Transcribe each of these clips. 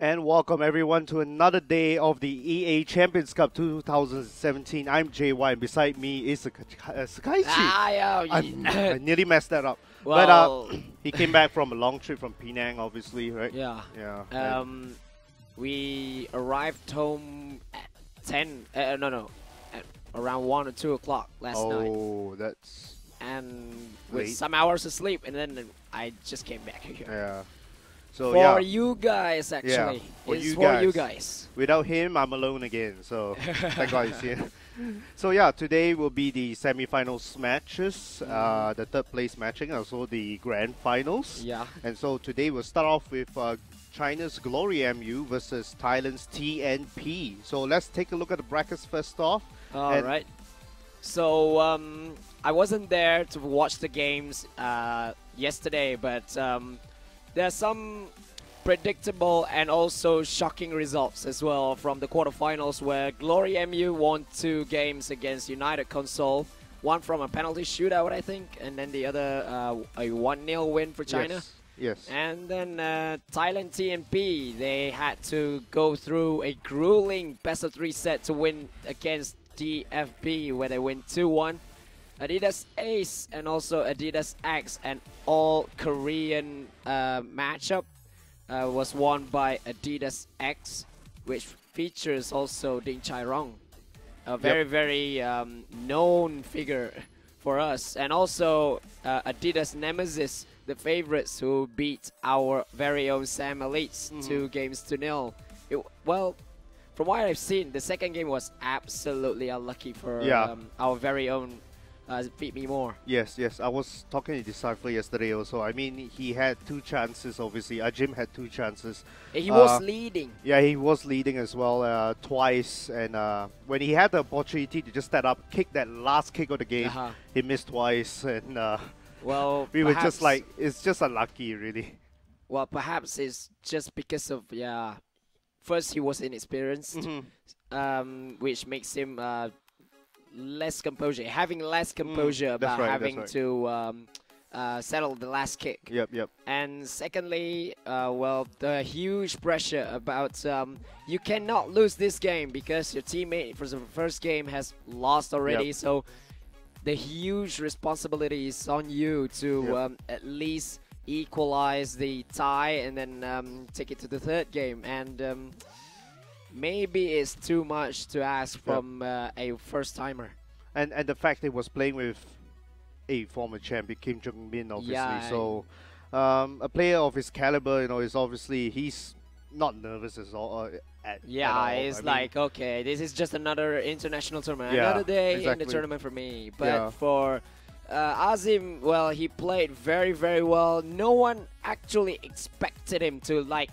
And welcome everyone to another day of the EA Champions Cup 2017. I'm JY and beside me is Sakaichi. I nearly messed that up. Well, but he came back from a long trip from Penang, obviously, right? Yeah. Yeah. We arrived home at 10, at around 1 or 2 o'clock last night. Oh, that's... And with late. some hours of sleep, and then I just came back here. Yeah. So, for you guys, actually. Yeah, for you guys. Without him, I'm alone again. So, thank God he's here. So, yeah, today will be the semi-finals matches, the third place matching, also the grand finals. Yeah. And so, today we'll start off with China's GloryMU versus Thailand's TNP. So, let's take a look at the brackets first off. All right. So, I wasn't there to watch the games yesterday, but... there's some predictable and also shocking results as well from the quarterfinals, where GloryMU won 2 games against United Console. One from a penalty shootout, I think, and then the other a 1-0 win for China. Yes. Yes. And then Thailand TNP, they had to go through a grueling best-of-3 set to win against DFB, where they win 2-1. Adidas Ace and also Adidas X, and all Korean matchup was won by Adidas X, which features also Ding Chairong, a very known figure for us, and also Adidas NEMEZIZ, the favorites, who beat our very own Sam Elites 2-0. Well, from what I've seen, the second game was absolutely unlucky for our very own Feed Me More. Yes, I was talking to Decipher yesterday also. I mean, he had 2 chances, obviously. Ajim had 2 chances. He was leading. Yeah, he was leading as well twice. And when he had the opportunity to just stand up, kick that last kick of the game, he missed twice. And well, we were just like, it's just unlucky, really. Well, perhaps it's just because of, first he was inexperienced, which makes him less composure, having less composure about having to settle the last kick. Yep. And secondly, well, the huge pressure about you cannot lose this game because your teammate for the first game has lost already. So the huge responsibility is on you to at least equalize the tie and then take it to the third game. And maybe it's too much to ask from a first-timer. And the fact that he was playing with a former champion, Kim Jong-min, obviously. Yeah, so a player of his caliber, is obviously, he's not nervous at all. It's like, okay, this is just another international tournament. Another day in the tournament for me. But for Azim, well, he played very well. No one actually expected him to, like,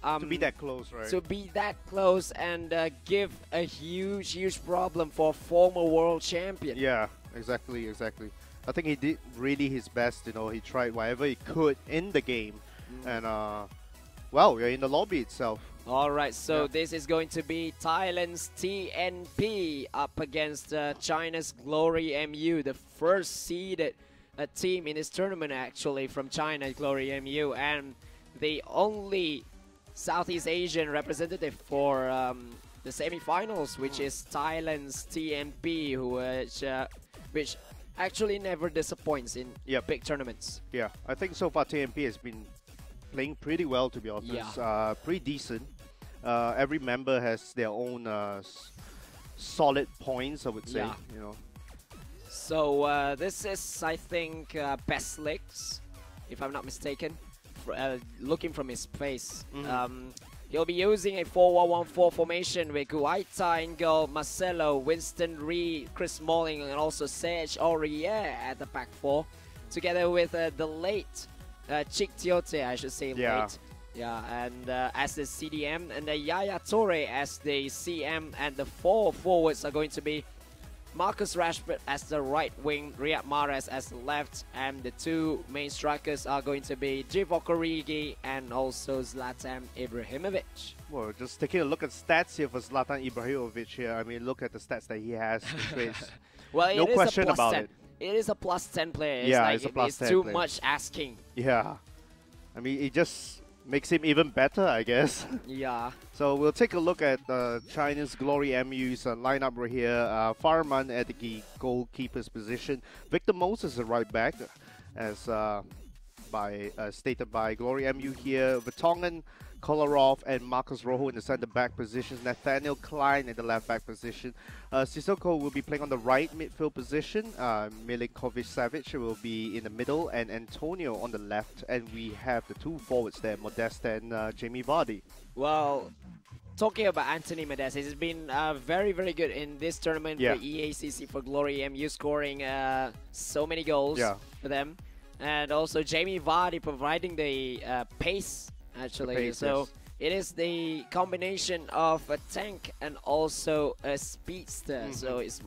to be that close, right? To be that close and give a huge problem for a former world champion. Yeah, exactly. I think he did really his best, he tried whatever he could in the game. And, well, we're in the lobby itself. Alright, so this is going to be Thailand's TNP up against China's GloryMU, the first seeded team in this tournament, actually, from China, GloryMU, and the only Southeast Asian representative for the semi-finals, which is Thailand's TNP, which actually never disappoints in big tournaments. Yeah, I think so far TNP has been playing pretty well, to be honest. Pretty decent. Every member has their own solid points, I would say. So this is, I think, best legs, if I'm not mistaken. Looking from his face, he'll be using a 4-1-1-4 formation with Guaita in goal, Marcelo, Winston Reed, Chris Smalling, and also Serge Aurier at the back 4, together with the late Chik Tiote, I should say, late. And as the CDM, and Yaya Torre as the CM, and the 4 forwards are going to be Marcus Rashford as the right wing, Riyad Mahrez as the left, and the 2 main strikers are going to be Divock Origi and also Zlatan Ibrahimovic. Well, just taking a look at stats here for Zlatan Ibrahimovic here. I mean, look at the stats that he has. Well, no question about it. It is a +10 player. It's it's a +10 it's too player. much asking. Yeah. I mean, it just makes him even better, I guess. So we'll take a look at China's GloryMU's lineup right here. Farman at the goalkeeper's position. Victor Moses is right back, as stated by GloryMU here. Vertonghen, Kolarov, and Marcus Rojo in the center-back positions. Nathaniel Klein in the left-back position. Sissoko will be playing on the right midfield position. Milinkovic-Savic will be in the middle, and Antonio on the left. And we have the 2 forwards there, Modeste and Jamie Vardy. Well, talking about Anthony Modeste, he's been very good in this tournament for EACC, for GloryMU, scoring so many goals for them. And also Jamie Vardy providing the pace, actually. It is the combination of a tank and also a speedster. So it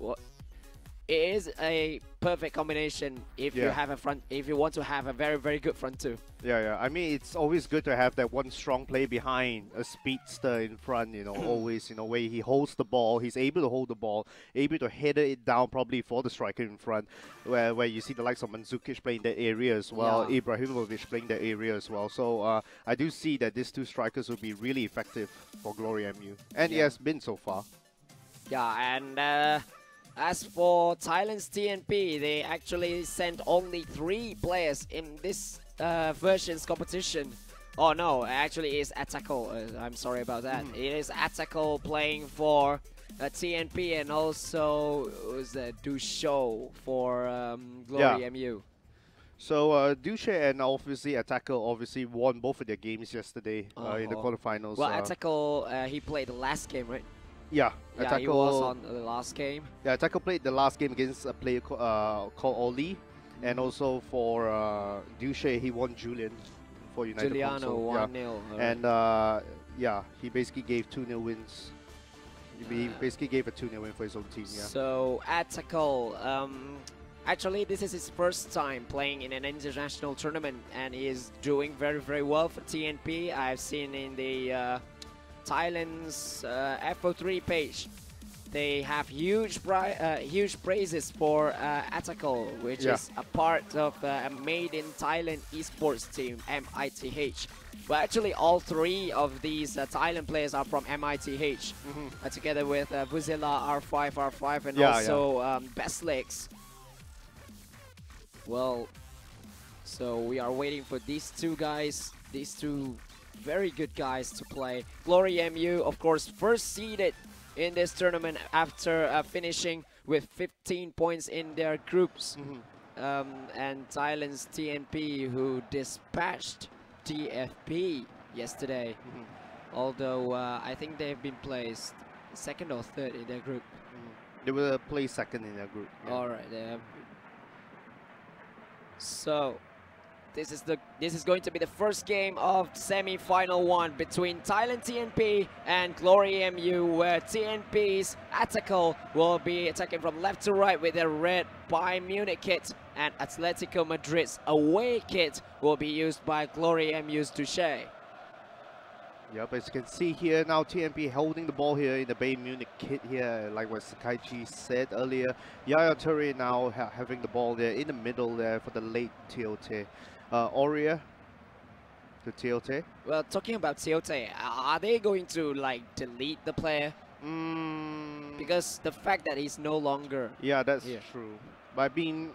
is a perfect combination if you have a front. If you want to have a very, very good front two. Yeah. I mean, it's always good to have that one strong play behind a speedster in front. You know, always. You know, where he holds the ball, he's able to hold the ball, able to header it down probably for the striker in front. Where you see the likes of Mandzukic playing that area as well, Ibrahimovic playing that area as well. So I do see that these two strikers will be really effective for GloryMU, and it has been so far. Yeah, and as for Thailand's TNP, they actually sent only 3 players in this version's competition. Oh no, actually it's Atackle. I'm sorry about that. It is Atackle playing for TNP, and also was Dusho for GloryMU. So Duche and obviously Atackle obviously won both of their games yesterday in the quarterfinals. Well, Atackle, he played the last game, right? Yeah, Atackle, he was on the last game. Yeah, Atackle played the last game against a player called Oli, and also for Duche, he won Julian for United. Giuliano 1-0. And yeah, he basically gave 2-0 wins. He basically gave a 2-0 win for his own team. Yeah. So Atackle, actually this is his first time playing in an international tournament, and he is doing very, very well for TNP. I've seen in the Thailand's FO3 page, they have huge praises for Atackle, which is a part of a made in Thailand esports team, MITH. Well, actually, all 3 of these Thailand players are from MITH, together with Vuzela, R5, and also Best Legs. Well, so we are waiting for these 2 guys, these 2 very good guys to play. GloryMU, of course, first seeded in this tournament after finishing with 15 points in their groups. And Thailand's TNP, who dispatched TFP yesterday. Although I think they've been placed 2nd or 3rd in their group. They will play 2nd in their group. Yeah. All right. So this is going to be the first game of semi-final 1 between Thailand TNP and GloryMU, where TNP's Atackle will be attacking from left to right with their red Bayern Munich kit, and Atletico Madrid's away kit will be used by GloryMU's Duche. Yep, as you can see here now, TNP holding the ball here in the Bayern Munich kit here, like what Sakaichi said earlier. Yaya Toure now having the ball there in the middle there for the late Tiote. Aurea to Tiote. Well, talking about Tiote, are they going to like delete the player? Because the fact that he's no longer that's true. But I mean,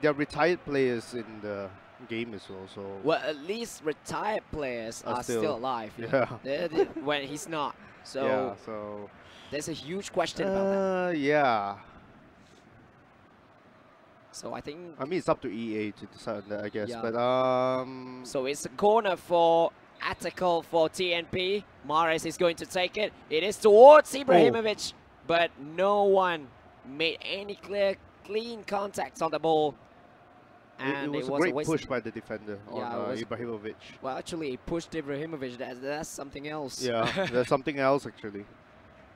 they're retired players in the game as well. So well, at least retired players are still alive. When he's not. So so there's a huge question about that. So I think... I mean, it's up to EA to decide that, I guess. But so it's a corner for Atackle for TNP. Mares is going to take it. It is towards Ibrahimovic, but no one made any clean contacts on the ball. And it was a great push by the defender on Ibrahimovic. Well, actually, he pushed Ibrahimovic. That's something else. Yeah, that's something else, actually.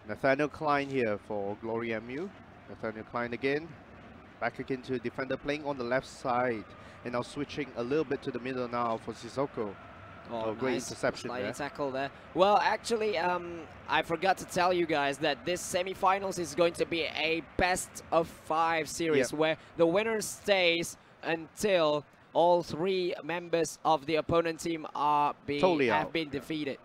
Nathaniel Klein here for GloryMU. Nathaniel Klein again. Back again to a defender playing on the left side. And now switching a little bit to the middle now for Sissoko. Oh, great nice interception there. Tackle there. Well, actually, I forgot to tell you guys that this semi-finals is going to be a best-of-5 series where the winner stays until all 3 members of the opponent team have been defeated.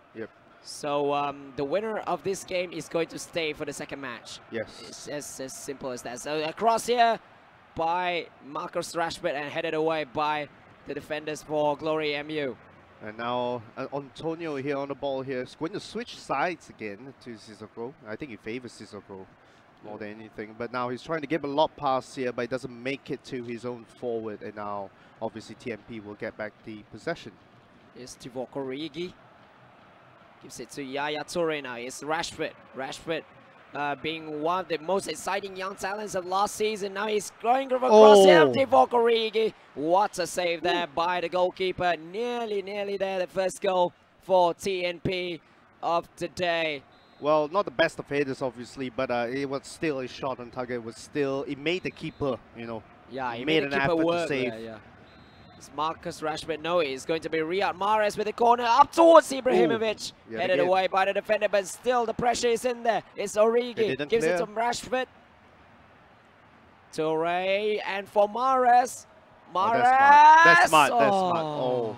So the winner of this game is going to stay for the second match. It's as simple as that. So across here by Marcus Rashford and headed away by the defenders for GloryMU. And now Antonio here on the ball here is going to switch sides again to Sissoko. I think he favors Sissoko more than anything. But now he's trying to give a lot pass here, but he doesn't make it to his own forward. And now obviously TNP will get back the possession. It's Divock Origi. Gives it to Yaya Toure now. It's Rashford. Rashford being one of the most exciting young talents of last season. Now he's going across here. Divock Origi. What a save there by the goalkeeper. Nearly there. The first goal for TNP of today. Well, not the best of hitters, obviously, but it was still a shot on target. It made the keeper, you know. Yeah, he made made an the keeper effort to work save. there, yeah. It's Marcus Rashford. No, it's going to be Riyad Mahrez with the corner up towards Ibrahimovic. Yeah, Headed away by the defender, but still the pressure is in there. It's Origi. Gives it to Rashford. Toure, and for Mahrez. Mahrez! That's smart. Oh.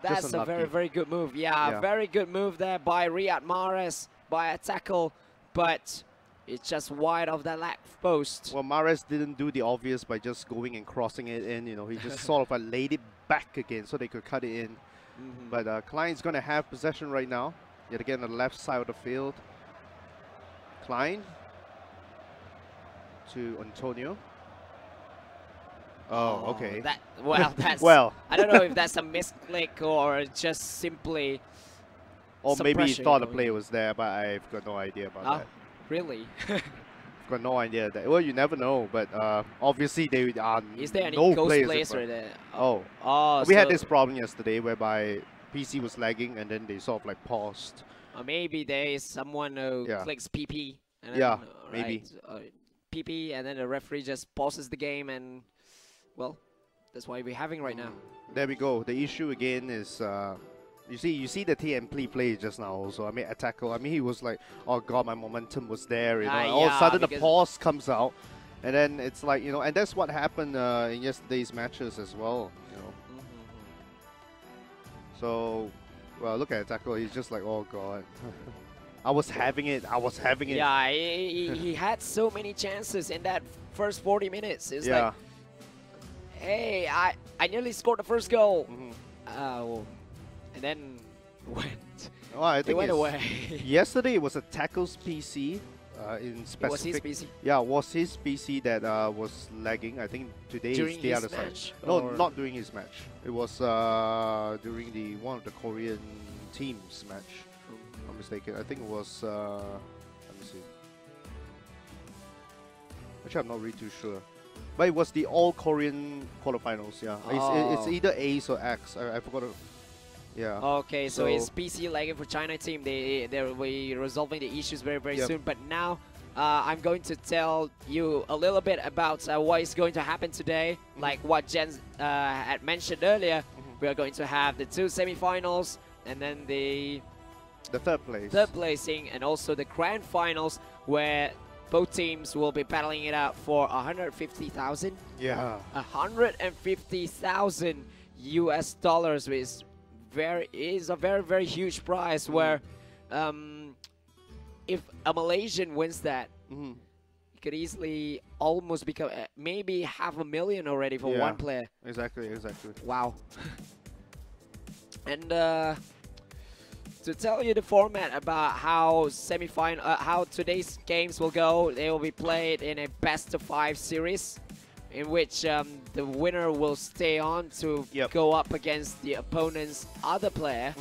That's a very, very good move. Yeah, very good move there by Riyad Mahrez by a tackle, but it's just wide of the left post. Well, Mahrez didn't do the obvious by just going and crossing it in. You know, he just sort of laid it back again so they could cut it in. But Klein's going to have possession right now. Yet again, on the left side of the field. Klein to Antonio. Oh, okay. That's well. I don't know if that's a misclick or just simply. Or maybe he thought the player was there, but I've got no idea about that. Really? I've got no idea that. Well, you never know, but obviously they are Is there any no ghost players right there? Oh, we had this problem yesterday whereby PC was lagging and then they sort of like paused. Or maybe there is someone who clicks PP. And then, maybe. PP, and then the referee just pauses the game, and well, that's what we're having right now. There we go. The issue again is. You see the TMP play just now also. I mean, a tackle. I mean, he was like, oh god, my momentum was there. You know, all of a sudden the pause comes out, and then it's like, you know, and that's what happened in yesterday's matches as well. You know. So, well, look at a tackle. He's just like, oh god, I was having it. Yeah, he had so many chances in that first 40 minutes. It's like, hey, I nearly scored the first goal. And then it went away. Yesterday it was a tackles PC in specific. It was his PC? Yeah, it was his PC that was lagging. I think today is the other side. No, not during his match. It was during one of the Korean teams match. If I'm not mistaken. I think it was. Let me see. Actually, I'm not really too sure. But it was the all Korean quarterfinals. Yeah, it's either Ace or X. I forgot. Yeah. Okay, so it's PC lagging for China team. They'll be resolving the issues very, very soon. But now I'm going to tell you a little bit about what is going to happen today. Like what Jens had mentioned earlier, we are going to have the 2 semifinals and then the third placing, and also the grand finals where both teams will be battling it out for 150,000. Yeah. 150,000 US dollars, which is a very, very huge prize. Where if a Malaysian wins that, it could easily almost become maybe $500,000 already for one player. Exactly. Wow. And to tell you the format about how how today's games will go, they will be played in a best-of-5 series, in which the winner will stay on to go up against the opponent's other player.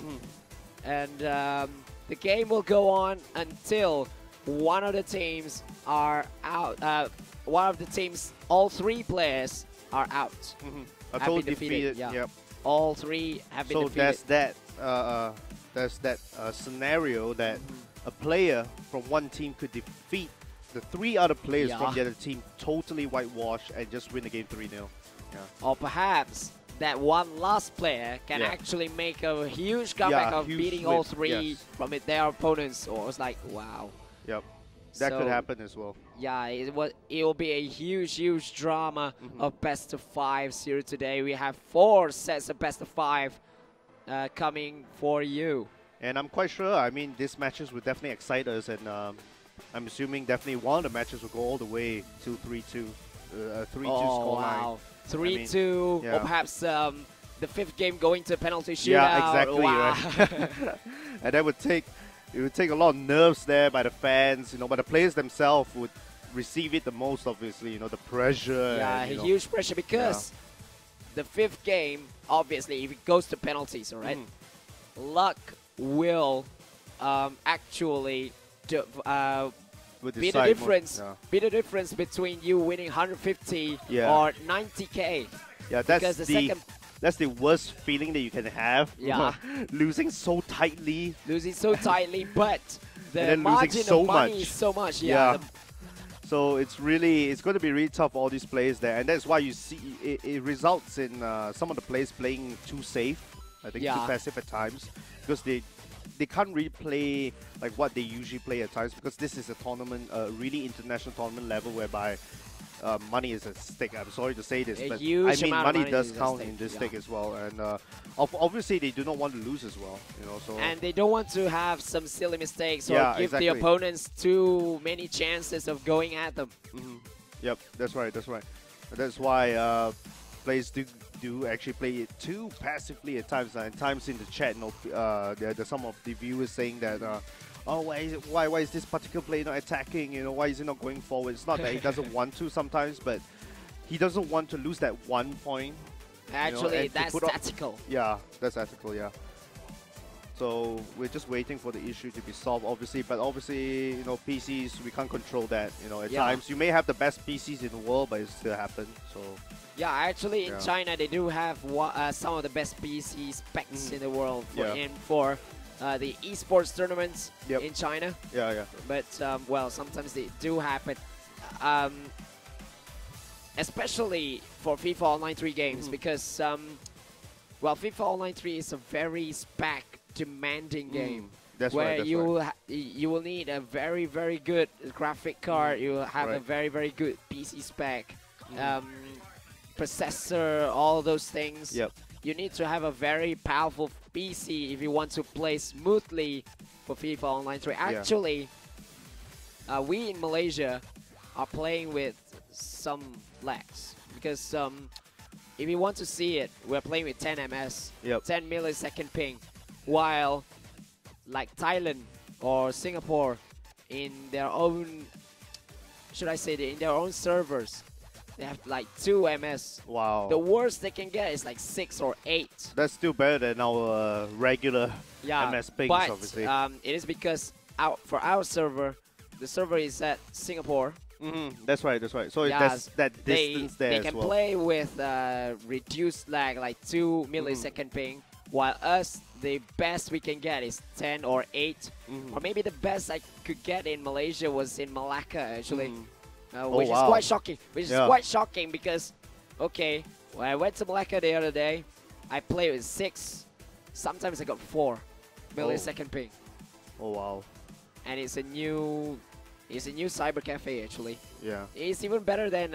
And the game will go on until one of the teams are out. One of the teams, all 3 players are out. Have been defeated. Yeah. All 3 have been defeated. So there's that scenario that a player from one team could defeat the 3 other players from the other team, totally whitewash, and just win the game 3-0. Yeah. Or perhaps that one last player can actually make a huge comeback of beating all 3 from their opponents. Or it's like, wow. Yep. That could happen as well. Yeah, it will be a huge drama of best-of-5 series today. We have 4 sets of best-of-5 coming for you. And I'm quite sure, I mean, these matches will definitely excite us, and I'm assuming definitely one of the matches will go all the way to 3-2. 3-2 scoreline. 3-2, or perhaps the 5th game going to penalty shootout. Yeah, exactly. Right. And that would take a lot of nerves there by the fans, you know, but the players themselves would receive it the most, obviously, you know, the pressure. Yeah, and, huge pressure, because the 5th game, obviously, if it goes to penalties, all right, luck will actually be the difference. Be the difference between you winning 150 or 90K. Yeah, that's the worst feeling that you can have. Yeah. Losing so tightly. But The and then margin losing so of money much. is so much. Yeah. So it's going to be really tough for all these players there, and that's why you see it results in some of the players playing too safe. I think too passive at times, because they can't really play like what they usually play at times, because this is a tournament, really international tournament level, whereby money is at stake. I'm sorry to say this, but I mean money does count in this stake as well, and obviously they do not want to lose as well, you know. So and they don't want to have some silly mistakes or give the opponents too many chances of going at them. Yep, that's right. That's right. That's why players do actually play it too passively at times. And times in the chat, you know, there's some of the viewers saying that. Oh, why is this particular player not attacking? You know, why is he not going forward? It's not that he doesn't want to sometimes, but he doesn't want to lose that 1 point. Actually, you know, that's tactical. Yeah, that's ethical, yeah. So we're just waiting for the issue to be solved, obviously. But obviously, you know, PCs, we can't control that. You know, at times you may have the best PCs in the world, but it still happens. So yeah, actually, in China, they do have some of the best PC specs in the world for the esports tournaments in China. But well, sometimes they do happen, especially for FIFA Online 3 games, because well, FIFA Online 3 is a very spec demanding game. That's where right, you will need a very good graphic card. You will have a very good PC spec, processor, all those things. You need to have a very powerful PC if you want to play smoothly for FIFA Online 3. Actually, we in Malaysia are playing with some lags, because if you want to see it, we're playing with 10 ms, 10 millisecond ping, while like Thailand or Singapore, in their own, should I say, in their own servers, they have like 2 ms. Wow. The worst they can get is like 6 or 8. That's still better than our regular MS pings, but, obviously. It is because for our server, the server is at Singapore. That's right, that's right. So that's that distance there they as can well. play with reduced lag, like 2 millisecond ping, while us, the best we can get is 10 or 8. Or maybe the best I could get in Malaysia was in Malacca, actually. Which is quite shocking. Which is quite shocking because, okay, when I went to Malacca the other day, I played with 6. Sometimes I got 4 millisecond ping. Oh wow! And it's a new cyber cafe, actually. Yeah. It's even better than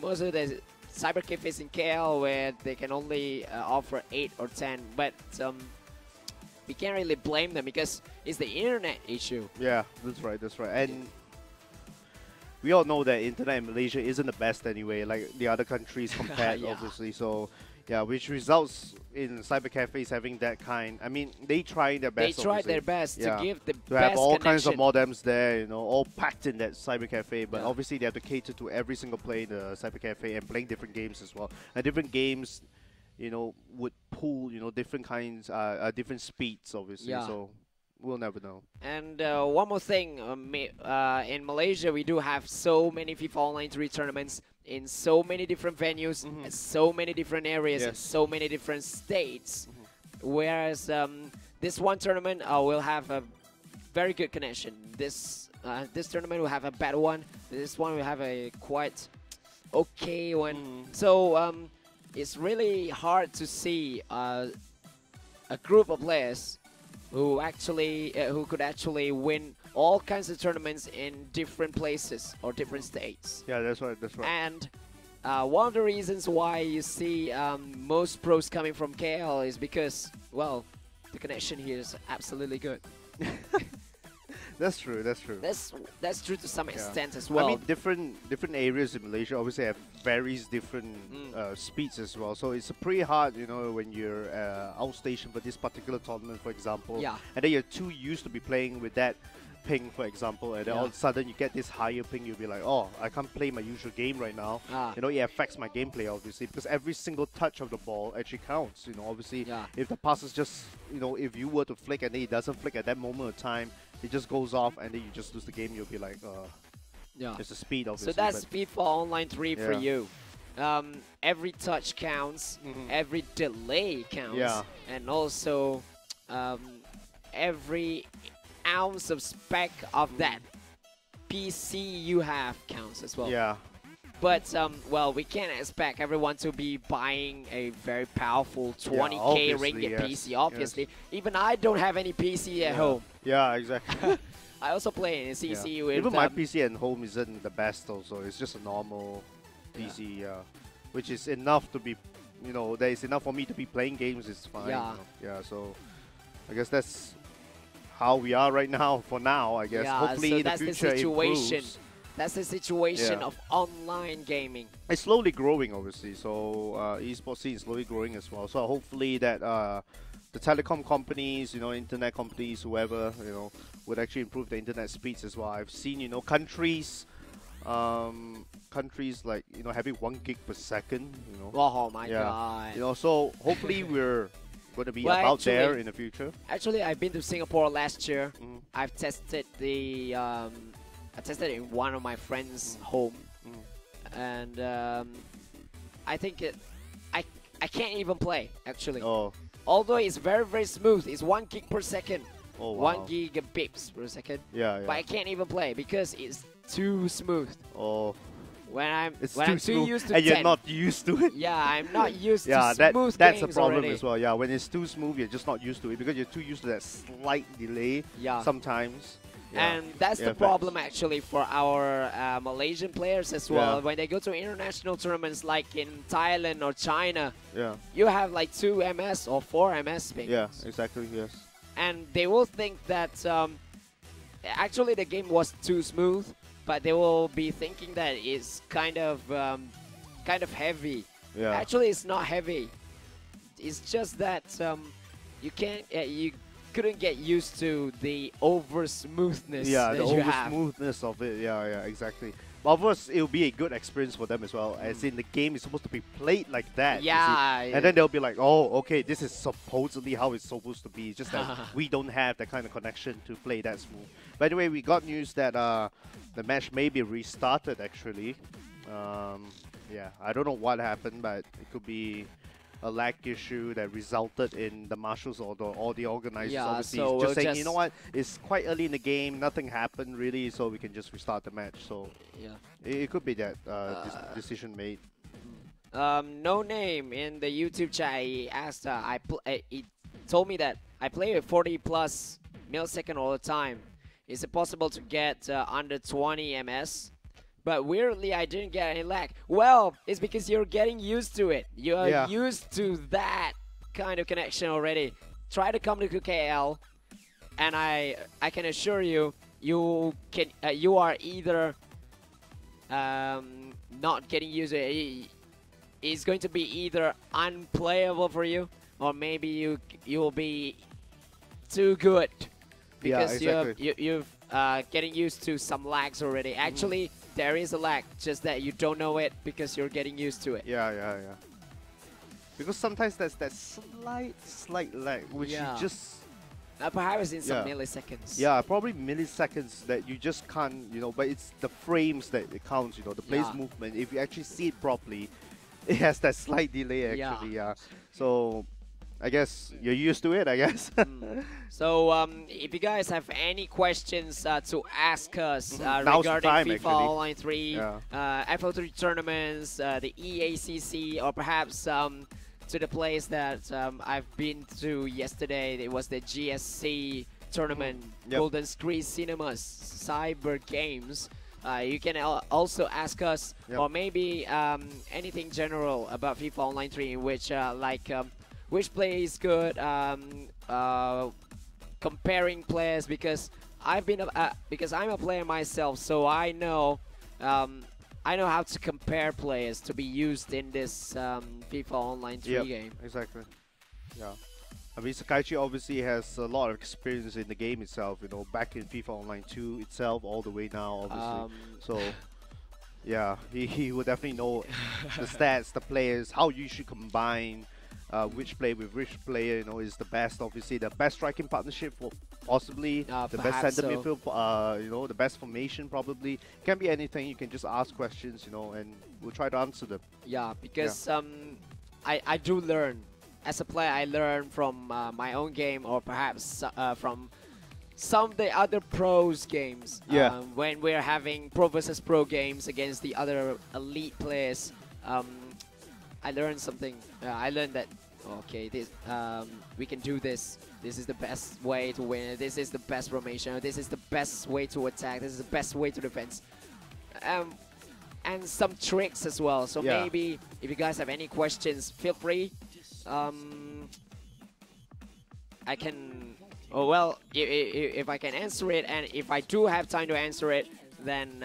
most of the cyber cafes in KL, where they can only offer 8 or 10. But we can't really blame them because it's the internet issue. Yeah, that's right. That's right. And we all know that internet in Malaysia isn't the best anyway, like the other countries compared, obviously. So, yeah, which results in cyber cafes having that kind. I mean, they try their best. They tried their best to give the to have all connection. kinds of modems there, you know, all packed in that cyber cafe. But obviously, they have to cater to every single player in the cyber cafe and playing different games as well. And different games, you know, would pull, you know, different kinds, different speeds, obviously. So we'll never know. And one more thing, in Malaysia, we do have so many FIFA Online 3 tournaments in so many different venues, and so many different areas, and so many different states. Whereas this one tournament will have a very good connection. This tournament will have a bad one. This one will have a quite okay one. So it's really hard to see a group of players who could actually win all kinds of tournaments in different places or different states. Yeah, that's right. That's right. And one of the reasons why you see most pros coming from KL is because, well, the connection here is absolutely good. That's true. That's true. That's true to some extent as well. I mean, different areas in Malaysia obviously have varies different speeds as well. So it's pretty hard, you know, when you're outstation for this particular tournament, for example. Yeah. And then you're too used to be playing with that ping, for example, and then all of a sudden you get this higher ping. You'll be like, oh, I can't play my usual game right now. You know, it affects my gameplay obviously because every single touch of the ball actually counts. You know, obviously, if the pass is just, you know, if you were to flick and then it doesn't flick at that moment of time, it just goes off and then you just lose the game. You'll be like, it's the speed, obviously. So that's FIFA Online 3 for you. Every touch counts, every delay counts, and also every ounce of spec of that PC you have counts as well. Yeah. But, well, we can't expect everyone to be buying a very powerful 20k obviously, ringgit yes, PC, obviously. yes. Even I don't have any PC at home. Yeah, exactly. I also play in CC Yeah. with... Even my PC at home isn't the best also. It's just a normal PC, which is enough to be, you know, that is enough for me to be playing games. It's fine. Yeah. You know? Yeah, so I guess that's how we are right now, for now, I guess. Yeah, Hopefully so in the that's future the situation. improves. That's the situation Yeah. of online gaming. It's slowly growing, obviously. So esports scene is slowly growing as well. So hopefully that the telecom companies, you know, internet companies, whoever, you know, would actually improve the internet speeds as well. I've seen, you know, countries like, you know, having 1 gig per second, you know. Oh my god. You know, so hopefully we're going to be Well, about actually- there in the future. Actually, I've been to Singapore last year. Mm. I've tested the... I tested it in one of my friends' home. And I think I can't even play, actually. Oh, Although it's very, very smooth. It's 1 gig per second. oh wow. 1 gigabits per second. Yeah, But I yeah. can't even play because it's too smooth. Oh, When I'm it's when too I'm too smooth, used to and 10. you're not used to it. Yeah, I'm not used Yeah, to smooth that's a games problem already. as well. Yeah, when it's too smooth, you're just not used to it because you're too used to that slight delay Yeah. sometimes. Yeah. And that's Yeah, the problem actually for our Malaysian players as well. Yeah. When they go to international tournaments like in Thailand or China, Yeah, you have like 2 MS or 4 MS pings. yeah, exactly, yes. And they will think that actually the game was too smooth, but they will be thinking that it's kind of heavy. Yeah. Actually, it's not heavy. It's just that you can't, you couldn't get used to the over smoothness Yeah, that the you over have. smoothness of it. Yeah, yeah, exactly. But of course, it'll be a good experience for them as well. As in, the game is supposed to be played like that. you see. Yeah, And then they'll be like, oh, okay, this is supposedly how it's supposed to be. It's just that we don't have that kind of connection to play that smooth. By the way, we got news that the match may be restarted, actually. Yeah, I don't know what happened, but it could be a lag issue that resulted in the marshals or the organizers Yeah, obviously so just we'll saying, you know what, it's quite early in the game, nothing happened really, so we can just restart the match. So Yeah. it could be that decision made. No name in the YouTube chat. He asked. He told me that I play with 40 plus millisecond all the time. Is it possible to get under 20 ms? But weirdly, I didn't get any lag. Well, it's because you're getting used to it. You're used to that kind of connection already. Try to come to KL, and I can assure you, you are either not getting used to it. It's going to be either unplayable for you, or maybe you will be too good because you've getting used to some lags already. Actually, there is a lag, just that you don't know it because you're getting used to it. Yeah, yeah, yeah. Because sometimes there's that slight lag, which you just... Perhaps in some milliseconds. Yeah, probably milliseconds that you just can't, you know, but it's the frames that it counts, you know, the play's movement. If you actually see it properly, it has that slight delay actually, yeah. So, I guess you're used to it, I guess. So, if you guys have any questions to ask us Now's the regarding time, FIFA actually. Online 3, FO3 tournaments, the EACC, or perhaps to the place that I've been to yesterday, it was the GSC tournament, Golden Screen Cinemas, Cyber Games. You can also ask us, or maybe anything general about FIFA Online 3, in which which play is good, comparing players, because because I'm a player myself, so I know how to compare players to be used in this FIFA Online 3 game. Exactly. Yeah. I mean, Sakaichi obviously has a lot of experience in the game itself, you know, back in FIFA Online 2 itself, all the way now, obviously. So, yeah, he will definitely know the stats, the players, how you should combine which player with which player, you know, is the best. Obviously, the best striking partnership, for possibly the best center midfield, you know, the best formation, probably. Can be anything. You can just ask questions, you know, and we'll try to answer them. Yeah, because I do learn. As a player, I learn from my own game, or perhaps from some of the other pros games. Yeah. When we're having pro versus pro games against the other elite players, I learned something. I learned that okay, this we can do this. This is the best way to win. This is the best formation. This is the best way to attack. This is the best way to defense. And some tricks as well. So maybe if you guys have any questions, feel free. I can. Oh well, if I can answer it, and if I do have time to answer it, then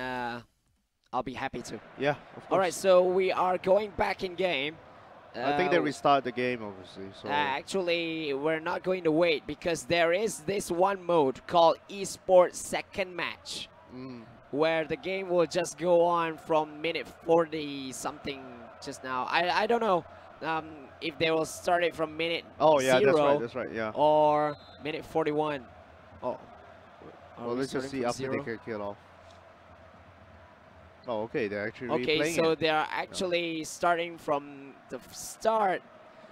I'll be happy to. Yeah. Of course. All right. So we are going back in game. I think they restart the game, obviously. So actually, we're not going to wait because there is this one mode called Esports Second Match, where the game will just go on from minute 40 something just now. I don't know if they will start it from minute 0 that's right, yeah. or minute 41. Oh, well, let's just see after they get killed off. Oh, okay, they're actually replaying okay, so they are actually starting from the start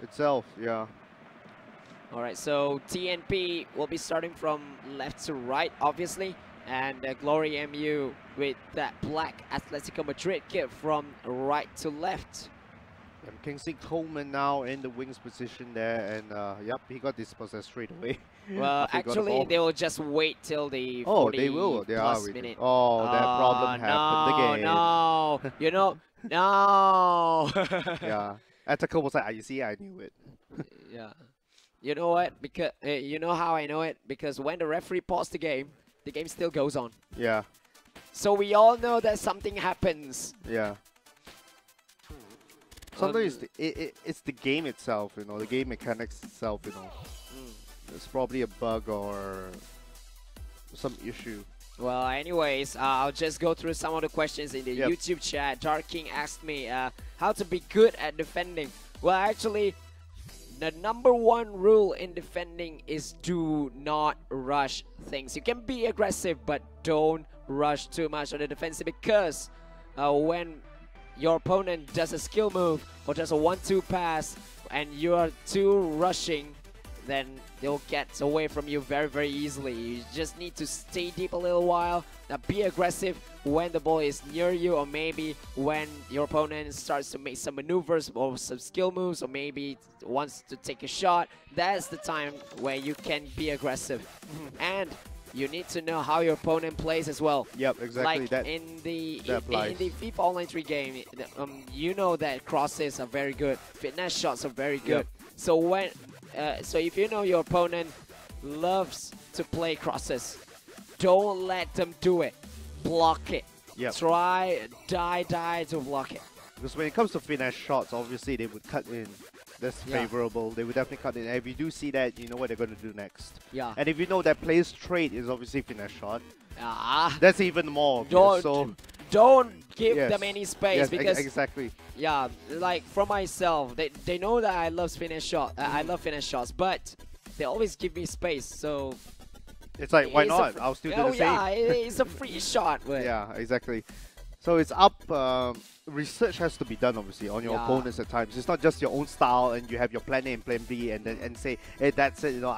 itself, yeah. All right, so TNP will be starting from left to right, obviously, and GloryMU with that black Atletico Madrid kit from right to left. Kingsley Coleman now in the wings position there, and yep, he got dispossessed straight away. Well, actually, they will just wait till the 40 oh, they will. They are waiting. minute. Oh, that problem happened again. No, you know, no. Yeah, Atletico was like, you see, I knew it. Yeah, you know what? Because you know how I know it? Because when the referee paused the game still goes on. Yeah. So we all know that something happens. Yeah. Sometimes it's the game itself, you know, the game mechanics itself, you know. It's probably a bug or some issue. Well, anyways, I'll just go through some of the questions in the YouTube chat. Dark King asked me how to be good at defending. Well, actually, the #1 rule in defending is do not rush things. You can be aggressive, but don't rush too much on the defensive because when your opponent does a skill move or does a 1-2 pass and you are too rushing, then they'll get away from you very, very easily. You just need to stay deep a little while, be aggressive when the ball is near you, or maybe when your opponent starts to make some maneuvers or some skill moves, or maybe wants to take a shot. That's the time where you can be aggressive. And you need to know how your opponent plays as well. Yep, exactly. Like in the FIFA Online 3 game, you know that crosses are very good, finesse shots are very good. So when so if you know your opponent loves to play crosses, don't let them do it. Block it. Try, die to block it. Because when it comes to finesse shots, obviously they would cut in. That's favorable. They would definitely cut in. And if you do see that, you know what they're going to do next. Yeah. And if you know that player's trait is obviously finesse shot, that's even more. Don't give them any space because exactly. Yeah, like for myself, they know that I love finesse shot. I love finesse shots, but they always give me space. So it's like, why not? I'll still do the same. Yeah, it's a free shot. But yeah, exactly. So it's up. Research has to be done, obviously, on your opponents at times. It's not just your own style and you have your plan A and plan B and say, hey, that's it. You know,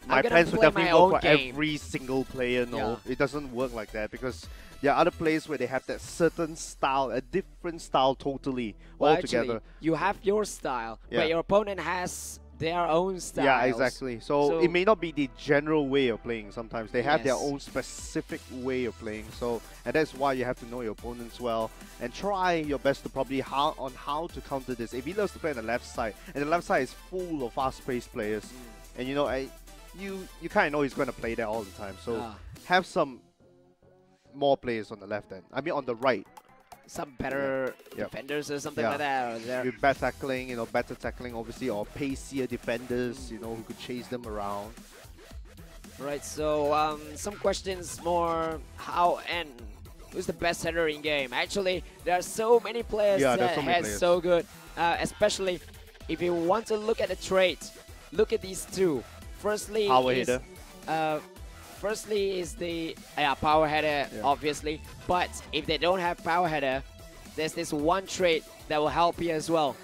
my plans will definitely work for every single player. No, it doesn't work like that because there are other players where they have that certain style, a different style totally altogether. Actually, you have your style, but your opponent has their own style. Yeah, exactly. So it may not be the general way of playing. Sometimes they have their own specific way of playing. So, and that's why you have to know your opponents well and try your best to probably how to counter this. If he loves to play on the left side, and the left side is full of fast-paced players, and you know, you kind of know he's going to play there all the time. So have some more players on the left end. I mean, on the right. Some better defenders or something like that. With better tackling, obviously, or pacier defenders, you know, who could chase them around. Right, so some questions more how and who's the best header in game. Actually, there are so many players that head so good, especially if you want to look at the traits. Look at these two. Firstly, Firstly is the power header, obviously. But if they don't have power header, there's this one trait that will help you as well.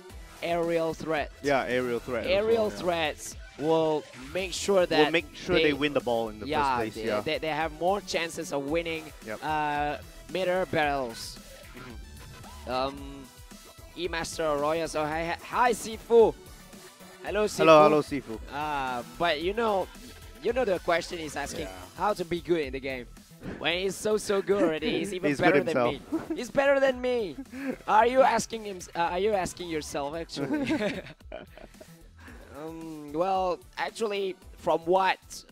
Aerial threat. Yeah, aerial threat. Aerial threats will make sure that they win the ball in the first place. They have more chances of winning middle barrels. E-Master Arroyo, so hi Sifu. Hello Sifu. Hello Sifu. But you know the question is asking how to be good in the game. When he's so good already, he's even better than me. He's better than me. Are you asking him? Are you asking yourself actually? Well, actually, from what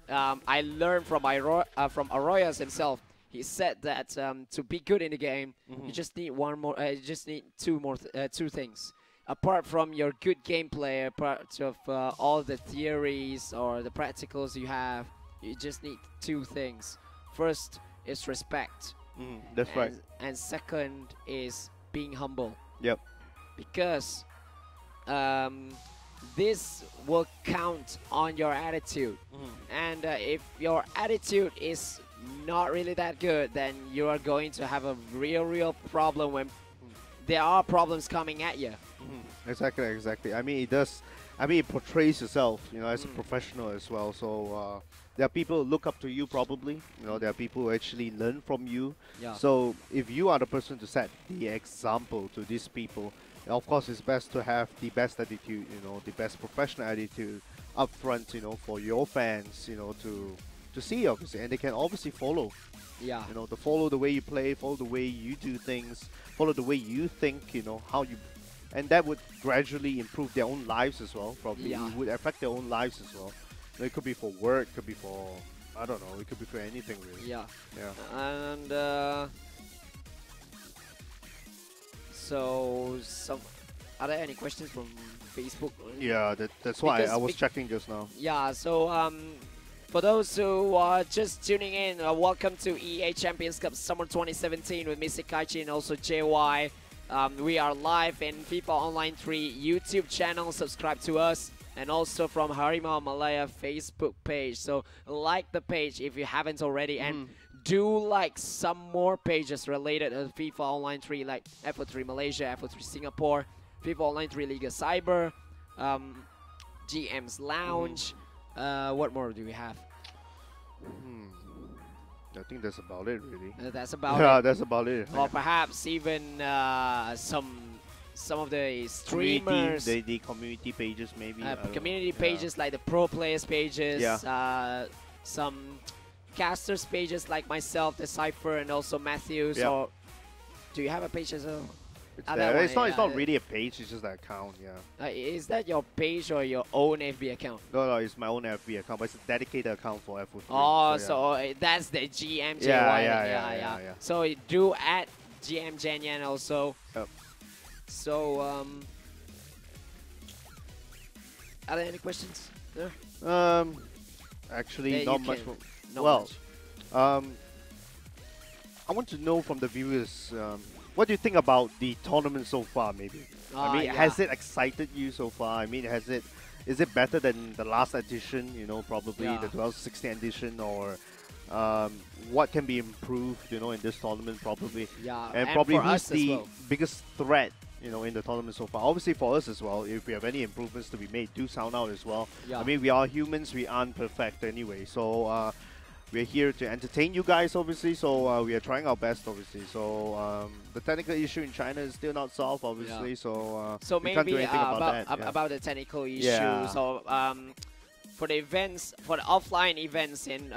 I learned from Arroyas himself, he said that to be good in the game, you just need you just need two things. Apart from your good gameplay, apart of all the theories or the practicals you have, you just need two things. First is respect. That's right. And second is being humble. Yep. Because this will count on your attitude. And if your attitude is not really that good, then you are going to have a real problem when there are problems coming at you. Exactly. I mean, it portrays yourself, as a professional as well. So there are people who look up to you probably. There are people who actually learn from you. Yeah. So if you are the person to set the example to these people, of course, it's best to have the best attitude, the best professional attitude up front, for your fans, to see, obviously, and they can obviously follow. Yeah. To follow the way you play, follow the way you do things, follow the way you think, how you. And that would gradually improve their own lives as well, probably. Yeah. It would affect their own lives as well. It could be for work, could be for, I don't know, it could be for anything really. Yeah. And so, are there any questions from Facebook? Yeah, that's why I was checking just now. Yeah, so for those who are just tuning in, welcome to EA Champions Cup Summer 2017 with Mr. Kaichi and also JY. We are live in FIFA Online 3 YouTube channel. Subscribe to us, and also from Harimau Malaya Facebook page. So like the page if you haven't already, and do like some more pages related to FIFA Online 3, like FO3 Malaysia, FO3 Singapore, FIFA Online 3 Liga Cyber, GM's Lounge. What more do we have? I think that's about it, really. That's about it. Yeah, that's about it. Or perhaps even some of the streamers, the community pages, maybe. Community pages like the pro players pages. Some casters pages like myself, the Cypher, and also Matthews. Or do you have a page as well? It's not really a page, it's just an account, is that your page or your own FB account? No, it's my own FB account, but it's a dedicated account for FO3. Oh, so that's the GMJY. Yeah. So do at GMJN also. Yep. So, are there any questions there? Actually, not much. I want to know from the viewers, what do you think about the tournament so far, maybe? I mean, has it excited you so far? I mean, is it better than the last edition, probably the 2016 edition, or what can be improved, in this tournament, probably? Yeah, and probably who's the biggest threat, in the tournament so far? Obviously for us as well, if we have any improvements to be made, do sound out as well. I mean, we are humans, we aren't perfect anyway, so we're here to entertain you guys, obviously, so we are trying our best, obviously. So the technical issue in China is still not solved, obviously, so we can't do anything about the technical issues. So for the events, for the offline events in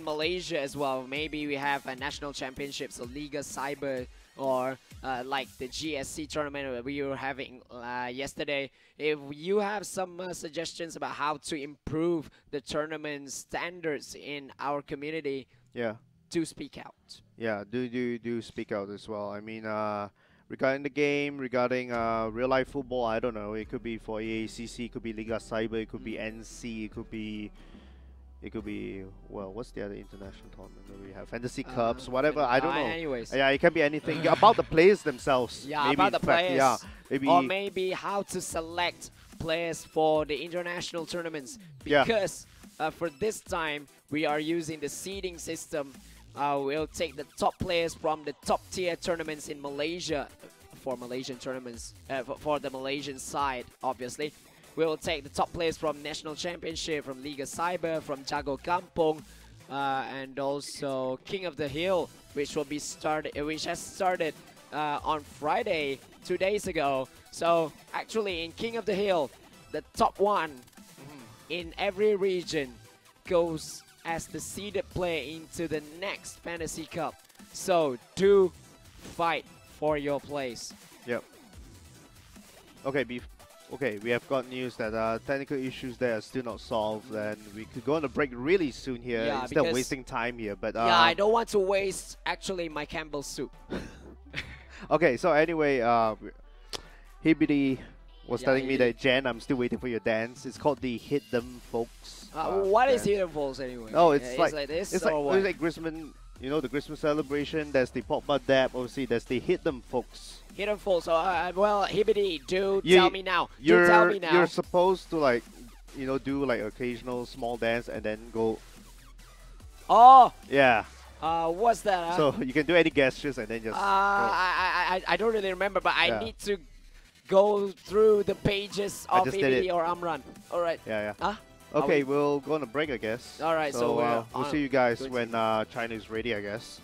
Malaysia as well, maybe we have a national championships, or Liga Cyber, or like the GSC tournament that we were having yesterday. If you have some suggestions about how to improve the tournament standards in our community, do speak out. Yeah, do speak out as well. I mean, regarding the game, regarding real life football, I don't know. It could be for AACC, it could be Liga Cyber, it could be NC, it could be, well, what's the other international tournament that we have? Fantasy Cups, whatever, I don't know. Anyways. Yeah, it can be anything. About the players themselves. Yeah, maybe about the players. Maybe. Or maybe how to select players for the international tournaments. Because for this time, we are using the seeding system. We'll take the top players from the top tier tournaments in Malaysia, for Malaysian tournaments, for the Malaysian side, obviously. will take the top players from National Championship, from Liga Cyber, from Jago Kampong, and also King of the Hill, which has started on Friday, 2 days ago. So actually in King of the Hill, the top one in every region goes as the seeded player into the next Fantasy Cup. So do fight for your place. Yep. Okay, we have got news that technical issues there are still not solved, and we could go on a break really soon here instead of wasting time here. But yeah, I don't want to waste actually my Campbell's soup. Okay, so anyway, Hibidi was telling me that, Jen, I'm still waiting for your dance. It's called the Hit Them Folks. What is Hit Them Folks anyway? Oh, it's like this. It's like Christmas. You know, the Christmas celebration. There's the Pop Mud Dab. Obviously, there's the Hit Them Folks. Hit Them Folks. So, well, Hibidi, tell me now. Tell me now. You're supposed to like, do like occasional small dance and then go. Oh. Yeah. What's that? So you can do any gestures and then just. I don't really remember, but I need to go through the pages of Hibidi or Amran. All right. Yeah. Huh? Okay, we'll go on a break, I guess. All right. So we'll see you guys when China is ready, I guess.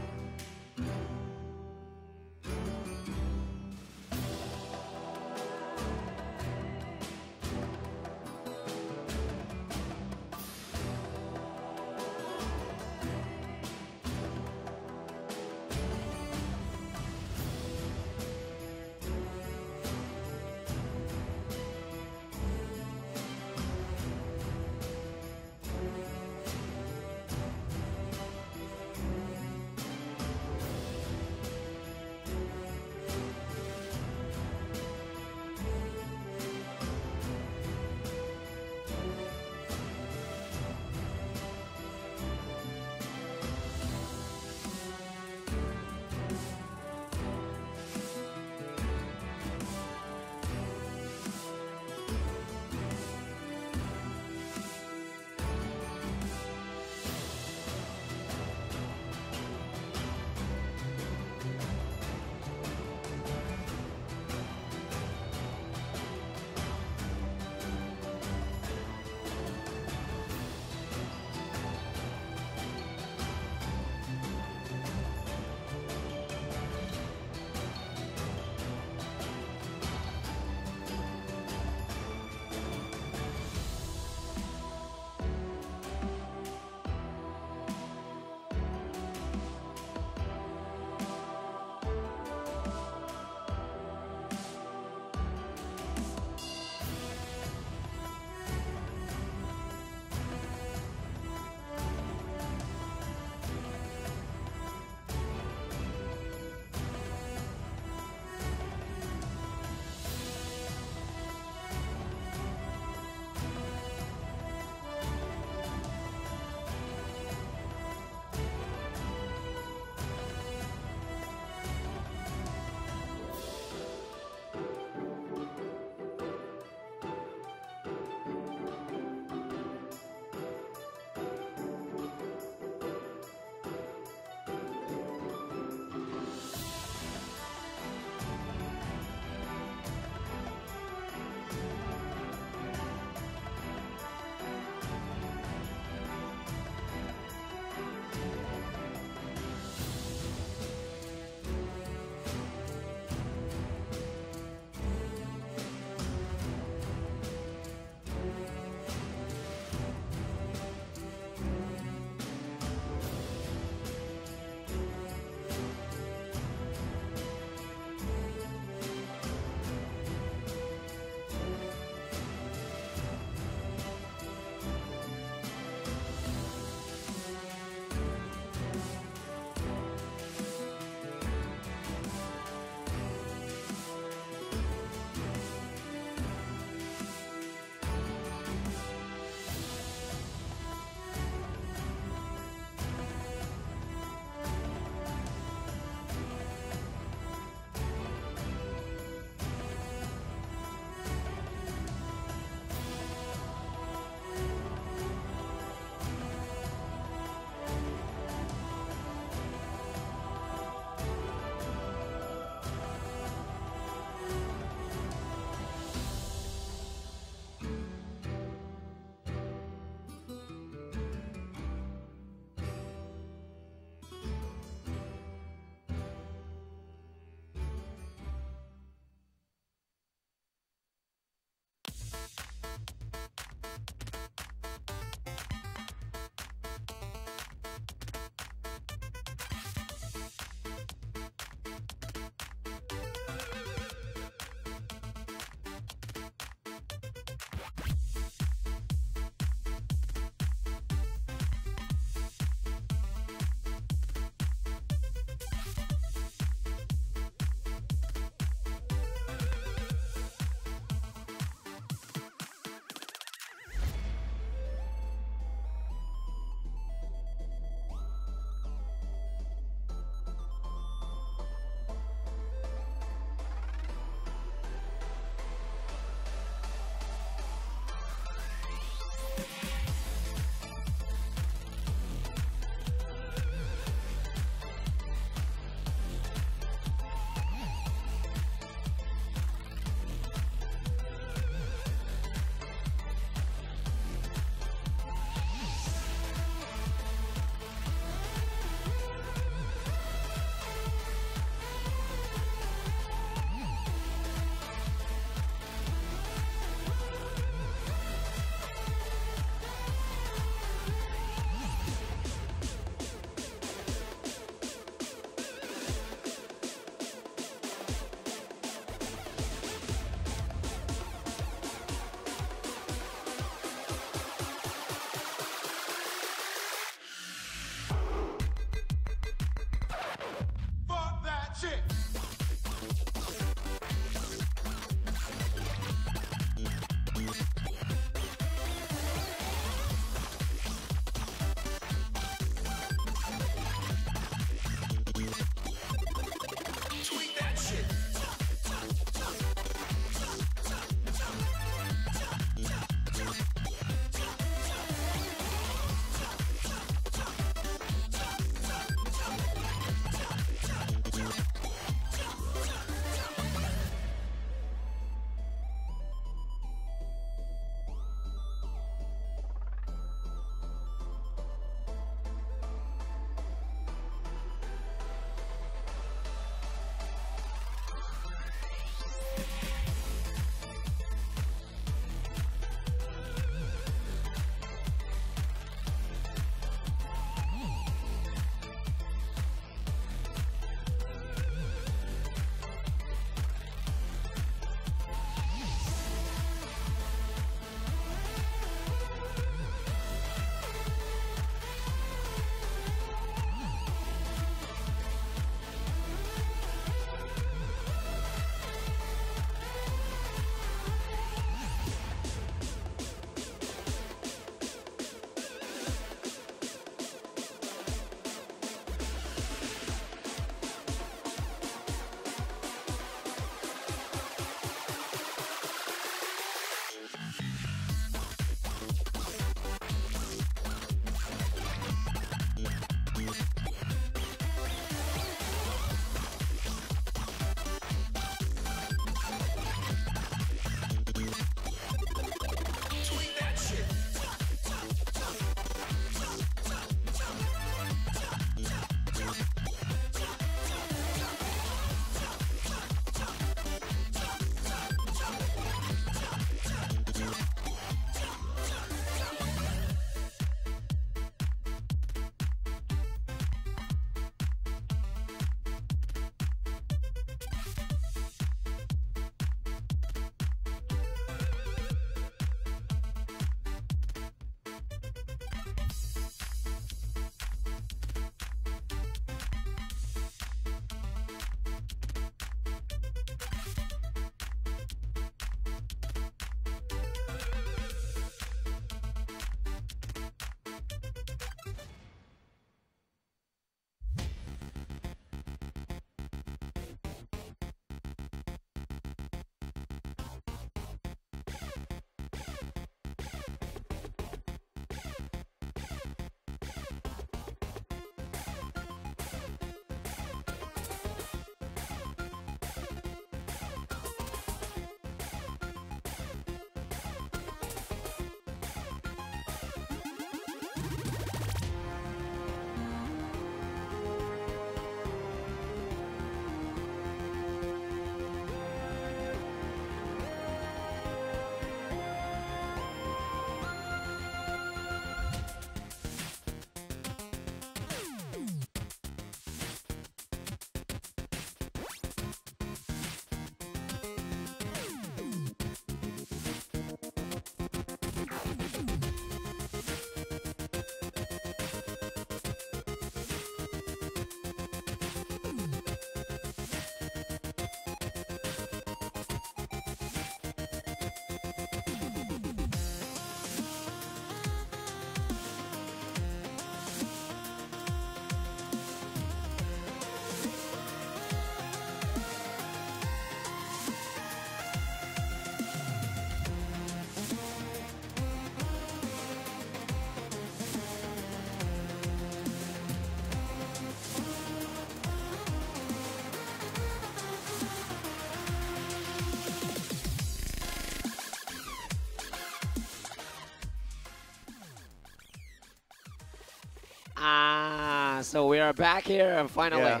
So we are back here finally. Yeah.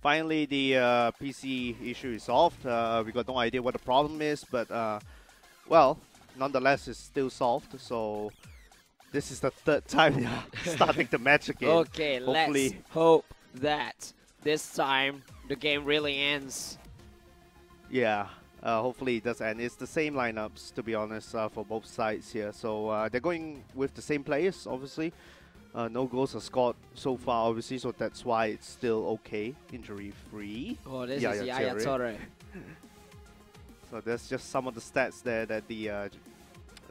Finally, the PC issue is solved. We got no idea what the problem is, but well, nonetheless, it's still solved. So this is the third time we are starting the match again. Okay, Hopefully. let's hope that this time the game really ends. Yeah, hopefully it does end. It's the same lineups, to be honest, for both sides here. So they're going with the same players, obviously. No goals are scored so far, obviously, so that's why it's still okay, injury-free. Oh, this is Yaya Toure. So that's just some of the stats there that the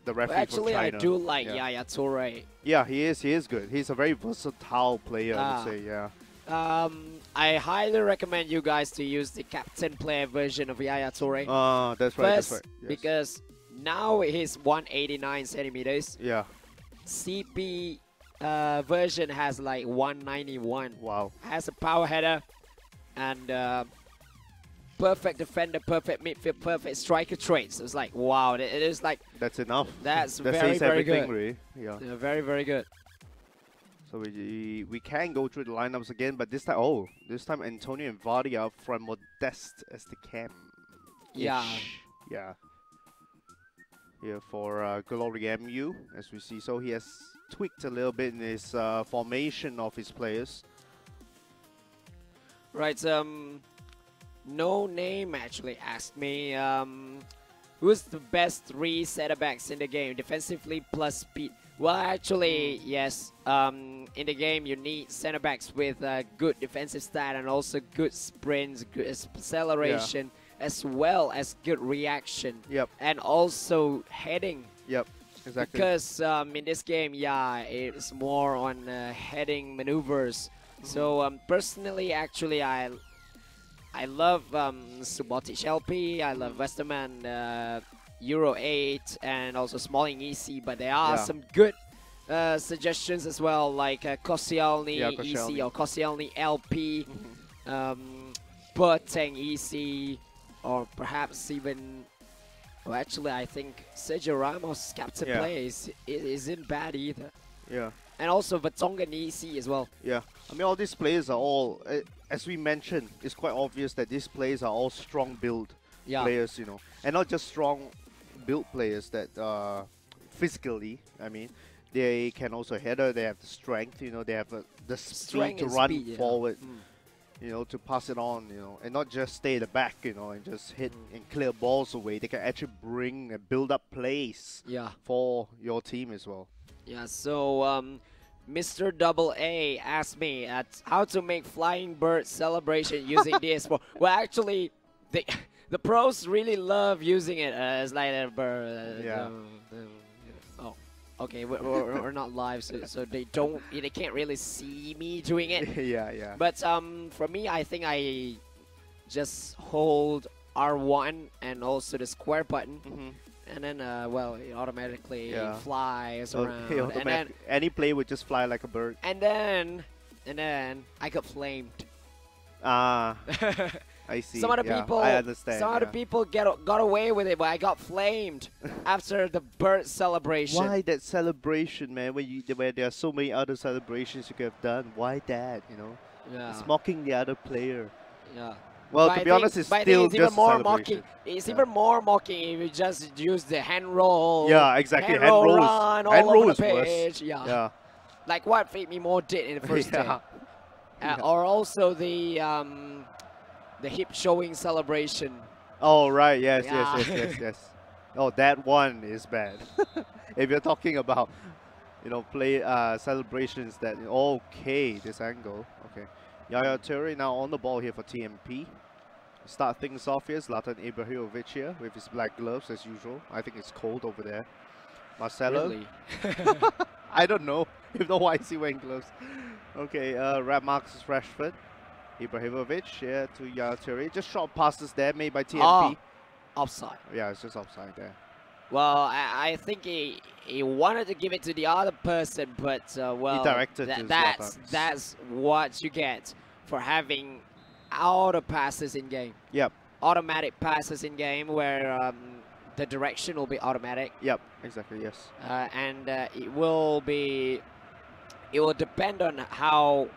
referee Actually, from I China. do like Yaya Toure. Yeah, he is good. He's a very versatile player, I would say, yeah. I highly recommend you guys to use the captain player version of Yaya Toure. That's right, First, that's right. Yes. because now he's 189 centimeters. Yeah. CP version has like 191. Wow. Has a power header and perfect defender, perfect midfield, perfect striker traits. It's like, wow, it is like... That's enough. That's that very, says very everything, good. really. Yeah. Very, very good. So we can go through the lineups again, but this time Antonio and Vardy are from Modeste as the cam. Yeah. Yeah. Here for GloryMU, as we see. So he has tweaked a little bit in his formation of his players. Right, No Name actually asked me who's the best 3 center-backs in the game, defensively plus speed. Well, actually, yes. In the game, you need center-backs with good defensive stat and also good sprints, good acceleration, as well as good reaction. Yep. And also heading. Yep. Exactly. Because in this game, it's more on heading maneuvers. So personally, actually, I love Subotic LP, I love Westerman Euro 8, and also Smalling EC, but there are some good suggestions as well, like Koscielny EC or Koscielny LP, Boateng EC, or perhaps even... Well, actually, I think Sergio Ramos' captain play isn't bad either. Yeah. And also Vertonghen EC as well. Yeah. I mean, all these players are all, as we mentioned, it's quite obvious that these players are all strong build players, you know. And not just strong build players that physically, I mean, they can also header, they have the strength, you know, they have the speed to run forward, you know, to pass it on, you know, and not just stay at the back, you know, and just hit and clear balls away. They can actually bring and build up plays for your team as well. Yeah, so Mr. Double A asked me how to make flying bird celebration using DS4. Well, actually, the pros really love using it as like a bird. Oh, okay, we're not live, so they can't really see me doing it. Yeah. But for me, I think I just hold R1 and also the square button. And then, well, it automatically flies around. And then any play would just fly like a bird. And then I got flamed. I see. Some other people, I understand. Some other people got away with it, but I got flamed after the bird celebration. Why that celebration, man? Where there are so many other celebrations you could have done. Why that? You know, it's mocking the other player. Yeah. Well, to be honest, it's still just even more a mocking. It's even more mocking if you just use the hand roll. Yeah, exactly. Hand roll run all over the pitch. Yeah. Like what Feed Me More did in the first day. Or also the hip showing celebration. Oh right, yes. Oh, that one is bad. If you're talking about, you know, celebrations that this angle. Okay. Yaya Toure now on the ball here for TMP. Start things off here. Zlatan Ibrahimovic here with his black gloves as usual. I think it's cold over there. Marcelo. Really? I don't know. You know why is he wearing gloves? Okay, Marcus Rashford. Ibrahimovic here to Yaya Toure. Just short passes there made by TMP. Offside. Yeah, it's just offside there. Well, I think he wanted to give it to the other person, but well, he directed to that's what you get for having auto passes in game. Yep. Automatic passes in game where the direction will be automatic. Yep. Exactly. Yes. And it will depend on how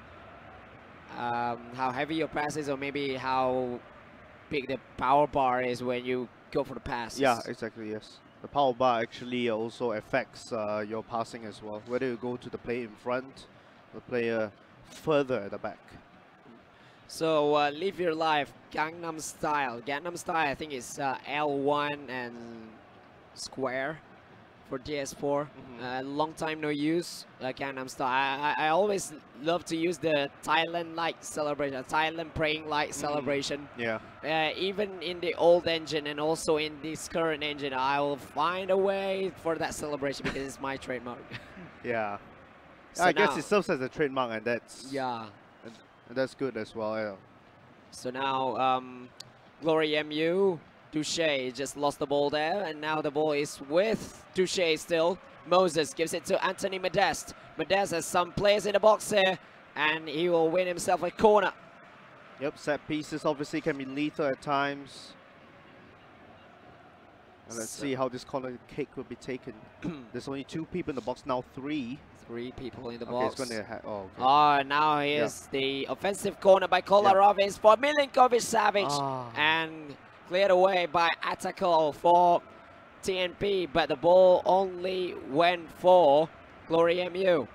heavy your pass is, or maybe how big the power bar is when you go for the passes. Yeah. Exactly. Yes. The power bar actually also affects your passing as well. Whether you go to the player in front, the player further at the back. So live your life, Gangnam Style. Gangnam Style, I think it's L1 and square for DS4. Long time no use Gangnam Style. I always love to use the Thailand-like celebration, Thailand praying-like celebration. Yeah. Even in the old engine and also in this current engine, I will find a way for that celebration because it's my trademark. Yeah. So I guess now, it serves as a trademark, and that's and that's good as well. Yeah. So now GloryMU, Duche just lost the ball there, and now the ball is with Duche still. Moses gives it to Anthony Modeste. Modeste has some players in the box here, and he will win himself a corner. Yep, set pieces obviously can be lethal at times. And let's see how this corner kick will be taken. There's only 2 people in the box, now 3. 3 people in the Okay, box. it's going to Now here's the offensive corner by Kolarov. It's for Milinkovic-Savic, and cleared away by Atakel for TNP, but the ball only went for GloryMU.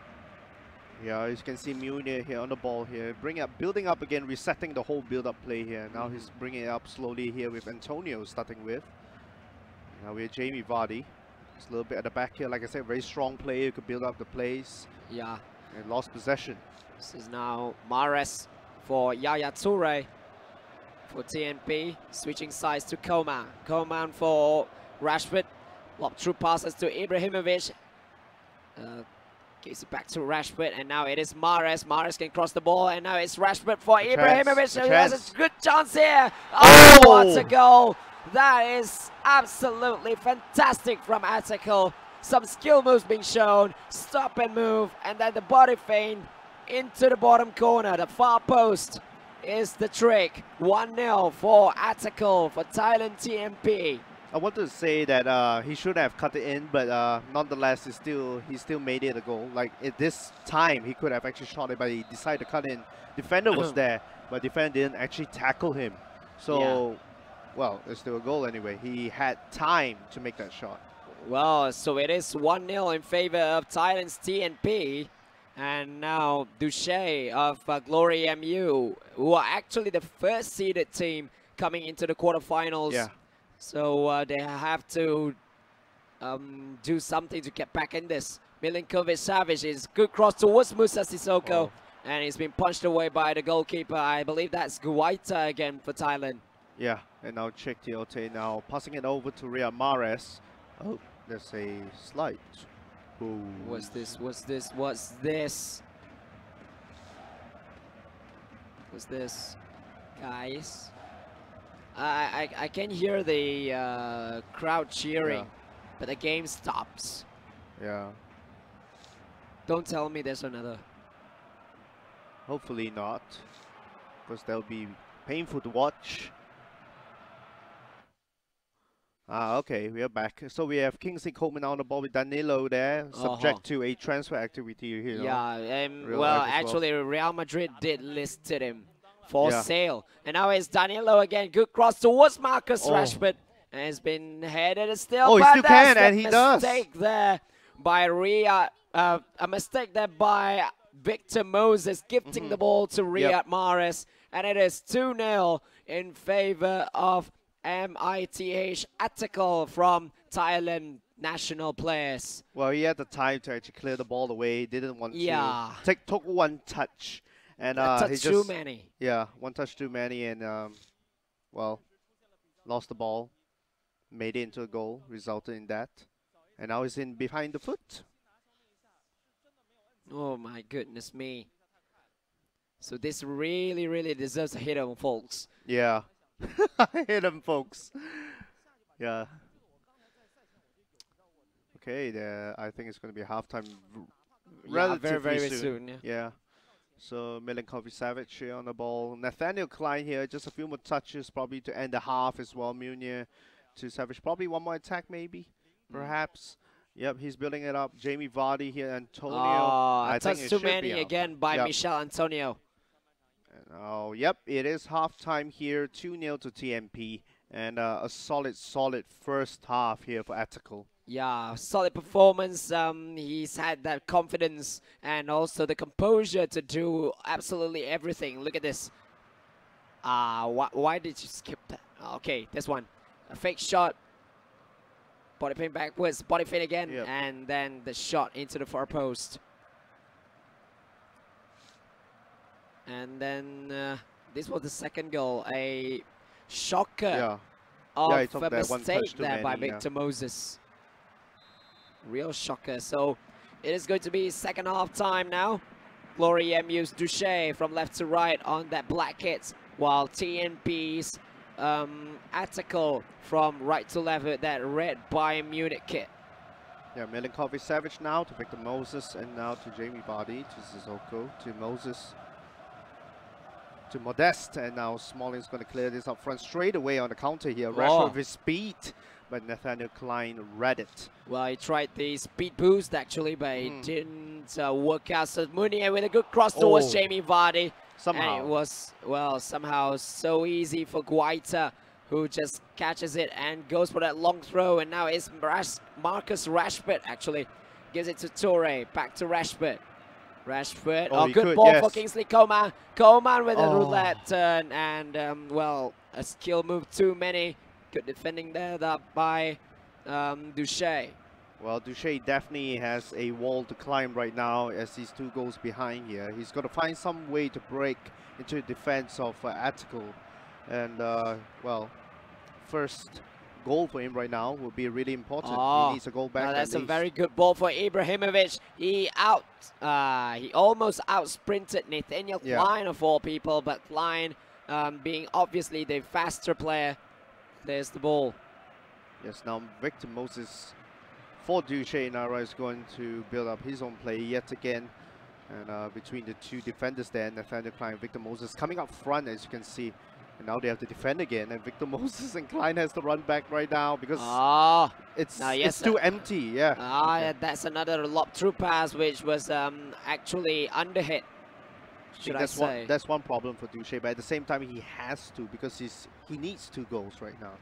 Yeah, as you can see Munir here on the ball here, building up again, resetting the whole build-up play here. Now he's bringing it up slowly here with Antonio starting with. Now we have Jamie Vardy. Just a little bit at the back here. Like I said, very strong player who could build up the plays. Yeah. And lost possession. This is now Mares for Yaya Toure for TNP. Switching sides to Koman. Koman for Rashford. Lob through passes to Ibrahimovic. Gives it back to Rashford, and now it is Mares. Mares can cross the ball, and now it's Rashford for Ibrahimovic, who has a good chance here. Oh, what a goal! That is absolutely fantastic from Atakel. Some skill moves being shown, stop and move, and then the body feint into the bottom corner. The far post is the trick. 1-0 for Atakel for Thailand TMP. I wanted to say that he should have cut it in, but nonetheless, he still made it a goal. Like at this time, he could have actually shot it, but he decided to cut in. Defender was there, but defender didn't actually tackle him. So, well, it's still a goal anyway. He had time to make that shot. Well, so it is 1-0 in favor of Thailand's TNP. And now Duche of GloryMU, who are actually the first seeded team coming into the quarterfinals. Yeah. So they have to do something to get back in this. Milinkovic-Savic is good cross towards Musa Sissoko. And he's been punched away by the goalkeeper. I believe that's Guaita again for Thailand. Yeah, and now Cheick Tiote now passing it over to Riyad Mahrez. Oh, there's a slide. Ooh. What's this? What's this? What's this? What's this? Guys, I can hear the crowd cheering, but the game stops. Yeah. Don't tell me there's another. Hopefully not, because that'll be painful to watch. Okay, we are back. So we have Kingsley Coleman on the ball with Danilo there, subject to a transfer activity here. Yeah, well, actually, Real Madrid did list him for sale. And now it's Danilo again. Good cross towards Marcus Rashford. And it's been headed still. Oh, he still can, and he does. Mistake there by a mistake there by Victor Moses, gifting the ball to Riyad Mahrez. And it is 2-0 in favor of MITH Atakel from Thailand national players. Well, he had the time to actually clear the ball away. Didn't want to. Took one touch. And touch he just, too many. Yeah, one touch too many, and well, lost the ball. Made it into a goal, resulted in that. And now he's in behind the foot. Oh my goodness me. So this really, really deserves a hit on, folks. Yeah. Hit him, folks. Yeah. Okay, I think it's going to be halftime relatively very soon. Yeah. So Milinkovic-Savic here on the ball. Nathaniel Klein here, just a few more touches probably to end the half as well. Munir to Savage, probably one more attack maybe, perhaps. Yep, he's building it up. Jamie Vardy here, Antonio. I think touch too many again by Michel Antonio. Oh, yep, it is halftime here, 2-0 to TMP, and a solid first half here for Atakel. Yeah, solid performance. He's had that confidence and also the composure to do absolutely everything. Look at this. Why did you skip that? Okay, this one. A fake shot. Body pin backwards, body pin again, Yep. and then the shot into the far post. And then this was the second goal, a shocker he of took a that one touch mistake too there by many, Victor Moses. Real shocker. So it is going to be second half time now. GloryMU's Duche from left to right on that black kit, while TNP's Attical from right to left with that red Bayern Munich kit. Yeah, Milinkovic Savage now to Victor Moses, and now to Jamie Vardy, to Sissoko, to Moses, to Modeste, and now Smalling's going to clear this up front straight away on the counter here. Rashford with his speed, but Nathaniel Klein read it. Well, he tried the speed boost actually, but it didn't work out. So Munier with a good cross towards Jamie Vardy. Somehow. And it was, well, somehow so easy for Guaita, who just catches it and goes for that long throw. And now it's Marcus Rashford actually. Gives it to Toure, back to Rashford. Rashford, good ball for Kingsley Coman. Coman with a roulette turn and, well, a skill move too many. Good defending there by Duche. Well, Duche definitely has a wall to climb right now as he's 2 goals behind here. He's got to find some way to break into the defense of Attical. And, well, first goal for him right now will be really important. He needs a goal back. That's a very good ball for Ibrahimovic. He almost out-sprinted Nathaniel Klein of all people, but Klein, being obviously the faster player, there's the ball. Yes, now Victor Moses for Duche Nara is going to build up his own play yet again. And between the 2 defenders there, Nathaniel Klein and Victor Moses coming up front, as you can see. And now they have to defend again, and Victor Moses and Klein has to run back right now because it's too empty. That's another lob through pass, which was actually underhit. That's one problem for Duche, but at the same time he has to, because he needs 2 goals right now.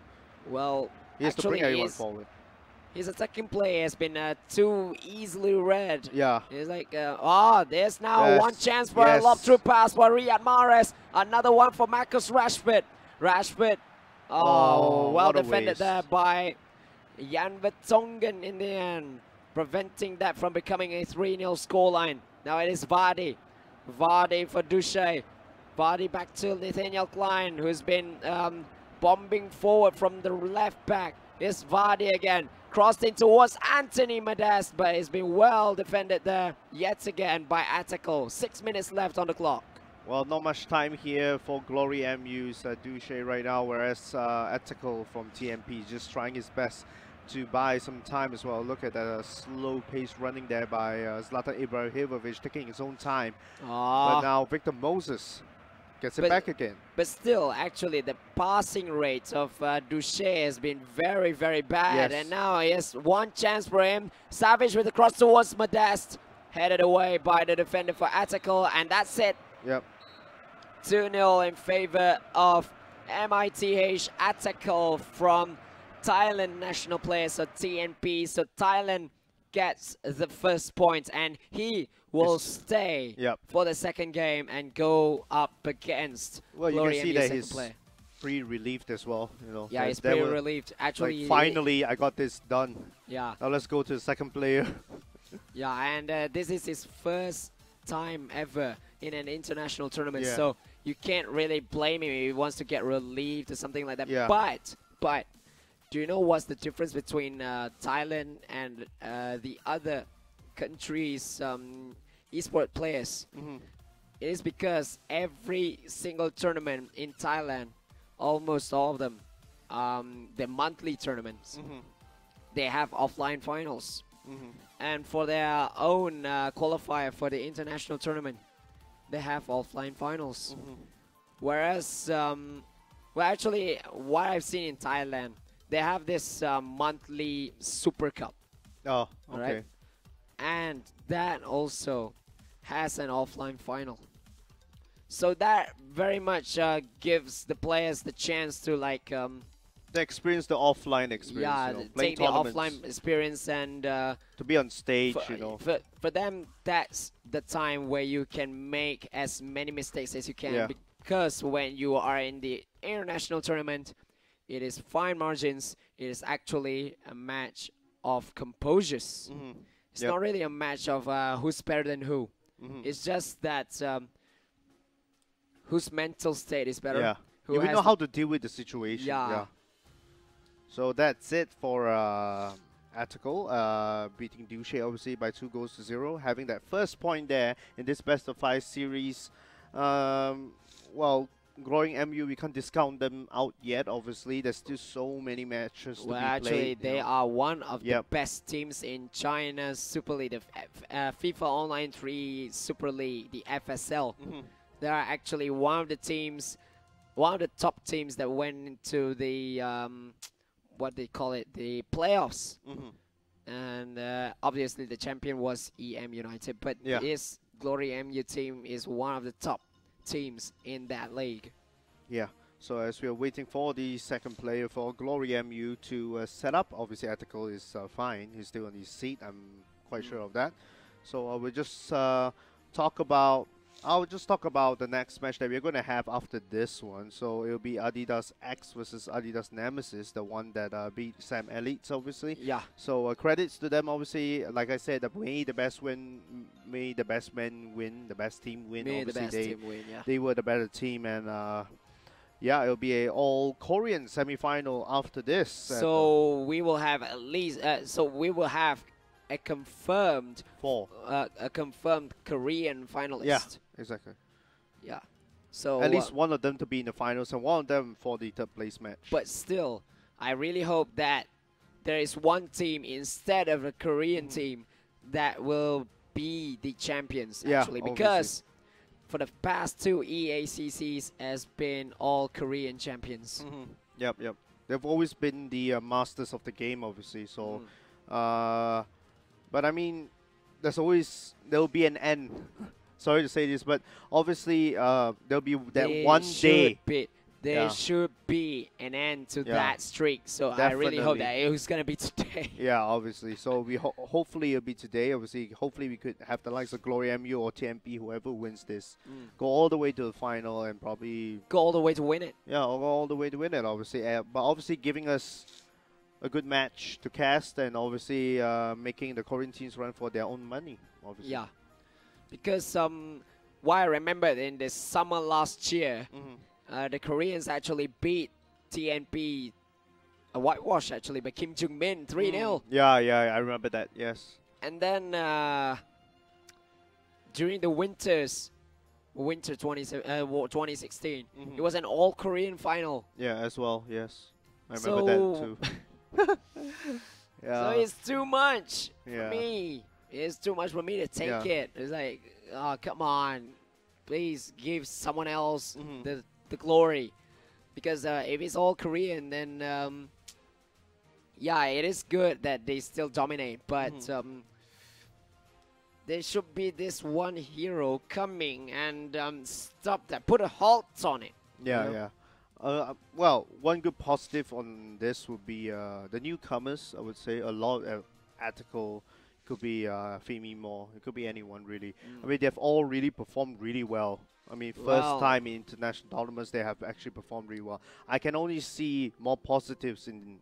Well, he has to bring everyone forward. His attacking play has been too easily read. Yeah. It's like, there's now one chance for a lob through pass for Riyad Mahrez. Another one for Marcus Rashford. Rashford, well defended there by Jan Vertonghen in the end, preventing that from becoming a 3-0 scoreline. Now it is Vardy. Vardy for Duche. Vardy back to Nathaniel Klein, who's been bombing forward from the left back. It's Vardy again. Crossed in towards Anthony Modeste, but it's been well defended there yet again by Attical. 6 minutes left on the clock. Well, not much time here for GloryMU's Duche right now, whereas Attical from TMP is just trying his best to buy some time as well. Look at that slow pace running there by Zlatan Ibrahimovic, taking his own time. But now Victor Moses gets it back again. But still, actually, the passing rate of Duche has been very, very bad. And now he has one chance for him. Savage with a cross towards Modeste. Headed away by the defender for Attical. And that's it. Yep. 2-0 in favor of MITH Attical from Thailand national player, so TNP. So Thailand gets the first point, and he will stay for the second game and go up against you can see that he's player. Pre-relieved as well. You know, yeah, he's pre-relieved. Actually, like, finally, I got this done. Yeah. Now let's go to the second player. Yeah, and this is his first time ever in an international tournament, so you can't really blame him if he wants to get relieved or something like that. Yeah. But do you know what's the difference between Thailand and the other countries' esport players? It is because every single tournament in Thailand, almost all of them, the monthly tournaments, they have offline finals. And for their own qualifier for the international tournament, they have offline finals. Whereas, well, actually, what I've seen in Thailand, they have this monthly Super Cup. Oh, okay. Right? And that also has an offline final. So that very much gives the players the chance to like... they experience the offline experience. Yeah, you know, take the offline experience and... to be on stage, you know. For them, that's the time where you can make as many mistakes as you can. Because when you are in the international tournament, It is fine margins. It is actually a match of composures. It's not really a match of who's better than who. It's just that whose mental state is better. Yeah. Who we know how to deal with the situation. Yeah. So that's it for Attical, beating Duche obviously by 2-0, having that first point there in this best of 5 series. Well, GloryMU, we can't discount them out yet, obviously. There's still so many matches to be played. They are one of the best teams in China's Super League, the FIFA Online 3 Super League, the FSL. They are actually one of the top teams that went into the, what they call it, the playoffs. And obviously the champion was EM United, but this GloryMU team is one of the top teams in that league. Yeah. So as we are waiting for the second player for GloryMU to set up, obviously Attical is fine. He's still on his seat. I'm quite sure of that. So we'll just talk about the next match that we're going to have after this one. So it'll be Adidas X versus Adidas NEMEZIZ, the one that beat Sam Elites, obviously. Yeah. So credits to them, obviously. Like I said, may the best win, may the best men win, the best team win. May obviously, the best team win, yeah. They were the better team, and yeah, it'll be a all-Korean semi-final after this. So we will have at least, a confirmed Korean finalist. Yeah, exactly. Yeah. So at least one of them to be in the finals and one of them for the third place match. But still, I really hope that there is one team instead of a Korean team that will be the champions, actually, because for the past 2 EACCs has been all Korean champions. Yep. They've always been the masters of the game, obviously. So, but I mean, there'll be an end. Sorry to say this, but obviously there'll be that one day. There should be an end to that streak. So I really hope that it was going to be today. Yeah, obviously. So we hopefully it'll be today. Obviously, hopefully we could have the likes of GloryMU or TMP, whoever wins this, go all the way to the final and probably go all the way to win it. Yeah, go all the way to win it, obviously. But obviously giving us a good match to cast and obviously making the Korean teams run for their own money, obviously. Yeah, because what I remember in the summer last year, the Koreans actually beat TNP, a whitewash actually, by Kim Jung-min 3-0. Yeah, I remember that, yes. And then during the winter 2016, it was an all-Korean final. Yeah, as well, yes. I remember that too. So it's too much for me. It's too much for me to take it. It's like, oh, come on. Please give someone else the glory. Because if it's all Korean, then, yeah, it is good that they still dominate. But there should be this one hero coming and stop that. Put a halt on it. Yeah. Well, one good positive on this would be the newcomers. I would say a lot of Attical. Could be Femi Moore. It could be anyone really. I mean, they've all really performed really well. I mean, first time in international tournaments, they have actually performed really well. I can only see more positives in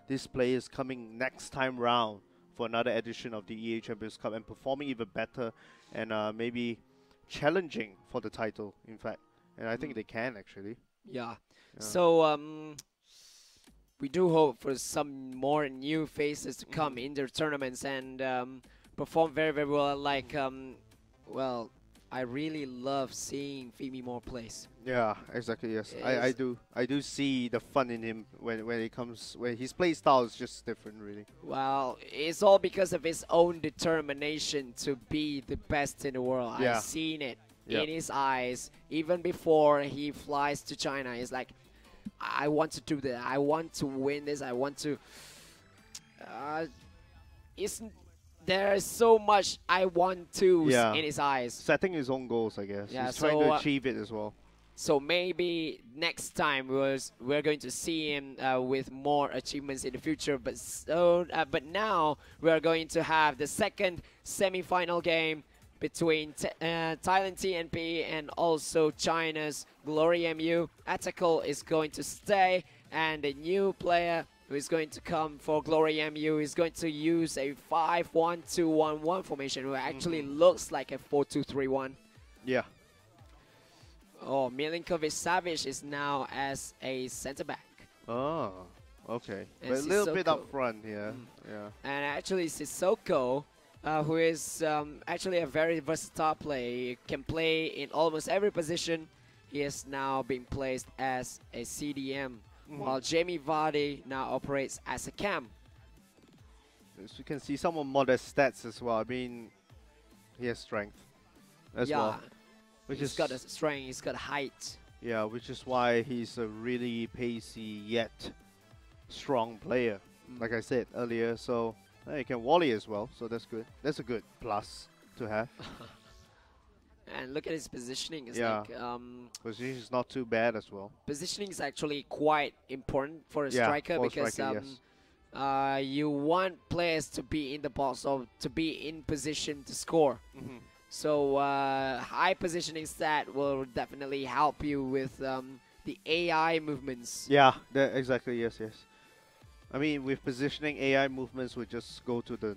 these players coming next time round for another edition of the EA Champions Cup and performing even better and maybe challenging for the title. In fact, and I think they can actually. Yeah. So we do hope for some more new faces to come in their tournaments and perform very, very well. Like, well, I really love seeing Femi Moore plays. Yeah, exactly. Yes, I do. I do see the fun in him when his play style is just different, really. Well, it's all because of his own determination to be the best in the world. Yeah. I've seen it in his eyes even before he flies to China. He's like, I want to do that. I want to win this. I want to. There is so much I want to in his eyes. Setting his own goals, I guess. Yeah, he's trying to achieve it as well. So maybe next time we're going to see him with more achievements in the future. But now we are going to have the second semi-final game between Thailand TNP and also China's GloryMU. Atakel is going to stay, and the new player who is going to come for GloryMU is going to use a 5-1-2-1-1 formation, who actually looks like a 4-2-3-1. Yeah. Oh, Milinkovic-Savic is now as a center back. Oh, okay. And But a little bit Sissoko. up front here. Yeah. And actually Sissoko, who is actually a very versatile player, he can play in almost every position. He is now being placed as a CDM, while Jamie Vardy now operates as a cam. As you can see, some of modest stats as well. I mean, he has strength as well. He's got a strength, he's got height. Yeah, which is why he's a really pacey yet strong player, like I said earlier. So he can volley as well, so that's good. That's a good plus to have. And look at his positioning. It's Yeah. like Position is not too bad as well. positioning is actually quite important for a Yeah, striker, for a because striker, yes. you want players to be in the box or to be in position to score. So high positioning stat will definitely help you with the AI movements. Yeah, exactly. Yes, yes. I mean, with positioning, AI movements would just go to the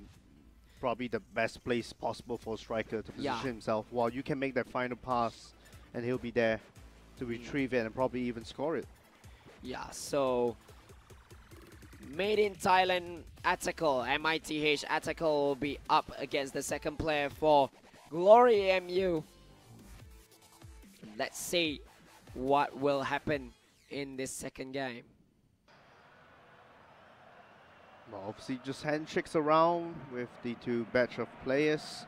probably the best place possible for a striker to position himself, while you can make that final pass and he'll be there to retrieve it and probably even score it. Yeah, so made in Thailand Atakel, MITH Atakel will be up against the second player for GloryMU. Let's see what will happen in this second game. Well, obviously just handshakes around with the two batch of players.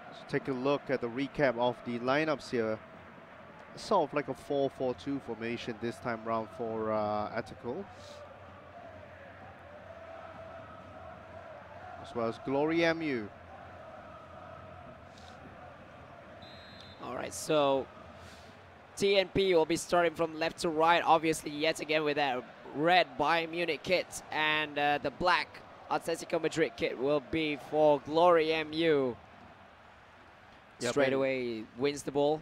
Let's take a look at the recap of the lineups here. Sort of like a 4-4-2 formation this time round for Atakel. As well as GloryMU. Alright, so TNP will be starting from left to right, obviously yet again with that red Bayern Munich kit, and the black Atletico Madrid kit will be for GloryMU. Yep, Straight away wins the ball.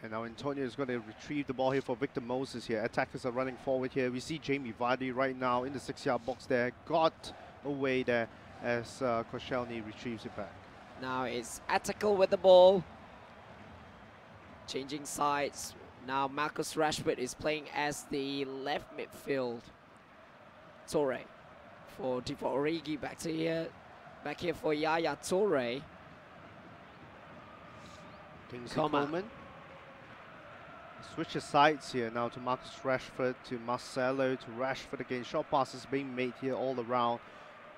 And now Antonio is going to retrieve the ball here for Victor Moses here. Attackers are running forward here. We see Jamie Vardy right now in the 6-yard box there. Got away there as Koscielny retrieves it back. Now it's Atakel with the ball. Changing sides. Now Marcus Rashford is playing as the left midfield. Torre for Divock Origi back here for Yaya Torre. Kingsley Coleman. Switches sides here now to Marcus Rashford, to Marcelo, to Rashford again. Short passes being made here all around.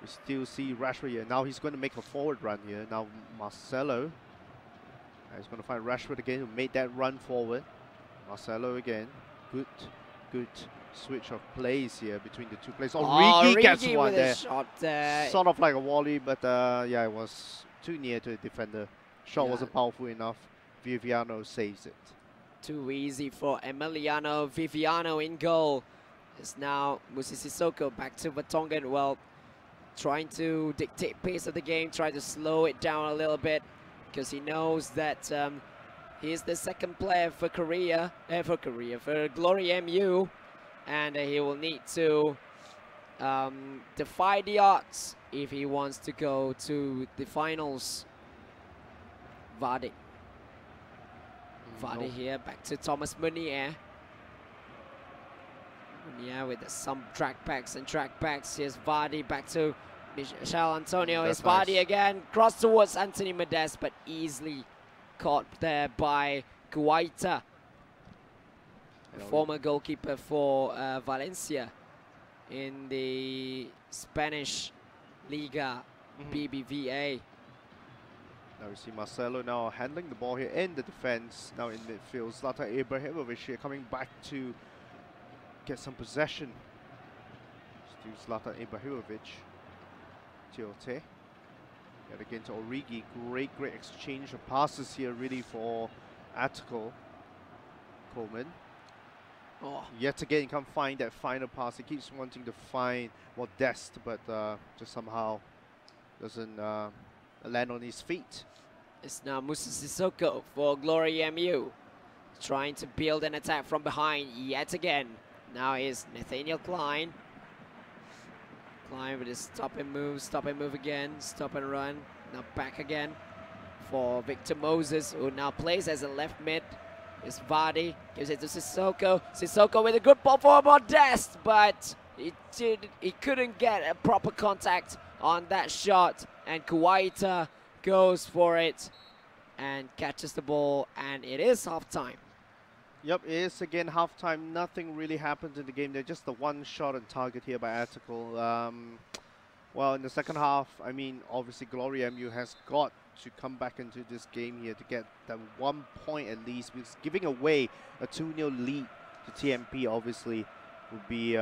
We still see Rashford here. Now he's going to make a forward run here. Now Marcelo. He's going to find Rashford again, who made that run forward. Marcelo again. Good switch of plays here between the two players. Origi gets one there. Shot, sort of like a volley, but yeah, it was too near to the defender. Shot wasn't powerful enough. Viviano saves it. Too easy for Emiliano Viviano in goal. It's now Musi Sissoko back to Vertonghen. Well, trying to dictate pace of the game, try to slow it down a little bit, because he knows that he's the second player for for GloryMU, and he will need to defy the odds if he wants to go to the finals. Vardy here, back to Thomas Meunier. Meunier with some trackbacks and trackbacks. Here's Vardy back to Michel Antonio. Here's Vardy again, cross towards Anthony Modeste, but easily caught there by Guaita, former goalkeeper for Valencia in the Spanish Liga BBVA. Now we see Marcelo now handling the ball here in the defense. Now in midfield, Zlatan Ibrahimovic here coming back to get some possession. Still Zlatan Ibrahimovic. Tiote. Yet again to Origi. Great exchange of passes here really for Atakel. Coleman. Yet again, he can't find that final pass. He keeps wanting to find Modeste, but just somehow doesn't land on his feet. It's now Musa Sissoko for GloryMU. Trying to build an attack from behind yet again. Now is Nathaniel Klein. Klein with his stop and move again, stop and run. Now back again for Victor Moses, who now plays as a left mid. It's Vardy, gives it to Sissoko. Sissoko with a good ball for Modeste, but he couldn't get a proper contact on that shot. And Kuwaita goes for it and catches the ball, and it is halftime. Yep, it is again halftime. Nothing really happened in the game. There's just the one shot on target here by Article. Well, in the second half, I mean, obviously GloryMU has got to come back into this game here to get that 1 point at least, because giving away a 2-0 lead to TMP obviously would be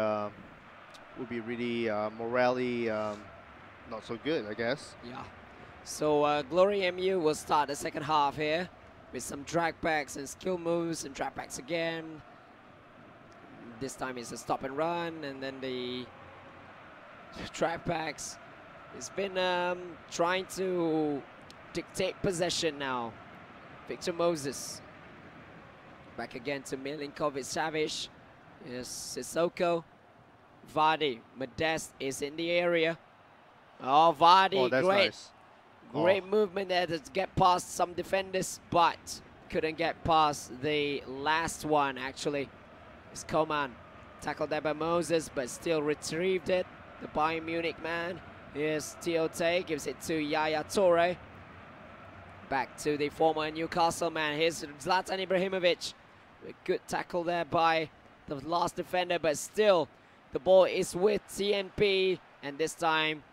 really morally not so good, I guess. Yeah. So GloryMU will start the second half here with some drag backs and skill moves and drag backs again. This time it's a stop and run, and then the drag backs. It's been trying to dictate possession now. Victor Moses. Back again to Milinkovic-Savic. Yes, Sissoko. Vardy. Modeste is in the area. Oh, Vardy, Oh, that's great. nice. Great movement there to get past some defenders, but couldn't get past the last one, actually. It's Coman. Tackled there by Moses, but still retrieved it. The Bayern Munich man. Here's Tiote, gives it to Yaya Toure. Back to the former Newcastle man. Here's Zlatan Ibrahimovic. A good tackle there by the last defender, but still the ball is with TNP, and this time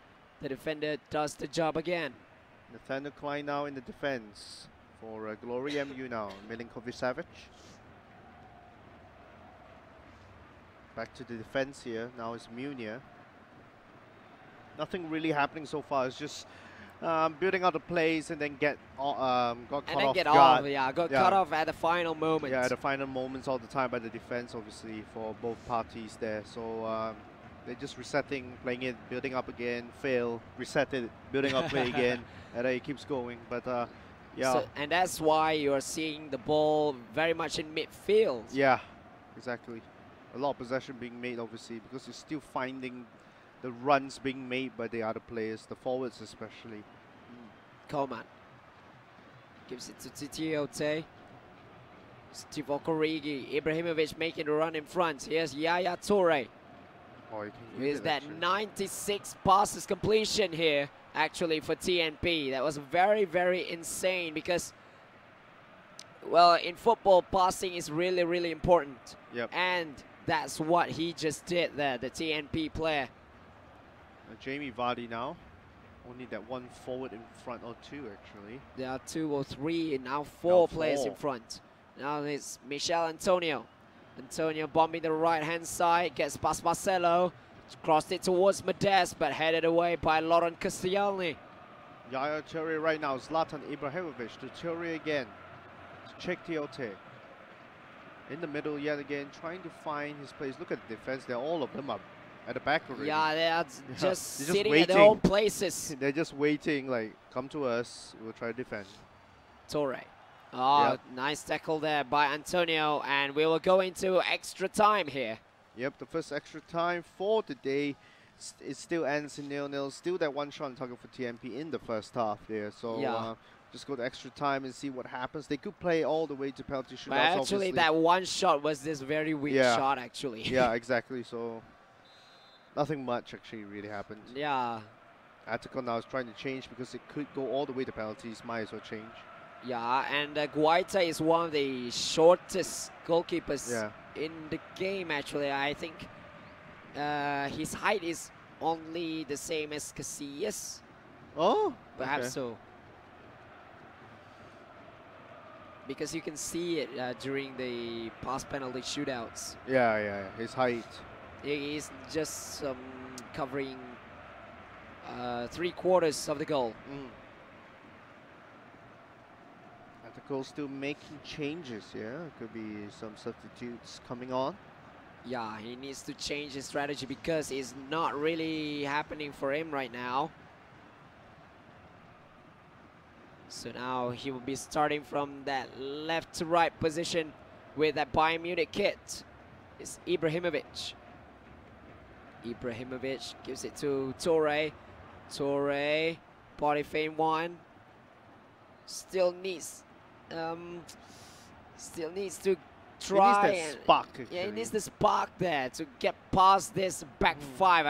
the defender does the job again. Nathaniel Klein now in the defense for GloryMU now. Milinkovic-Savic. Back to the defense here. Now it's Munir. Nothing really happening so far. It's just building out the plays and then got caught off guard. Got cut off at the final moment. Yeah, at the final moments all the time by the defense, obviously, for both parties there. So they're just resetting, playing it, building up again, fail, reset it, building up, play again, and it keeps going. But yeah. So, and that's why you're seeing the ball very much in midfield. Yeah, exactly. A lot of possession being made, obviously, because you're still finding the runs being made by the other players, the forwards especially. Coman gives it to Titiote. Steve Okorigi. Ibrahimovic making the run in front. Here's Yaya Toure. Oh, Here's that 96 passes completion here, actually, for TNP. That was very, very insane because, well, in football, passing is really, really important. Yep. And that's what he just did there, the TNP player. Jamie Vardy now. Only that one forward in front, or two actually. There are 2 or 3, and now 4 players in four. front. Now it's Michel Antonio. Antonio bombing the right-hand side, gets past Marcelo. Crossed it towards Modeste, but headed away by Laurent Castellani. Yaya Toure right now. Zlatan Ibrahimovic to Toure again. To check Tiote. In the middle yet again, trying to find his place. Look at the defense there. All of them are at the back already. Yeah, they are just sitting waiting. at their own places. They're just waiting, like, come to us, we'll try to defend. Toure. Oh, Yep. nice tackle there by Antonio, and we will go into extra time here. Yep, the first extra time for the day. It still ends in 0-0. Still that one shot on target for TMP in the first half there. So Yeah. just go to extra time and see what happens. They could play all the way to penalty shootouts. But actually, obviously. that one shot was this very weak Yeah. shot, actually. Yeah, exactly. So nothing much actually really happened. Yeah. Attica now is trying to change because it could go all the way to penalties. Might as well change. Yeah, and Guaita is one of the shortest goalkeepers Yeah. in the game, actually. I think his height is only the same as Casillas. Oh, Perhaps okay. so. Because you can see it during the pass penalty shootouts. Yeah. His height. He is just covering 3/4 of the goal. Attica still making changes. Yeah, could be some substitutes coming on. Yeah, he needs to change his strategy because it's not really happening for him right now. So now he will be starting from that left to right position with that Bayern Munich kit. It's Ibrahimovic. Ibrahimovic gives it to Torre. Torre, body feint one. Still needs to try. He needs that spark. Yeah, he needs the spark there to get past this back five.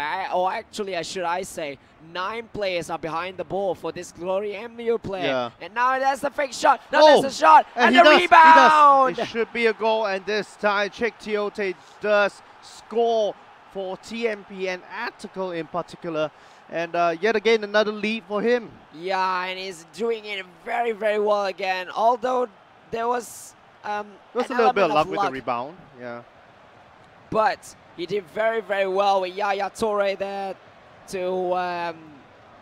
Should I say, 9 players are behind the ball for this GloryMU player. Yeah. And now there's the fake shot. Now there's a shot. And the He rebound. does. It should be a goal, and this time Czech Tiote does score for TMP and Attical in particular. And yet again, another lead for him. Yeah, and he's doing it very, very well again. Although there was a little bit of luck with the rebound. Yeah. But he did very, very well with Yaya Torre there to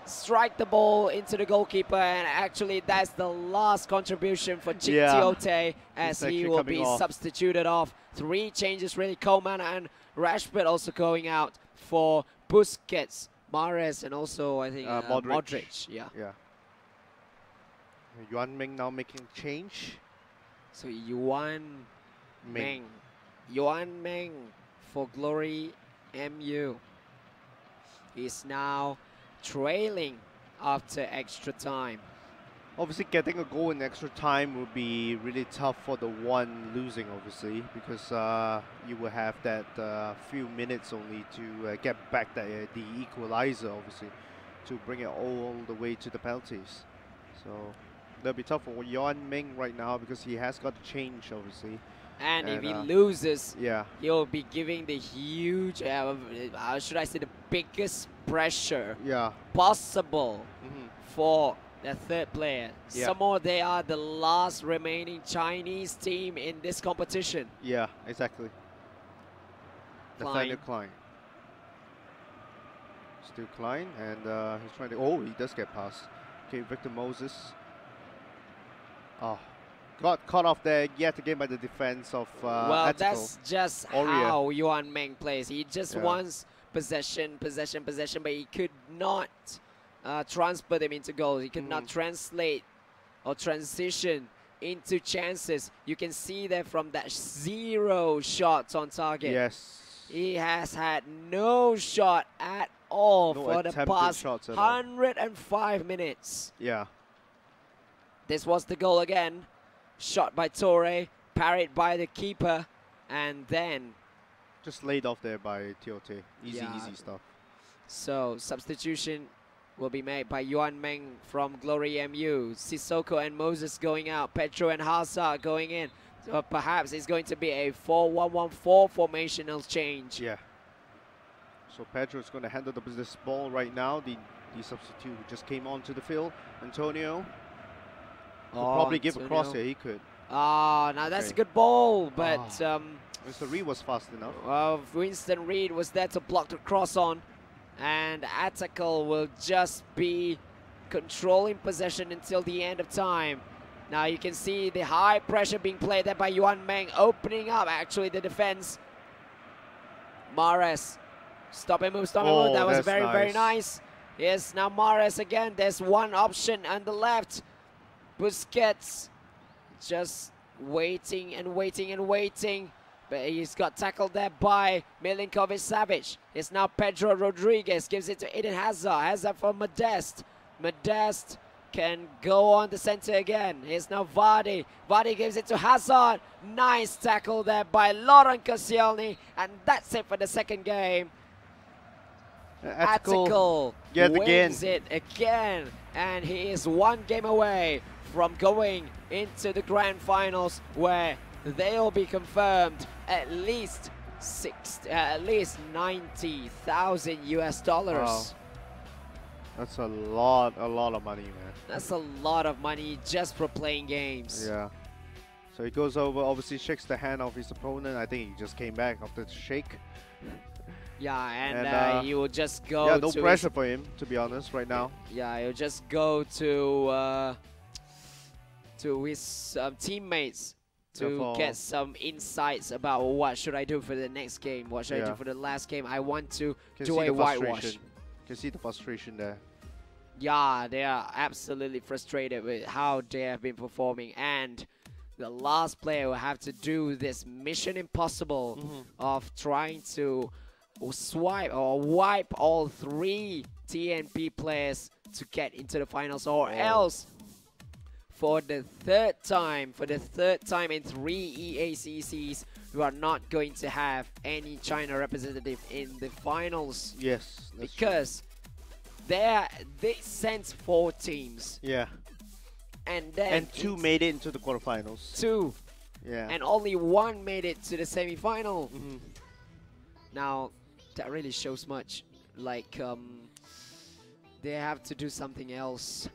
strike the ball into the goalkeeper. And actually, that's the last contribution for Czech Tiote as he will be substituted off. 3 changes really. Coleman and Rashford also going out for Busquets, Mahrez, and also I think Modric. Yeah. Yuan Ming now making change. So Yuan Meng for GloryMU is now trailing after extra time. Obviously, getting a goal in extra time would be really tough for the one losing, obviously, because you will have that few minutes only to get back the equalizer, obviously, to bring it all the way to the penalties. So that'll be tough for Yuan Ming right now because he has got to change, obviously. And if he loses, yeah, he'll be giving the huge, should I say, the biggest pressure possible for the third player. Some more, they are the last remaining Chinese team in this competition. Yeah, exactly. Nathaniel Klein. Still Klein, and he's trying to. Oh, he does get past. Okay, Victor Moses. Oh, got caught off there yet again by the defense of well, Attical. that's just how Yuan Meng plays. He just wants possession, but he could not transfer them into goals. He could not translate or transition into chances. You can see that from that 0 shots on target. Yes. He has had no shot at all for the past 105 minutes. Yeah. This was the goal again. Shot by Torre, parried by the keeper, and then just laid off there by Tiote. Easy stuff. So substitution will be made by Yuan Meng from GloryMU. Sissoko and Moses going out. Pedro and Hazard going in. So perhaps it's going to be a 4-1-1-4 formational change. Yeah. So Pedro is going to handle this ball right now. The substitute who just came onto the field. Antonio. Could probably give a cross here. He could. Now that's a good ball, but Mr. Reed was fast enough. Winston Reed was there to block the cross on, and Attical will just be controlling possession until the end of time. Now you can see the high pressure being played there by Yuan Meng, opening up actually the defense. Mahrez, stop and move. That was very, very nice. Yes, now Mahrez again. There's one option on the left. Busquets just waiting and waiting and waiting, but he's got tackled there by Milinkovic-Savic. It's now Pedro Rodriguez, gives it to Eden Hazard. Hazard for Modeste. Modeste can go on the center again. Here's now Vardy. Vardy gives it to Hazard. Nice tackle there by Laurent Koscielny, and that's it for the second game. Attical wins it again, and he is 1 game away from going into the grand finals, where they'll be confirmed at least 90,000 US dollars. Wow. That's a lot of money, man. That's a lot of money just for playing games. Yeah. So he goes over, obviously shakes the hand of his opponent. I think he just came back after the shake. Yeah, and he will just go. Yeah, no pressure for him, to be honest, right now. Yeah, he'll just go to his teammates to get some insights about what should I do for the next game, what should I do for the last game. I want to do a whitewash. You can see the frustration there. Yeah, they are absolutely frustrated with how they have been performing, and the last player will have to do this mission impossible of trying to swipe or wipe all 3 TNP players to get into the finals, or else for the third time in 3 EACCs, we are not going to have any China representative in the finals. Yes, because they sent 4 teams. Yeah. And then And 2 made it into the quarterfinals. 2. Yeah. And only 1 made it to the semi-final. Now, that really shows much. Like, they have to do something else.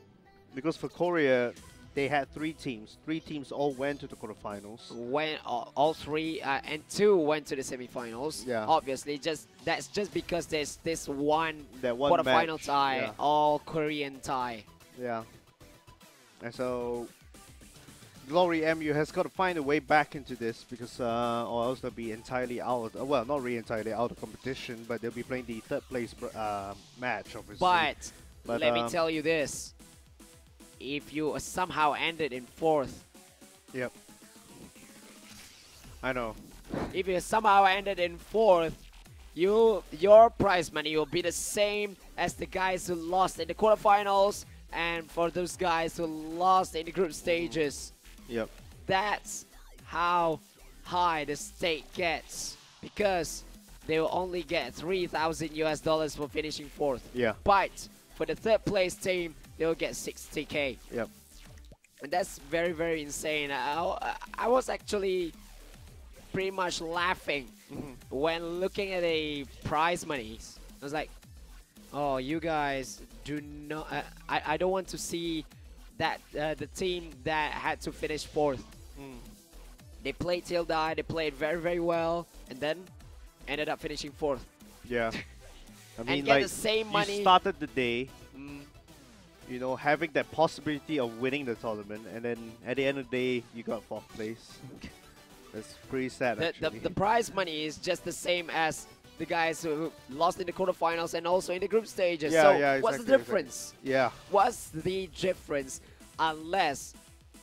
Because for Korea, they had 3 teams. 3 teams all went to the quarterfinals. When all 3 and 2 went to the semi-finals. Yeah. Obviously, that's just because there's this one quarterfinal match. tie, Yeah. all Korean tie. Yeah. And so GloryMU has got to find a way back into this because or else they'll be entirely out. Well, not really entirely out of competition, but they'll be playing the 3rd place match, obviously. But let me um, tell you this. If you somehow ended in 4th. Yep. I know. If you somehow ended in 4th, your prize money will be the same as the guys who lost in the quarterfinals and for those guys who lost in the group stages. Yep. That's how high the stake gets, because they will only get $3,000 for finishing 4th. Yeah. But for the 3rd place team, they will get 60K. Yep. And that's very, very insane. I was actually pretty much laughing when looking at the prize monies. I was like, oh, you guys do not... I don't want to see that the team that had to finish 4th. They played till die, they played very, very well, and then ended up finishing 4th. Yeah. I mean, and get like, the same money. you started the day, you know, having that possibility of winning the tournament, and then at the end of the day, you got 4th place. That's pretty sad, actually. The prize money is just the same as the guys who lost in the quarterfinals and also in the group stages. Yeah, so yeah, what's the exactly, difference? Yeah. What's the difference unless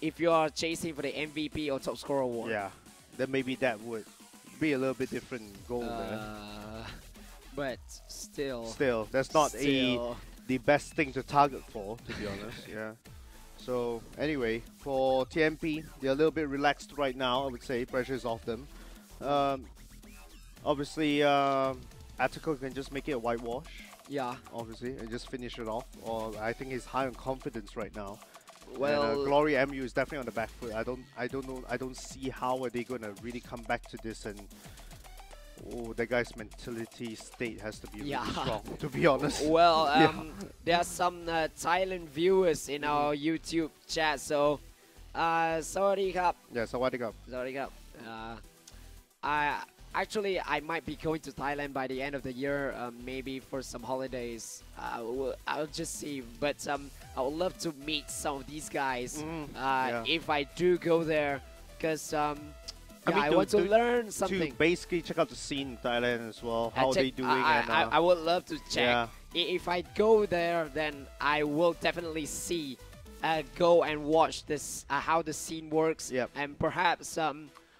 if you are chasing for the MVP or top scorer award? Yeah. Then maybe that would be a little bit different goal there. But still. Still, that's not the best thing to target for, to be honest. Yeah. So anyway, for TMP, they're a little bit relaxed right now. I would say pressure is off them. Obviously, Attico can just make it a whitewash. Yeah. Obviously, and just finish it off. Or I think he's high on confidence right now. Well, and, GloryMU is definitely on the back foot. I don't know. I don't see how are they gonna really come back to this. And that guy's mentality state has to be really strong, to be honest. Well, there are some Thailand viewers in our YouTube chat. So, Sawadee Krap. Yeah, Sawadee Krap. Sawadee Krap. I might be going to Thailand by the end of the year, maybe for some holidays. I'll just see. But I would love to meet some of these guys if I do go there, because I want to learn something. To basically check out the scene in Thailand as well. How are they doing? I would love to check. Yeah. If I go there, then I will definitely see, go and watch this, how the scene works. Yep. And perhaps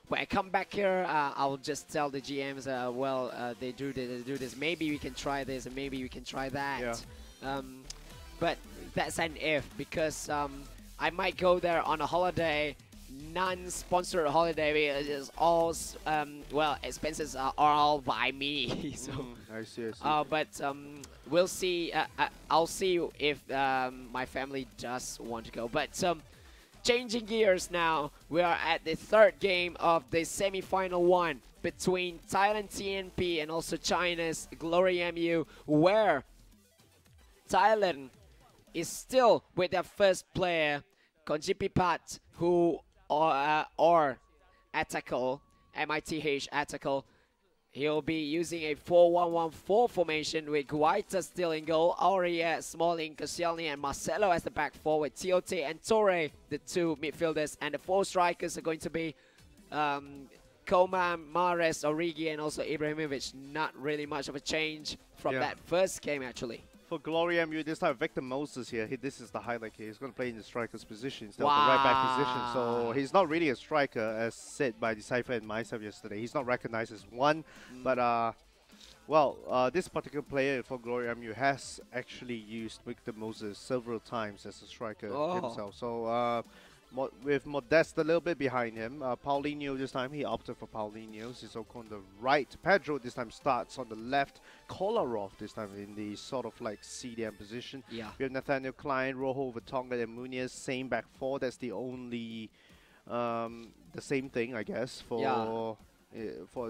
when I come back here, I'll just tell the GMs, they do this. Maybe we can try this, and maybe we can try that. Yeah. But that's an if, because I might go there on a holiday, non-sponsored holiday. It's all expenses are all by me. So I see. but we'll see. I'll see if my family does want to go. But changing gears now, we are at the 3rd game of the semi-final 1 between Thailand TNP and also China's GloryMU, where Thailand is still with their first player, Konjipipat, who or Atticle, MITH Atticle. He'll be using a 4-1-1-4 formation with Guaita still in goal, Aurea, Smalling, Koscielny, and Marcelo as the back forward, Tiote and Torre, the 2 midfielders, and the 4 strikers are going to be Koman, Mahrez, Origi, and also Ibrahimovic. Not really much of a change from that first game, actually. for GloryMU this time, Victor Moses here. This is the highlight here. He's going to play in the striker's position instead of the right back position. So he's not really a striker, as said by Decipher and myself yesterday. He's not recognized as one, but this particular player for GloryMU has actually used Victor Moses several times as a striker himself. So with Modeste a little bit behind him, Paulinho this time, he opted for Paulinho. Sissoko on the right. Pedro this time starts on the left. Kolarov this time in the sort of like CDM position. Yeah. We have Nathaniel Klein, Rojo, Vertonghen, and Muniz. Same back four. That's the only, the same thing, I guess, for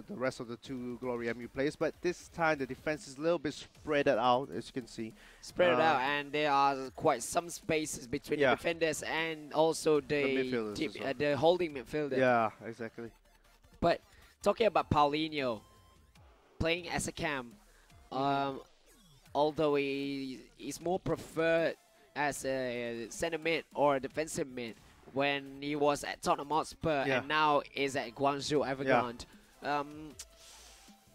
the rest of the two GloryMU players. But this time the defense is a little bit spread out, as you can see. Spread out, and there are quite some spaces between the defenders and also the holding midfielder. Yeah, exactly. But talking about Paulinho, playing as a cam, although he's more preferred as a centre mid or a defensive mid when he was at Tottenham Hotspur and now is at Guangzhou Evergrande.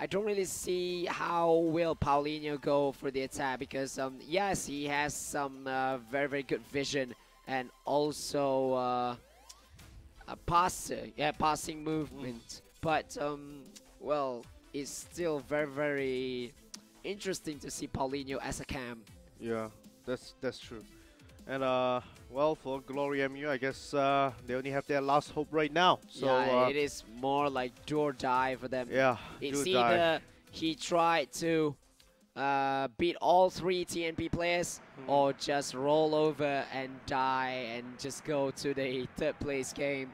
I don't really see how will Paulinho go for the attack because yes, he has some very, very good vision and also a passing movement. But well, it's still very, very interesting to see Paulinho as a cam. Yeah, that's true. And well, for GloryMU, I guess they only have their last hope right now. So yeah, it is more like do or die for them. Yeah, it's either he tried to beat all three TNP players or just roll over and die and just go to the third place game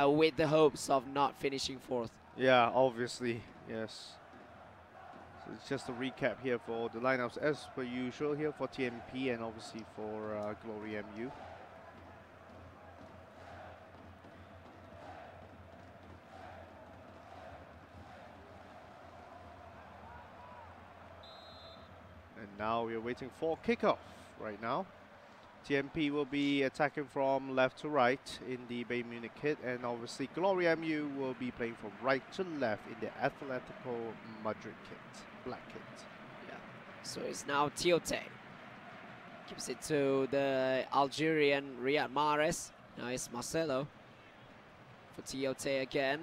with the hopes of not finishing fourth. Yeah, obviously, yes. So it's just a recap here for the lineups as per usual here for TNP and obviously for GloryMU. And now we're waiting for kickoff right now. TNP will be attacking from left to right in the Bayern Munich kit, and obviously GloryMU will be playing from right to left in the Atletico Madrid kit, black kit. Yeah. So it's now Tiote. Gives it to the Algerian Riyad Mahrez. Now it's Marcelo for Tiote again.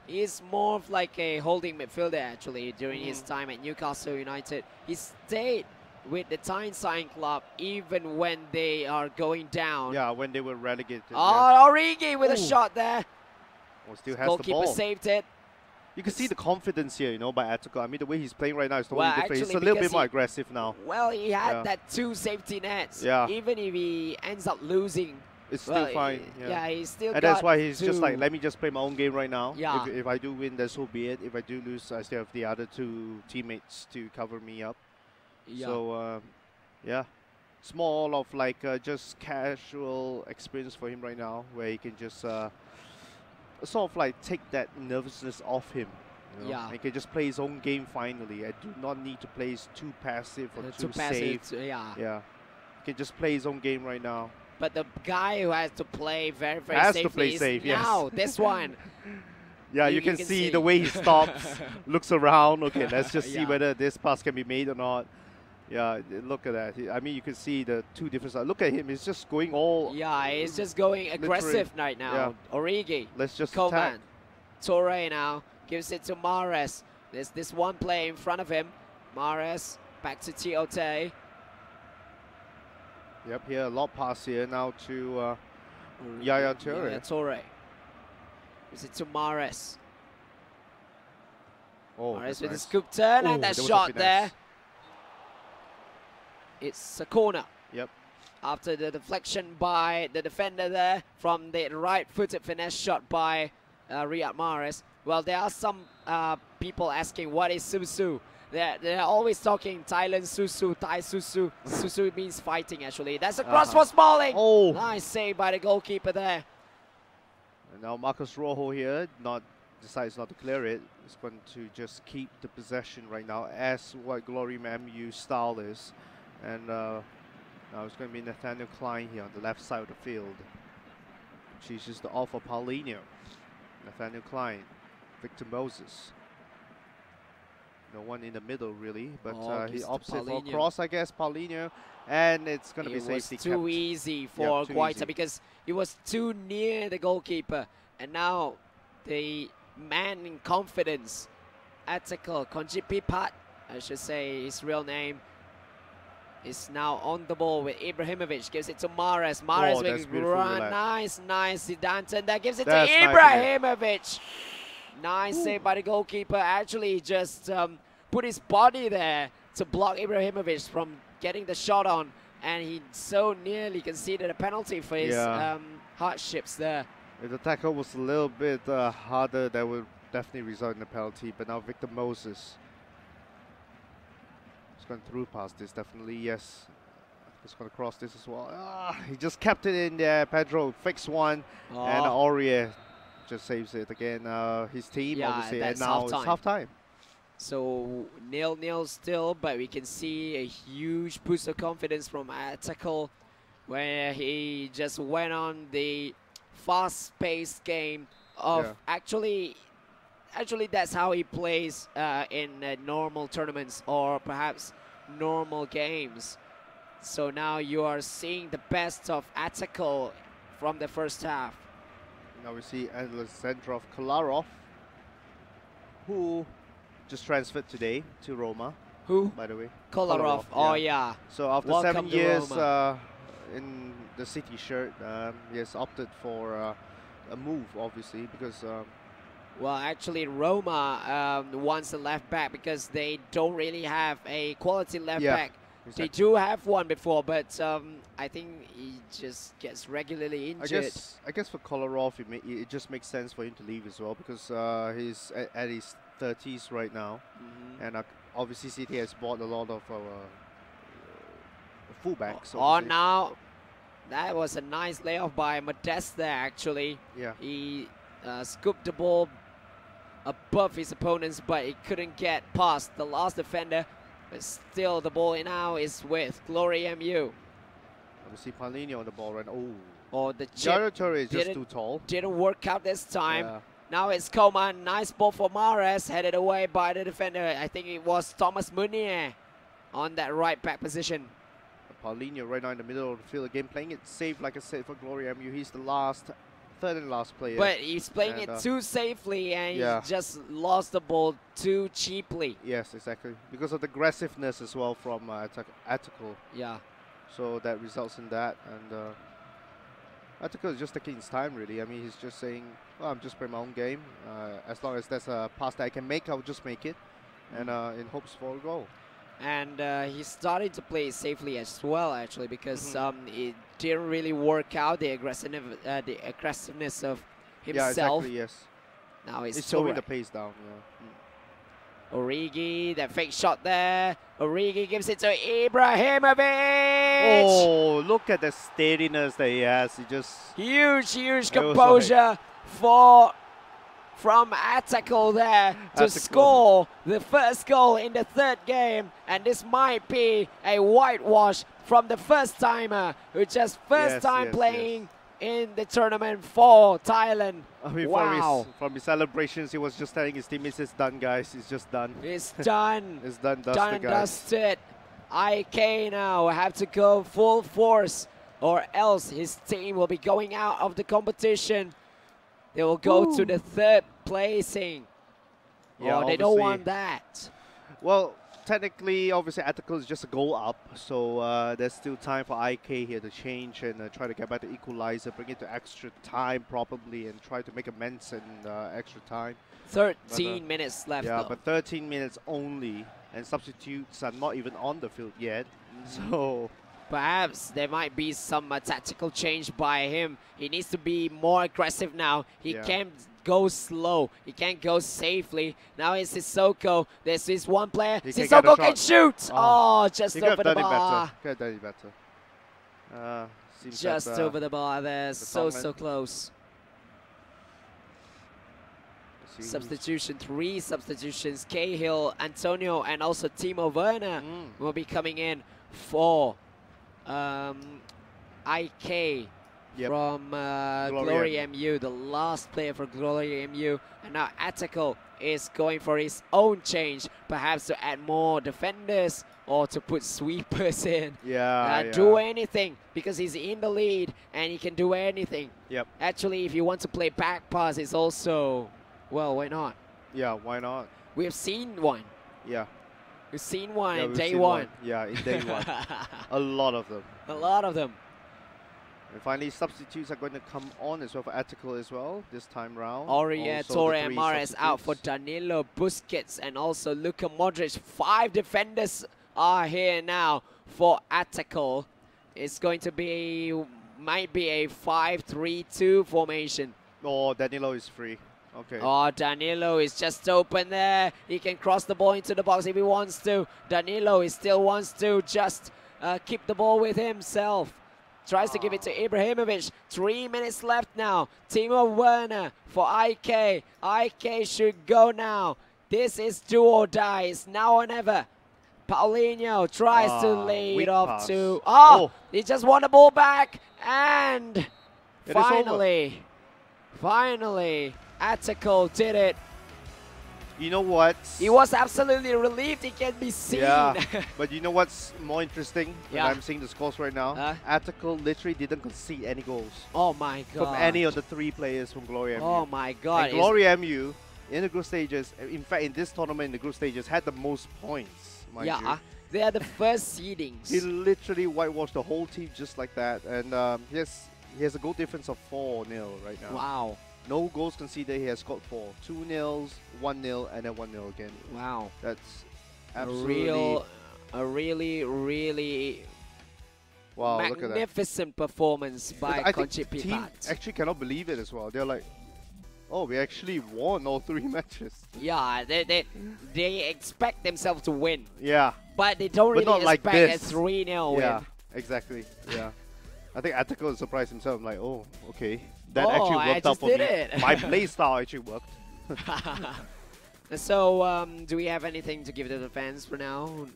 He's more of like a holding midfielder actually during his time at Newcastle United. He stayed with the Tyneside club even when they are going down. Yeah, when they were relegated. Oh, Origi with a shot there. Oh, still has Goalkeeper the ball. saved it. You can see the confidence here, you know, by Atletico. I mean, the way he's playing right now is totally different. He's a little bit more aggressive now. Well, he had that 2 safety nets. Yeah. Even if he ends up losing, it's still fine. Yeah, he's still. And that's why he's just like, let me just play my own game right now. Yeah. If I do win, then so be it. If I do lose, I still have the other 2 teammates to cover me up. Yeah. So, yeah, it's more of like just casual experience for him right now, where he can just sort of like take that nervousness off him. You know? Yeah. And he can just play his own game finally. I do not need to play too passive or too passive. safe. Yeah. He can just play his own game right now. But the guy who has to play very, very has safely to play safe, now this one. Yeah, you can see the way he stops, looks around. Okay, let's just see whether this pass can be made or not. Yeah, look at that. I mean, you can see the 2 different sides. Look at him. He's just going all... Yeah, he's just going aggressive right now. Yeah. Origi. Let's just Coman. attack. Torre now gives it to Mahrez. There's this one player in front of him. Mahrez back to Tiote. Yep, here a lot pass here now to Yaya Toure. Yaya Toure. Gives it to Mahrez. Oh, Mahrez with a scoop turn and that shot there. It's a corner. Yep. After the deflection by the defender there from the right-footed finesse shot by Riyad Mahrez. Well, there are some people asking what is Susu. They're always talking Thailand Susu, Thai Susu. Susu means fighting actually. That's a cross for Smalling. Oh. Nice save by the goalkeeper there. And now Marcus Rojo here decides not to clear it. He's going to just keep the possession right now as what GloryMU style is. And now it's going to be Nathaniel Klein here on the left side of the field. Chooses to offer Paulinho. Nathaniel Klein. Victor Moses. no one in the middle really, but he gives to opts it for a Paulinho. cross, I guess, Paulinho, and it's going to be safety It was too easy for Guaita because it was too near the goalkeeper, and now the man in confidence, Atakel Konjipipat, I should say his real name, is now on the ball with Ibrahimovic, gives it to Mahrez. Mahrez with nice Zidane, that gives it to Ibrahimovic. Nice save by the goalkeeper. Actually just put his body there to block Ibrahimovic from getting the shot on, and he so nearly conceded a penalty for his hardships there. If the tackle was a little bit harder, that would definitely result in a penalty, but now Victor Moses is going through past this, definitely, yes. He's going to cross this as well. He just kept it in there. Pedro fixed one, and Aurier just saves it again. His team, obviously, and now it's half-time. So 0-0 still, but we can see a huge boost of confidence from Atakel, where he just went on the fast-paced game of actually that's how he plays in normal tournaments or perhaps normal games. So now you are seeing the best of Atakel from the first half. Now we see Alexandrov Kolarov, who just transferred today to Roma. Who? By the way? Kolarov. Oh, yeah. So after Welcome 7 years in the City shirt, he has opted for a move, obviously, because... well, actually, Roma wants a left back because they don't really have a quality left back. Exactly. They do have one before, but I think he just gets regularly injured. I guess for Kolarov, it just makes sense for him to leave as well, because he's at his 30s right now, and obviously City has bought a lot of fullbacks. Now that was a nice layoff by Modeste there. Actually, he scooped the ball above his opponents, but he couldn't get past the last defender. But still, the ball now is with GloryMU. We see Paulinho on the ball right. The chip is just too tall. Didn't work out this time. Now it's Coman. Nice ball for Mahrez, headed away by the defender. I think it was Thomas Meunier on that right back position. Paulinho right now in the middle of the field again, playing it safe, like I said, for GloryMU. He's the third and last player. But he's playing it too safely, and he just lost the ball too cheaply. Yes, exactly. Because of the aggressiveness as well from Atakel. Yeah. So that results in that, and Atakel is just taking his time, really. I mean, he's just saying, well, I'm just playing my own game. As long as there's a pass that I can make, I'll just make it, and in hopes for a goal. And he started to play safely as well, actually, because it didn't really work out, the aggressiveness of himself. Yeah, exactly, yes. Now it's slowing the pace down, Origi, that fake shot there. Origi gives it to Ibrahimovic. Oh, look at the steadiness that he has. He just... Huge composure from Atakel there to score the first goal in the third game, and this might be a whitewash from the first timer who just first time playing in the tournament for Thailand. I mean, from his celebrations, he was just telling his teammates, "It's done, guys. It's just done. It's done. It's done, dusted, done and guys." Dusted. IK now have to go full force, or else his team will be going out of the competition. They will go to the third placing. Yeah, they don't want that. Well, technically, obviously, Atakel is just a goal up, so there's still time for IK here to change and try to get back the equalizer, bring it to extra time probably, and try to make amends in extra time. 13 minutes left. Yeah, but 13 minutes only, and substitutes are not even on the field yet. So perhaps there might be some tactical change by him. He needs to be more aggressive now. He can't go slow. He can't go safely. Now it's Sissoko. There's this one player. Sissoko can shoot. Just over the bar. Could have done it better. Just over the bar there. So close. Substitution, 3 substitutions. Cahill, Antonio, and also Timo Werner will be coming in for IK. from GloryMU, the last player for GloryMU. And now Attical is going for his own change, perhaps to add more defenders or to put sweepers in. Do anything, because he's in the lead and he can do anything. Actually, if you want to play back pass, it's also, well, why not? Yeah, why not? We have seen one. We've seen one in day one. Yeah, in day one. A lot of them. A lot of them. And finally, substitutes are going to come on as well for Attical as well this time round. Aurier, Torre and Mares out for Danilo, Busquets and also Luka Modric. 5 defenders are here now for Attical. It's going to be, might be a 5-3-2 formation. Oh, Danilo is free. Okay. Oh, Danilo is just open there. He can cross the ball into the box if he wants to. Danilo still wants to just keep the ball with himself. Tries to give it to Ibrahimovic. 3 minutes left now. Timo Werner for IK. IK should go now. This is do or die. It's now or never. Paulinho tries to lay it off to... He just won the ball back. And finally, Attical did it. You know what? He was absolutely relieved he can be seen. Yeah, but you know what's more interesting? I'm seeing the scores right now. Attical literally didn't concede any goals. Oh my god. From any of the 3 players from GloryMU. Oh my god. And GloryMU in the group stages, in fact in this tournament in the group stages, had the most points, mind you. They are the first seedings. He literally whitewashed the whole team just like that. And he has a goal difference of 4-0 right now. Wow. No goals conceded, he has scored 4. 2-0, 1-0, and then 1-0 again. Wow. That's absolutely... A really wow, magnificent performance by Conchi Pipat. Team actually cannot believe it as well. They're like, oh, we actually won all 3 matches. Yeah, they expect themselves to win. Yeah. But they don't really expect a 3-0 win. Yeah, exactly. Yeah. I think Attical surprised himself, like, oh, okay. That actually worked out for me. My play style actually worked. So, do we have anything to give to the fans for now?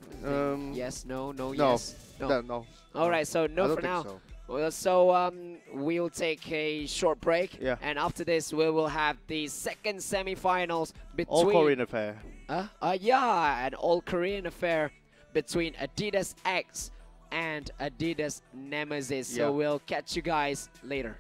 Yes, no, yes, no. All right, so no for now. So. Well, so we'll take a short break, and after this we will have the second semi-finals between all-Korean affair. An all-Korean affair between Adidas X and Adidas NEMEZIZ. So we'll catch you guys later.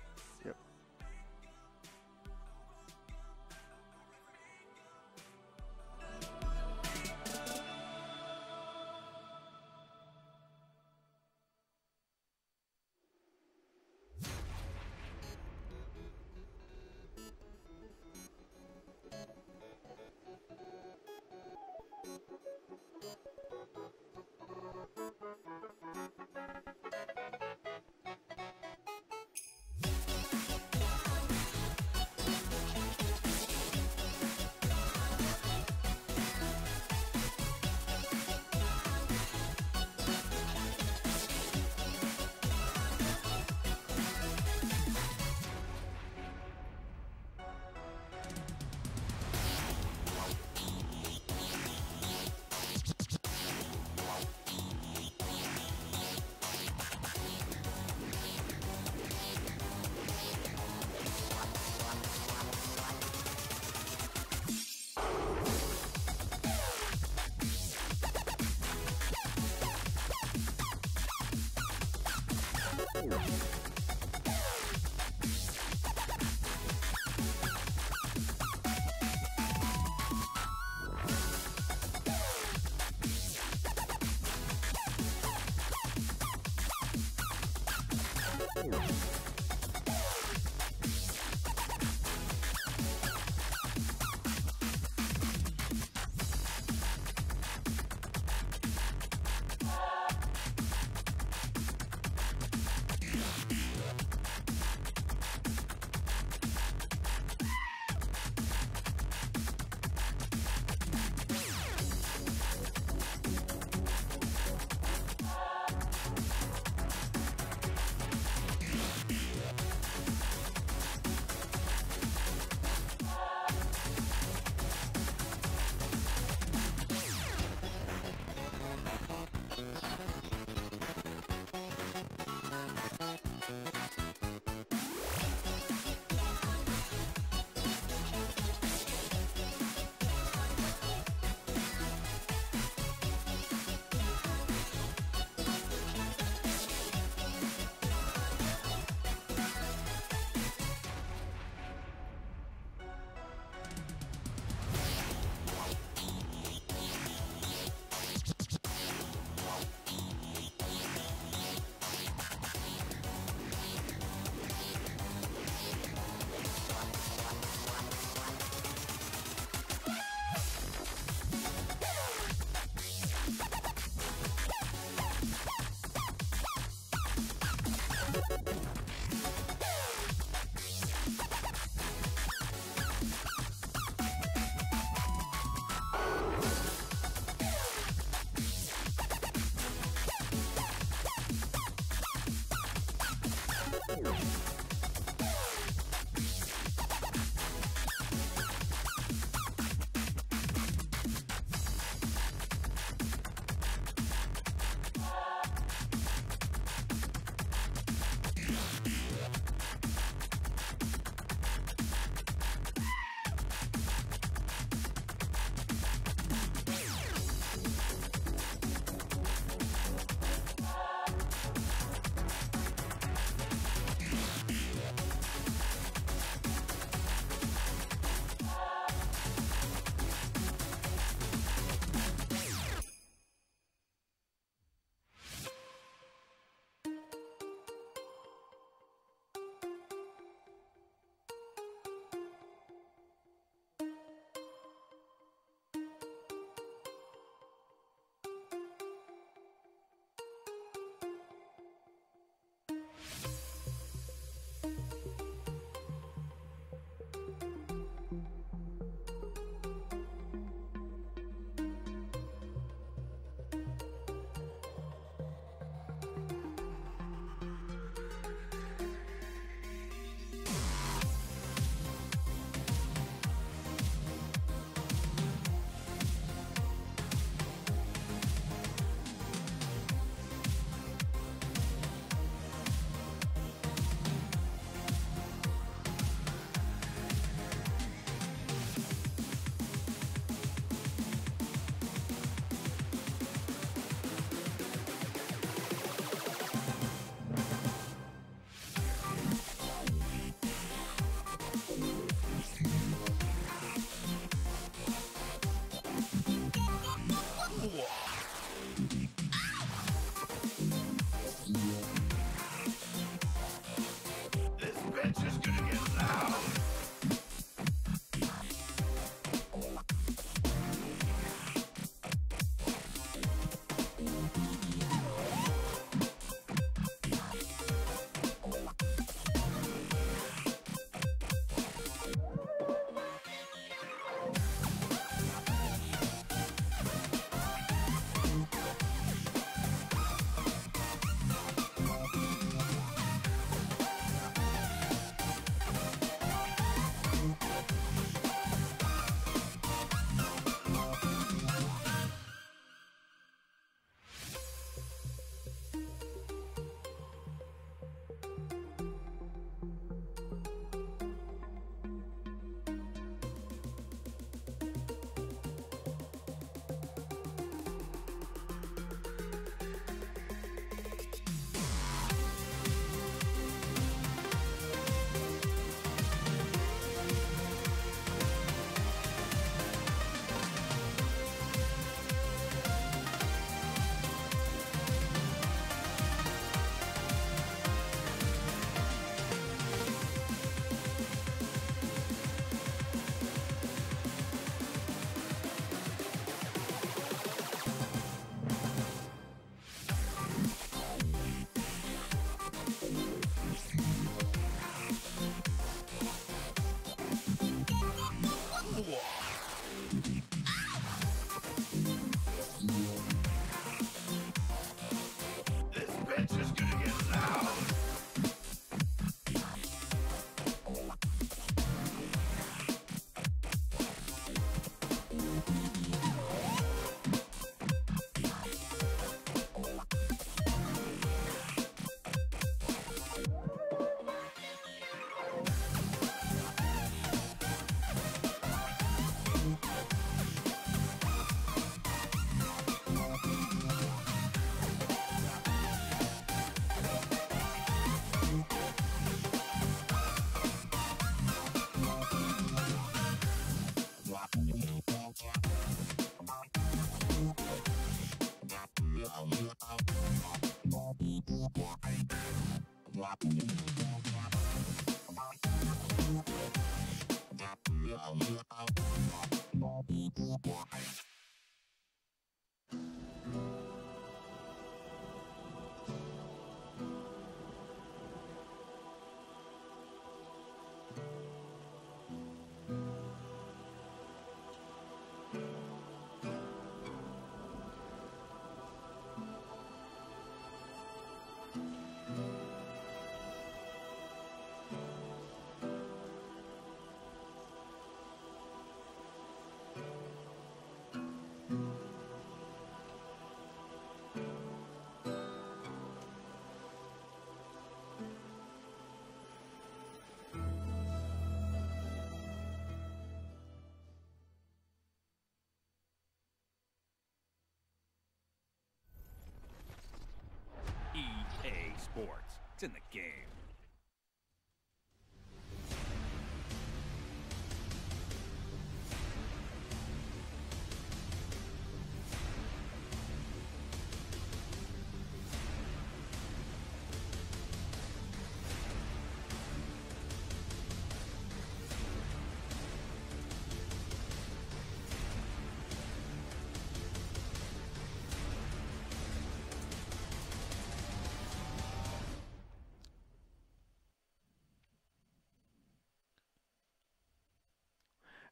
EA Sports. It's in the game.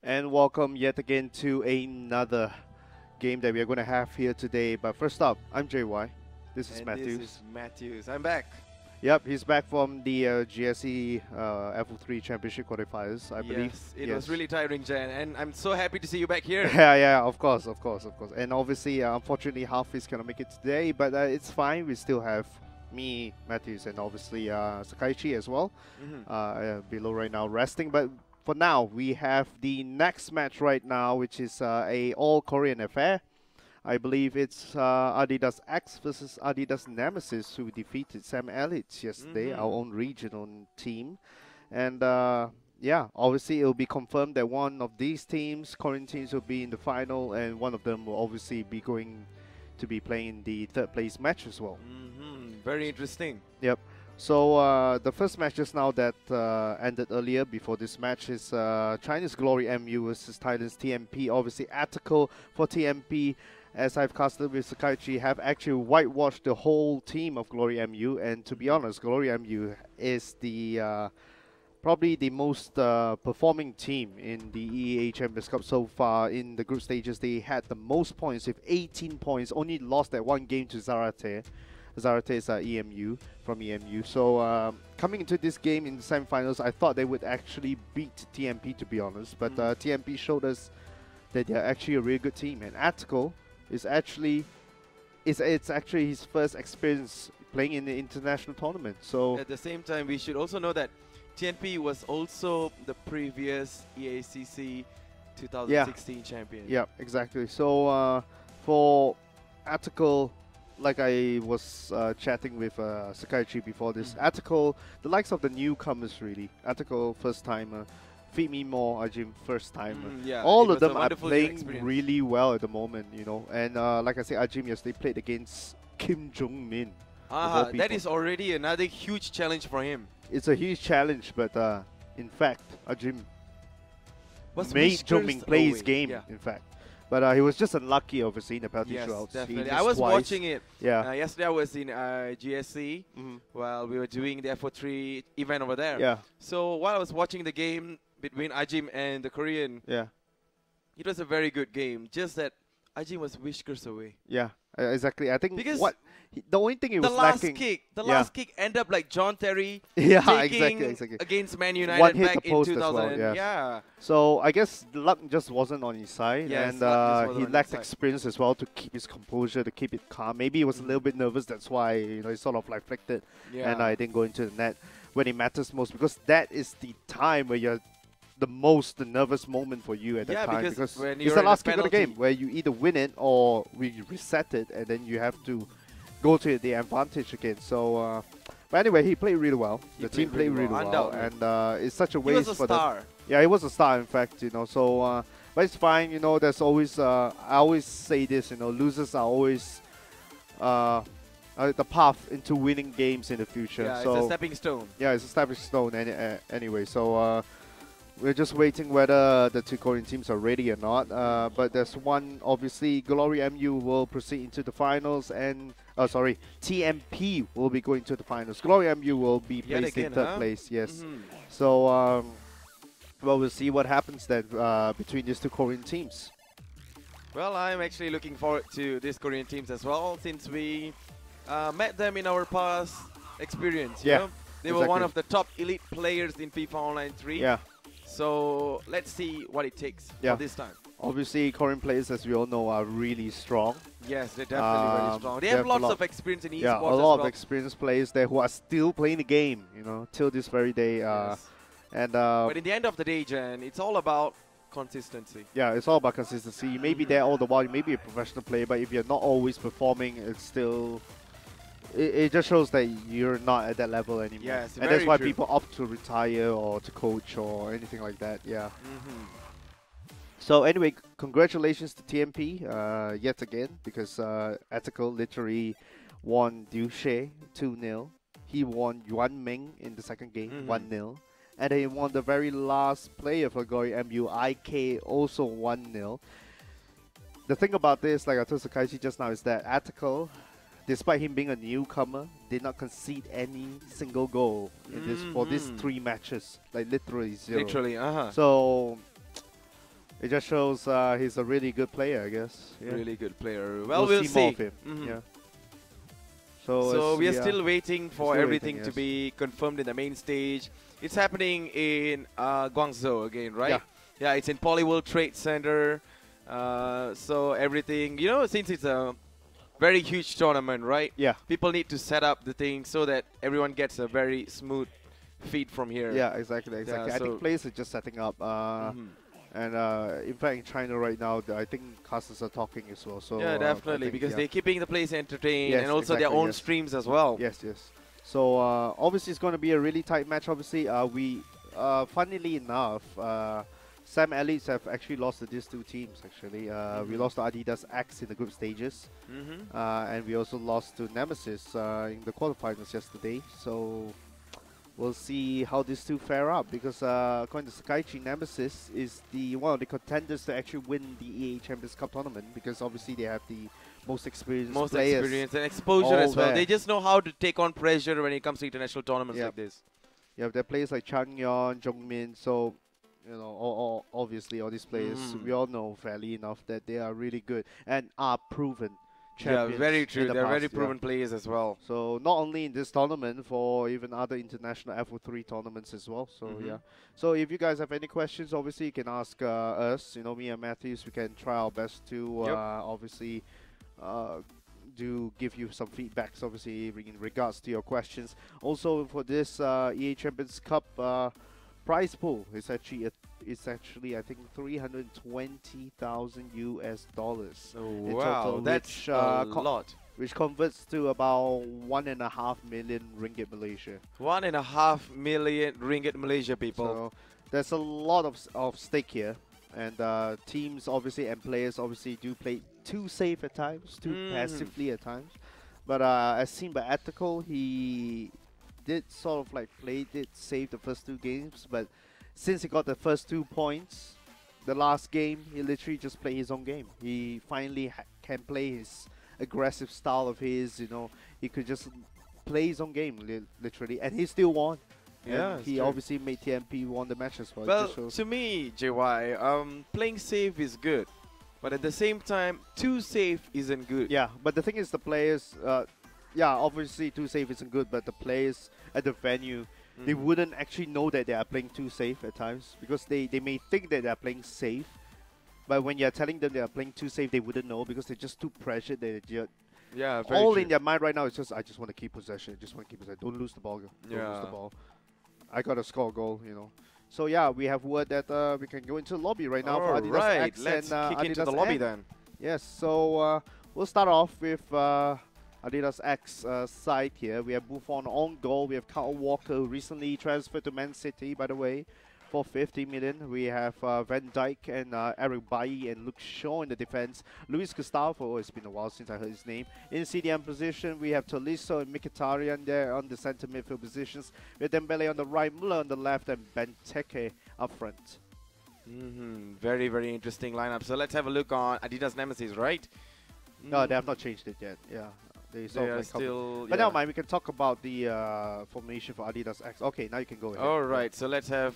And welcome yet again to another game that we are going to have here today. But first up, I'm JY. This is Matthews. This is Matthews. I'm back. Yep, he's back from the GSE F3 Championship qualifiers, I believe. Yes, it was really tiring, Jan, and I'm so happy to see you back here. Yeah, of course. And obviously, unfortunately, Hafiz cannot make it today, but it's fine. We still have me, Matthews, and obviously Sakaichi as well below right now resting. But for now, we have the next match right now, which is a all-Korean affair. I believe it's Adidas X versus Adidas NEMEZIZ, who defeated Sam Elliott yesterday, our own regional team. And yeah, obviously it will be confirmed that one of these teams, Korean teams, will be in the final, and one of them will obviously be going to be playing the third place match as well. Very interesting. Yep. So the first match just now that ended earlier before this match is China's GloryMU versus Thailand's TMP. Obviously, Attical for TMP, as I've casted with Sakaichi, have actually whitewashed the whole team of GloryMU. And to be honest, GloryMU is the probably the most performing team in the EA Champions Cup so far. In the group stages, they had the most points with 18 points, only lost that one game to Zarate. Zarate is EMU from EMU. So coming into this game in the semifinals, I thought they would actually beat TMP, to be honest. But TMP showed us that they're actually a really good team. And Attical is actually it's actually his first experience playing in the international tournament. So at the same time, we should also know that TNP was also the previous EACC 2016 champion. Yeah, exactly. So for Attical, like I was chatting with Sakaichi before this, Attical, the likes of the newcomers really. Attical, first timer. Feed Me More, Ajim, first timer. All of them are playing really well at the moment, you know. And like I said, Ajim yesterday played against Kim Jong-min. That is already another huge challenge for him. It's a huge challenge, but in fact, Ajim made Jong-min play his game, in fact. But he was just unlucky, obviously, in the penalty shootouts. Definitely. I was watching it. Yeah. Yesterday I was in GSC while we were doing the F3 event over there. Yeah. So while I was watching the game between Ajim and the Korean, it was a very good game. Just that Ajim was whiskers away. Yeah, exactly. I think because the only thing he was lacking, the last kick ended up like John Terry exactly. against Man United one hit back the post in 2000. as well, Yeah. So I guess the luck just wasn't on his side, Yes, and he lacked experience as well to keep his composure, to keep it calm. Maybe he was a little bit nervous. That's why he sort of like flicked it, and I didn't go into the net when it matters most, because that is the time where you're the most nervous moment for you at that time, because it's the last kick of the game where you either win it or we reset it, and then you have to go to the advantage again. So, but anyway, he played really well. The team played really well, and it's such a waste for them. He was a star. Yeah, he was a star, in fact. You know, so But it's fine, you know, there's always, I always say this, you know, losers are always the path into winning games in the future. Yeah, so it's a stepping stone. Yeah, it's a stepping stone anyway. So we're just waiting whether the two Korean teams are ready or not. But there's one, obviously, GloryMU will proceed into the finals, and TMP will be going to the finals. GloryMU will be placed in third place. Yes. So well, we'll see what happens then between these two Korean teams. Well, I'm actually looking forward to these Korean teams as well, since we met them in our past experience. You know? They were one of the top elite players in FIFA Online 3. Yeah. So let's see what it takes for this time. Obviously, Korean players, as we all know, are really strong. Yes, they're definitely very strong. They have lots of experience in esports. Yeah, a lot of experienced players there who are still playing the game, you know, till this very day. Yes. But in the end of the day, Jen, it's all about consistency. Yeah, it's all about consistency. You may be there all the while, you may be a professional player, but if you're not always performing, it's still... It just shows that you're not at that level anymore. Yes, and that's why people opt to retire or to coach or anything like that, yeah. So anyway, congratulations to TMP yet again, because Ethical literally won Duche 2-0. He won Yuan Ming in the second game, 1-0. And then he won the very last player for GloryMU, IK, also 1-0. The thing about this, like I told Sakaichi just now, is that Ethical, despite him being a newcomer, did not concede any single goal in this for these 3 matches. Like literally 0. Literally, So it just shows he's a really good player, I guess. Yeah. Really good player. Well, we'll see. More of him. Yeah. So we are still waiting for everything to be confirmed in the main stage. It's happening in Guangzhou again, right? Yeah, it's in Poly World Trade Center. So everything, you know, since it's a very huge tournament, right? Yeah. People need to set up the thing so that everyone gets a very smooth feed from here. Yeah, exactly. Yeah, I think players are just setting up. And in fact, in China right now, I think casters are talking as well. So yeah, definitely, because they're keeping the place entertained, and also their own streams as well. Yes. So obviously, it's going to be a really tight match. Obviously, funnily enough, Sam Elites have actually lost to these two teams. Actually, we lost to Adidas X in the group stages, and we also lost to NEMEZIZ in the quarterfinals yesterday. So we'll see how these two fare up, because according to Sakaichi, NEMEZIZ is one of the contenders to actually win the EA Champions Cup tournament, because obviously they have the most experienced players. Experience and exposure as well. They just know how to take on pressure when it comes to international tournaments like this. You have their players like Chang Yon, Jongmin, so you know, obviously all these players, we all know fairly enough that they are really good and are proven champions. Yeah, very true. They're very proven yeah. players as well. So not only in this tournament, for even other international FO3 tournaments as well. So yeah. So if you guys have any questions, obviously you can ask us. You know, me and Matthews, we can try our best to obviously do give you some feedbacks, obviously in regards to your questions. Also for this EA Champions Cup prize pool, it's actually I think $320,000 US. Oh, wow, total, that's a lot. Which converts to about 1.5 million ringgit Malaysia. 1.5 million ringgit Malaysia, people. So there's a lot of stake here, and teams obviously and players obviously do play too safe at times, too passively at times. But as seen by Ethical, he did sort of like played it safe the first 2 games, but since he got the first 2 points, the last game he literally just played his own game. He finally can play his aggressive style of his. You know, he could just play his own game literally, and he still won. Yeah, he obviously made TMP won the match as well. Well, to me, JY, playing safe is good, but at the same time, too safe isn't good. Yeah, but the thing is, the players. Yeah, obviously too safe isn't good, but the players at the venue, they wouldn't actually know that they are playing too safe at times, because they may think that they are playing safe, but when you're telling them they are playing too safe, they wouldn't know, because they're just too pressured. They're all in their mind right now is just, I just want to keep possession. Don't lose the ball. Don't lose the ball. I got to score a goal, you know. So yeah, we have word that we can go into the lobby right now for Adidas X let's and kick into the lobby then. Yes, so we'll start off with Adidas X side here. We have Buffon on goal. We have Kyle Walker, who recently transferred to Man City, by the way, for 50 million. We have Van Dijk and Eric Bailly and Luke Shaw in the defense. Luis Gustavo, it's been a while since I heard his name. In CDM position, we have Tolisso and Mkhitaryan there on the center midfield positions. We have Dembele on the right, Muller on the left, and Benteke up front. Very, very interesting lineup. So let's have a look on Adidas Nemesis, right? No, they have not changed it yet. Yeah. They are still. But never mind, we can talk about the formation for Adidas X. Okay, now you can go ahead. All right, so let's have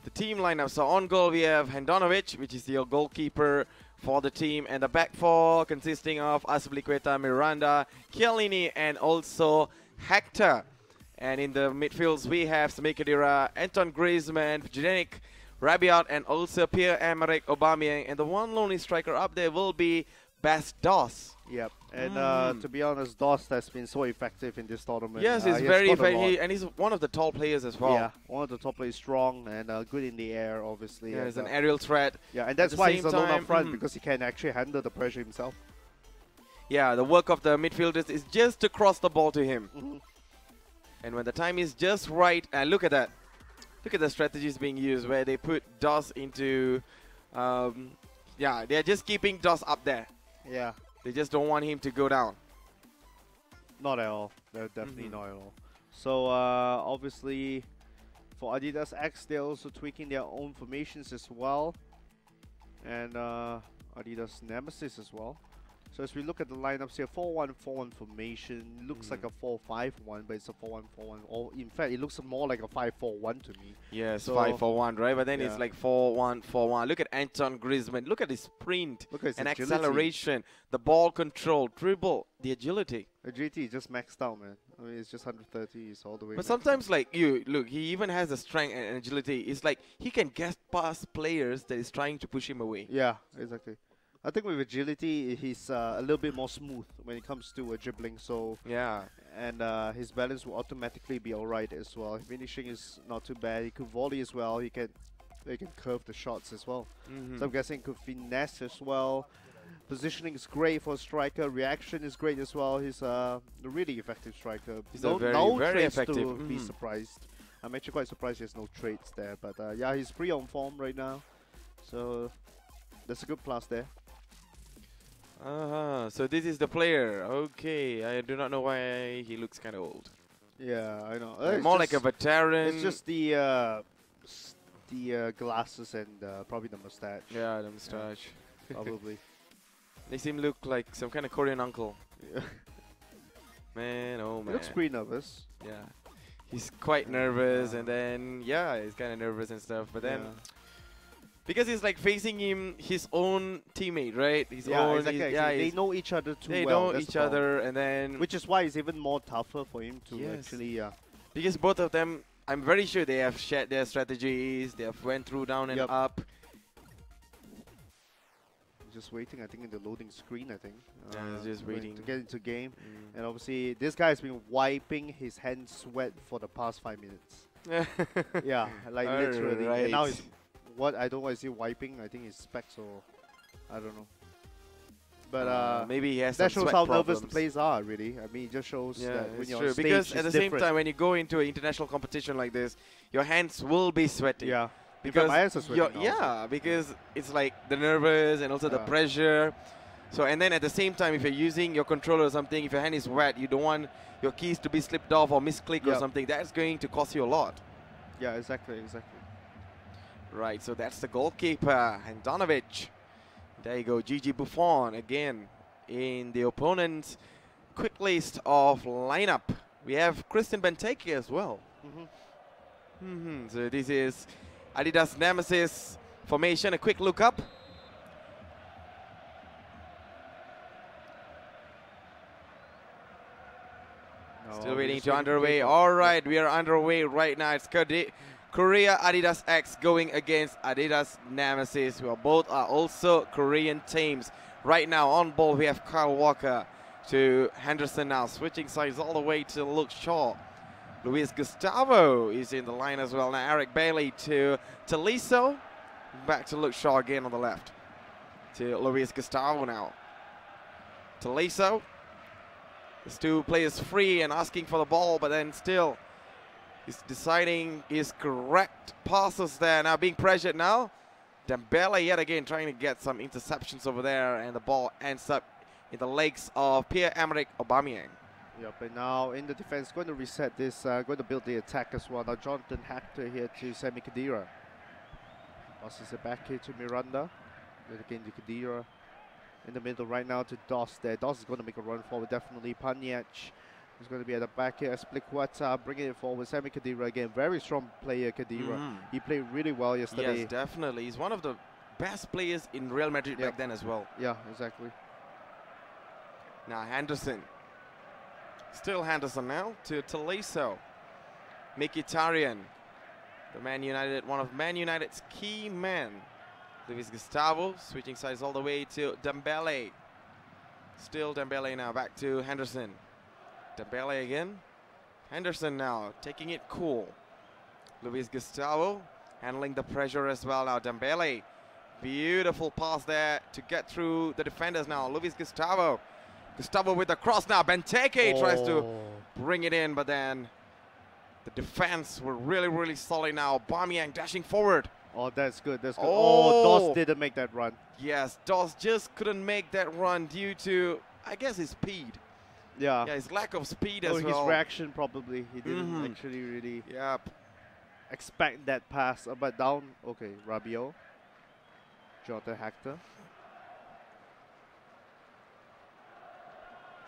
the team lineup. So on goal we have Handanovic, which is the goalkeeper for the team, and the back four consisting of Azpilicueta, Miranda, Chiellini, and also Hector. And in the midfields we have Sami Khedira, Anton Griezmann, Zdeněk, Rabiot, and also Pierre-Emerick Aubameyang. And the one lonely striker up there will be Bas Dost. Yep, and to be honest, Dost has been so effective in this tournament. Yes, he's very effective, and he's one of the tall players as well. Yeah, one of the top players, strong and good in the air, obviously. Yeah, he's an aerial threat. Yeah, and that's why he's alone up front, because he can actually handle the pressure himself. Yeah, the work of the midfielders is just to cross the ball to him. And when the time is just right, and look at that. Look at the strategies being used where they put Dost into, yeah, they're just keeping Dost up there. Yeah. They just don't want him to go down. Not at all. They're definitely not at all. So, obviously, for Adidas X, they're also tweaking their own formations as well. And Adidas Nemesis as well. So as we look at the lineups here, 4-1-4-1 formation. Looks like a 4-5-1, but it's a 4-1-4-1. Or in fact, it looks more like a 5-4-1 to me. Yes, so 5-4-1, right? But then it's like 4-1-4-1. Look at Anton Griezmann. Look at his sprint and acceleration, the ball control, dribble, the agility. Agility is just maxed out, man. I mean, it's just 130. It's all the way. But sometimes, like look, he even has the strength and agility. It's like he can get past players that is trying to push him away. Yeah, exactly. I think with agility, he's a little bit more smooth when it comes to dribbling. So yeah, and his balance will automatically be alright as well. Finishing is not too bad. He could volley as well. He can curve the shots as well. So I'm guessing he could finesse as well. Positioning is great for a striker. Reaction is great as well. He's a really effective striker. He's no very traits effective. To be surprised. I'm actually quite surprised there's no traits there. But yeah, he's pretty on form right now. So that's a good plus there. So this is the player. Okay, I do not know why he looks kind of old. Yeah, I know. More like a veteran. It's just the glasses and probably the mustache. Yeah, the mustache. Yeah, probably. Makes him look like some kind of Korean uncle. Yeah. Man, oh man. He looks pretty nervous. Yeah. He's quite nervous, and then, yeah, he's kind of nervous and stuff. But then, because he's like facing his own teammate, right? His own, exactly. They know each other too well. They know each other, and then... Which is why it's even more tougher for him to actually... Because both of them, I'm very sure they have shared their strategies. They have went through down and up. Just waiting, I think, in the loading screen, I think. Yeah, just waiting to get into game. And obviously, this guy has been wiping his hands wet for the past 5 minutes. Yeah, like literally. Right. And now he's... What? I don't know, is he wiping? I think his specs or... I don't know. But maybe he has that some shows sweat how problems. nervous the players are, really. I mean, it just shows that when you're on stage, because at the same different. time, when you go into an international competition like this, your hands will be sweaty. Yeah. Because my hands are sweating because it's like the nervous and also the pressure. So, and then at the same time, if you're using your controller or something, if your hand is wet, you don't want your keys to be slipped off or misclick or something. That's going to cost you a lot. Yeah, exactly. Right, so that's the goalkeeper, Handanovic. There you go, Gigi Buffon again in the opponent's quick list of lineup. We have Christian Benteke as well. So this is Adidas Nemesis formation. A quick look up. Still waiting to underway. All right, we are underway right now. It's Korea Adidas X going against Adidas Nemesis, who both are also Korean teams. Right now on ball we have Kyle Walker to Henderson now, switching sides all the way to Luke Shaw. Luis Gustavo is in the line as well. Now Eric Bailly to Tolisso. Back to Luke Shaw again on the left. To Luis Gustavo now. Tolisso. There's two players free and asking for the ball, but then still He's deciding his correct passes there. Now being pressured now. Dembele yet again trying to get some interceptions over there, and the ball ends up in the legs of Pierre-Emerick Aubameyang. Yep, and now in the defense, going to reset this, going to build the attack as well. Now Jonathan Hector here to Sami Khedira. Passes it back here to Miranda. Then again to Khedira. In the middle right now to Doss there. Doss is going to make a run forward, definitely. Panic is going to be at the back here. Espliqueta bringing it forward. Sami Khedira again. Very strong player, Khedira. He played really well yesterday. Yes, definitely. He's one of the best players in Real Madrid back then as well. Yeah, exactly. Now Henderson. Still Henderson now to Tolisso. Mkhitaryan. The Man United, one of Man United's key men. Luis Gustavo switching sides all the way to Dembele. Still Dembele now, back to Henderson. Dembele again. Henderson now, taking it cool. Luis Gustavo handling the pressure as well now. Dembele, beautiful pass there to get through the defenders now. Luis Gustavo. Gustavo with the cross now. Benteke tries to bring it in, but then the defense were really, really solid now. Aubameyang dashing forward. Oh, that's good. That's good. Oh, Doss didn't make that run. Yes, Doss just couldn't make that run due to, I guess, his speed. Yeah. Yeah, his lack of speed as well. His reaction probably. He didn't actually really expect that pass. But down. Okay, Rabiot. Jonathan Hector.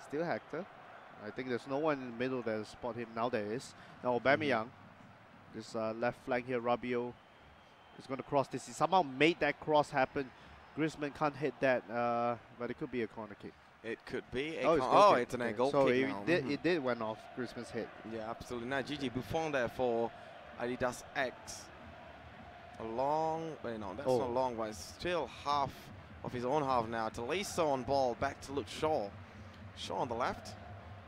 Still Hector. I think there's no one in the middle that will spot him. Now there is. Now Aubameyang. This left flank here, Rabiot. He's going to cross this. He somehow made that cross happen. Griezmann can't hit that, but it could be a corner kick. It could be. It's an goal so kick now. It did went off Griezmann's head. Yeah, absolutely. Now Gigi Buffon there for Adidas X. A long, wait, no, that's not long, but it's still half of his own half now. Tolisso on ball, back to Luke Shaw. Shaw on the left.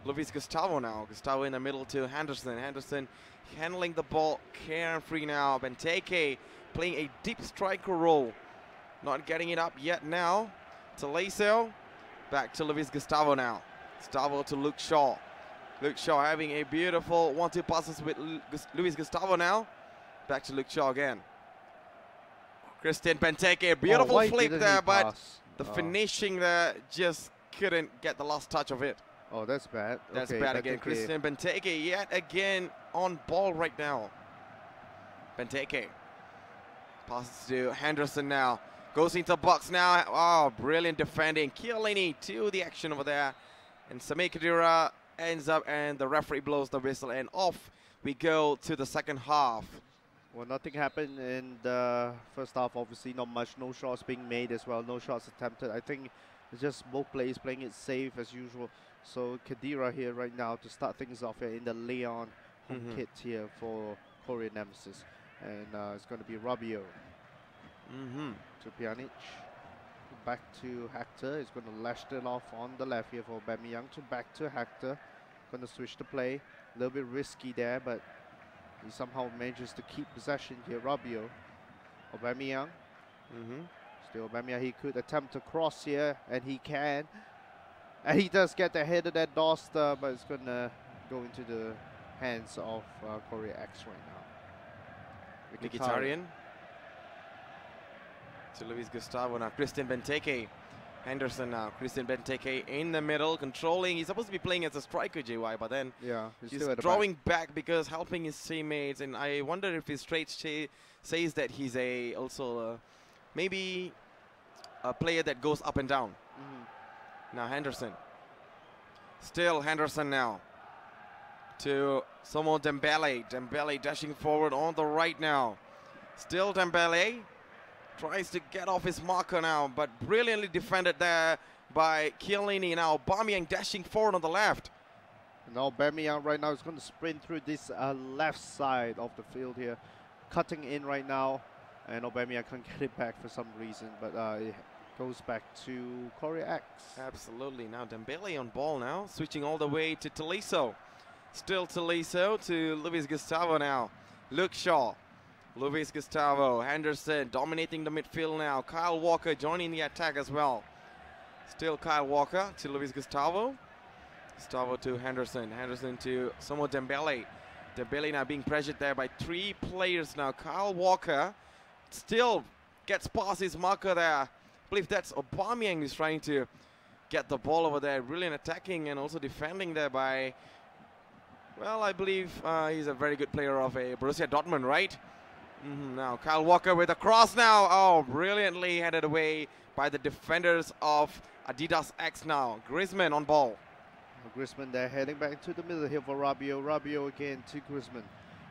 Luis Gustavo now. Gustavo in the middle to Henderson. Henderson handling the ball carefree now. Benteke playing a deep striker role. Not getting it up yet now. Tolisso. Back to Luis Gustavo now. Gustavo to Luke Shaw. Luke Shaw having a beautiful 1-2 passes with Luis Gustavo now. Back to Luke Shaw again. Christian Benteke. Beautiful flick there, but the finishing there just couldn't get the last touch of it. Oh, that's bad. That's bad again. Christian Benteke yet again on ball right now. Benteke. Passes to Henderson now. Goes into box now. Oh, brilliant defending. Chiellini to the action over there. And Sami Khedira ends up, and the referee blows the whistle, and off we go to the second half. Well, nothing happened in the first half. Obviously, not much. No shots being made as well. No shots attempted. I think it's just both players playing it safe as usual. So Khedira here right now to start things off here in the Leon home kit here for Korean NEMEZIZ. And it's going to be Rabiot to Pjanic. Back to Hector. He's going to lash it off on the left here for Aubameyang. To back to Hector. Going to switch the play. A little bit risky there, but he somehow manages to keep possession here. Rabiot. Aubameyang. Still Aubameyang. He could attempt to cross here, and he can. And he does get the head of that Doss, but it's going to go into the hands of Korea X right now. Mkhitaryan to Luis Gustavo now. Christian Benteke. Henderson now. Christian Benteke in the middle, controlling. He's supposed to be playing as a striker, JY, but then he's drawing back because helping his teammates. And I wonder if his trait says that he's also maybe a player that goes up and down. Now Henderson. Still Henderson now. To Somo Dembele. Dembele dashing forward on the right now. Still Dembele. Tries to get off his marker now, but brilliantly defended there by Chiellini. Now Aubameyang dashing forward on the left. Now Aubameyang right now is going to sprint through this left side of the field here. Cutting in right now. And Aubameyang can't get it back for some reason, but it goes back to Korea X. Absolutely. Now Dembele on ball now. Switching all the way to Tolisso. Still Tolisso to Luis Gustavo now. Luke Shaw. Luis Gustavo. Henderson dominating the midfield now. Kyle Walker joining the attack as well. Still Kyle Walker to Luis Gustavo. Gustavo to Henderson. Henderson to Somo Dembele. Dembele now being pressured there by 3 players now. Kyle Walker still gets past his marker there. I believe that's Aubameyang who's trying to get the ball over there. Brilliant attacking and also defending there by, well, I believe he's a very good player of a Borussia Dortmund, right? Now Kyle Walker with a cross now. Oh, brilliantly headed away by the defenders of Adidas X now. Griezmann on ball. Griezmann there heading back to the middle here for Rabiot. Rabiot again to Griezmann.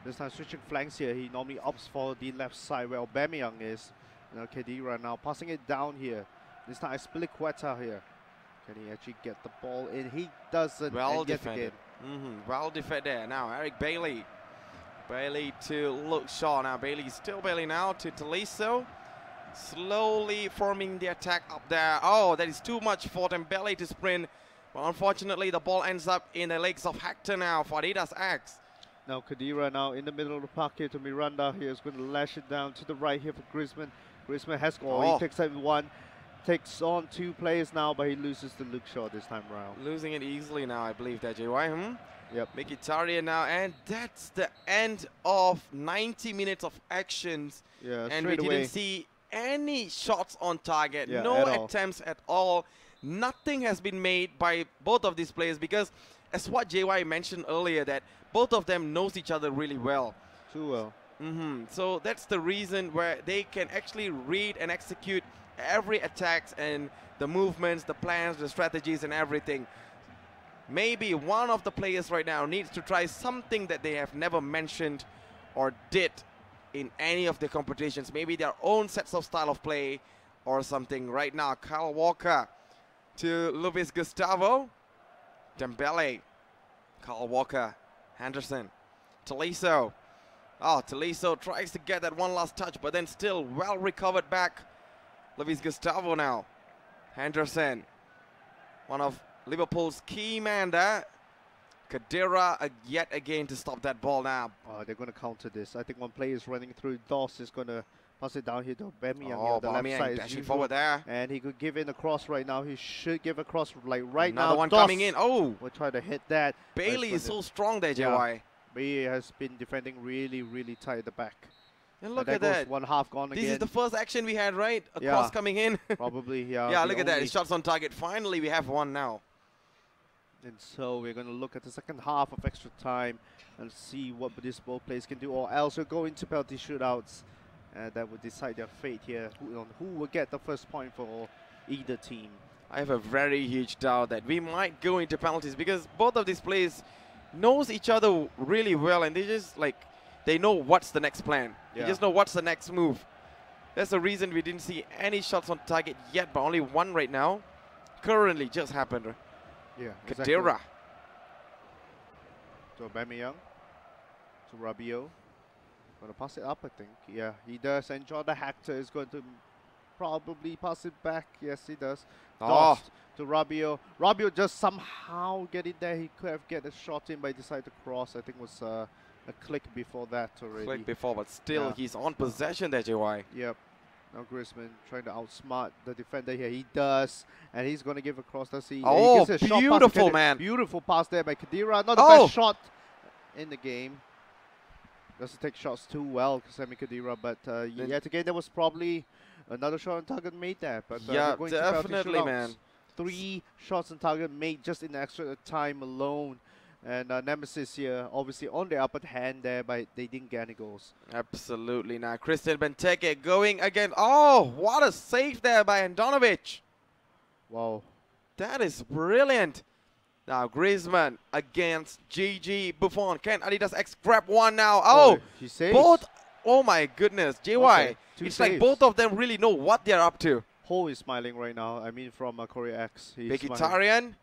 This time switching flanks here. He normally opts for the left side where Aubameyang is. Now Khedira now passing it down here. This time Spilicueta here. Can he actually get the ball in? He doesn't. Well defended. Well defended there. Now Eric Bailey. Bailey to Luke Shaw. Now Bailey, still Bailey now to Tolisso. Slowly forming the attack up there. Oh, that is too much for Dembele to sprint. But unfortunately, the ball ends up in the legs of Hector now for Adidas X. Now Khedira now in the middle of the park here to Miranda. He is going to lash it down to the right here for Griezmann. Griezmann has scored. He takes out 1. Takes on 2 players now, but he loses to Luke Shaw this time around. Losing it easily now, I believe that, JY. Yep. Mkhitaryan now, and that's the end of 90 minutes of actions. Yeah, and we didn't see any shots on target, yeah, no attempts at all. Nothing has been made by both of these players because, as what JY mentioned earlier, that both of them knows each other really well. Too well. So that's the reason where they can actually read and execute every attacks and the movements, the plans, the strategies and everything. Maybe one of the players right now needs to try something that they have never mentioned or did in any of the competitions. Maybe their own sets of style of play or something. Right now, Kyle Walker to Luis Gustavo. Dembele. Kyle Walker. Henderson. Tolisso. Oh, Tolisso tries to get that one last touch, but then still well recovered back. Luis Gustavo now. Henderson. One of Liverpool's key man there. Khedira yet again to stop that ball now. Oh, they're going to counter this. I think one player is running through. Doss is going to pass it down here to Aubameyang. Oh, the left side dashing forward there. And he could give in a cross right now. He should give a cross like right now. Another one Doss coming in. Oh! We'll try to hit that. Bailey is so strong there, JY. Yeah. Bailey has been defending really, really tight at the back. And look at that. One half gone again. This is the first action we had, right? A cross coming in. Probably, yeah. Yeah, look at that. It's shots on target. Finally, we have one now. And so we're going to look at the second half of extra time and see what these both players can do, or else we'll go into penalty shootouts. That will decide their fate here, who will get the first point for either team. I have a very huge doubt that we might go into penalties because both of these players knows each other really well, and they just they know what's the next plan. Yeah. They just know what's the next move. That's the reason we didn't see any shots on target yet, but only one right now. Currently just happened. Yeah, Khedira. To Aubameyang. To Rabiot. Going to pass it up, I think. Yeah, he does. And Jordan Hector is going to probably pass it back. Yes, he does. Oh. To Rabiot. Rabiot just somehow get it there. He could have get a shot in, but he decided to cross. I think it was a click before that already. Click before, but still he's on possession there, JY. Yep. Now Griezmann trying to outsmart the defender here. He does, and he's going to give a cross. Does he? Oh, he beautiful, man. Beautiful pass there by Khedira. Not the best shot in the game. Doesn't take shots too well, Sami Khedira, but yet again, there was probably another shot on target made there. But yeah, definitely, man. 3 shots on target made just in extra time alone. And NEMEZIZ here, obviously on the upper hand there, but they didn't get any goals. Absolutely. Now Christian Benteke going again. Oh, what a save there by Andanovic. Wow. That is brilliant. Now Griezmann against GG Buffon. Can Adidas X grab one now? Oh, he saves. Both. Oh my goodness. JY. Okay, it's saves. like both of them really know what they're up to. Ho is smiling right now. I mean, from Korea X. Mkhitaryan.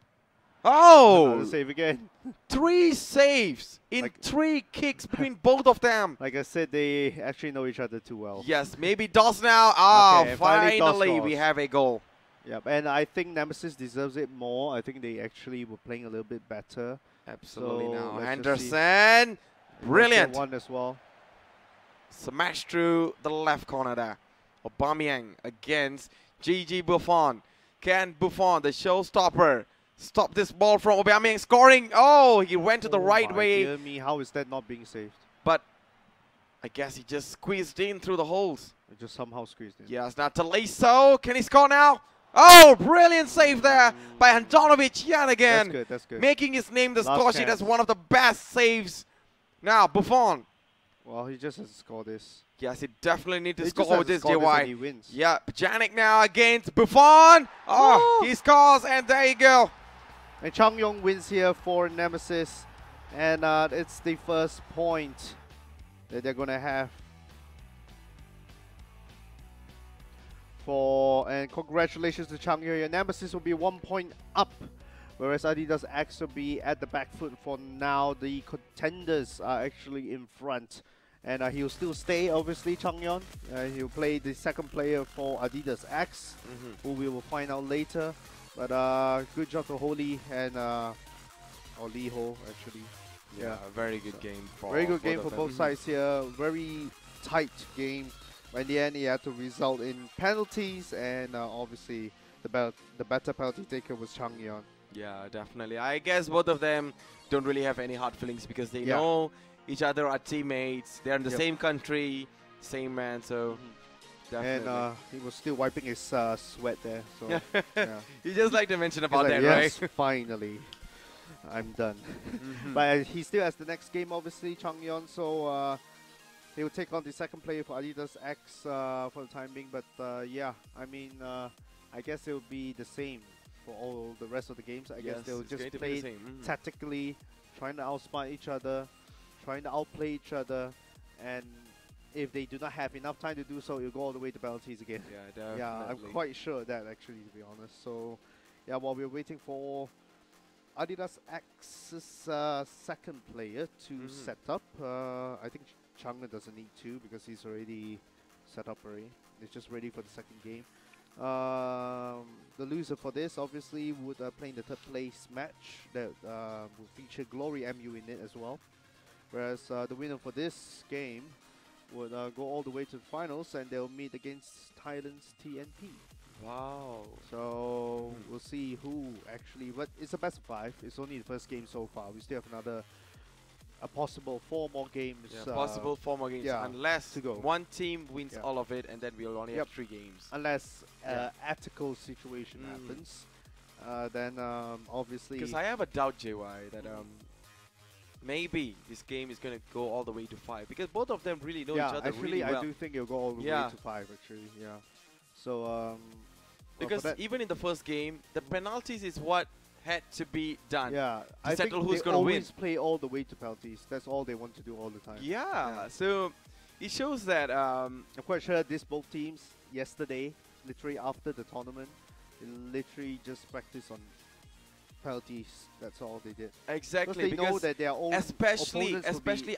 Oh! Another save again. 3 saves in 3 kicks between both of them. Like I said, they actually know each other too well. Yes, maybe Doss now. Oh, okay, finally we have a goal. Yep, and I think NEMEZIZ deserves it more. I think they actually were playing a little bit better. Absolutely. So now Henderson. Brilliant. One as well. Smash through the left corner there. Aubameyang against GG Buffon. Can Buffon, the showstopper, stop this ball from Aubameyang scoring. Oh, he went to the right way. Dear me, how is that not being saved? But I guess he just squeezed in through the holes. It just somehow squeezed in. Yes, now Taliso. Can he score now? Oh, brilliant save there by Handanovic yet again. That's good, that's good. Making his name the Last score sheet as one of the best saves. Now, Buffon. Well, he just has to score this. Yes, he definitely needs to He score just has with to this, score JY. and he wins. Yeah, Pjanic now against Buffon. Oh, he scores, and there you go. And Chang Yong wins here for NEMEZIZ. And it's the first point that they're going to have. And congratulations to Chang Yong. NEMEZIZ will be 1 point up, whereas Adidas X will be at the back foot for now. The contenders are actually in front. And he'll still stay, obviously, Chang Yong. He'll play the second player for Adidas X, who we will find out later. But good job to Holy and or Lee Ho, actually. Yeah, a very good game for very good game both for both sides here. Very tight game. In the end, he had to result in penalties, and obviously the better penalty taker was Chang Yong. Yeah, definitely. I guess both of them don't really have any hard feelings because they know each other are teammates. They're in the same country, same man, so definitely. And he was still wiping his sweat there. So yeah. You just like to mention about that, yes, right? Finally, I'm done. But he still has the next game, obviously, Chang Yong. So he will take on the second player for Adidas X for the time being. But yeah, I mean, I guess it will be the same for all the rest of the games. I guess they'll just play tactically, trying to outsmart each other, trying to outplay each other, and if they do not have enough time to do so, you'll go all the way to penalties again. Yeah, definitely. Yeah, I'm quite sure of that, actually, to be honest. So, yeah, while we're waiting for Adidas X's second player to set up, I think Chang'e doesn't need to because he's already set up already. He's just ready for the second game. The loser for this obviously would play in the third place match that would feature GloryMU in it as well. Whereas the winner for this game would go all the way to the finals, and they'll meet against Thailand's TNP. Wow. So we'll see who actually, but it's a best of 5. It's only the first game so far. We still have a possible 4 more games. Yeah, possible 4 more games, unless one team wins all of it, and then we'll only have 3 games. Unless ethical situation happens, then obviously. Because I have a doubt, JY, that maybe this game is going to go all the way to 5, because both of them really know each other really well. I do think it'll go all the way to 5, actually. Yeah. So because even in the first game, the penalties is what had to be done. Yeah, to settle who's going to win. They always play all the way to penalties. That's all they want to do all the time. Yeah. So it shows that I'm quite sure both teams yesterday, literally after the tournament, they literally just practiced on penalties. That's all they did. Exactly, because they know that their own especially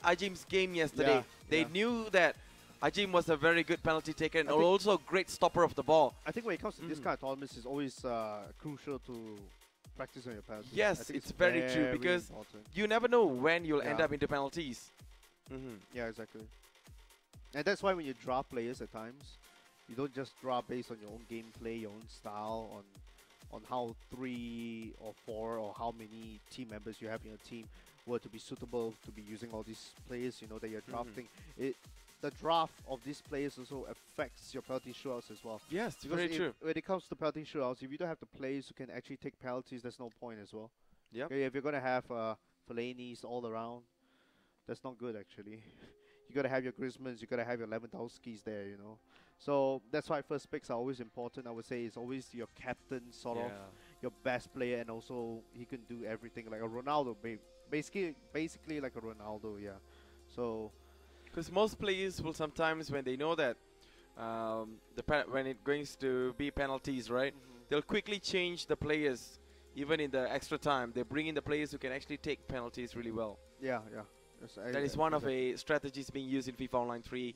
Ajim's game yesterday, they knew that Ajim was a very good penalty taker and also a great stopper of the ball. I think when it comes to this kind of tournaments, it's always crucial to practice on your penalties. Yes, it's very true, because you never know when you'll end up into penalties. Yeah, exactly. And that's why when you draw players at times, you don't just draw based on your own gameplay, your own style, on how 3 or 4 or how many team members you have in your team were to be suitable to be using all these players, you know, that you're drafting. The draft of these players also affects your penalty shootouts as well. Yes, very true. When it comes to penalty shootouts, if you don't have the players who can actually take penalties, there's no point as well. Yeah. Okay, if you're gonna have Fellaini's all around, that's not good actually. You gotta have your Griezmanns, you gotta have your Lewandowski's there, you know. So that's why first picks are always important. I would say it's always your captain, sort of your best player, and also he can do everything like a Ronaldo, basically like a Ronaldo, yeah. So. Because most players will sometimes, when they know that when it's going to be penalties, right, they'll quickly change the players, even in the extra time. They bring in the players who can actually take penalties really well. Yeah, yeah. Yes, that is one of the strategies being used in FIFA Online 3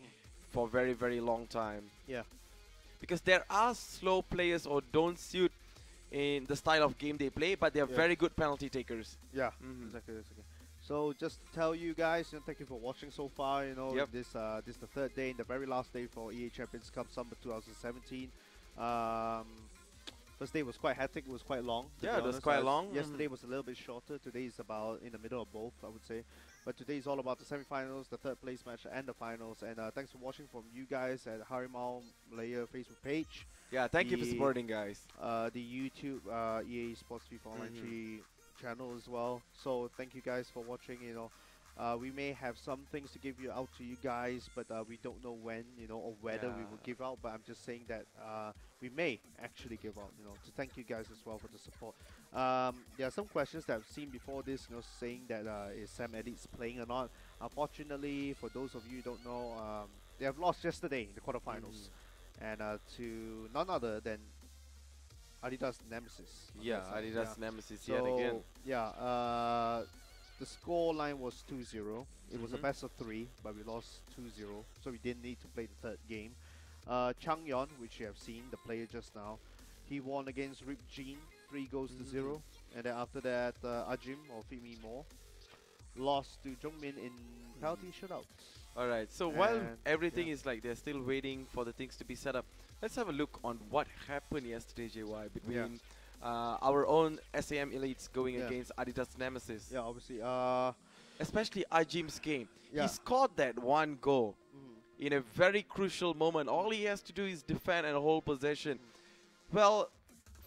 for a very, very long time. Yeah. Because there are slow players or don't suit in the style of game they play, but they are very good penalty takers. Yeah, exactly. So just to tell you guys, thank you for watching so far. You know, this is the 3rd day and the very last day for EA Champions Cup Summer 2017. First day was quite hectic. It was quite long. Yeah, it was quite long. Yesterday was a little bit shorter. Today is about in the middle of both, I would say. But today is all about the semi-finals, the third place match, and the finals. And thanks for watching from you guys at Harimau Malaya Facebook page. Yeah, thank you for supporting, guys. The YouTube EA Sports FIFA Online 3 channel as well. So thank you guys for watching. We may have some things to give you out to you guys, but we don't know when, or whether we will give out. But I'm just saying that we may actually give out, to thank you guys as well for the support. There are some questions that I've seen before this, saying that is Sam Edits playing or not. Unfortunately, for those of you who don't know, they have lost yesterday in the quarterfinals, and to none other than adidas NEMEZIZ. Yeah, adidas NEMEZIZ yet again. Yeah, the score line was 2-0. It was a best of 3, but we lost 2-0, so we didn't need to play the third game. Chang Yon, which you have seen, the player just now, he won against Rip Jean, 3 goals to 0. And then after that, Ajim, or Feed Me More, lost to Jongmin in penalty shootouts. Alright, so while everything is like they're still waiting for the things to be set up, let's have a look on what happened yesterday, JY, between our own SAM elites going against adidas NEMEZIZ. Yeah, obviously. Especially Ajim's game. He scored that one goal in a very crucial moment. All he has to do is defend and hold possession. Well,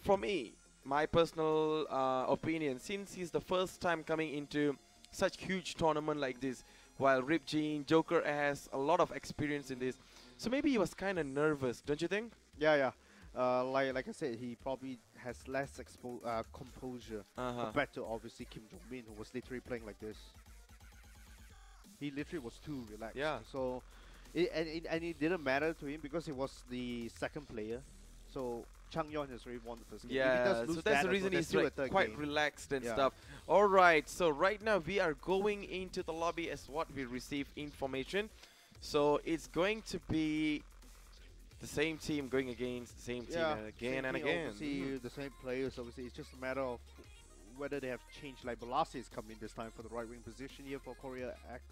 for me, my personal opinion, since he's the first time coming into such huge tournament like this, while Rip Jean, Joker has a lot of experience in this, so maybe he was kind of nervous, don't you think? Yeah. Like I said, he probably has less composure compared to obviously Kim Jong-min, who was literally playing like this. He literally was too relaxed. Yeah. So, it didn't matter to him because he was the second player. So Chang Yon has already won the first game. Yeah, so that's the reason he's like quite relaxed and stuff. Alright, so right now we are going into the lobby as what we receive information. So it's going to be the same team going against the same team again and again. Obviously, the same players. Obviously, it's just a matter of whether they have changed. Like Balassi is coming this time for the right wing position here for Korea X.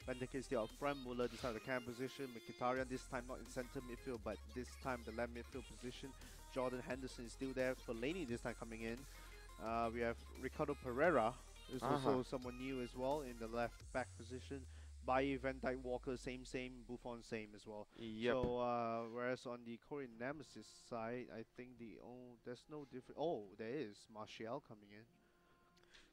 Benteke is still up front. Muller this time the cam position. Mkhitaryan this time not in center midfield, but this time the left midfield position. Jordan Henderson is still there. Fellaini this time coming in. We have Ricardo Pereira, who's also someone new as well in the left back position. Bailly, Van Dijk, Walker, same. Buffon, same as well. Yep. So, whereas on the Korean NEMEZIZ side, I think there's no difference. Oh, there is Martial coming in.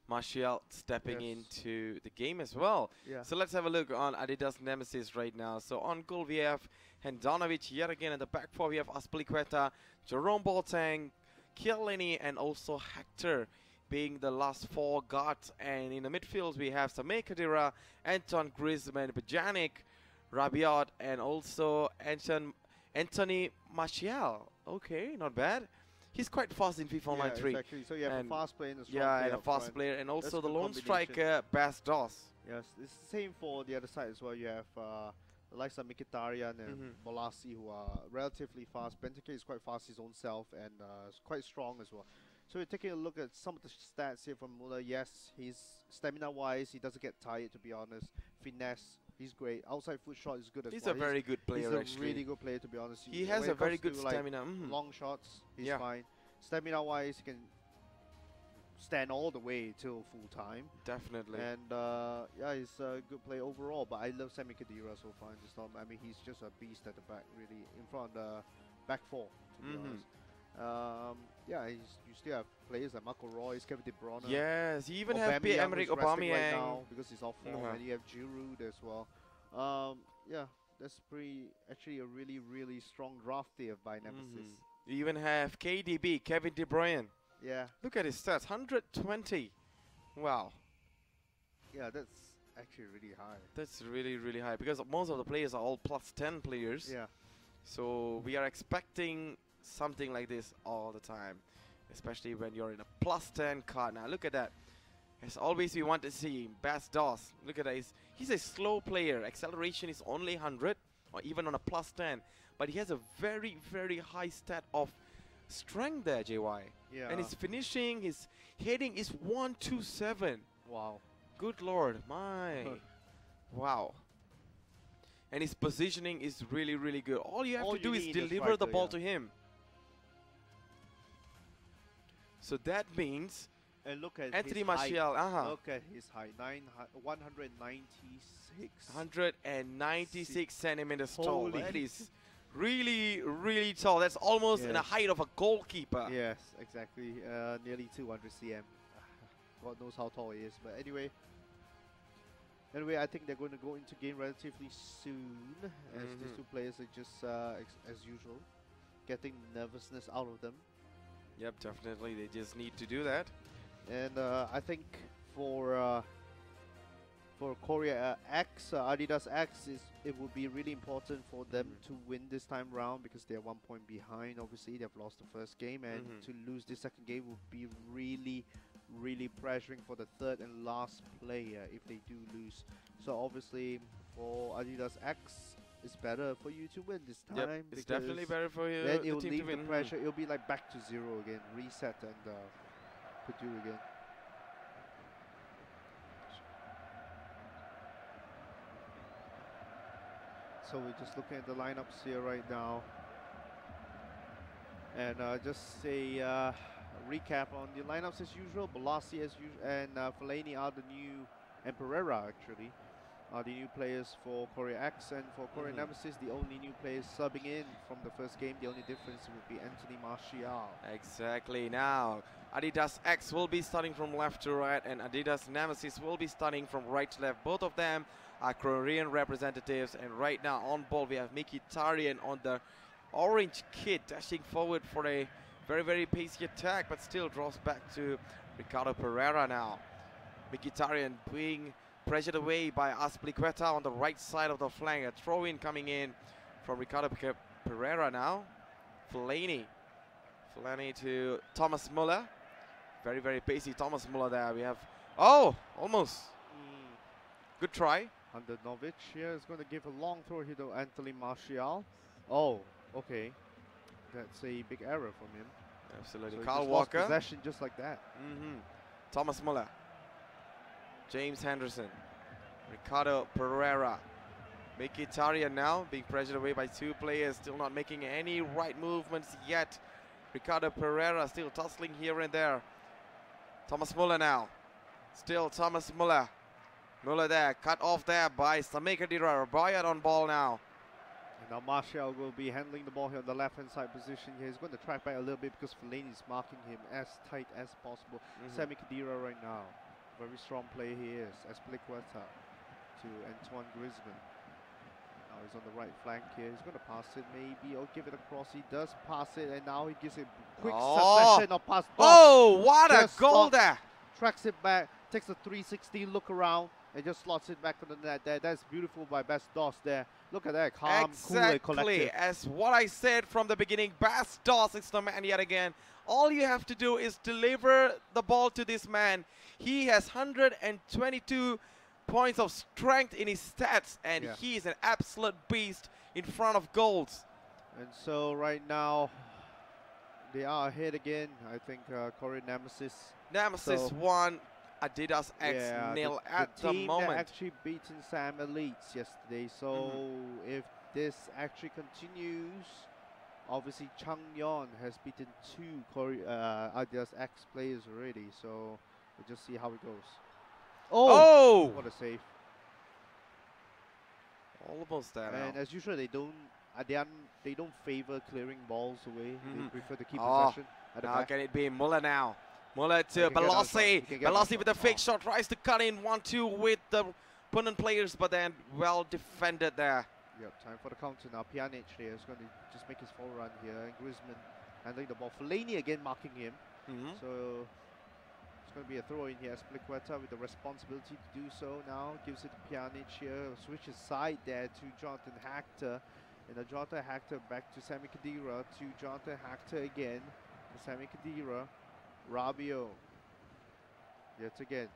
Martial stepping into the game as well. Yeah. So let's have a look on adidas NEMEZIZ right now. So on goal we have Handanovic yet again. At the back four we have Azpilicueta, Jerome Boateng, Chiellini, and also Hector being the last four guards. And in the midfield we have Samir Khedira, Anton Griezmann, Bajanic, Rabiot, and also Anthony Martial. Okay, not bad. He's quite fast in FIFA Online 3. Exactly. So you have a fast player and a strong player. And a fast player, and also the lone striker, Bas Doss. Yes, it's the same for the other side as well. You have the likes of Mkhitaryan and Balassi, who are relatively fast. Benteke is quite fast his own self and quite strong as well. So we're taking a look at some of the stats here from Muller. Yes, he's stamina-wise, he doesn't get tired, to be honest. Finesse, he's great. Outside foot shot is good as well. He's a very good player, He's a really good player, to be honest. He has a very good stamina. Long shots, he's fine. Stamina-wise, he can stand all the way till full time. Definitely. And he's a good player overall. But I love Samir Khedira so far in this tournament. I mean, he's just a beast at the back, really, in front of the back four, to be honest. You still have players like Marco Reus, Kevin De Bruyne. Yes, you even have Pierre-Emerick Aubameyang right now because he's off form, and you have Giroud as well. That's actually a really, really strong draft there by NEMEZIZ. You even have KDB, Kevin De Bruyne. Yeah. Look at his stats, 120. Wow. Yeah, that's actually really high. That's really, really high because most of the players are all plus 10 players. Yeah. So we are expecting something like this all the time, especially when you're in a plus 10 card. Now look at that. As always, we want to see him. Bas Doss. Look at that. He's a slow player. Acceleration is only 100 or even on a plus 10. But he has a very, very high stat of strength there, JY. Yeah. And his finishing, his heading is 127. Wow. Good lord. My. Wow. And his positioning is really, really good. All you have to do is deliver the ball to him. So that means and look at Anthony his Martial. height. Look at his height, 196. 196 centimeters tall. Holy. That is really, really tall. That's almost in the height of a goalkeeper. Yes, exactly. Nearly 200 cm. God knows how tall he is. But anyway, I think they're going to go into game relatively soon, as these two players are just, as usual, getting nervousness out of them. Yep, definitely. They just need to do that. And I think for Korea X, Adidas X, it would be really important for them to win this time round, because they're 1 point behind. Obviously, they've lost the first game, and to lose the second game would be really, really pressuring for the third and last player if they do lose. So obviously, for Adidas X, it's better for you to win this time. Yep, it's definitely better for you. Then it'll leave the pressure. It'll be like back to zero again, reset, and put you again. So we're just looking at the lineups here right now, and just a recap on the lineups as usual. Balassi as usual, and Fellaini are the new, and Pereira actually are the new players for Korea X, and for Korea NEMEZIZ, the only new players subbing in from the first game. The only difference would be Anthony Martial. Exactly. Now, Adidas X will be starting from left to right, and Adidas NEMEZIZ will be starting from right to left. Both of them are Korean representatives, and right now on ball we have Mkhitaryan on the orange kit, dashing forward for a very, very pacey attack, but still draws back to Ricardo Pereira now. Mkhitaryan being pressured away by Azpilicueta on the right side of the flank. A throw-in coming in from Ricardo Pereira now. Fellaini to Thomas Muller. Very, very pacey Thomas Muller there. We have, oh, almost. Good try. Handanovic here is going to give a long throw here to Anthony Martial. Oh, okay. That's a big error from him. Absolutely. So Kyle Walker. Lost possession just like that. Thomas Muller. James Henderson. Ricardo Pereira. Mkhitaryan now being pressured away by two players. Still not making any right movements yet. Ricardo Pereira still tussling here and there. Thomas Muller now. Still Thomas Muller. Muller there, cut off there by Samir Khedira. Bayat on ball now. And now Martial will be handling the ball here on the left-hand side position here. He's going to track back a little bit because Fellaini is marking him as tight as possible. Samir Khedira right now. Very strong play he is. Azpilicueta to Antoine Griezmann. Now he's on the right flank here. He's going to pass it maybe, or give it across. He does pass it, and now he gives a quick succession of pass. Oh, what a goal there! Tracks it back, takes a 360 look around, and just slots it back to the net there. That's beautiful by Bas Dost there. Look at that, calm, cool, and collected. Exactly, as what I said from the beginning, Bas Dost is the man yet again. All you have to do is deliver the ball to this man. He has 122 points of strength in his stats, and he is an absolute beast in front of goals. And so right now, they are ahead again. I think Korea NEMEZIZ. NEMEZIZ won, Adidas X nil at the moment. That actually beaten Sam Elites yesterday. So if this actually continues, obviously Chang Yon has beaten two Adidas X players already. So we'll just see how it goes. Oh! What a save! Almost there. And as usual, they don't favor clearing balls away. They prefer to keep possession. How can it be Muller now? Muller to Balassi. Balassi with a fake shot, tries to cut in 1-2 with the opponent players, but then well defended there. Yep, time for the counter now. Pjanic here is going to just make his full run here, and Griezmann handling the ball. Fellaini again marking him. So it's going to be a throw in here. Azpilicueta with the responsibility to do so now. Gives it to Pjanic here. Switches side there to Jonathan Hector. And Jonathan Hector back to Samir Khedira. To Jonathan Hector again. To Samir Khedira. Rabiot. Yet again.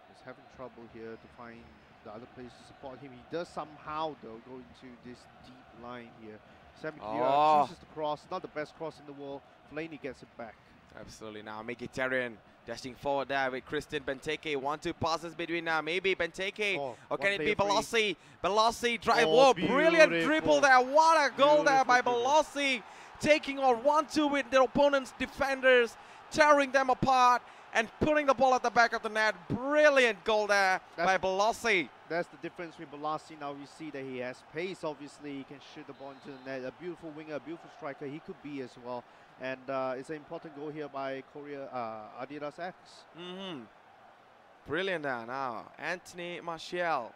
He's having trouble here to find the other players to support him. He does somehow, though, go into this deep line here. Samir Khedira chooses to cross. Not the best cross in the world. Fellaini gets it back. Absolutely. Now Mkhitaryan dashing forward there with Christian Benteke. 1-2 passes between now. Maybe Benteke. Or can it be Balassi? Balassi drive. Oh, brilliant dribble there. What a goal there by Balassi. Taking on 1-2 with their opponent's defenders, tearing them apart and putting the ball at the back of the net. Brilliant goal there by Balassi. That's the difference with Balassi. Now we see that he has pace. Obviously, he can shoot the ball into the net. A beautiful winger, a beautiful striker. He could be as well. And it's an important goal here by Korea Adidas X. Brilliant now. Anthony Martial.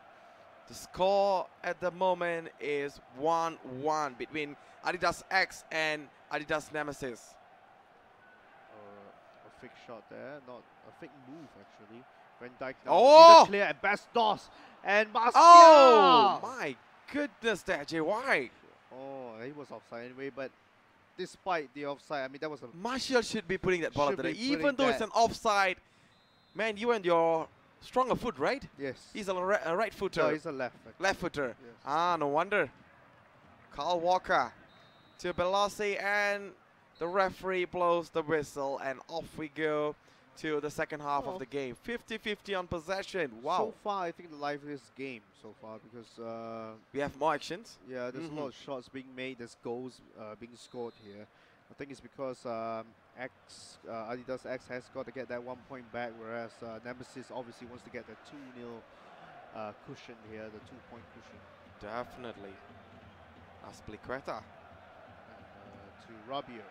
The score at the moment is 1-1 between Adidas X and Adidas NEMEZIZ. A fake shot there, not a fake move actually. Van Dijk down, clear and Bastos and Martial. Oh my goodness, there, JY. Oh, he was offside anyway, but despite the offside, I mean that was a Martial should be putting that ball up there. Even though it's an offside, man, you and your stronger foot, right? Yes. He's a right footer. No, he's a left. Left footer. Yes. Ah, no wonder. Kyle Walker to Balassi, and the referee blows the whistle, and off we go to the second half of the game. 50-50 on possession. Wow. So far, I think the liveliest game so far because we have more actions. Yeah, there's a lot of shots being made. There's goals being scored here. I think it's because Adidas X has got to get that 1 point back, whereas NEMEZIZ obviously wants to get the 2-0 cushion here, the 2-point cushion. Definitely. Azpilicueta. To Rabio.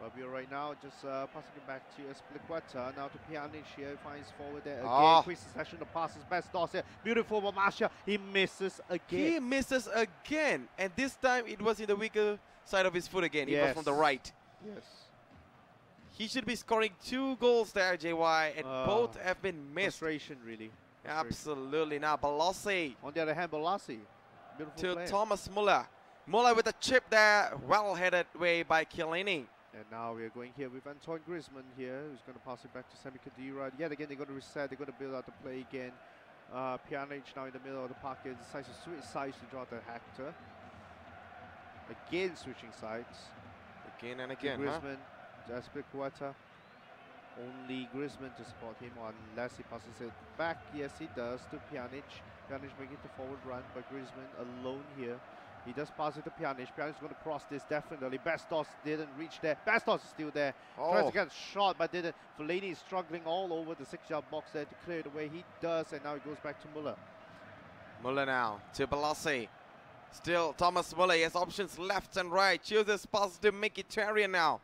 Rabio right now just passing it back to Azpilicueta. Now to Pjanic here, finds forward there again. Quick succession of passes. Best toss here. Beautiful by Martial. He misses again. He misses again. And this time it was in the weaker side of his foot again. It was from the right. Yes. He should be scoring 2 goals there, JY, and both have been missed. Frustration, really. Absolutely. Now Balassi. On the other hand, Balassi. Beautiful play. Thomas Muller. Muller with a chip there. Well-headed way by Chiellini. And now we are going here with Antoine Griezmann here, who's going to pass it back to Sami Khedira. Yet again, they're going to reset. They're going to build out the play again. Pjanic now in the middle of the pocket. Decides to switch sides to Jonathan Hector. Again, switching sides. Again and again, Griezmann, Azpilicueta. Only Griezmann to support him unless he passes it back. Yes, he does to Pjanic. Pjanic making the forward run, but Griezmann alone here. He does pass it to Pjanic. Pjanic's going to cross this definitely. Bastos didn't reach there. Bastos is still there. Tries to get a shot, but didn't. Fellaini is struggling all over the 6-yard box there to clear it away. He does, and now he goes back to Muller. Muller now to Balassi. Still Thomas Muller. He has options left and right. Chooses pass to Mkhitaryan now.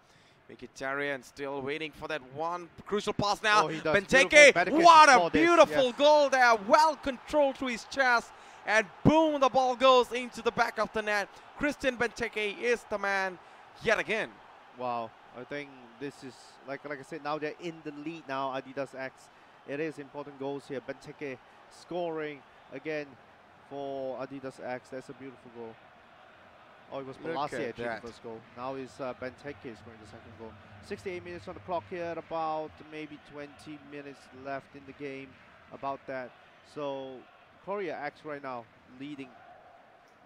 Mkhitaryan still waiting for that one crucial pass now. Benteke, what a beautiful goal there. Well controlled through his chest. And boom, the ball goes into the back of the net. Christian Benteke is the man yet again. Wow, I think this is, like I said, now they're in the lead now, Adidas X. It is important goals here. Benteke scoring again for Adidas X. That's a beautiful goal. Oh, it was Balassi actually the first goal. Now it's Benteke scoring the second goal. 68 minutes on the clock here, about maybe 20 minutes left in the game, about that. So Korea X right now leading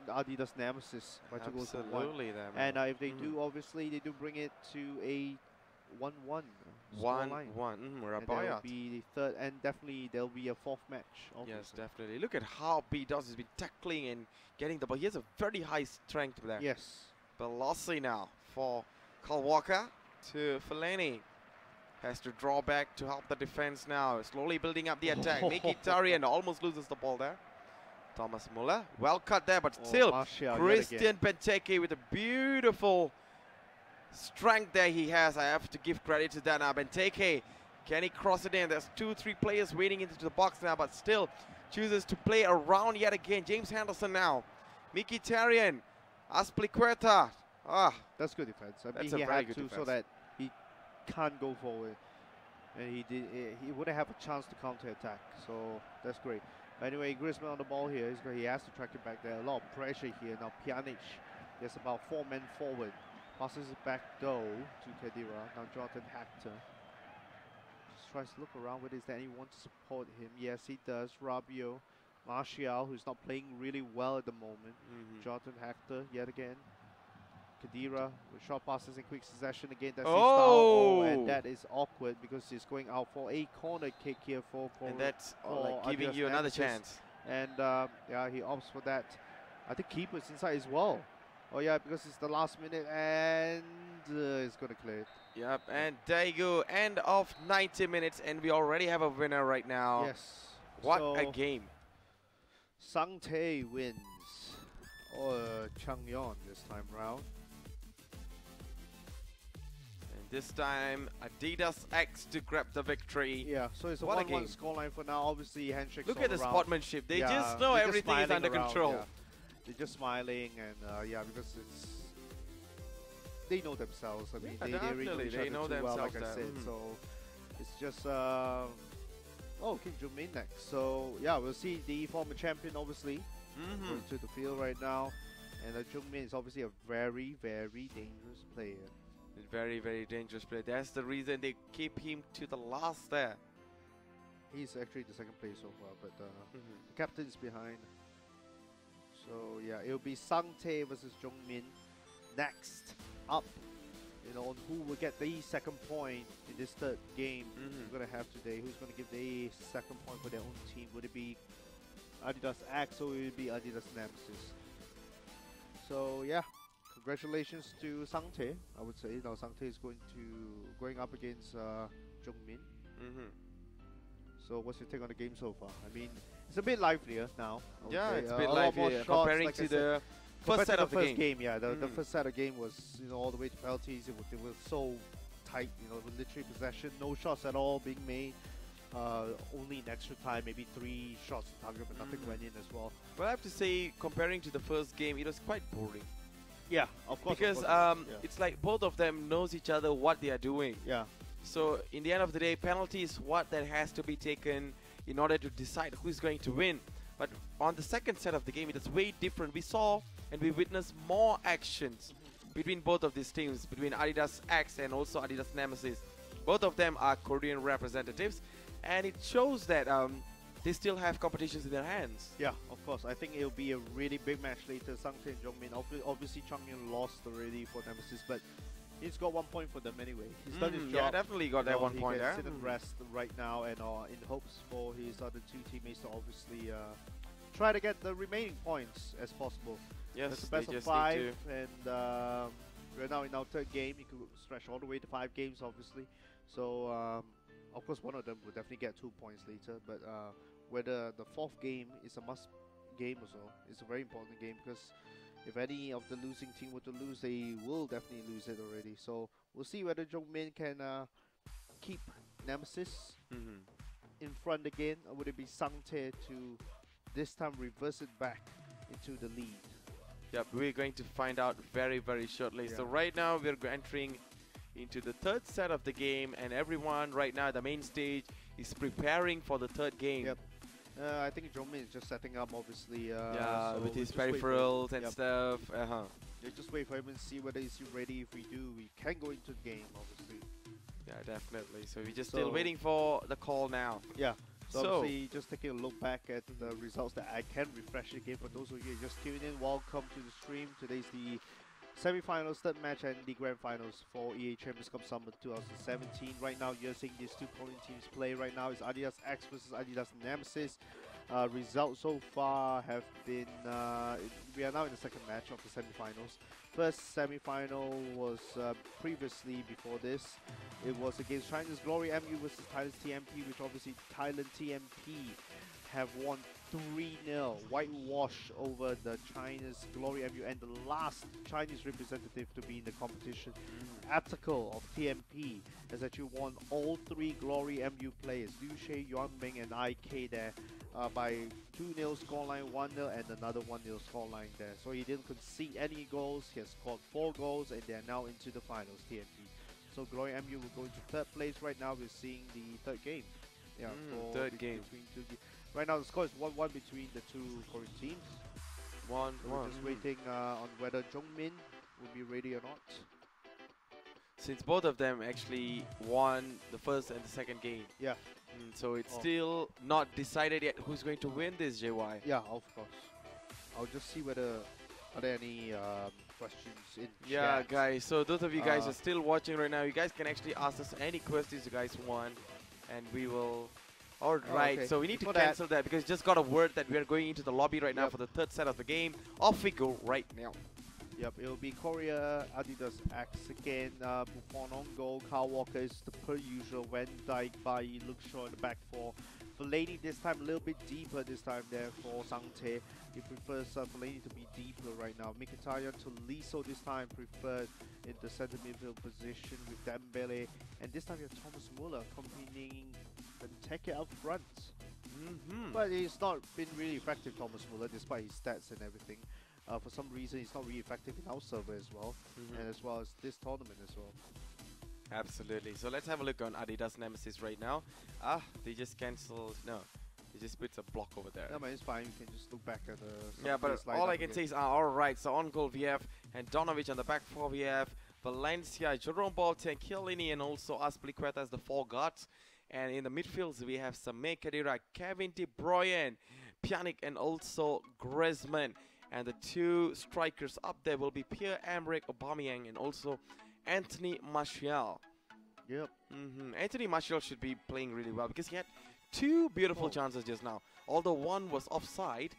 Adidas NEMEZIZ by 2 goals to 1. And if they do, obviously, they do bring it to a 1-1. 1-1. That'll be the third, and definitely there'll be a 4th match. Obviously. Yes, definitely. Look at how Bastos has been tackling and getting the ball. He has a very high strength there. Yes. Balassi now for Kyle Walker to Fellaini. Has to draw back to help the defense now. Slowly building up the attack. Mkhitaryan almost loses the ball there. Thomas Muller. Well cut there, but still Christian Benteke with a beautiful strength there he has. I have to give credit to that now. Benteke, can he cross it in? There's 2-3 players waiting into the box now, but still chooses to play around yet again. James Henderson now. Mkhitaryan. Azpilicueta. That's good defense. I mean, he had to, so that he can't go forward, and he wouldn't have a chance to counter attack, so that's great. Anyway, Griezmann on the ball here. He has to track it back there. A lot of pressure here now. Pjanic, there's about 4 men forward, passes it back though to Khedira. Now Jonathan Hector just tries to look around whether is there anyone to support him. Yes, he does. Rabio, Martial, who's not playing really well at the moment. Jonathan Hector yet again. Kadira with short passes in quick succession again. That's his style. Oh, and that is awkward because he's going out for a corner kick here for and that's like giving you another chance. And yeah, he opts for that. I think keeper's inside as well. Oh yeah, because it's the last minute and it's going to clear it. Yep, and there you go. End of 90 minutes and we already have a winner right now. Yes. What a game. Sang Tae wins. Or Changyeon this time round. And this time Adidas X to grab the victory. Yeah, so it's a 1-1 scoreline for now. Obviously handshakes. Look at the sportsmanship. They just know everything is under control. Yeah. They're just smiling and yeah, because it's they know themselves. I mean, they really know each other too well, like I said. So it's just Kim Jung-min next. So yeah, we'll see the former champion obviously going to the field right now, and Jung-min is obviously a very, very dangerous player. Very, very dangerous player. That's the reason they keep him to the last there. He's actually the second place so far, but the captain's behind. So yeah, it'll be Sang Tae versus Jung-min next up. You know, on who will get the second point in this third game we're gonna have today. Who's gonna give the second point for their own team? Would it be Adidas X or will it be Adidas NEMEZIZ? So yeah, congratulations to Sang Tae. I would say now Sang Tae is going up against Jung-min. So what's your take on the game so far? I mean, it's a bit livelier now. Yeah, it's a bit livelier comparing to the first set of the game. Yeah, the first set of the game was all the way to penalties. It was so tight. With literally possession, no shots at all being made. Only in extra time, maybe 3 shots to target, but nothing went in as well. Well, I have to say, comparing to the first game, it was quite boring. Yeah, of course. Because it's like both of them knows each other what they are doing. Yeah. So in the end of the day, penalty is what that has to be taken in order to decide who is going to win. But on the second set of the game, it is way different. We saw and we witnessed more actions between both of these teams, between Adidas X and also Adidas NEMEZIZ. Both of them are Korean representatives, and it shows that they still have competitions in their hands. Yeah, of course. I think it'll be a really big match later. Sang Tae and Jung-min. Obviously, Changyeon lost already for NEMEZIZ, but he's got 1 point for them anyway. He's done his job. Yeah, definitely got that 1 point there. He can sit and rest right now, and in hopes for his other 2 teammates to obviously try to get the remaining points as possible. Yes, it's the best of 5, and we're now in our 3rd game. You could stretch all the way to 5 games, obviously. So, of course, one of them will definitely get 2 points later, but whether the 4th game is a must game or so, it's a very important game because if any of the losing team were to lose, they will definitely lose it already. So we'll see whether Jung-min can keep NEMEZIZ in front again, or would it be Sang Tae to this time reverse it back into the lead? Yep, we're going to find out very, very shortly. Yeah. So right now we're entering into the 3rd set of the game, and everyone right now at the main stage is preparing for the 3rd game. Yep. I think Jung-min is just setting up, obviously. So with his peripherals and stuff. Yeah, just wait for him and see whether he's ready. If we do, we can go into the game, obviously. Yeah, definitely. So we're just still waiting for the call now. Yeah. So obviously, just taking a look back at the results that I can refresh again. For those of you just tuning in, welcome to the stream. Today's the semi-finals, 3rd match, and the grand finals for EA Champions Cup Summer 2017. Right now, you're seeing these 2 Korean teams play. Right now, it's Adidas X versus Adidas NEMEZIZ. Results so far have been, we are now in the 2nd match of the semi-finals. First semi-final was previously before this. It was against China's GloryMU versus Thailand's TMP, which obviously Thailand TMP have won 3-0, whitewash over the China's GloryMU, and the last Chinese representative to be in the competition, Article of TMP, has actually won all 3 GloryMU players, Liu Shay, Yuan Ming, and IK there, by 2-0 scoreline, 1-0, and another 1-0 scoreline there. So he didn't concede any goals, he has scored 4 goals, and they are now into the finals, TMP. So GloryMU will go into 3rd place. Right now we're seeing the 3rd game. Yeah, 3rd game. Right now the score is 1-1 between the 2 Korean teams. 1-1. So we're just waiting on whether Jung-min will be ready or not. Since both of them actually won the 1st and the 2nd game. Yeah. So it's still not decided yet who's going to win this, JY. Yeah, of course. I'll just see whether Are there any questions in yeah, chat? guys. So those of you guys are still watching right now, you guys can actually ask us any questions you guys want, and we will. All right. Okay. So we need to cancel that because just got a word that we are going into the lobby right now for the third set of the game. Off we go right now. Yep, it'll be Korea, Adidas X again, Buffon on goal, Kyle Walker is the per usual, Van Dijk, Bailly, Luke Shaw in the back four. Fellaini this time a little bit deeper this time there for Sangte. He prefers Fellaini to be deeper right now. Mkhitaryan to Liso this time preferred in the center midfield position with Dembele. And this time you have Thomas Muller accompanying Benteke up front. But he's not been really effective, Thomas Muller, despite his stats and everything. For some reason, he's not really effective in our server as well, and as well as this tournament as well. Absolutely. So let's have a look on Adidas NEMEZIZ right now. They just cancelled. No, they just put a block over there. No, man, it's fine. You can just look back at the. Yeah, but all I can say is, all right. So on goal we have Handanovic on the back four. We have Valencia, Jerome Boateng, Chiellini, and also Azpilicueta as the four guards. And in the midfields we have Samir Khedira, Kevin De Bruyne, Pjanic, and also Griezmann. And the two strikers up there will be Pierre-Emerick Aubameyang and also Anthony Martial. Yep. Anthony Martial should be playing really well because he had two beautiful chances just now. Although one was offside,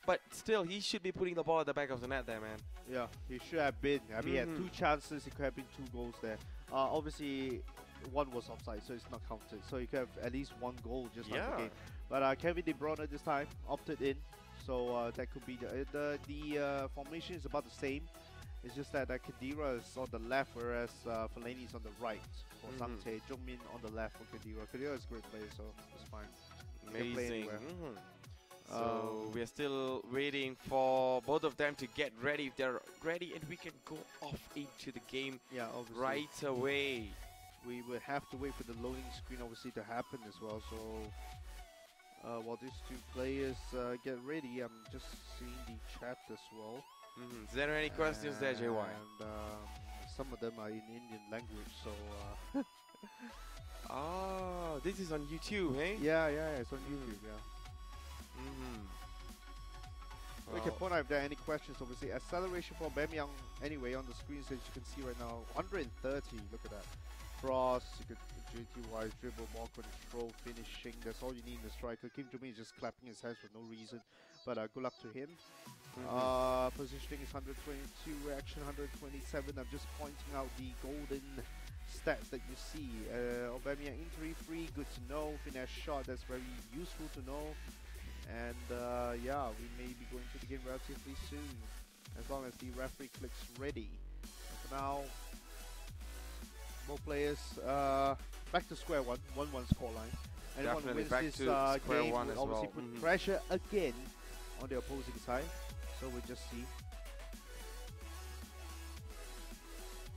but still he should be putting the ball at the back of the net there, man. Yeah, he should have been. I mean, he had two chances. He could have been 2 goals there. Obviously, one was offside, so it's not counted. So he could have at least 1 goal just like the game. But Kevin De Bruyne this time opted in. So that could be the formation is about the same. It's just that Khedira is on the left, whereas Fellaini is on the right for Sangte. Jungmin on the left for Khedira. Khedira is a great player, so it's fine. Amazing. So we are still waiting for both of them to get ready. If they're ready, and we can go off into the game right away. We will have to wait for the loading screen, obviously, to happen as well. So. While these two players get ready, I'm just seeing the chat as well. Is there any questions there, JY? And some of them are in Indian language, so... this is on YouTube, eh? Yeah, it's on YouTube, yeah. We can point out if there are any questions, obviously. Acceleration for Aubameyang, anyway, on the screen, as you can see right now, 130, look at that. Cross, you could agility-wise, dribble, more control, finishing. That's all you need in the striker. Kim Jong-min is just clapping his hands for no reason, but good luck to him. Positioning is 122, reaction 127. I'm just pointing out the golden stats that you see. Aubameyang injury-free, good to know. Finesse shot, that's very useful to know. And yeah, we may be going to the game relatively soon, as long as the referee clicks ready. And for now, both players back to square one, 1-1 scoreline. Anyone who wins this game will obviously put pressure again on the opposing side. So we'll just see.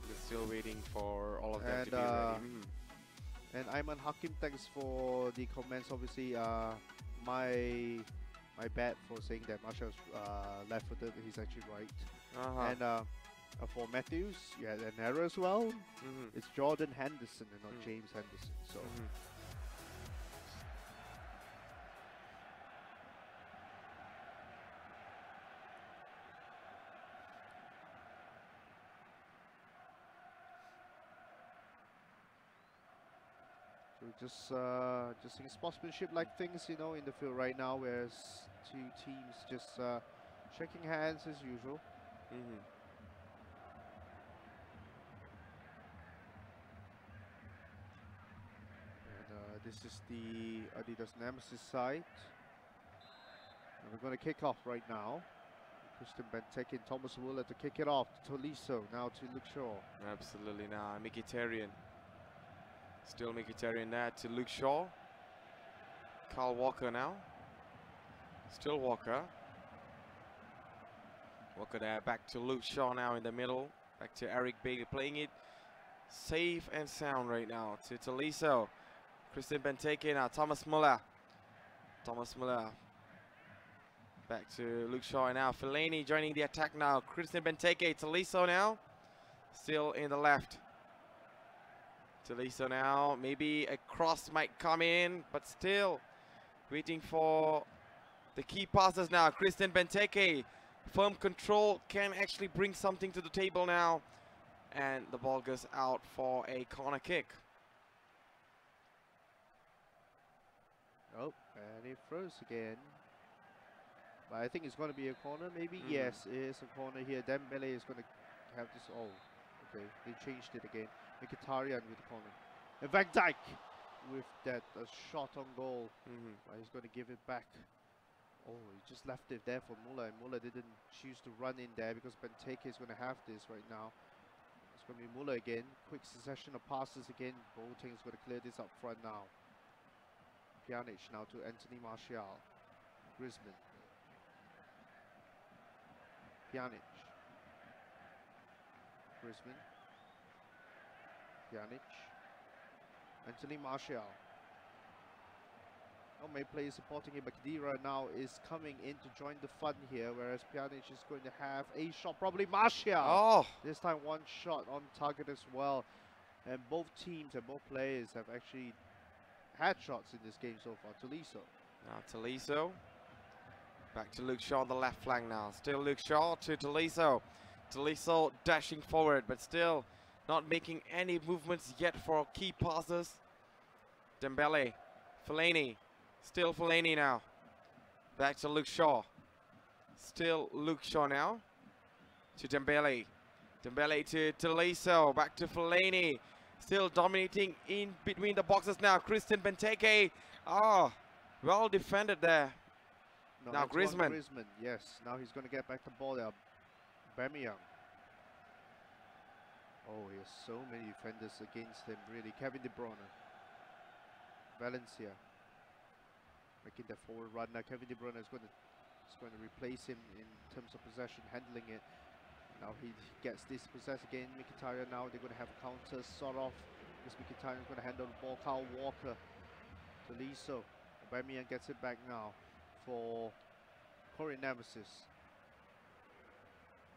We're still waiting for all of them to be ready. And Ayman Hakim, thanks for the comments. Obviously, my bad for saying that Martial's left-footed. He's actually right. And for Matthews, you had an error as well. It's Jordan Henderson and not James Henderson. So. So just seeing sportsmanship-like things, you know, in the field right now, whereas two teams just shaking hands as usual. This is the Adidas NEMEZIZ side. And we're going to kick off right now. Christian Benteke and Thomas Muller to kick it off. To Tolisso, now to Luke Shaw. Absolutely, now Mkhitaryan. Still Mkhitaryan there to Luke Shaw. Kyle Walker now. Still Walker. Walker there, back to Luke Shaw now in the middle. Back to Eric Bailey playing it safe and sound right now to Tolisso. Christian Benteke now, Thomas Muller. Thomas Muller. Back to Luke Shaw now. Fellaini joining the attack now. Christian Benteke, Tolisso now. Still in the left. Tolisso now. Maybe a cross might come in, but still waiting for the key passes now. Christian Benteke firm control can actually bring something to the table now. And the ball goes out for a corner kick. Oh, and he throws again. But I think it's going to be a corner, maybe? Yes, it is a corner here. Dembele is going to have this. Oh, okay. They changed it again. Mkhitaryan with the corner. And Van Dijk with that shot on goal. But he's going to give it back. Oh, he just left it there for Muller. And Muller didn't choose to run in there because Benteke is going to have this right now. It's going to be Muller again. Quick succession of passes again. Boateng is going to clear this up front now. Pjanic now to Anthony Martial. Griezmann. Pjanic. Griezmann. Pjanic. Anthony Martial. Oh, may play supporting him, but Khedira now is coming in to join the fun here, whereas Pjanic is going to have a shot, probably Martial. Oh! This time one shot on target as well. And both teams and both players have actually had shots in this game so far. Tolisso. Now Tolisso. Back to Luke Shaw on the left flank now. Still Luke Shaw to Tolisso. Tolisso dashing forward, but still not making any movements yet for key passes. Dembele. Fellaini. Still Fellaini now. Back to Luke Shaw. Still Luke Shaw now. To Dembele. Dembele to Tolisso. Back to Fellaini. Still dominating in between the boxes now. Christian Benteke. Oh, well defended there. No, now Griezmann. Griezmann. Yes, now he's going to get back the ball there. Aubameyang. Oh, he has so many defenders against him, really. Kevin De Bruyne. Valencia. Making that forward run now. Kevin De Bruyne is going to replace him in terms of possession, handling it. Now he gets this possess again. Mkhitaryan now, they're going to have counters sort of. Because Mkhitaryan is going to handle the ball. Kyle Walker. Tolisso. Aubameyang gets it back now for NEMEZIZ.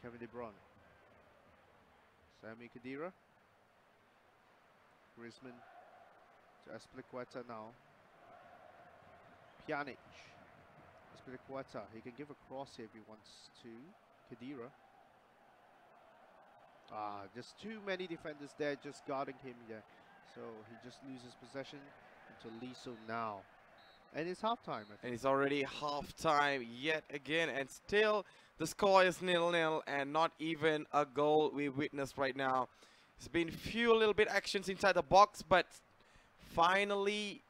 Kevin De Bruyne. Sami Khedira. Griezmann to Azpilicueta now. Pjanic. Azpilicueta. He can give a cross here if he wants to. Khedira. Just too many defenders there just guarding him here. So he just loses possession to Tolisso now. And it's halftime. And it's already halftime yet again. And still the score is 0-0 and not even a goal we witnessed right now. It's been few little bit actions inside the box, but finally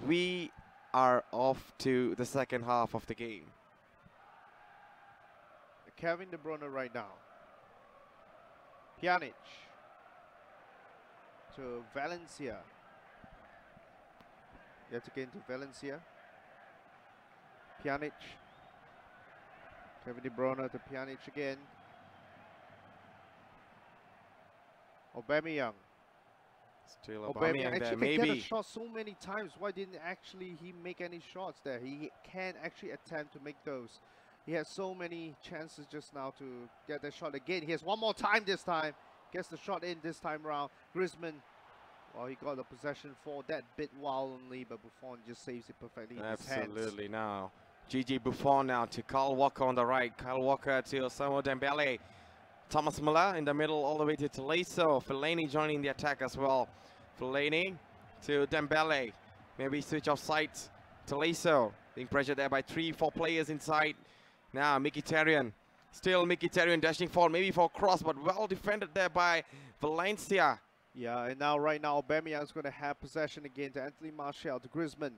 we are off to the second half of the game. Kevin De Bruyne right now. Pjanic to Valencia. Yet again to Valencia. Pjanic. Kevin De Bruyne to Pjanic again. Aubameyang. Still Aubameyang there, maybe. He get a shot so many times. Why didn't actually he make any shots there? He can actually attempt to make those. He has so many chances just now to get the shot again. He has one more time this time. Gets the shot in this time round. Griezmann. Well, he got the possession for that bit while only, but Buffon just saves it perfectly in his hands. Absolutely. Now, Gigi Buffon now to Kyle Walker on the right. Kyle Walker to Samuel Dembele. Thomas Muller in the middle all the way to Tolisso. Fellaini joining the attack as well. Fellaini to Dembele. Maybe switch off sides. Tolisso being pressured there by 3-4 players inside. Now Mkhitaryan. Still Mkhitaryan dashing forward, maybe for a cross, but well defended there by Valencia. Yeah, and now right now Aubameyang is going to have possession again to Anthony Martial, to Griezmann.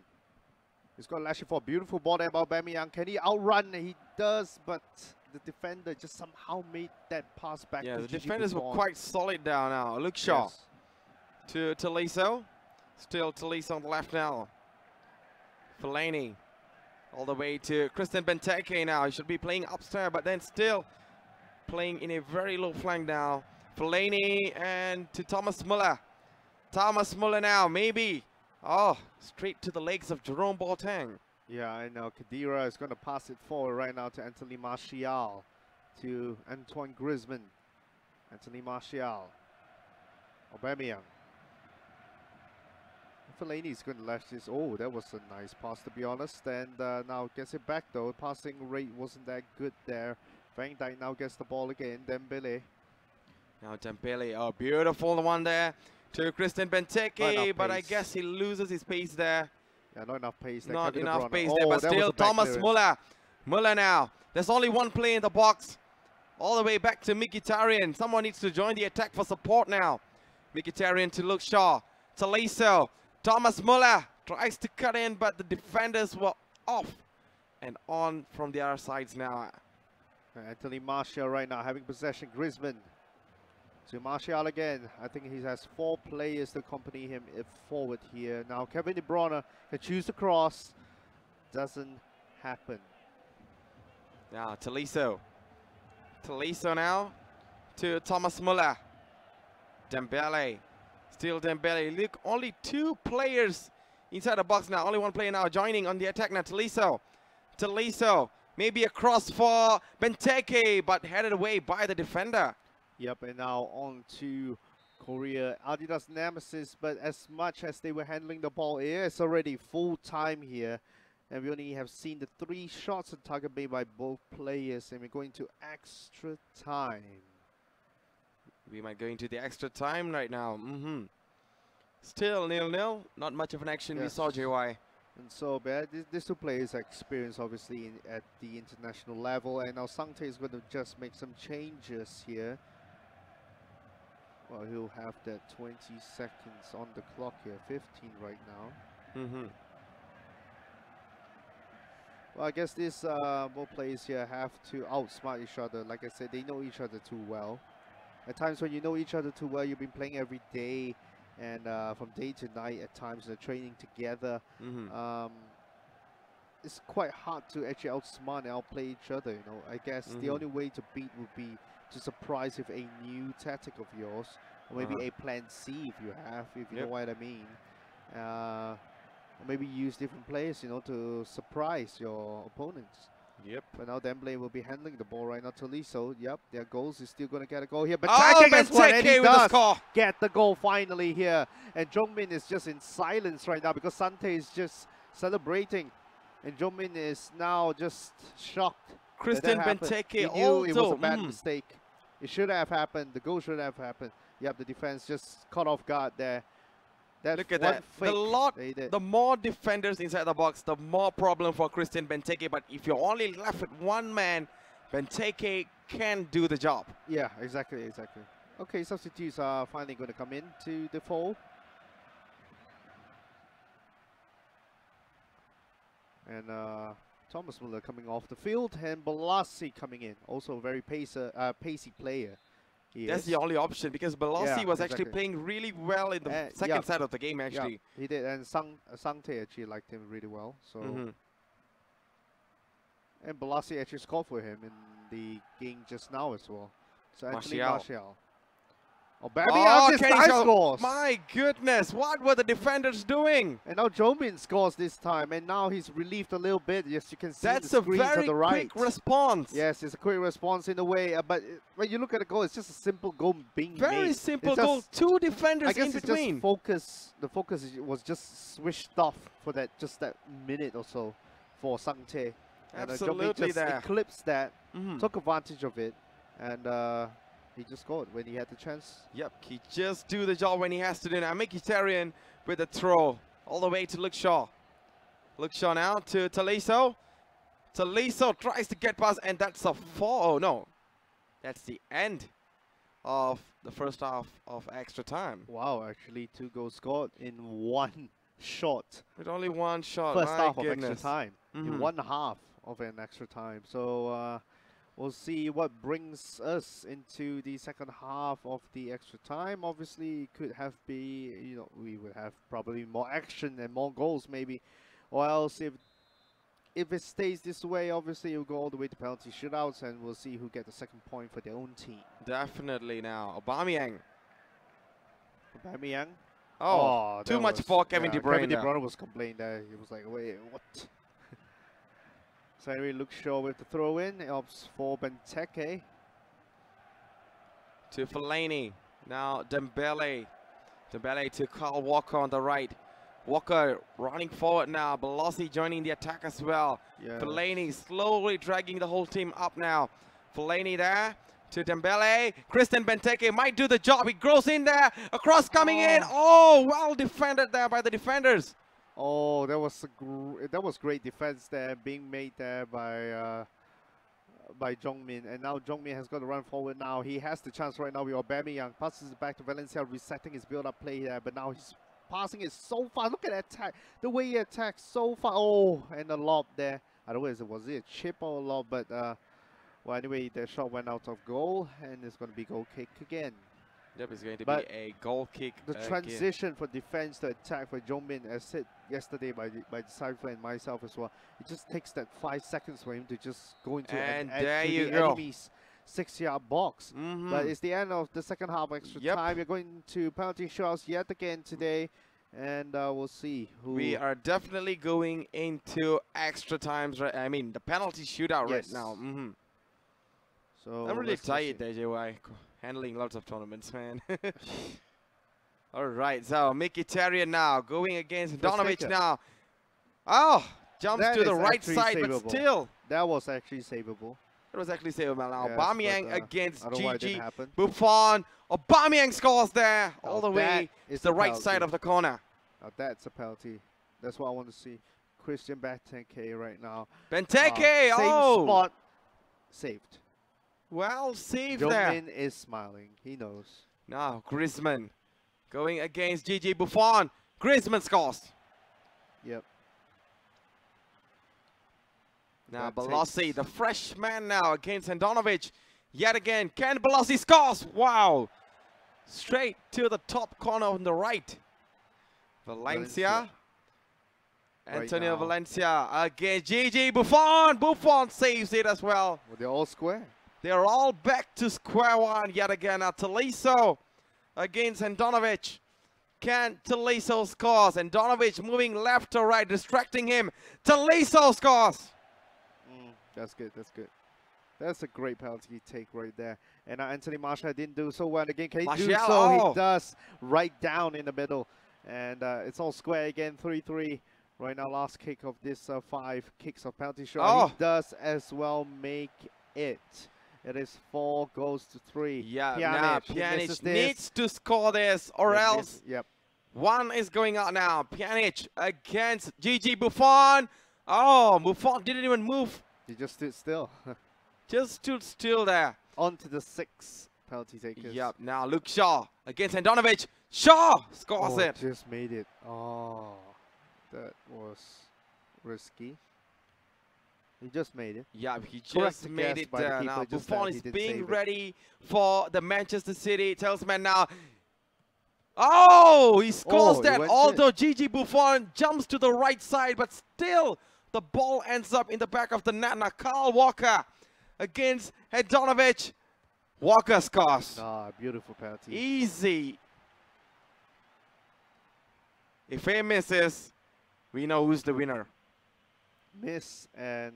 He's got lashing for a beautiful ball there by Aubameyang. Can he outrun? He does, but the defender just somehow made that pass back. Yeah, to the Gigi defenders Buffon. were quite solid down now. Luke Shaw Yes. to Tolisso. Still Tolisso on the left now. Fellaini all the way to Christian Benteke now. He should be playing upstairs, but then still playing in a very low flank now. Fellaini and to Thomas Muller. Thomas Muller now, maybe. Oh, straight to the legs of Jerome Boateng. Yeah, I know. Khedira is going to pass it forward right now to Anthony Martial, to Antoine Griezmann. Anthony Martial. Aubameyang. Fellaini is going to lash this. Oh, that was a nice pass, to be honest. And now gets it back, though. Passing rate wasn't that good there Van Dijk now gets the ball again. Dembele. Now Dembele, oh, beautiful one there to Christian Benteke, but I guess he loses his pace there. Yeah, not enough pace there. Not Kevin enough De Bruyne. pace there, but still Thomas Muller. Muller now. There's only one play in the box. All the way back to Mkhitaryan. Someone needs to join the attack for support now. Mkhitaryan to Luke Shaw. Tolisso. Thomas Muller tries to cut in, but the defenders were off and on from the other sides now. Anthony Martial right now having possession. Griezmann to Martial again. I think he has 4 players to accompany him forward here. Now Kevin De Bruyne can choose the cross. Doesn't happen. Now Tolisso. Tolisso now to Thomas Muller. Dembele. Still Dembele. Look, only 2 players inside the box now. Only 1 player now joining on the attack now. Tolisso. Tolisso. Maybe a cross for Benteke, but headed away by the defender. Yep, and now on to Korea. Adidas NEMEZIZ, but as much as they were handling the ball, it's already full time here. And we only have seen the 3 shots on target made by both players, and we're going to extra time. We might go into the extra time right now. Still 0-0. Not much of an action we saw, JY. And so bad. These 2 players are experienced, obviously, at the international level. And now Sangte is going to just make some changes here. Well, he'll have that 20 seconds on the clock here. 15 right now. Well, I guess these both players here have to outsmart each other. Like I said, they know each other too well. At times when you know each other too well, you've been playing every day. And from day to night, at times they're training together. It's quite hard to actually outsmart and outplay each other. You know, I guess the only way to beat would be to surprise with a new tactic of yours, or maybe a plan C if you have, if you know what I mean. Or maybe use different players, you know, to surprise your opponents. But now Dembele will be handling the ball right now. Tolisso, their goals is still going to get a goal here. But Benteke with the score. Get the goal finally here. And Jongmin is just in silence right now because Sante is just celebrating. And Jongmin is now just shocked. Christian Benteke he knew it was a bad mistake. It should have happened. The goal should have happened. The defense just caught off guard there. Look at that. The more defenders inside the box, the more problem for Christian Benteke. But if you're only left with 1 man, Benteke can do the job. Yeah, exactly. Okay, substitutes are finally going to come in to the fold. And Thomas Muller coming off the field, and Balassi coming in. Also a very pacey player. That's the only option because Balassi was actually playing really well in the second side of the game, actually. He did, and Sangte actually liked him really well. So, and Balassi actually scored for him in the game just now as well. So Anthony Martial. Scores. My goodness, what were the defenders doing? And now Jongmin scores this time, and now he's relieved a little bit. Yes, you can see that's a very quick response. Yes, it's a quick response in a way, but when you look at the goal, it's just a simple goal being made. Very simple goal, 2 defenders in between. The focus was just switched off for that minute or so for Sangte. Absolutely, and just eclipsed that, took advantage of it, and he just scored when he had the chance. He just do the job when he has to do. Now Mkhitaryan with a throw all the way to Luke Shaw. Luke Shaw now to Tolisso. Tolisso tries to get past, and that's a 4. Oh no, that's the end of the first half of extra time. Wow, actually 2 goals scored in 1 shot. With only 1 shot. First half of extra time. In 1 half of an extra time. So we'll see what brings us into the second half of the extra time. Obviously, it could have we would have probably more action and more goals maybe. Or else if it stays this way, obviously it'll go all the way to penalty shootouts, and we'll see who gets the second point for their own team. Definitely now. Aubameyang. Oh, too much for Kevin De Bruyne. Kevin De Bruyne was complaining there. He was like, wait, what? So anyway, Luke Shaw with the throw in. It opts for Benteke. To Fellaini. Now Dembele. Dembele to Kyle Walker on the right. Walker running forward now. Balassi joining the attack as well. Fellaini slowly dragging the whole team up now. Fellaini there to Dembele. Christian Benteke might do the job. He grows in there. A cross coming in. Oh, well defended there by the defenders. Oh, that was great defense there being made there by Jongmin, and now Jongmin has got to run forward now. He has the chance right now with Aubameyang. Passes it back to Valencia, resetting his build-up play there, but now he's passing it so far. Look at that attack, the way he attacks so far. Oh, and the lob there. I don't know, was it a chip or a lob, but well, anyway, the shot went out of goal, and it's going to be goal kick again. Yep, it's going to be a goal kick. The transition for defense to attack for Jongmin, as said yesterday by the Cypher and myself as well, it just takes that 5 seconds for him to just go into and the enemy's 6-yard box. But it's the end of the second half extra time. We're going to penalty shots yet again today, and we'll see who. We are definitely going into extra times, right? I mean, the penalty shootout right now. So I'm really tired there, JY. Handling lots of tournaments, man. All right, so Mkhitaryan now going against Donovic now. Oh, jumps to the right side, but still. That was actually savable. It was actually savable now. Yes, Aubameyang against Gigi Buffon. Buffon. Aubameyang scores there all the way to the right side of the corner. Now that's a penalty. That's what I want to see. Christian Benteke right now. Benteke, same spot, saved. Well, saved Jongmin there. Jongmin is smiling. He knows. Now, Griezmann going against Gigi Buffon. Griezmann scores. Yep. Now, Balassi, the freshman now against Handanovic. Yet again, Ken Balassi scores. Wow. Straight to the top corner on the right. Valencia. Antonio Valencia against Gigi Buffon. Buffon saves it as well. They're all square. They're all back to square one yet again. Now Tolisso against Handanovic. Can Tolisso scores? Handanovic moving left to right, distracting him. Tolisso scores. That's good. That's good. That's a great penalty take right there. And Anthony Martial didn't do so well again. Can he do so? He does, right down in the middle. And it's all square again, 3-3. Right now, last kick of this 5 kicks of penalty shot. He does as well make it. It is 4 goes to 3. Yeah, Pjanic needs to score this, or else one is going out now. Pjanic against Gigi Buffon. Oh, Buffon didn't even move. He just stood still. Just stood still there. On to the 6 penalty takers. Yep, now Luke Shaw against Handanovic. Shaw scores it. Just made it. Oh, that was risky. He just made it. Yeah, he just made it there. Now Buffon is being ready for the Manchester City talisman now. Oh, he scores that. Although Gigi Buffon jumps to the right side, but still the ball ends up in the back of the net. Now Kyle Walker against Handanovic. Walker scores. Beautiful penalty. Easy. If he misses, we know who's the winner. Miss, and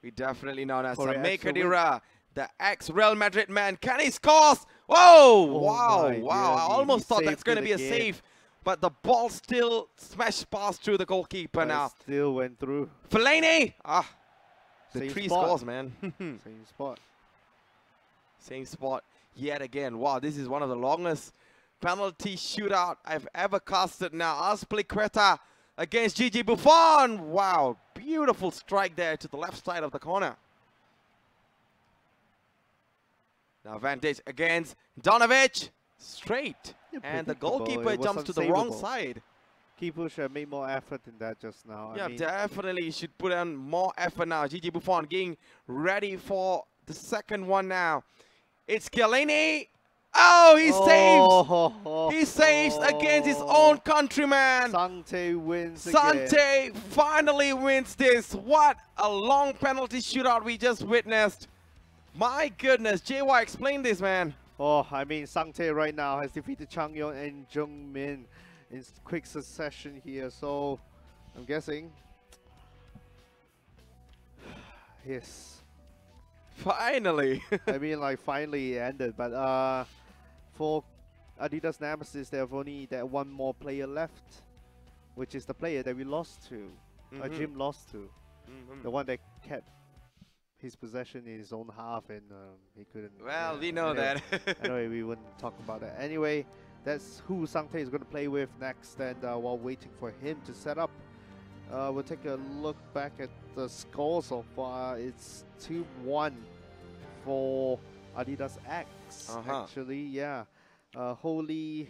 we definitely know that. Samir Khedira, the ex-Real Madrid man, can he scores? Whoa! Wow! I almost thought that's going to be a save, but the ball still smashed past through the goalkeeper now. Still went through. Fellaini! The 3 scores, man. Same spot. Same spot yet again. Wow, this is one of the longest penalty shootout I've ever casted now. Azpilicueta against Gigi Buffon. Wow, beautiful strike there to the left side of the corner. Now Vantage against Donovic. Straight. And the goalkeeper jumps to the wrong side. Keeper should have made more effort in that just now. Yeah, definitely should put on more effort now. Gigi Buffon getting ready for the second one now. It's Chiellini. Oh, he saves! He saves against his own countryman. Sante wins Sante finally wins this. What a long penalty shootout we just witnessed. My goodness, JY, explain this, man. Oh, I mean, Sante right now has defeated Chang Yon and Jongmin in quick succession here. So, I'm guessing. Yes. Finally. I mean, like, finally it ended. But for Adidas NEMEZIZ, they have only that one more player left, which is the player that we lost to. Jim lost to. The one that kept his possession in his own half, and he couldn't. Well, we know anyway, that. Anyway, we wouldn't talk about that. Anyway, that's who Sangtae is going to play with next, and while waiting for him to set up, we'll take a look back at the score so far. It's 2-1 for Adidas X. Actually, yeah. Holy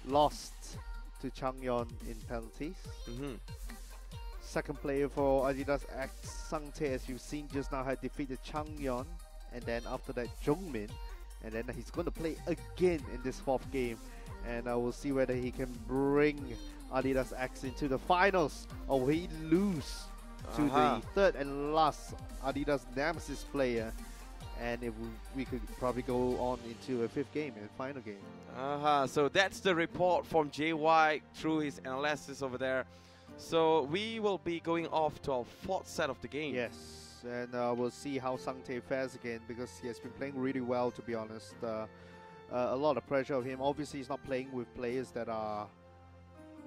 lost to Changyeon in penalties. Second player for Adidas X, Sangtae, as you've seen just now, had defeated Changyeon, and then after that Jungmin, and then he's going to play again in this fourth game, and we'll see whether he can bring Adidas X into the finals, or will he lose to the third and last Adidas NEMEZIZ player, and if we could probably go on into a fifth game and final game. So that's the report from JY through his analysis over there. So we will be going off to our fourth set of the game. Yes, and we'll see how Sangtae fares again, because he has been playing really well, to be honest. A lot of pressure on him. Obviously, he's not playing with players that are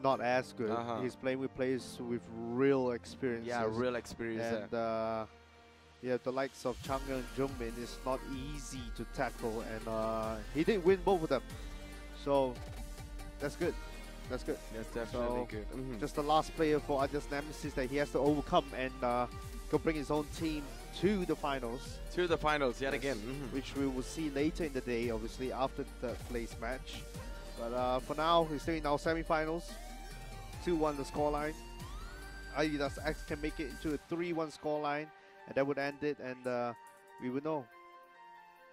not as good. He's playing with players with real experience. Yeah, real experience. And yeah, the likes of Changyeon and Jungmin is not easy to tackle, and he did win both of them. So that's good. That's good. That's definitely good. Just the last player for Adidas NEMEZIZ that he has to overcome and go bring his own team to the finals. To the finals yet again. Which we will see later in the day, obviously, after the third place match. But for now, we're still in our semi-finals. 2-1 the scoreline. Adidas X can make it into a 3-1 scoreline, and that would end it, and we would know.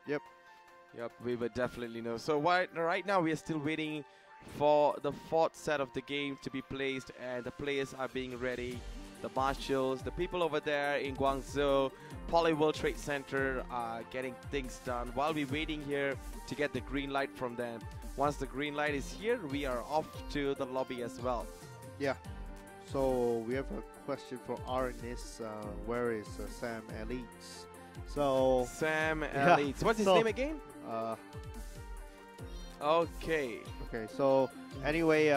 Yep, we would definitely know. So right now we are still waiting for the fourth set of the game to be placed, and the players are being ready. The marshals, the people over there in Guangzhou, Poly World Trade Center are getting things done while we're waiting here to get the green light from them. Once the green light is here, we are off to the lobby as well. Yeah. So we have a question for Arnis. Where is Sam Elites? So Sam Elites. What's his name again? Okay, so anyway,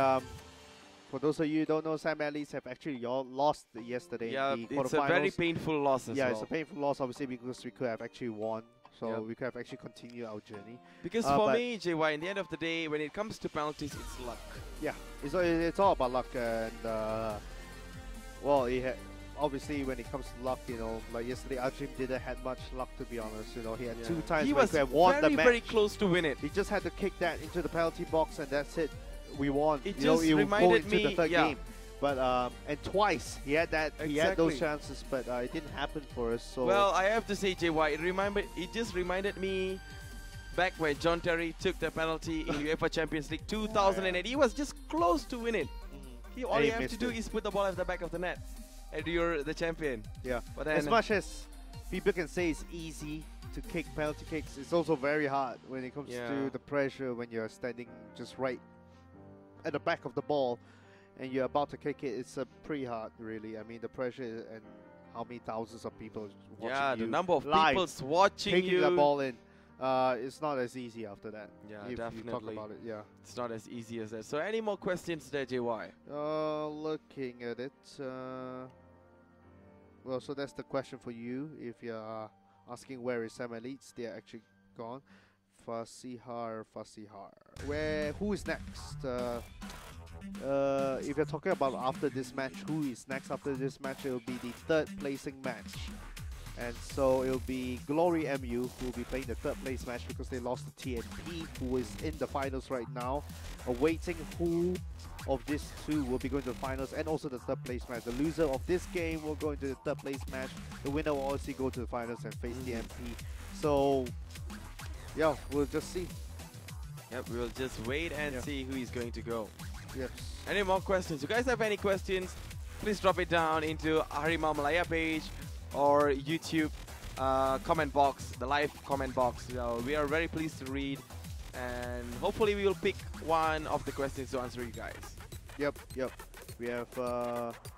for those of you who don't know, Sam Elites have actually lost yesterday. Yeah, in the it's a very painful loss as well. Yeah, it's a painful loss, obviously, because we could have actually won. So we could have actually continued our journey. Because for me, JY, in the end of the day, when it comes to penalties, it's luck. Yeah, it's all about luck. And, well, obviously, when it comes to luck, you know, like yesterday, Arjun didn't have much luck, to be honest. You know, he had 2 times he where was he could have won the match. very close to win it. He just had to kick that into the penalty box, and that's it. We won. It just reminded me, the third game. But and twice he had that. He had those chances, but it didn't happen for us. So well, I have to say, JY, it just reminded me back when John Terry took the penalty in UEFA Champions League 2008. He was just close to win it. All you have to do is put the ball at the back of the net, and you're the champion. Yeah. But then, as much as people can say it's easy to kick penalty kicks, it's also very hard when it comes to the pressure when you're standing just right at the back of the ball and you're about to kick it. It's pretty hard, really. I mean, the pressure and how many thousands of people watching you, the number of people watching kicking the ball in. It's not as easy after that. Yeah, if definitely. You talk about it, yeah. It's not as easy as that. So any more questions there, JY? Looking at it. Well, so that's the question for you. If you're asking where is Sam Elites, they're actually gone. Fasihar. Who is next? If you're talking about after this match, who is next after this match, it will be the third placing match. And so it will be GloryMU who will be playing the third place match because they lost to TNP, who is in the finals right now, awaiting who of these two will be going to the finals and also the third place match. The loser of this game will go into the third place match. The winner will obviously go to the finals and face TNP. So yeah, we'll just see. Yep, we'll just wait and see who is going to go. Yes. Any more questions? You guys have any questions? Please drop it down into Harimau Malaya page or YouTube comment box, the live comment box. We are very pleased to read, and hopefully we will pick one of the questions to answer you guys. Yep. We have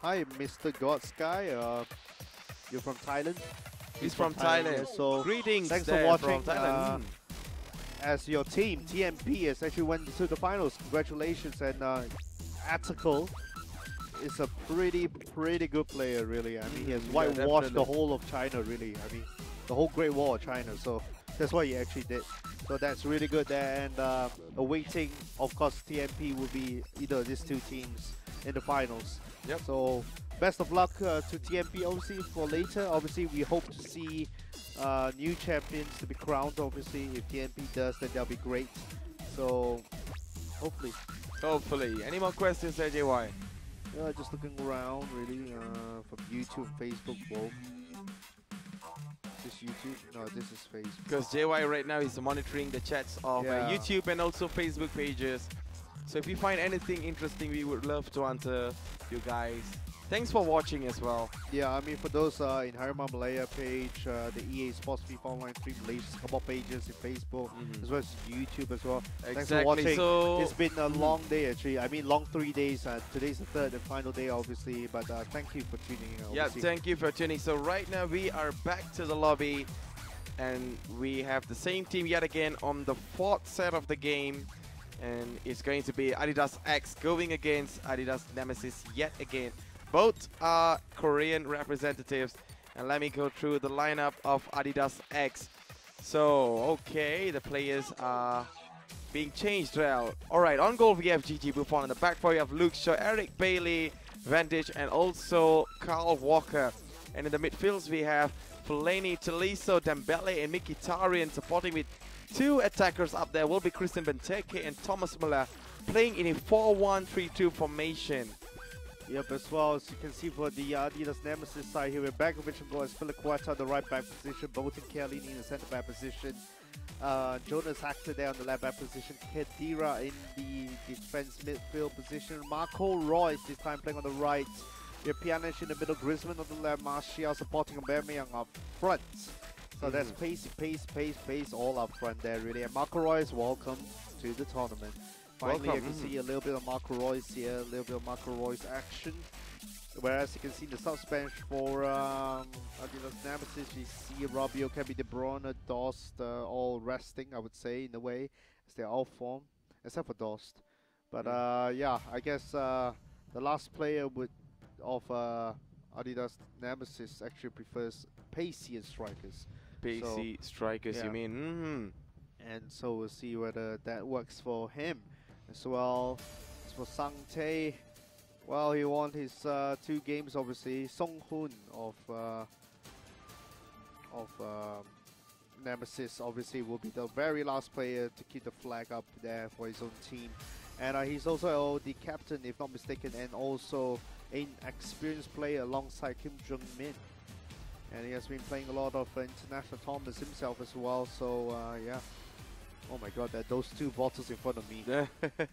hi, Mr. God Sky. You're from Thailand. He's from Thailand. So greetings. Thanks for watching. From Thailand. As your team, TMP, has actually went to the finals. Congratulations, and article is a pretty good player, really. I mean, he has whitewashed the whole of China, really. I mean, the whole Great Wall of China. So that's what he actually did. So that's really good there. And awaiting, of course, TMP will be either of these two teams in the finals. Yep. So best of luck to TMP, obviously, for later. Obviously, we hope to see new champions to be crowned. Obviously, if TMP does, then that'll be great. So hopefully. Hopefully. Any more questions, JY? Yeah, just looking around, really, from YouTube, Facebook, both. This YouTube? No, this is Facebook. Because JY right now is monitoring the chats of YouTube and also Facebook pages. So if you find anything interesting, we would love to answer you guys. Thanks for watching as well. Yeah, I mean, for those in Harimau Malaya page, the EA Sports FIFA Online 3 Malaysia's couple pages in Facebook, as well as YouTube as well. Exactly. Thanks for watching. So it's been a long day, actually. I mean, long 3 days. Today's the third and final day, obviously. But thank you for tuning in. Yeah, thank you for tuning. So right now we are back to the lobby, and we have the same team yet again on the fourth set of the game. And it's going to be Adidas X going against Adidas NEMEZIZ yet again. Both are Korean representatives. And let me go through the lineup of Adidas X. So, okay, the players are being changed well. Alright, on goal we have GG Buffon. On the back four we have Luke Shaw, Eric Bailey, Vantage, and also Carl Walker. And in the midfields we have Fellaini, Taliso, Dembele, and Mkhitaryan supporting with two attackers up there will be Christian Benteke and Thomas Muller playing in a 4-1-3-2 formation. Yep, as well as you can see for the Adidas NEMEZIZ side here, with Begovic and goal as Filiqueta in the right back position, Botan Chiellini in the centre back position, Jonas Hector there on the left back position, Khedira in the defense midfield position, Marco Reus this time playing on the right, we have Pjanic in the middle, Griezmann on the left, Martial supporting Aubameyang up front. So that's pace all up front there, really. And Marco Reus, welcome to the tournament. Finally, you can see a little bit of Marco Reus here, a little bit of Marco Reus action. Whereas you can see the subs bench for Adidas NEMEZIZ, you see Rabiot, Kevin De Bruyne, Dost, all resting, I would say, in a way, as they're all form, except for Dost. But yeah, I guess the last player of Adidas NEMEZIZ actually prefers pacey strikers. Pacey strikers, you mean? And so we'll see whether that works for him. As well as for Sang Tae, well, he won his 2 games, obviously. Song Hoon of NEMEZIZ obviously will be the very last player to keep the flag up there for his own team. And he's also the captain, if not mistaken, and also an experienced player alongside Kim Jung-min. And he has been playing a lot of international tournaments himself as well, so yeah. Oh my god, those 2 bottles in front of me.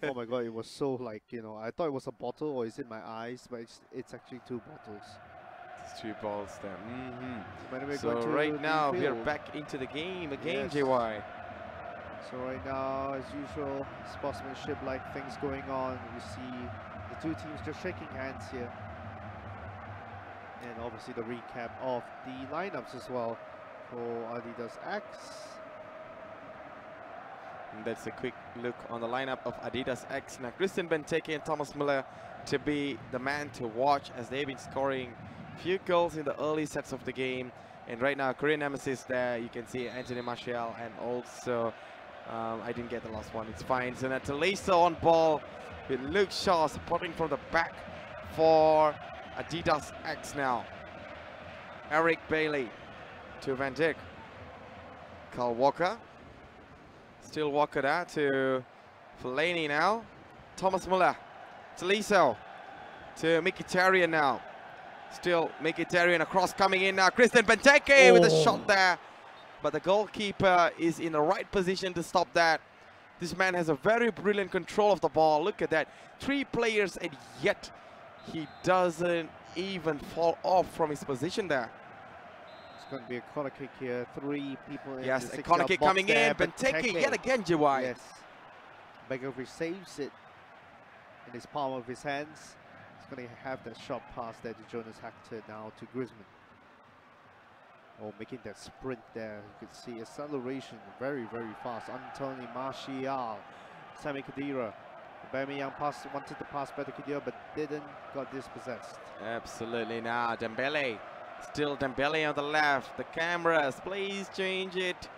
Oh my god, it was so like, you know, I thought it was a bottle or is it my eyes, but it's actually 2 bottles. It's 2 balls there. So right now we are back into the game again, JY. So right now, as usual, sportsmanship-like things going on. You see the 2 teams just shaking hands here. And obviously the recap of the lineups as well for Adidas X. And that's a quick look on the lineup of Adidas X. Now Christian Benteke and Thomas Muller to be the man to watch as they've been scoring few goals in the early sets of the game. And right now Korean NEMEZIZ there, you can see Anthony Martial and also I didn't get the last one, it's fine. So that's Taliso on ball with Luke Shaw supporting from the back for Adidas X now. Eric Bailey to Van Dijk. Carl Walker. Still Walker there to Fellaini now. Thomas Muller. Taliso to Mkhitaryan now. Still Mkhitaryan across coming in now. Christian Benteke with a shot there. But the goalkeeper is in the right position to stop that. This man has a very brilliant control of the ball. Look at that. 3 players and yet he doesn't even fall off from his position there. It's going to be a corner kick here. 3 people in yes, the a corner kick coming there. in. Benteke yet again, JY. Yes. Begovic saves it in his palm of his hands. He's going to have that shot pass there to Jonas Hector now to Griezmann. Oh, making that sprint there. You can see acceleration very, very fast. Anthony Martial, Sami Khedira, Aubameyang wanted to pass better Khedira, but didn't, got dispossessed. Absolutely. Now Dembele, still Dembele on the left. The cameras, please change it,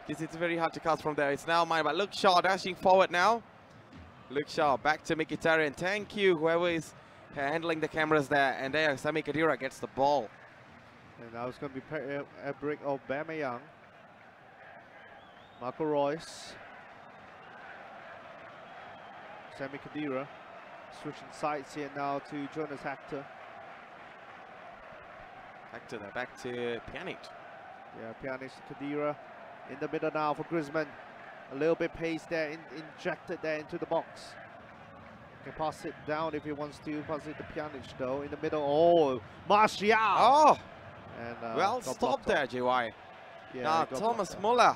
because it's very hard to cast from there. It's now mine, but Luke Shaw dashing forward now. Luke Shaw back to Mkhitaryan. Thank you, whoever is handling the cameras there. And there, Sami Khedira gets the ball. And now it's going to be Eric Aubameyang. Marco Reus. Sami Khedira. Switching sides here now to Jonas Hector. Hector there, back to Pjanic. Yeah, Pjanic to Khedira. In the middle now for Griezmann. A little bit pace there, injected there into the box. Can pass it down if he wants to. Pass it to Pjanic though. In the middle, oh, Martial! Oh! And, well stopped there, JY. Yeah, now Thomas Muller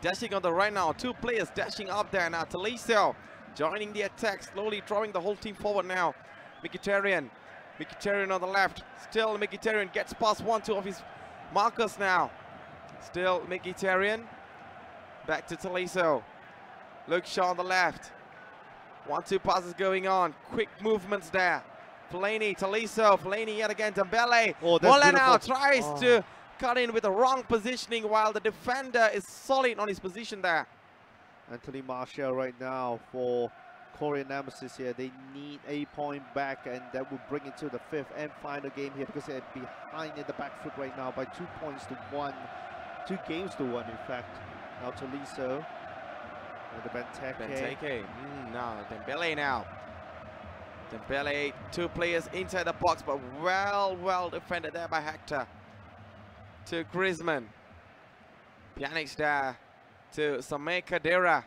dashing on the right now. Two players dashing up there now. Talisio joining the attack, slowly drawing the whole team forward now. Mkhitaryan on the left. Still Mkhitaryan gets past 1-2 of his markers now. Still Mkhitaryan. Back to Talisio. Luke Shaw on the left. 1-2 passes going on. Quick movements there. Fellaini, Talisio, Fellaini yet again. Dembele. Oh, Muller now tries to cut in with the wrong positioning while the defender is solid on his position there. Anthony Martial right now for Korean NEMEZIZ here. They need a point back, and that will bring it to the 5th and final game here, because they're behind in the back foot right now by 2 points to 1. 2 games to 1, in fact. Now Talisio. And the Benteke. Now Dembele now. Dembele, 2 players inside the box, but well defended there by Hector. To Griezmann. Pjanic there. To Sami Khedira.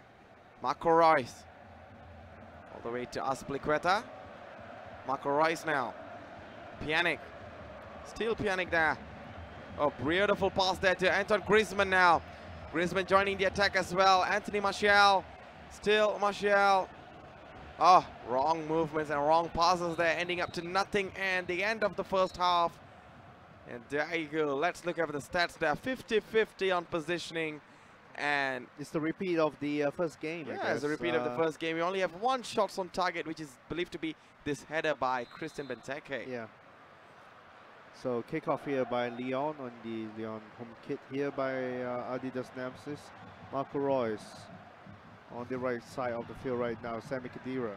Marco Reus. All the way to Azpilicueta. Marco Reus now. Pjanic. Still Pjanic there. Oh, beautiful pass there to Antoine Griezmann now. Griezmann joining the attack as well. Anthony Martial. Still Martial. Oh, wrong movements and wrong passes there, ending up to nothing. And the end of the first half. And there you go. Let's look at the stats there. 50-50 on positioning. And it's the repeat of the first game. Yeah, it's a repeat of the first game. We only have 1 shot on target, which is believed to be this header by Christian Benteke. Yeah. So kickoff here by Lyon on the Lyon home kit here by adidas NEMEZIZ. Marco Reus on the right side of the field right now. Sami Khedira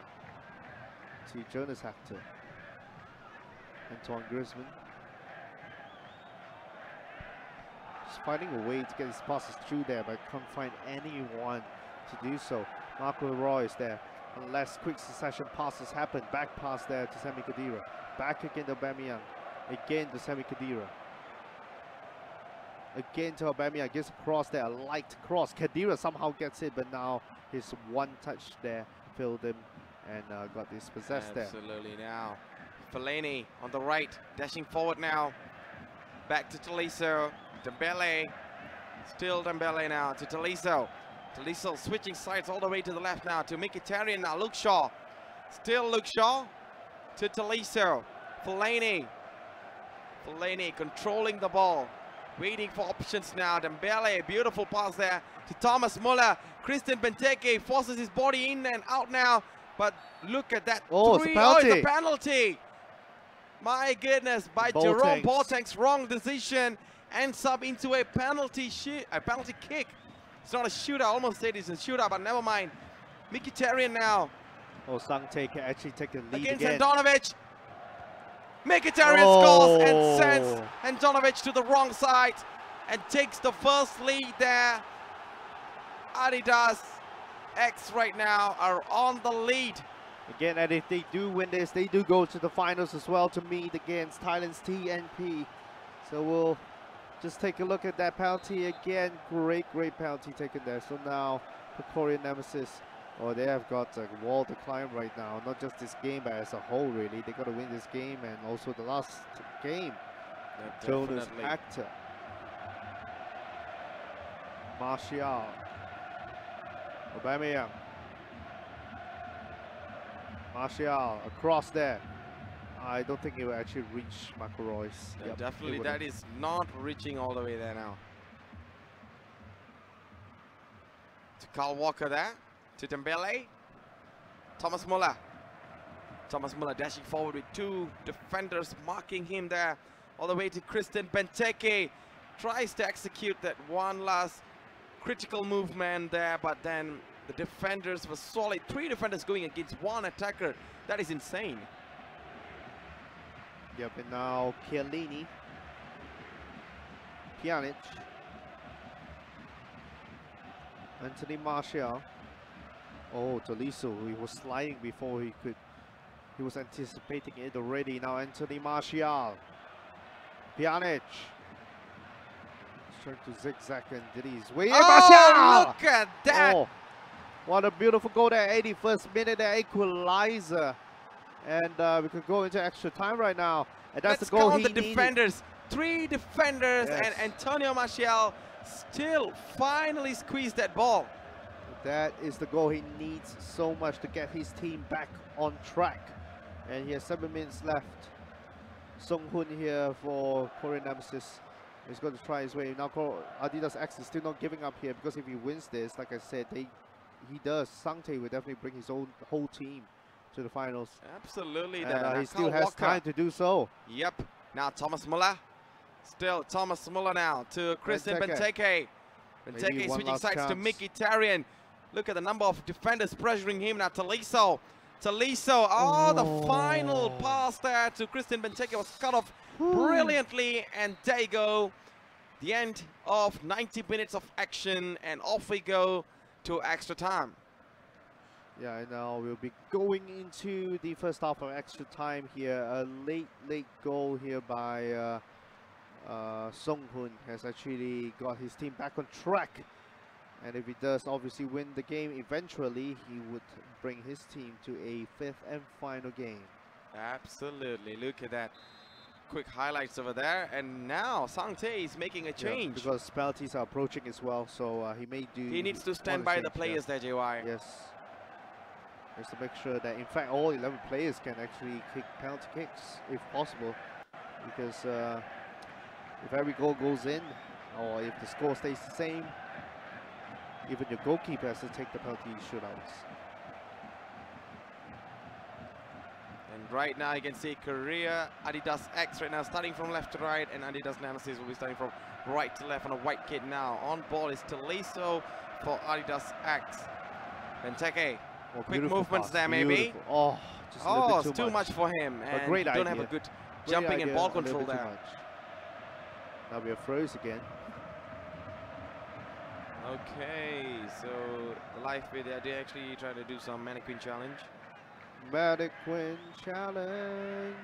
to Jonas Hector. Antoine Griezmann. Just finding a way to get his passes through there, but can't find anyone to do so. Marco Reus there. Unless quick succession passes happen. Back pass there to Sami Khedira. Back again to Aubameyang. Again to Sami Khedira. Again to Aubameyang. Gets a cross there. A light cross. Khedira somehow gets it, but now his 1 touch there filled him and got dispossessed there. Absolutely now. Fellaini on the right. Dashing forward now. Back to Talisio. Dembele. Still Dembele now to Talisio. Talisio switching sides all the way to the left now to Mkhitaryan now. Luke Shaw. Still Luke Shaw to Talisio. Fellaini controlling the ball. Waiting for options now. Dembele, beautiful pass there to Thomas Muller. Christian Benteke forces his body in and out now. But look at that. Oh, it's a penalty. It's a penalty. My goodness, by Jerome Boateng's wrong decision ends up into a penalty kick. It's not a shootout. I almost said it's a shootout, but never mind. Mkhitaryan now. Oh, Sangte can actually take the lead against again. Handanovic. Mkhitaryan scores and sends Handanovic to the wrong side and takes the first lead there. Adidas X right now are on the lead. Again, and if they do win this, they do go to the finals as well to meet against Thailand's TNP. So we'll just take a look at that penalty again. Great penalty taken there. So now the Korean NEMEZIZ, they have got a wall to climb right now. Not just this game, but as a whole, really. They got to win this game and also the last game. Yeah, Jonas Hector. Martial. Aubameyang. Martial across there. I don't think it will actually reach Marco Reus. Yep, definitely, that is not reaching all the way there now. To Kyle Walker there. To Dembele. Thomas Muller. Thomas Muller dashing forward with 2 defenders marking him there. All the way to Christian Benteke. Tries to execute that one last critical movement there, but then the defenders were solid. 3 defenders going against 1 attacker. That is insane. Yep, and now Chiellini. Pjanic. Anthony Martial. Oh, Tolisso, he was sliding before he could. He was anticipating it already. Now Anthony Martial. Pjanic. He's trying to zigzag and did his way. Oh, look at that! Oh, what a beautiful goal there. 81st minute, the equalizer. And we could go into extra time right now. And that's the goal he needed. Defenders. 3 defenders, yes. And Antonio Martial still finally squeezed that ball. That is the goal he needs so much to get his team back on track. And he has 7 minutes left. Sung Hoon here for Korean NEMEZIZ. He's going to try his way. Now Adidas X is still not giving up here, because if he wins this, like I said, he does. Sangtae will definitely bring his whole team to the finals. Absolutely. And he still has time to do so. Yep. Now Thomas Muller. Still Thomas Muller now to Christian Benteke. Benteke switching sides to Mkhitaryan. Look at the number of defenders pressuring him now. Tolisso. Oh, the final pass there to Christian Benteke was cut off brilliantly. And there you go. The end of 90 minutes of action. And off we go to extra time. Yeah, and now we'll be going into the first half of extra time here. A late goal here by Sung Hoon has actually got his team back on track. And if he does obviously win the game eventually, he would bring his team to a 5th and final game. Absolutely. Look at that. Quick highlights over there. And now Sangtae is making a change. Yeah, because penalties are approaching as well, so he needs to stand by the players there, JY. Yes. Just to make sure that, in fact, all 11 players can actually kick penalty kicks, if possible. Because if every goal goes in, or if the score stays the same, even your goalkeeper has to take the penalty shootouts. And right now you can see Korea, Adidas X right now starting from left to right, and Adidas NEMEZIZ will be starting from right to left on a white kit now. On ball is Tolisso for Adidas X. Benteke. Quick movements there, maybe. Oh, just a little bit too much for him. And great idea. Don't have a good jumping and ball control there. Now we are froze again. Okay, so the live video, they're actually trying to do some mannequin challenge. Mannequin challenge.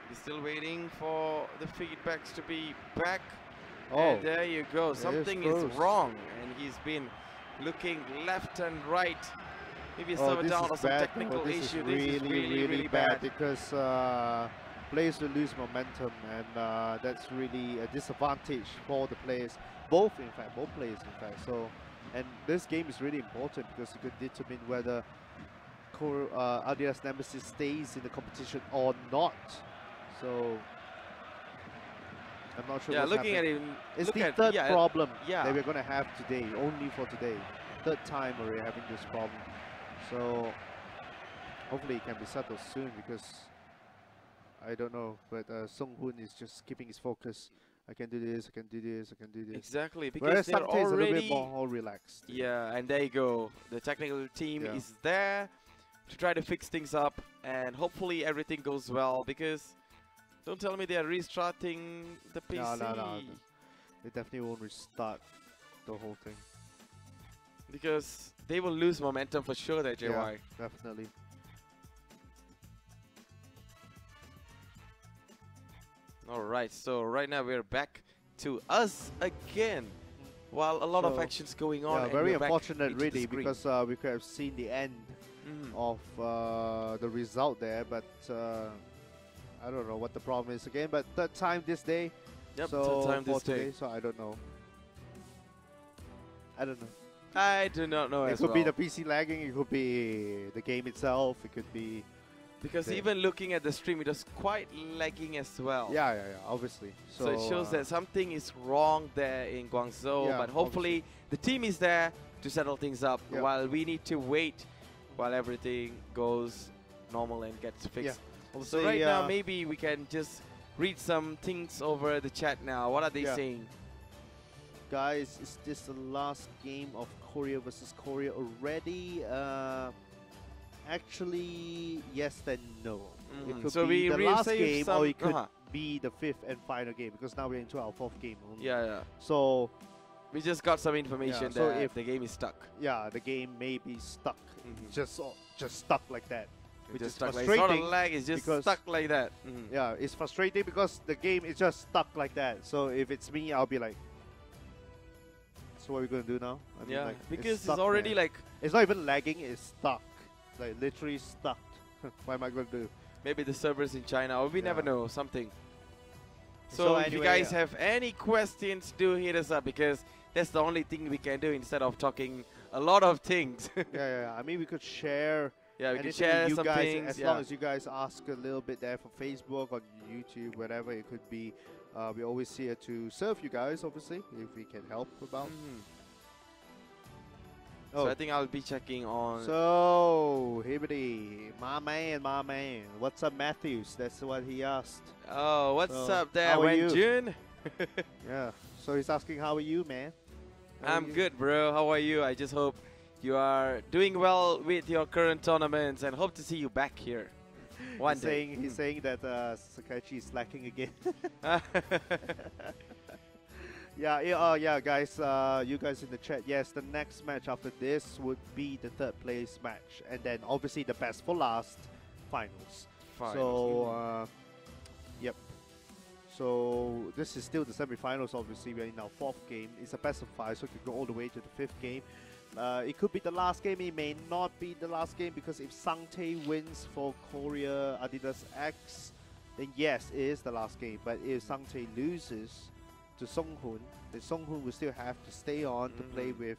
He's still waiting for the feedbacks to be back. Oh, and there you go. Something is wrong, and he's been looking left and right. Maybe a server down or some technical issue. This is really bad because players will lose momentum, and that's really a disadvantage for the players. Both players in fact. So, and this game is really important because it could determine whether Adidas NEMEZIZ stays in the competition or not. So I'm not sure. Yeah, looking at him, it's the third problem that we're going to have today, only for today. Third time we're having this problem. So hopefully it can be settled soon, because I don't know, but Sung Hoon is just keeping his focus. I can do this, I can do this, I can do this. Exactly, because whereas they're already a little bit more relaxed. Yeah, and there you go. The technical team is there to try to fix things up, and hopefully everything goes well, because don't tell me they're restarting the PC. No. They definitely won't restart the whole thing, because they will lose momentum for sure there, JY. Yeah, definitely. Alright, so right now we're back to us again, while a lot of actions going on. Yeah, very unfortunate really, because we could have seen the end of the result there, but I don't know what the problem is again. But third time this day. Yep, so third time this day. So I don't know. I do not know it as could well. be the PC lagging, it could be the game itself, it could be Because even looking at the stream, it was quite lagging as well. Yeah, obviously. So it shows that something is wrong there in Guangzhou, but hopefully the team is there to settle things up while we need to wait while everything goes normal and gets fixed. So right now, maybe we can just read some things over the chat now. What are they saying? Guys, is this the last game of Korea versus Korea already? Actually, yes and no. It could be the last game, or it could be the 5th and final game, because now we're into our 4th game only. So we just got some information that if the game is stuck. Yeah, the game may be stuck. Just stuck like that. Which is frustrating. Like, it's not a lag, it's just stuck like that. Yeah, it's frustrating because the game is just stuck like that. So if it's me, I'll be like, so what are we going to do now? I mean, like, because it's already like... It's not even lagging, it's stuck. It's like literally stuck. What am I going to do? Maybe the servers in China, or we never know, something. So if you guys have any questions, do hit us up, because that's the only thing we can do instead of talking a lot of things. I mean, we could share... Yeah, we can share some things. As long as you guys ask a little bit there for Facebook, on YouTube, whatever it could be. We're always here to serve you guys, obviously, if we can help about. So I think I'll be checking on... So, Hibbity, my man. What's up, Matthews? That's what he asked. Oh, what's up there, Wenjun? Yeah, so he's asking, how are you, man? I'm good, bro. How are you? I just hope you are doing well with your current tournaments and hope to see you back here one day. He's saying that Sakaichi is slacking again. Yeah, guys, you guys in the chat, yes, the next match after this would be the 3rd place match, and then obviously the best for last finals. So, yep. So this is still the semi-finals, obviously. We're in our 4th game. It's a best of 5, so it could go all the way to the 5th game. It could be the last game, it may not be the last game, because if Sangtae wins for Korea Adidas X, then yes, it is the last game. But if Sangtae loses to Songhun, then Songhun will still have to stay on to play with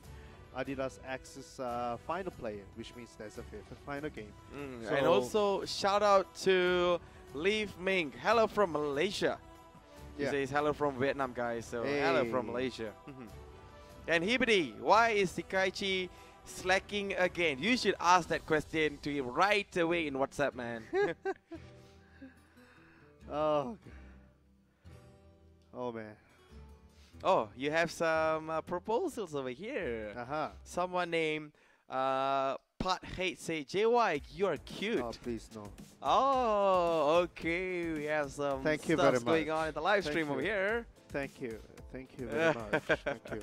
Adidas X's final player, which means there's a 5th and final game. So and also, shout out to Leaf Ming. Hello from Malaysia. He says hello from Vietnam, guys. So hello from Malaysia. And Hibbity, why is Sakaichi slacking again? You should ask that question to him right away in WhatsApp, man. Oh man. Oh, you have some proposals over here. Someone named Pot Hate say, JY, you're cute. Oh, please no. Oh, okay. We have some stuff going on in the live stream over here. Thank you very much. Thank you.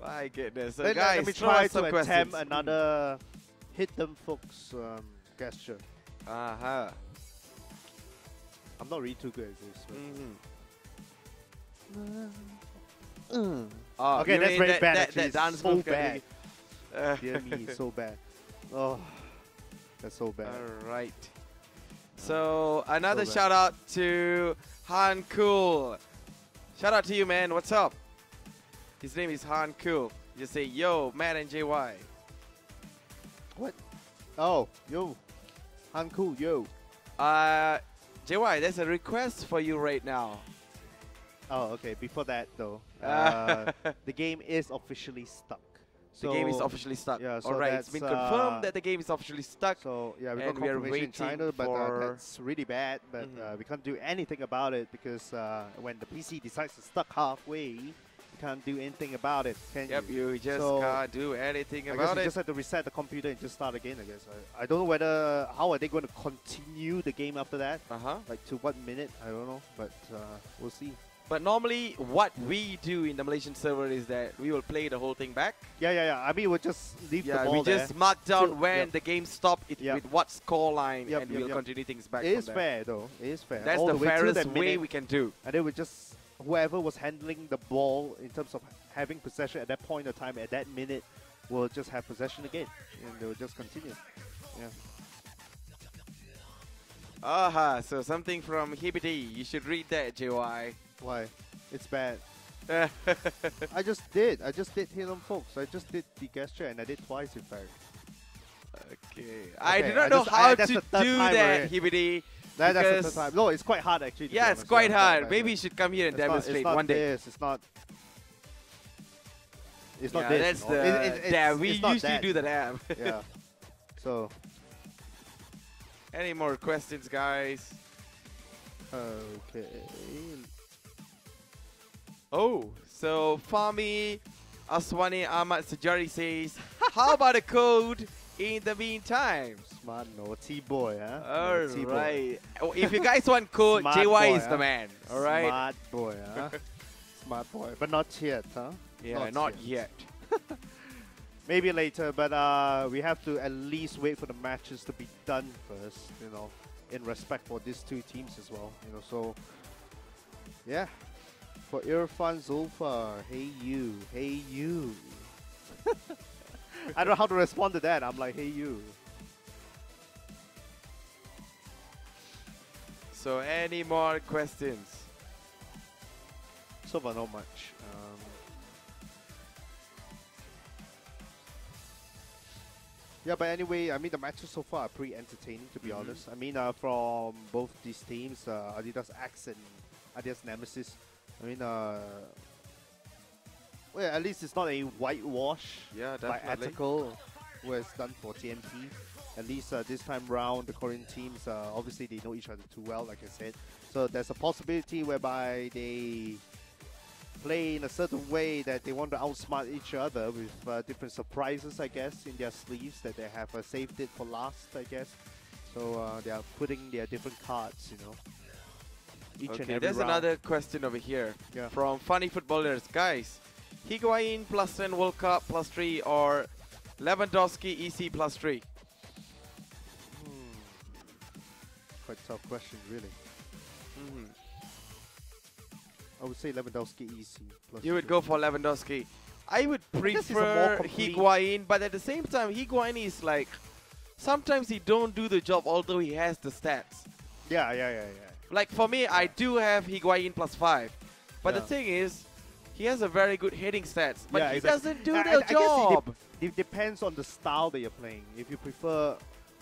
My goodness. So guys, let me try to attempt another hit them folks gesture. I'm not really too good at this. Okay, that's very bad actually. That dance so bad. Dear me, so bad. Oh, that's so bad. Alright. So another shout out to Han Cool. Shout out to you, man. What's up? His name is Han Cool. Just say, yo, Matt and JY. What? Oh, yo. Han Cool, yo. JY, there's a request for you right now. Oh, okay. Before that, though, the game is officially stuck. The game is officially stuck. Yeah, so alright, it's been confirmed that the game is officially stuck. So, yeah, we got confirmation in China, but that's really bad. But we can't do anything about it, because when the PC decides to stuck halfway, can't do anything about it, can you? You just can't do anything about it. I guess you just have to reset the computer and just start again, I guess. I don't know how are they going to continue the game after that? Like to what minute? I don't know, but we'll see. But normally, what we do in the Malaysian server is that we will play the whole thing back. Yeah. I mean, we'll just leave the ball we just mark down when the game stopped with what score line, and we'll continue things back. It is fair, though. It is fair. That's the fairest way we can do. And then we just, whoever was handling the ball in terms of having possession at that point of time, at that minute, will just have possession again, and they will just continue. So something from Hibbity. You should read that, JY. Why? It's bad. I just did hit on folks. I just did the gesture, and I did twice, in fact. Okay. I do not know how to do that, Hibidi. That's the third time. No, it's quite hard actually. Yeah, it's quite hard. Maybe you should come here and demonstrate one day. It's not. It's not this. That's the dab. We usually that. do the dab. Yeah. So. Any more questions, guys? Okay. Oh, so Fami Aswani Ahmad Sajari says, how about a code in the meantime? Smart naughty boy, huh? All right. Oh, if you guys want code, Smart JY boy, is the man. All right. Smart boy, huh? Smart boy, but not yet, huh? Yeah, not yet. Maybe later, but we have to at least wait for the matches to be done first, you know, in respect for these two teams as well, you know. So, yeah. For Irfan Zulfa, hey you. I don't know how to respond to that. I'm like, hey you. So, any more questions? So far, not much. Yeah, but anyway, I mean, the matches so far are pretty entertaining, to be honest. I mean, from both these teams, Adidas X and Adidas NEMEZIZ, I mean, well, at least it's not a whitewash by Ethical, where it's done for TNP. At least this time round, the Korean teams, obviously they know each other too well, like I said. So there's a possibility whereby they play in a certain way that they want to outsmart each other with different surprises, I guess, in their sleeves that they have saved it for last, I guess. So they are putting their different cards, you know. Each and every there's round. another question over here from Funny Footballers. Guys, Higuain plus 10 World Cup plus 3 or Lewandowski EC plus 3? Quite a tough question, really. I would say Lewandowski EC plus You would go for Lewandowski. I would prefer Higuain, but at the same time, Higuain is like, sometimes he don't do the job, although he has the stats. Yeah. Like for me, I do have Higuain plus 5. But the thing is, he has a very good hitting stats, but he doesn't do the job. I guess it depends on the style that you're playing. If you prefer,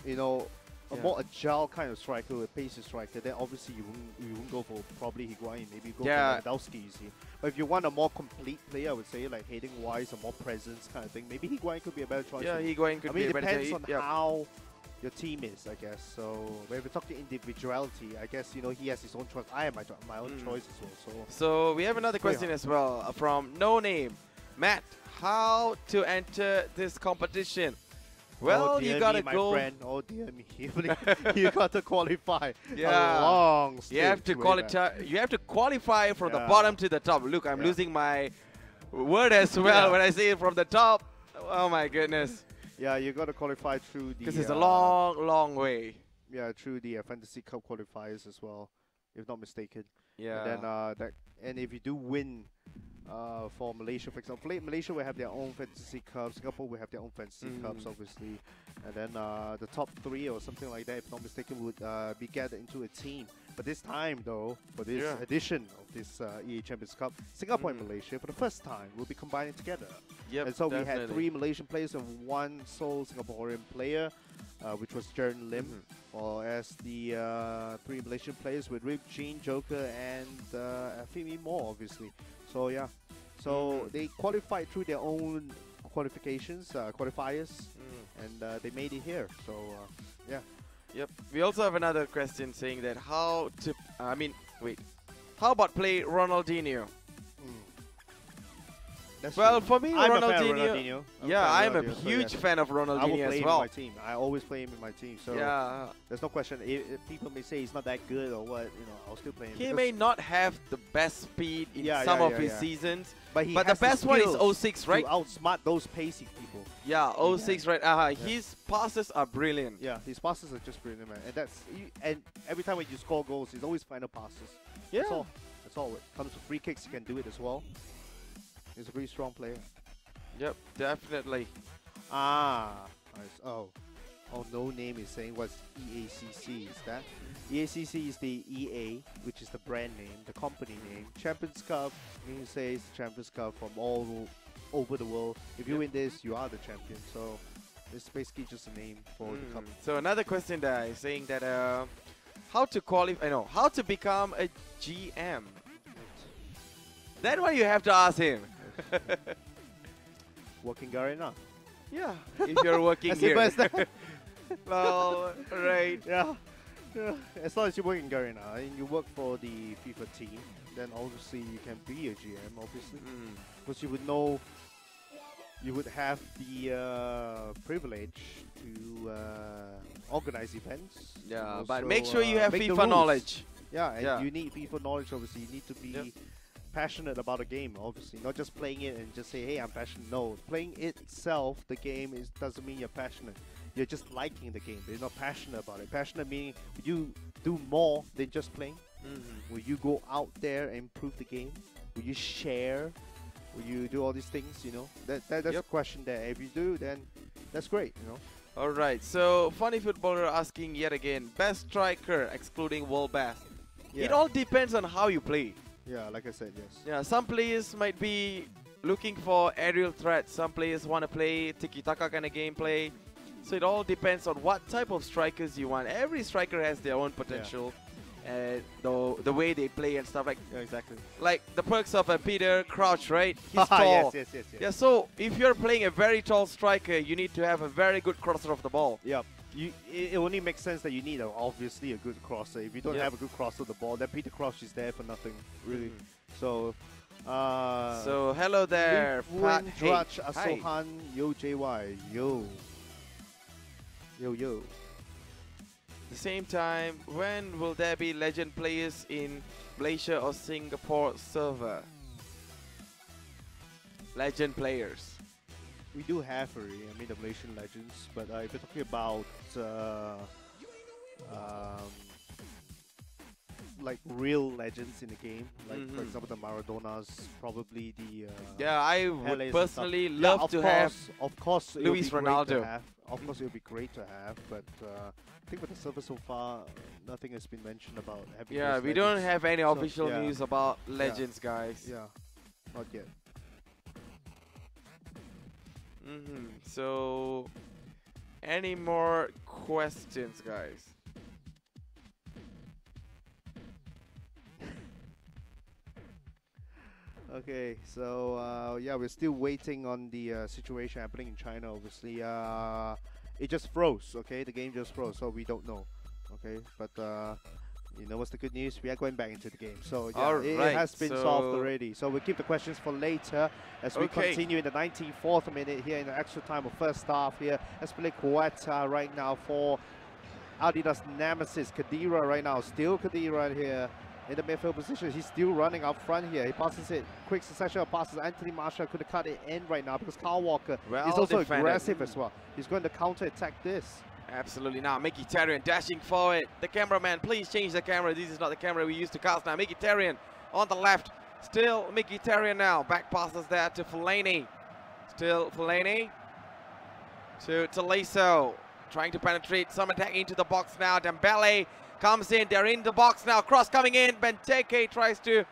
you know, a more agile kind of striker, a pacey striker, then obviously you won't go for probably Higuain. Maybe you go for Lewandowski, you see. But if you want a more complete player, I would say, like hitting-wise, a more presence kind of thing, maybe Higuain could be a better choice. Yeah, Higuain could be a better choice. I mean, it depends on how your team is, I guess. So when we talk to individuality, I guess, you know, he has his own choice. I have my own choice as well. So we have another question as well from No Name. Matt, how to enter this competition? Well, you gotta go. Friend. Oh dear me, you gotta qualify. Yeah, a long you have to qualify. You have to qualify from the bottom to the top. Look, I'm losing my word as well when I say it from the top. Oh my goodness. Yeah, you gotta qualify through the. Because it's a long way. Yeah, through the Fantasy Cup qualifiers as well, if not mistaken. Yeah. And then and if you do win. For Malaysia, for example, Malaysia will have their own Fantasy Cups, Singapore will have their own Fantasy Cups, obviously, and then the top 3 or something like that, if not mistaken, would be gathered into a team. But this time, though, for this edition of this EA Champions Cup, Singapore and Malaysia, for the first time, will be combining together. Yep, and so we had 3 Malaysian players and 1 sole Singaporean player, which was Jaren Lim, or as the 3 Malaysian players with Rip, Jean, Joker, and Fimi Moore, obviously. So yeah, so they qualified through their own qualifications, qualifiers, and they made it here. So yeah. Yep. We also have another question saying that how about play Ronaldinho? Well, for me, Ronaldinho. Yeah, I'm a huge fan of Ronaldinho as well. I will play him in my team. I always play him in my team. So yeah, there's no question. If people may say he's not that good or what, you know, I'll still play him. He may not have the best speed in some of his seasons, but the best one is 06, right? To outsmart those pacey people. Yeah, 06, right? His passes are brilliant. Yeah, his passes are just brilliant, man. And every time when you score goals, it's always final passes. Yeah, that's all. When it comes to free kicks, he can do it as well. He's a pretty strong player. Yep, definitely. Nice. Oh, No Name is saying what's EACC, is that? EACC is the EA, which is the brand name, the company name. Champions Cup means it's Champions Cup from all over the world. If you win this, you are the champion. So It's basically just a name for the cup. So another question that is saying that how to qualify? No, how to become a GM? That one you have to ask him. Working Garena. Yeah, if you're working here. Well, right. Yeah. As long as you work in Garena and you work for the FIFA team, then obviously you can be a GM, obviously. Because you would know, you would have the privilege to organize events. Yeah, but make sure you have FIFA knowledge. Yeah, and you need FIFA knowledge, obviously. You need to be passionate about a game, obviously. Not just playing it and just say, hey, I'm passionate. No, playing itself, the game, doesn't mean you're passionate. You're just liking the game, but you're not passionate about it. Passionate meaning you do more than just playing. Will you go out there and improve the game? Will you share? Will you do all these things, you know? That's a question there. If you do, then that's great, you know? Alright, so Funny Footballer asking yet again, best striker excluding world best. It all depends on how you play. Yeah, like I said, yes. Yeah, some players might be looking for aerial threats. Some players want to play tiki-taka kind of gameplay. So it all depends on what type of strikers you want. Every striker has their own potential. And the way they play and stuff like exactly. Like the perks of a Peter Crouch, right? He's tall. Yes. Yeah, so if you're playing a very tall striker, you need to have a very good crosser of the ball. Yeah. It only makes sense that you need obviously a good crosser. If you don't have a good crosser of the ball, then Peter Crouch is there for nothing, really. So hello there, Pat. Drach Asohan, yo JY, yo. At the same time, when will there be legend players in Malaysia or Singapore server? Legend players. We do have already, I mean the Malaysian legends, but if you're talking about like real legends in the game, like for example the Maradonas, probably the I would personally love to have Luis Ronaldo. Of course, it would be great to have, but I think with the server so far, nothing has been mentioned about having. Yeah, we don't have any official news about legends, guys. Yeah, not yet. So, any more questions, guys? Okay, so yeah, we're still waiting on the situation happening in China. Obviously, it just froze. Okay, the game just froze, so we don't know. Okay, but you know what's the good news? We are going back into the game. So yeah, it has been solved already. So we'll keep the questions for later as we continue in the 94th minute here in the extra time of first half here. Espele Kueta right now for Adidas NEMEZIZ. Khedira right now, still Khedira here in the midfield position. He's still running up front here. He passes it. Quick succession of passes. Anthony Marshall could have cut it in right now because Kyle Walker is also aggressive as well. He's going to counter-attack this. Absolutely. Now Mkhitaryan dashing forward. The cameraman, please change the camera. This is not the camera we used to cast now. Mkhitaryan on the left. Still Mkhitaryan now. Back passes there to Fellaini. Still Fellaini to Tolisso. Trying to penetrate some attack into the box now. Dembele comes in. They're in the box now. Cross coming in. Benteke tries to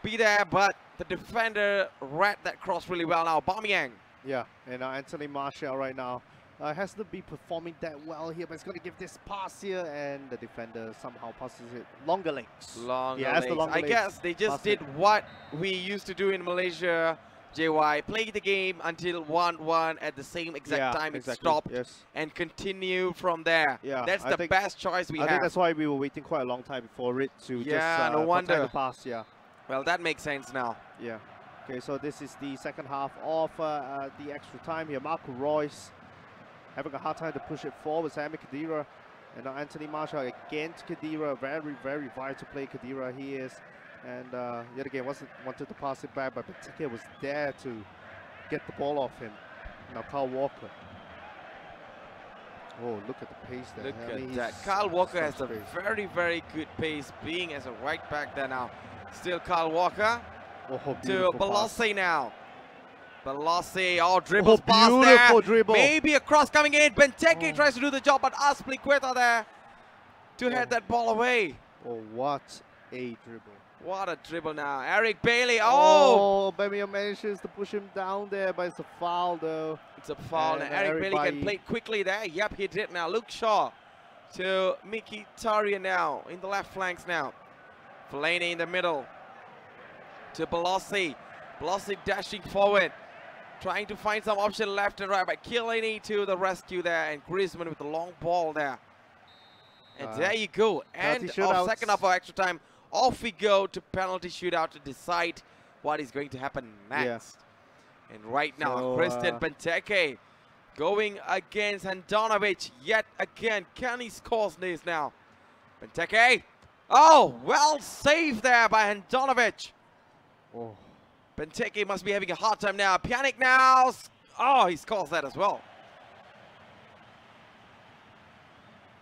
be there, but the defender read that cross really well now. Aubameyang. Yeah, and Anthony Martial right now has to be performing that well here, but he's going to give this pass here, and the defender somehow passes it. Longer legs. I guess they just did what we used to do in Malaysia, JY. Play the game until 1-1 at the same exact time it stopped, and continue from there. Yeah, that's the best choice we have. I think that's why we were waiting quite a long time before it to just no wonder. The pass. Yeah. Well, that makes sense now. Yeah. Okay, so this is the second half of the extra time here. Marco Reus having a hard time to push it forward. Sami Khedira and now Anthony Marshall against Khedira. Very, very vital play Khedira he is. And yet again, wanted to pass it back, but Benteke was there to get the ball off him. Now Kyle Walker. Oh, look at the pace there. Look at that. Kyle Walker has a very, very good pace, being as a right back there now. Still Kyle Walker to Balassi now. Balassi, dribbles past there. Dribble. Maybe a cross coming in. Benteke tries to do the job, but Azpilicueta there to head that ball away. Oh, what a dribble. What a dribble now. Eric Bailey. Oh, Aubameyang manages to push him down there, but it's a foul though. It's a foul, and Eric Milligan played quickly there. Yep, he did now. Luke Shaw to Mkhitaryan now in the left flanks now. Fellaini in the middle to Belossi. Belossi dashing forward, trying to find some option left and right, but Fellaini to the rescue there, and Griezmann with the long ball there. And there you go. End of second half of extra time. Off we go to penalty shootout to decide what is going to happen next. Yeah. And right now, Christian Benteke going against Handanovic yet again. Can he score this now? Benteke. Oh, well saved there by Handanovic. Oh. Benteke must be having a hard time now. Pjanic now. Oh, he scores that as well.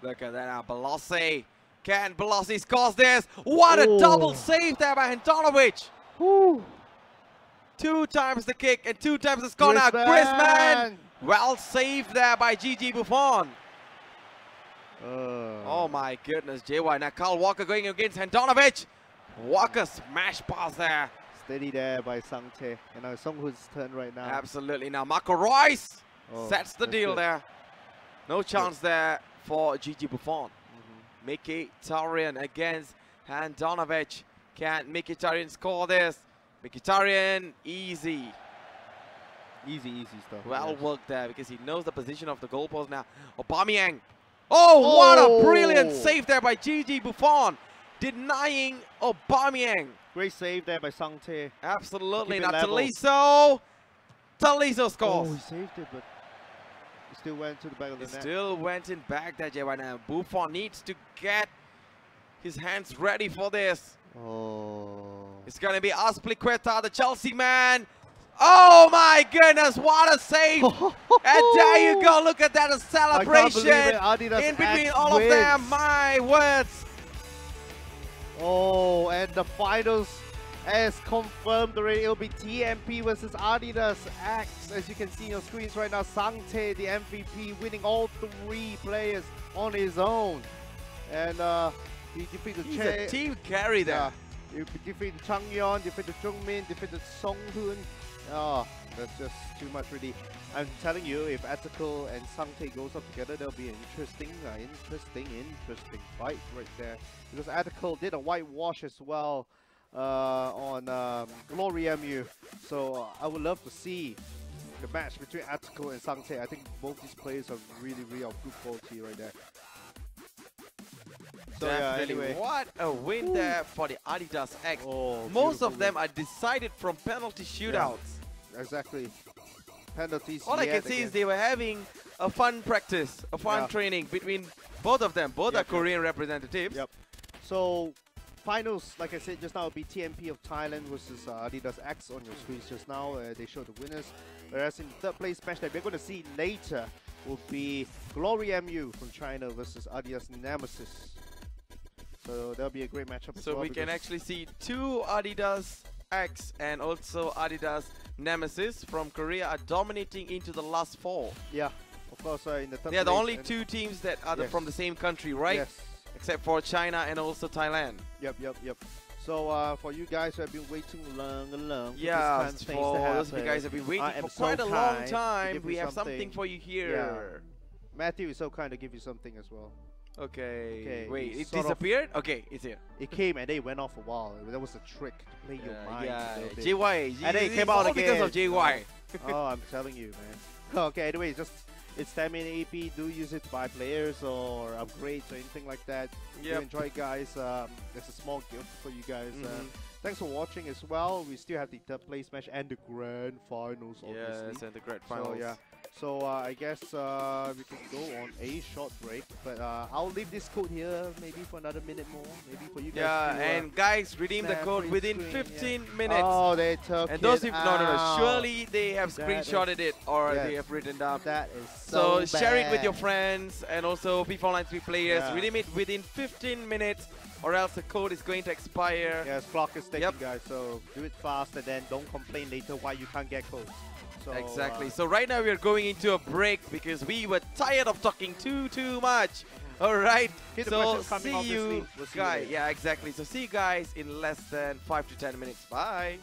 Look at that now. Belossi. Can Belossi scores this? What a double save there by Handanovic. Woo. 2 times the kick and 2 times the score now. Griezmann. Well saved there by Gigi Buffon. Oh my goodness, JY. Now Kyle Walker going against Handanovic. Walker smash pass there. Steady there by Sangte. And now Songhun's turn right now. Absolutely. Now Marco Reus sets the deal there. No chance there for Gigi Buffon. Mkhitaryan against Handanovic. Can Mkhitaryan score this? Mkhitaryan, easy. Easy stuff. Well worked there because he knows the position of the goalpost now. Aubameyang. Oh, what a brilliant save there by Gigi Buffon. Denying Aubameyang. Great save there by Sangte. Absolutely. Now Tolisso. Tolisso scores. Oh, he saved it, but it still went to the back of the net. Still went in back there, JY. Now Buffon needs to get his hands ready for this. Oh. It's going to be Azpilicueta, the Chelsea man. Oh my goodness, what a save. And there you go, look at that, a celebration in between all of them. My words. Oh, and the finals as confirmed already. It'll be TMP versus Adidas X. As you can see on your screens right now, Sangte, the MVP, winning all 3 players on his own. And he defeated He's a team carry there. He defeated Changyeon, defeated Jungmin, defeated Songhun. Oh, that's just too much really. I'm telling you, if Attical and Sangte goes up together, there'll be an interesting fight right there. Because Attical did a whitewash as well on GloryMU. So I would love to see the match between Attical and Sangte. I think both these players are really of good quality right there. So yeah, anyway. What a win there for the Adidas X. Oh, most of them are decided from penalty shootouts. Yeah, exactly. Penalties. All I can see is they were having a fun practice, a fun training between both of them. Both are Korean representatives. Yep. So finals, like I said just now, will be TMP of Thailand versus Adidas X on your screens just now. They show the winners. Whereas in the 3rd place match that we're going to see later will be GloryMU from China versus Adidas NEMEZIZ. So that'll be a great matchup. So we can actually see 2 Adidas X and also Adidas NEMEZIZ from Korea are dominating into the last 4. Yeah, of course. In the 3rd They are the only 2 teams that are from the same country, right? Yes. Except for China and also Thailand. Yep. So for you guys who have been waiting long yeah, for those of you guys have been waiting for quite a long time, we have something for you here. Yeah. Matthew is so kind to give you something as well. Okay. Wait, it disappeared? Okay, it's here. It came and then it went off a while. That was a trick to play your mind. Yeah, JY. And then it came out again. Because of JY. Oh, I'm telling you, man. Okay, anyway, it's 10-minute AP. Do use it to buy players or upgrades or anything like that. If you enjoy, guys, there's a small gift for you guys. Thanks for watching as well. We still have the 3rd place match and the grand finals, obviously. Yes, and the grand finals. So, yeah. So I guess we can go on a short break, but I'll leave this code here maybe for another minute more, maybe for you guys. Yeah, and guys, redeem the code within 15 minutes. Oh, they took and those it no, surely they have screenshotted it or they have written down. That is so share it with your friends and also FIFA Online 3 players. Redeem it within 15 minutes or else the code is going to expire. Yes, clock is ticking, guys, so do it fast and then don't complain later why you can't get codes. So, exactly. So right now we are going into a break because we were tired of talking too much. All right. So see you guys. Yeah, exactly. So see you guys in less than 5 to 10 minutes. Bye.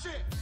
shit.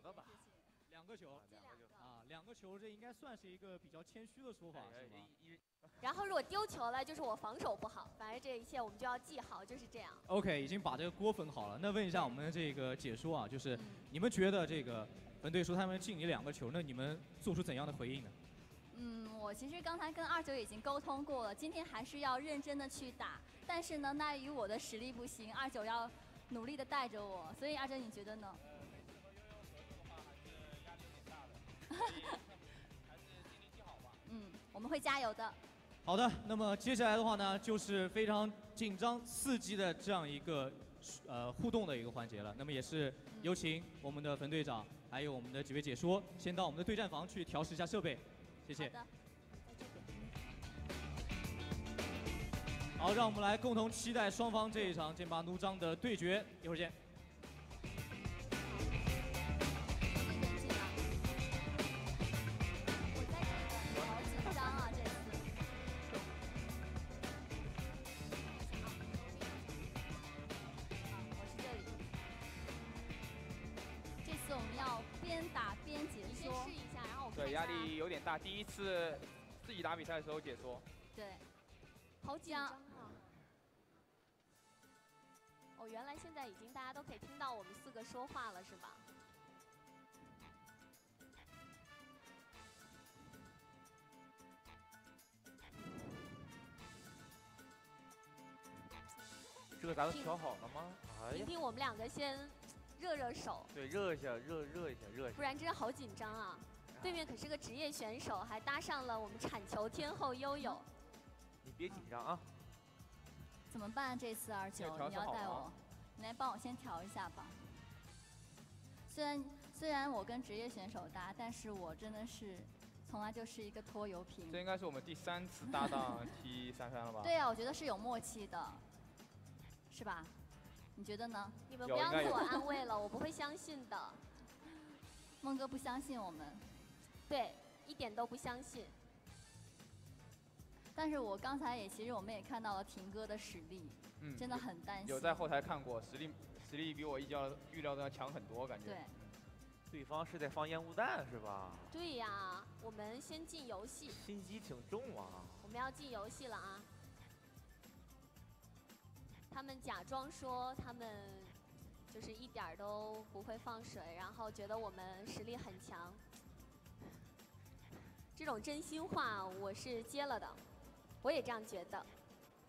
的吧。2个球啊，2个球，这应该算是一个比较谦虚的说法，是吧？然后如果丢球了，就是我防守不好，反正这一切我们就要记好，就是这样。OK， 已经把这个锅分好了。那问一下我们的这个解说啊，就是你们觉得这个本队说他们进你2个球，那你们做出怎样的回应呢？我其实刚才跟29已经沟通过了，今天还是要认真的去打，但是呢，碍于我的实力不行，29要努力的带着我，所以29你觉得呢？我们会加油的。好的，那么接下来的话呢，就是非常紧张刺激的这样一个互动的一个环节了。那么也是有请我们的冯队长，还有我们的几位解说，先到我们的对战房去调试一下设备，谢谢。好的，在这边。好，让我们来共同期待双方这一场剑拔弩张的对决，一会儿见。我们要边打边解说，先试一下，然后我们对，压力有点大，第一次自己打比赛的时候解说。对，好紧张啊！哦，原来现在已经大家都可以听到我们4个说话了，是吧？这个咱们调好了吗？听听我们2个先热热手。对，热一下，热一下。不然真的好紧张啊！对面可是个职业选手，还搭上了我们铲球天后悠悠。你别紧张啊！怎么办？这次29，你要带我，你来帮我先调一下吧。虽然我跟职业选手搭，但是我真的是从来就是一个拖油瓶。这应该是我们第3次搭档踢33了吧？对啊，我觉得是有默契的，是吧？你觉得呢？你们不要自我安慰了，我不会相信的。孟哥不相信我们，对，一点都不相信。但是我刚才其实我们也看到了霆哥的实力，真的很担心。有在后台看过，实力比我预料的要强很多，感觉。对。对方是在放烟雾弹是吧？对呀，我们先进游戏。心机挺重啊。我们要进游戏了啊！他们假装说他们就是一点都不会放水，然后觉得我们实力很强。这种真心话我是接了的，我也这样觉得。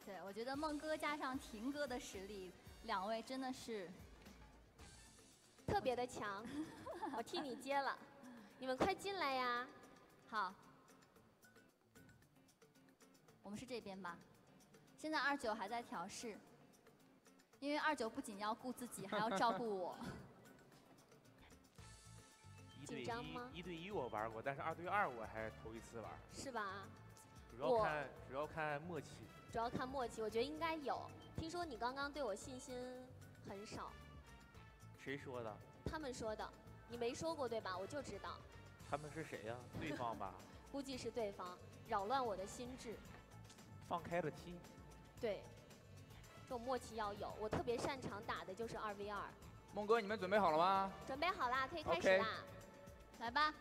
对，我觉得孟哥加上霆哥的实力，2位真的是特别的强。我替你接了，你们快进来呀！好，我们是这边吧？现在29还在调试。因为29不仅要顾自己，还要照顾我。紧张吗？1对1我玩过，但是2对2我还头一次玩。是吧？主要看默契。主要看默契，我觉得应该有。听说你刚刚对我信心很少。谁说的？他们说的，你没说过对吧？我就知道。他们是谁呀？对方吧？估计是对方，扰乱我的心智。放开了踢。对。这种默契要有，我特别擅长打的就是2v2。孟哥，你们准备好了吗？准备好啦，可以开始啦。来吧。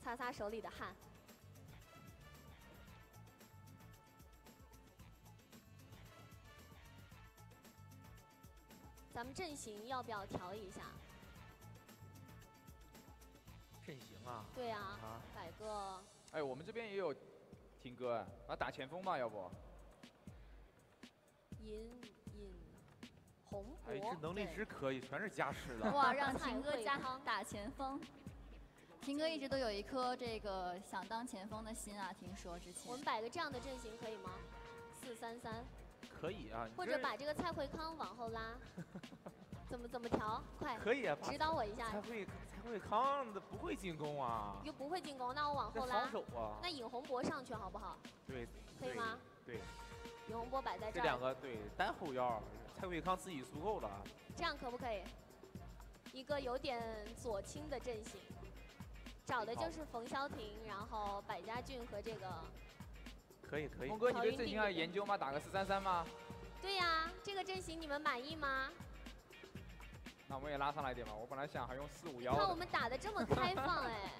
擦擦手里的汗。咱们阵型要不要调一下？阵型啊？对啊，摆个。哎，我们这边也有。霆哥，啊，打前锋吧，要不？尹洪博，哎，这能力值可以，全是加持的。哇，让霆哥打前锋。霆哥一直都有一颗这个想当前锋的心啊，听说之前。我们摆个这样的阵型可以吗？4-3-3。可以啊。或者把这个蔡慧康往后拉。怎么调？快！可以啊，指导我一下。蔡慧康的不会进攻啊。又不会进攻，那我往后拉。防守啊。那尹洪博上去好不好？对。可以吗？对。尹洪博摆在这儿。这2个对单后腰，蔡慧康自己足够了。这样可不可以？一个有点左倾的阵型，找的就是冯潇霆，然后百家俊和这个。可以。孟哥，你对阵型还研究吗？打个4-3-3吗？对呀，这个阵型你们满意吗？那我们也拉上来点吧。我本来想还用451的。看我们打的这么开放哎。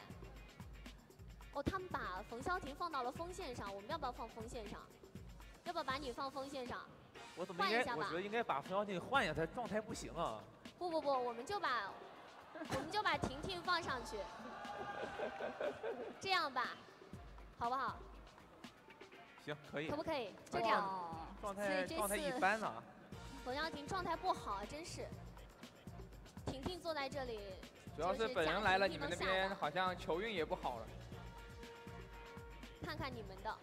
哦，他们把冯潇霆放到了锋线上，我们要不要放锋线上？要不要把你放锋线上？我怎么应该？我觉得应该把冯潇霆换一下，他状态不行啊。不，我们就把婷婷放上去，这样吧，好不好？行，可以。可不可以？就这样。状态一般呢。冯潇霆状态不好，真是。婷婷坐在这里，主要是本人来了，你们那边好像球运也不好了。看看你们的。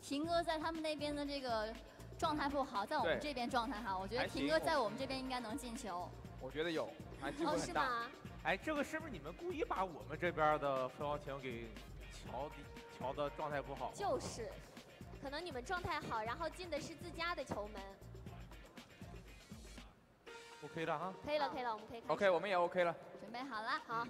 霆哥在他们那边的这个状态不好，在我们这边状态好。我觉得霆哥在我们这边应该能进球。我觉得有，还机会很大。是吗？哎，这个是不是你们故意把我们这边的冯潇霆给调的状态不好？就是，可能你们状态好，然后进的是自家的球门。OK 了哈。可以了，我们可以开始。 OK， 我们也 OK 了。准备好了，好。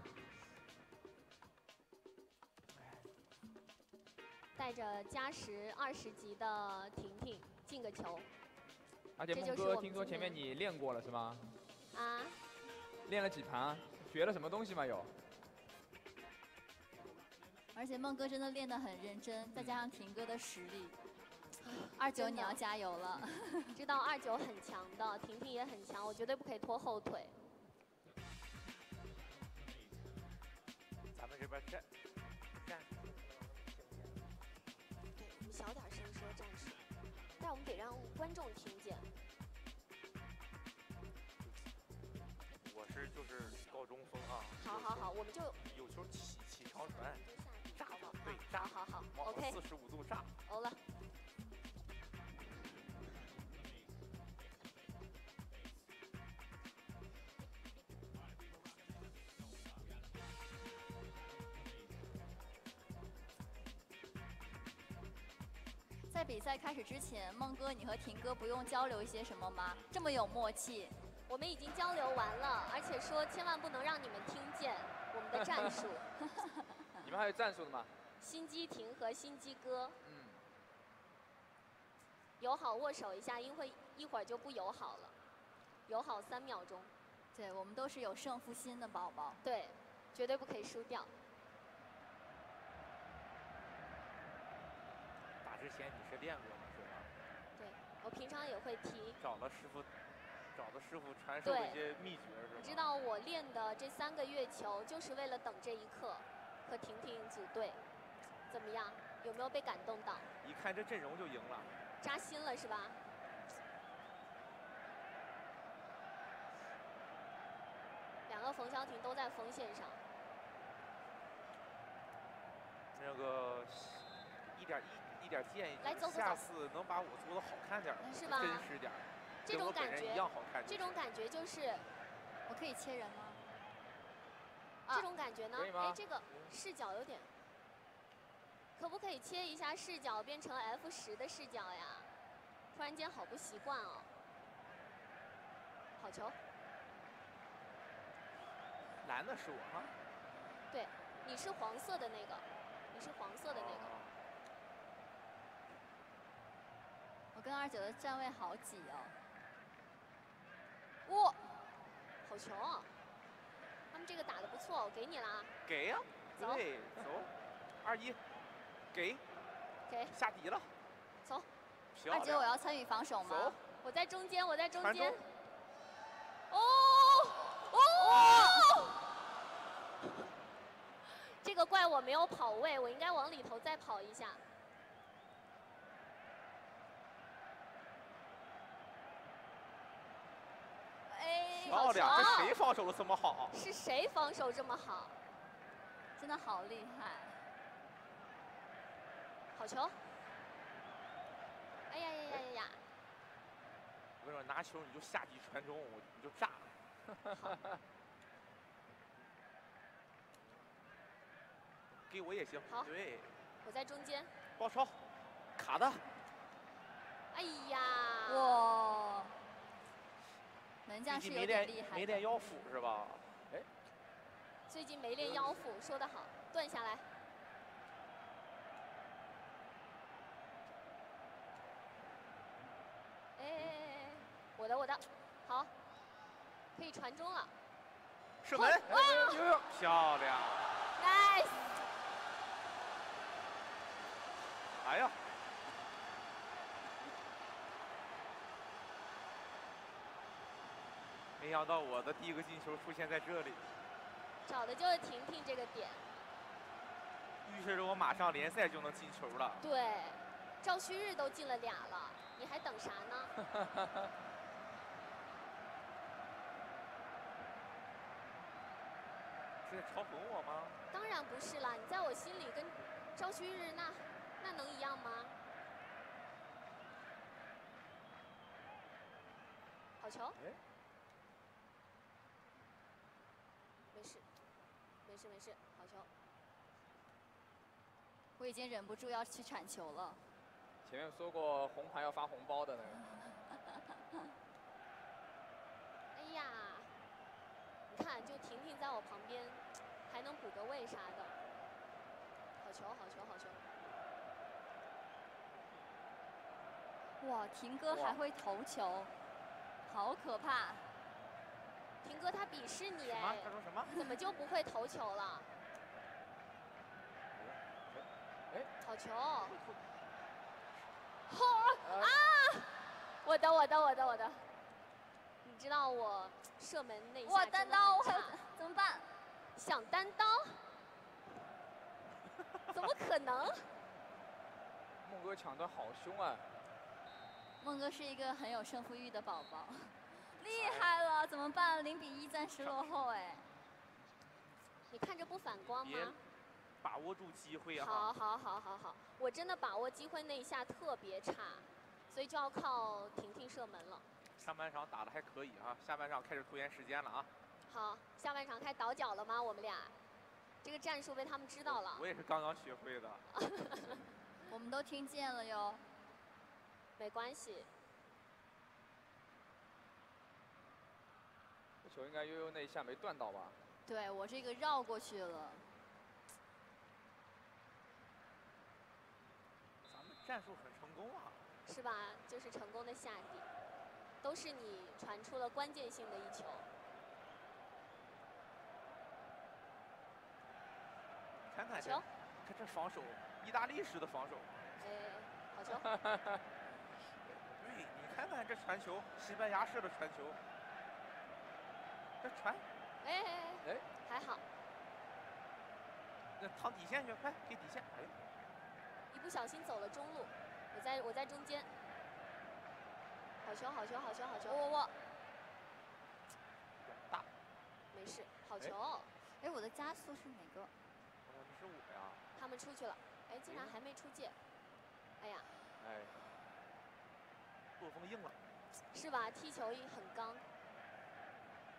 带着加时20级的婷婷进个球。而且孟哥，听说前面你练过了是吗？啊。练了几盘啊？学了什么东西吗？有。而且孟哥真的练得很认真，再加上霆哥的实力，29你要加油了。知道29很强的，婷婷也很强，我绝对不可以拖后腿。咱们这边站。对，我们小点声说战术，但我们得让观众听见。就是高中锋啊。好，我们就有球起长传，炸嘛，对，炸，好，OK， 45度炸，欧了。在比赛开始之前，孟哥，你和霆哥不用交流一些什么吗？这么有默契。我们已经交流完了，而且说千万不能让你们听见我们的战术。你们还有战术的吗？心机婷和心机哥。友好握手一下，因为一会儿就不友好了。友好3秒钟。对，我们都是有胜负心的宝宝。对，绝对不可以输掉。打之前你是练过的是吧？对，我平常也会踢。找的师傅传授的一些秘诀是吧？你知道我练的这3个月球，就是为了等这一刻，和婷婷组队。怎么样？有没有被感动到？一看这阵容就赢了。扎心了是吧？2个冯潇霆都在锋线上。那个一点建议，来走，下次能把我做的好看点，是吗？真实点。这种感觉一样好看。这种感觉就是，我可以切人吗？这种感觉呢？哎，这个视角有点，可不可以切一下视角，变成 F10的视角呀？突然间好不习惯哦。好球。蓝的是我哈。对，你是黄色的那个，你是黄色的那个。我跟29的站位好挤哦。哇，好球啊！他们这个打得不错，我给你了啊。给呀，对，走，21，给，下底了，走。29，我要参与防守吗？走，我在中间，我在中间。这个怪我没有跑位，我应该往里头再跑一下。漂亮，这谁防守的这么好？是谁防守这么好？真的好厉害！好球！哎呀！我跟你说，拿球你就下底传中，你就炸了。给我也行。好，对。我在中间。包抄，卡的。哎呀！哇！门将是有点厉害。没练腰腹是吧？哎。最近没练腰腹，说得好，断下来。哎，我的，好，可以以传中了。射门，漂亮 ，nice。哎呀，没想到我的第一个进球出现在这里，找的就是婷婷这个点，预示着我马上联赛就能进球了。对，赵旭日都进了俩了，你还等啥呢？是在嘲讽我吗？当然不是啦，你在我心里跟赵旭日那能一样吗？好球！没事，没事没事，好球！我已经忍不住要去铲球了。前面说过红牌要发红包的那个。哎呀，你看，就婷婷在我旁边，还能补个位啥的。好球，好球，好球！哇，婷哥还会投球，好可怕！婷哥他鄙视你哎！他说什么？怎么就不会投球了？哎，好球！好啊！我的！你知道我射门那一下哇，单刀，我怎么办？想单刀？怎么可能？孟哥抢断好凶啊！孟哥是一个很有胜负欲的宝宝，厉害了！怎么办？0比1暂时落后哎。你看着不反光吗？把握住机会啊！好，我真的把握机会那一下特别差，所以就要靠婷婷射门了。上半场打得还可以啊，下半场开始拖延时间了啊。好，下半场开倒脚了吗？我们俩，这个战术被他们知道了。我也是刚刚学会的。我们都听见了哟。没关系。这球应该悠悠那一下没断到吧？对，我这个绕过去了。咱们战术很成功啊。是吧？就是成功的下底，都是你传出了关键性的一球。看看这，看这防守，意大利式的防守。哎，好球！对，你看看这传球，西班牙式的传球，这传，哎，还好。那趟底线去，快给底线！哎，一不小心走了中路，我在中间。好球！我。大。没事，好球！哎，我的加速是哪个？是我呀。他们出去了，哎，竟然还没出界。哎呀。哎。作风硬了。是吧？踢球很刚，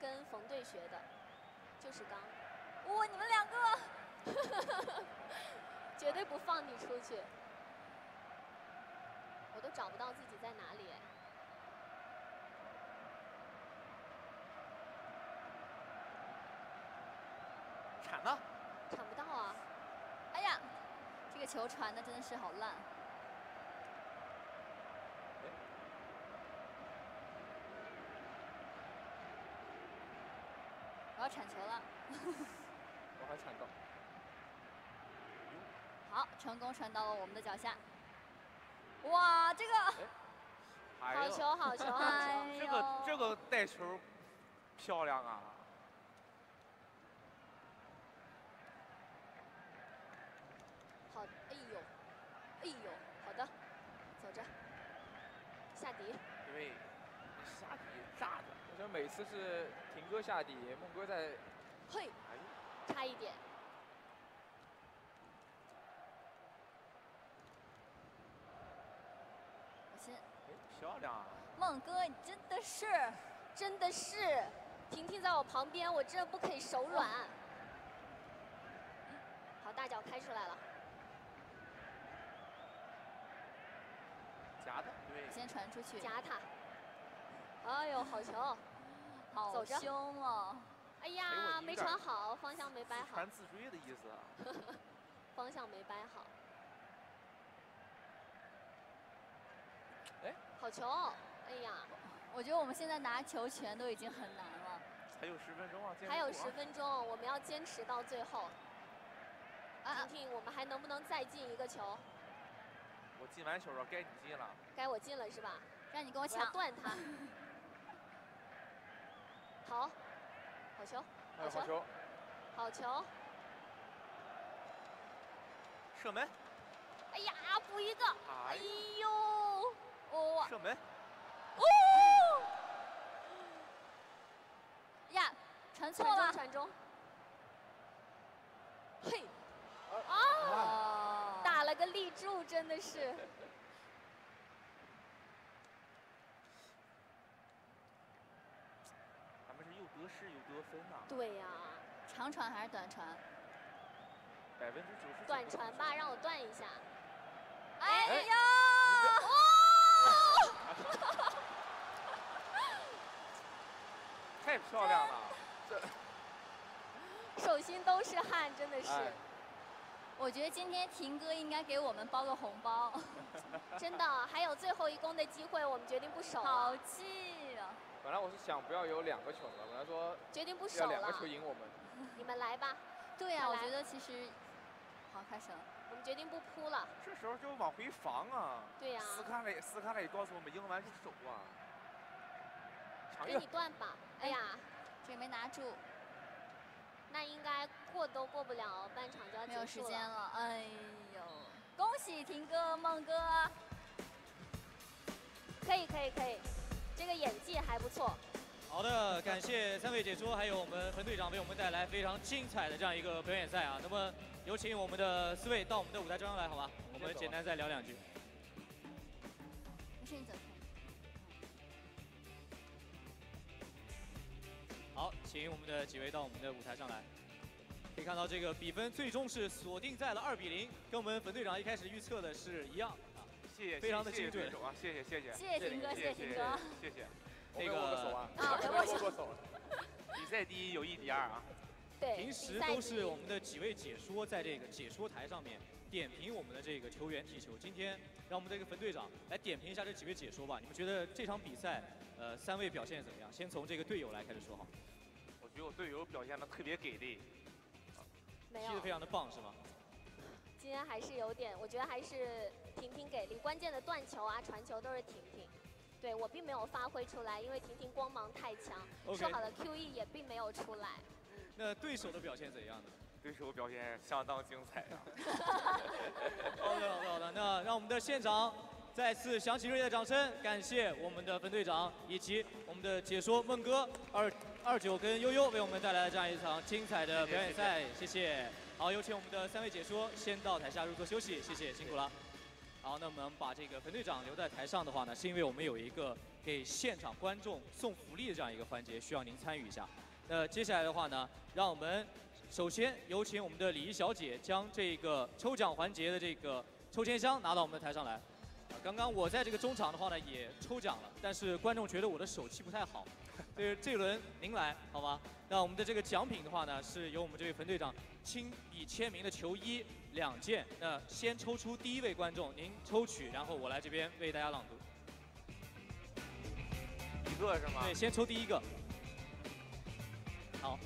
跟冯队学的，就是刚。哇，你们2个，绝对不放你出去。我都找不到自己在哪里。铲呢？铲不到啊！哎呀，这个球传的真的是好烂。我要铲球了。我还铲到。好，成功传到了我们的脚下。哇，这个！好球！这个带球漂亮啊！好，哎呦，好的，走着，下底。对，下底炸着。我觉得每次是婷哥下底，孟哥在。嘿，差一点。我先。漂亮啊！孟哥，你真的是，婷婷在我旁边，我真的不可以手软。好，大脚开出来了。夹的，对。先传出去。夹他。哎呦，好球！好凶哦！哎呀，没传好，方向没摆好。传自追的意思。方向没摆好。哎，好球！哎呀，我觉得我们现在拿球权都已经很难了。还有10分钟啊！还有10分钟，我们要坚持到最后。婷婷，我们还能不能再进一个球？我进完球了，该你进了。该我进了是吧？让你跟我抢，断他。好，好球，好球，好球！射门！哎呀，补一个！哎呦，哦！射门！哦！呀，传错了，传中。嘿！啊！打了个立柱，真的是。咱们是又得失又得分呐。对呀。长传还是短传？90%。短传吧，让我断一下。哎呀！哦！太漂亮了，手心都是汗，真的是。我觉得今天婷哥应该给我们包个红包。真的，还有最后一攻的机会，我们决定不守了。好气啊！本来我是想不要有2个球的，本来说决定不守了，要2个球赢我们。你们来吧。对呀，我觉得其实好开始了。我们决定不扑了。这时候就往回防啊。对呀。斯卡雷告诉我们赢完就守啊。给你断吧。哎呀，这没拿住。那应该过都过不了，半场就要结束了。没有时间了，哎呦！恭喜婷哥、孟哥。可以，这个演技还不错。好的，感谢3位解说，还有我们冯队长为我们带来非常精彩的这样一个表演赛啊。那么有请我们的4位到我们的舞台中央来，好吧？我们简单再聊2句。没事，你走。好，请我们的几位到我们的舞台上来。可以看到这个比分最终是锁定在了2比0，跟我们冯队长一开始预测的是一样啊。谢谢，非常的精准啊！谢谢，谢谢婷哥，谢谢婷哥，谢谢。那个握个手啊，握过手。比赛第1，友谊第2啊。对，平时都是我们的几位解说在这个解说台上面点评我们的这个球员踢球。今天让我们这个冯队长来点评一下这几位解说吧。你们觉得这场比赛，3位表现怎么样？先从这个队友来开始说好。我觉得我队友表现的特别给力，没有，踢得非常的棒，是吗？今天还是有点，我觉得还是婷婷给力，关键的断球啊、传球都是婷婷。对我并没有发挥出来，因为婷婷光芒太强，说好的 QE 也并没有出来。那对手的表现怎样呢？对手表现相当精彩啊！好的，那让我们的现场再次响起热烈的掌声，感谢我们的冯队长以及我们的解说孟哥、29跟悠悠为我们带来这样一场精彩的表演赛，谢谢。好，有请我们的3位解说先到台下入座休息，谢谢，辛苦了。好，那我们把这个冯队长留在台上的话呢，是因为我们有一个给现场观众送福利的这样一个环节，需要您参与一下。那接下来的话呢，让我们首先有请我们的礼仪小姐将这个抽奖环节的这个抽签箱拿到我们的台上来。刚刚我在这个中场的话呢也抽奖了，但是观众觉得我的手气不太好，所以这轮您来好吗？那我们的这个奖品的话呢，是由我们这位冯队长亲笔签名的球衣2件。那先抽出第1位观众，您抽取，然后我来这边为大家朗读。1个是吗？对，先抽第1个。好。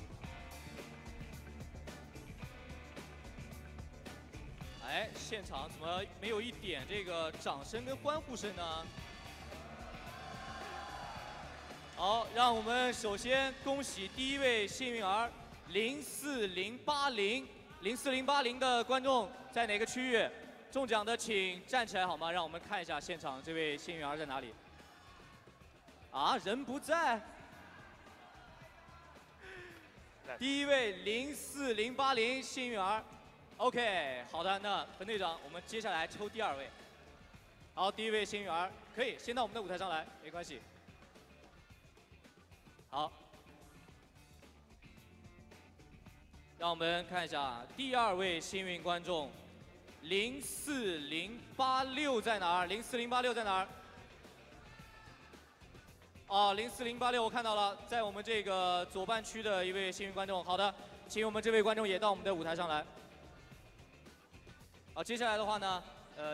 哎，现场怎么没有一点这个掌声跟欢呼声呢？好，让我们首先恭喜第1位幸运儿04080的观众在哪个区域？中奖的请站起来好吗？让我们看一下现场这位幸运儿在哪里。啊，人不在。第1位04080幸运儿。OK， 好的，那冯队长，我们接下来抽第2位。好，第1位幸运儿可以先到我们的舞台上来，没关系。好，让我们看一下第2位幸运观众04086在哪儿？04086在哪儿？哦，04086我看到了，在我们这个左半区的一位幸运观众。好的，请我们这位观众也到我们的舞台上来。好，接下来的话呢，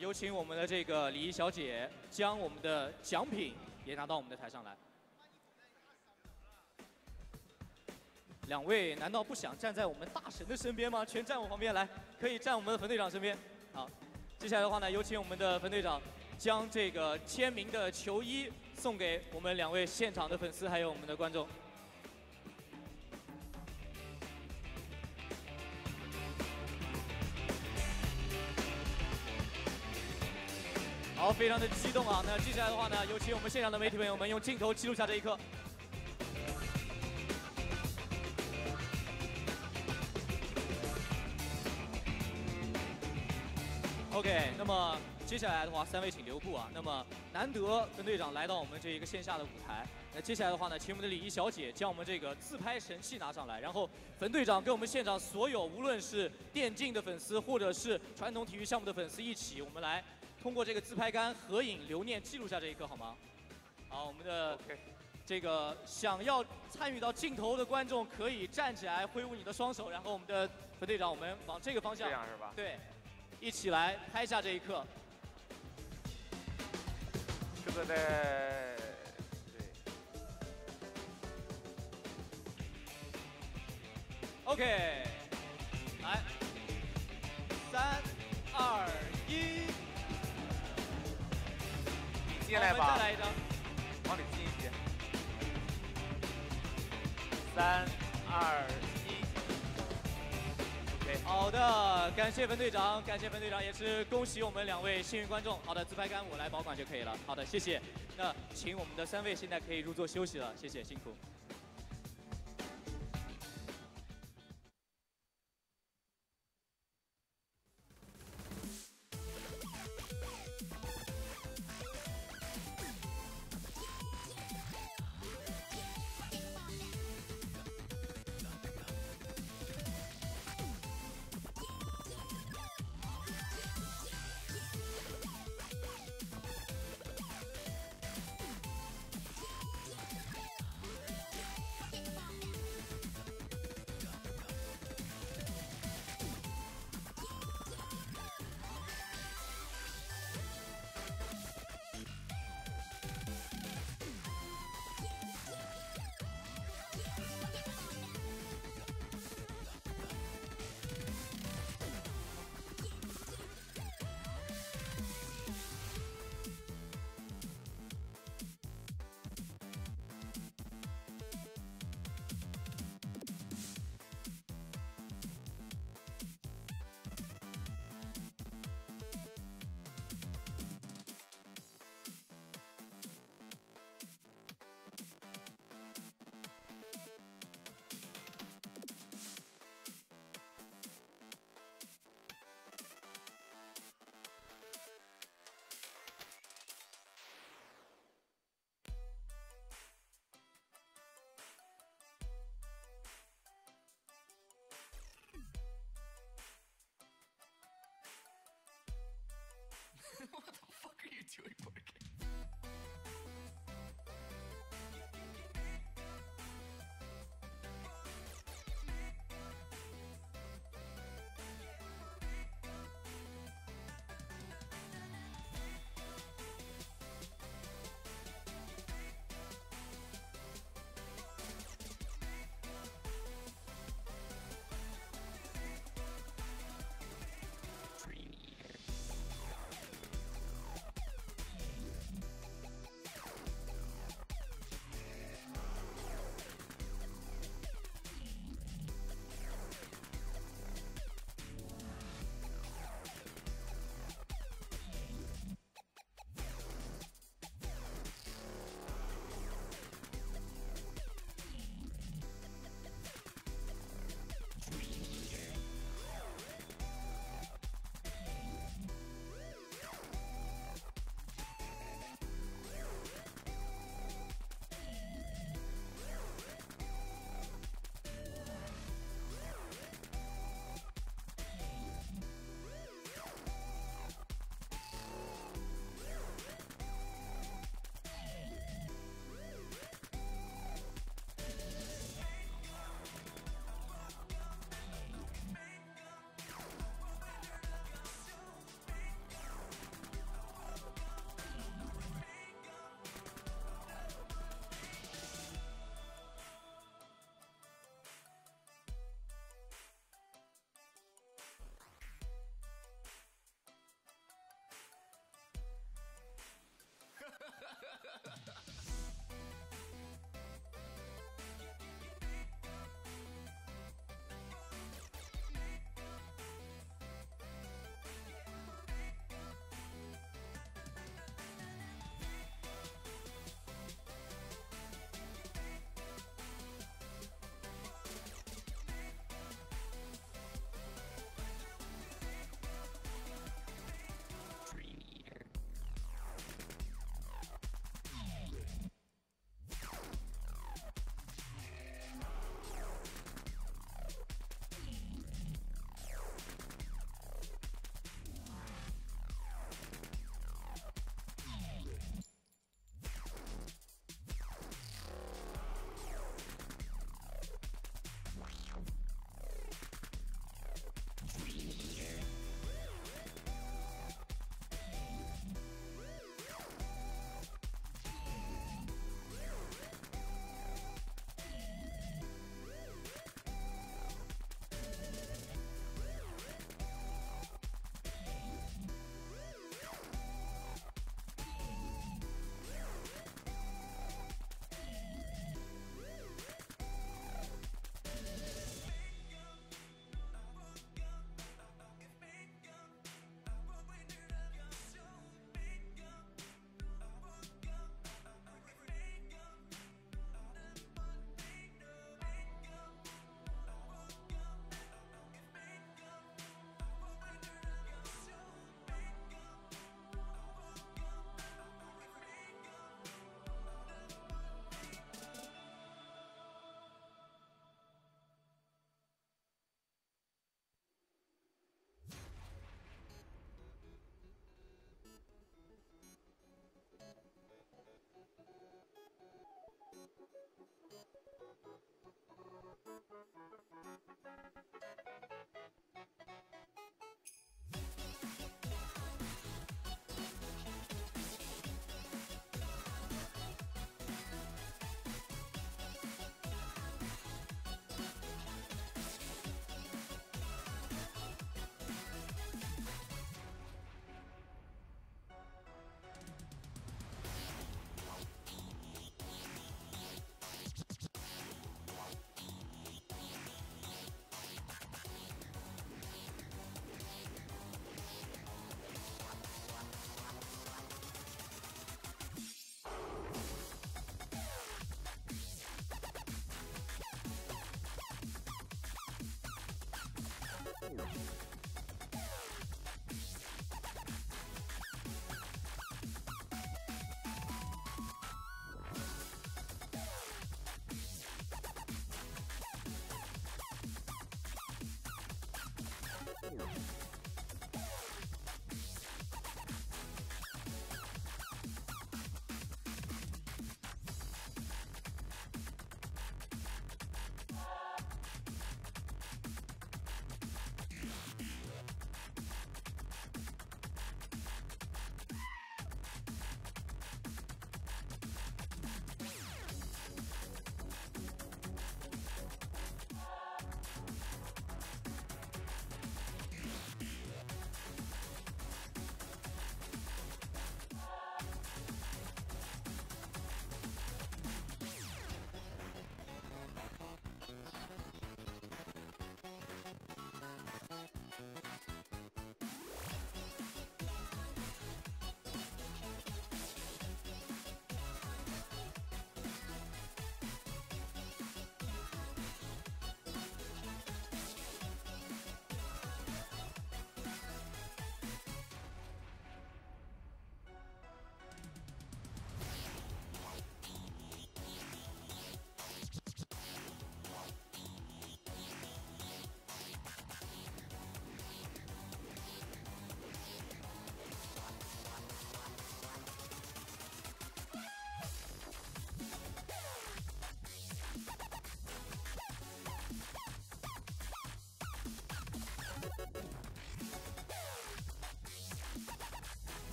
有请我们的这个礼仪小姐将我们的奖品也拿到我们的台上来。两位难道不想站在我们大神的身边吗？全站我旁边来，可以站我们的冯队长身边。好，接下来的话呢，有请我们的冯队长将这个签名的球衣送给我们两位现场的粉丝，还有我们的观众。好，非常的激动啊！那接下来的话呢，有请我们现场的媒体朋友们用镜头记录下这一刻。OK， 那么接下来的话，三位请留步啊。那么难得冯队长来到我们这一个线下的舞台，那接下来的话呢，请我们的礼仪小姐将我们这个自拍神器拿上来，然后冯队长跟我们现场所有无论是电竞的粉丝或者是传统体育项目的粉丝一起，我们来通过这个自拍杆合影留念，记录下这一刻好吗？好，我们的这个想要参与到镜头的观众可以站起来挥舞你的双手，然后我们的冯队长，我们往这个方向，这样是吧？对。一起来拍下这一刻。这个在对。OK， 来，3、2、1，你进来吧。再来一张，往里进一些。3、2、1。好的，感谢冯队长，感谢冯队长，也是恭喜我们两位幸运观众。好的，自拍杆我来保管就可以了。好的，谢谢。那请我们的三位现在可以入座休息了，谢谢，辛苦。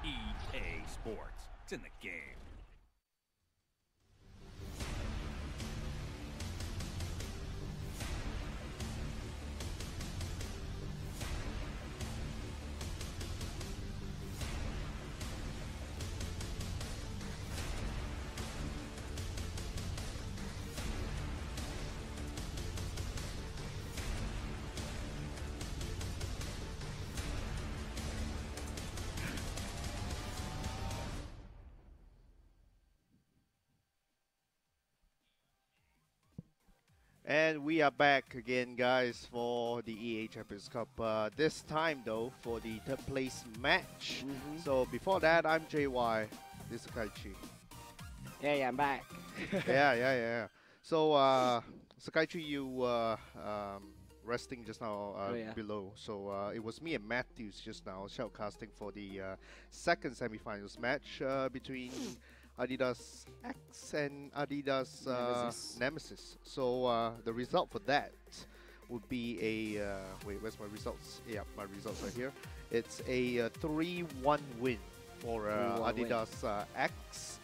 EA Sports. It's in the game. And we are back again, guys, for the EA Champions Cup. This time, though, for the third place match. So before that, I'm JY. This is Sakaichi. Yeah, I'm back. yeah. So, Sakaichi, you resting just now below. So it was me and Matthews just now shoutcasting for the second semifinals match between Adidas X and Adidas NEMEZIZ. So the result for that would be a wait, where's my results? Yeah, my results are here. It's a 3-1 win for Adidas X,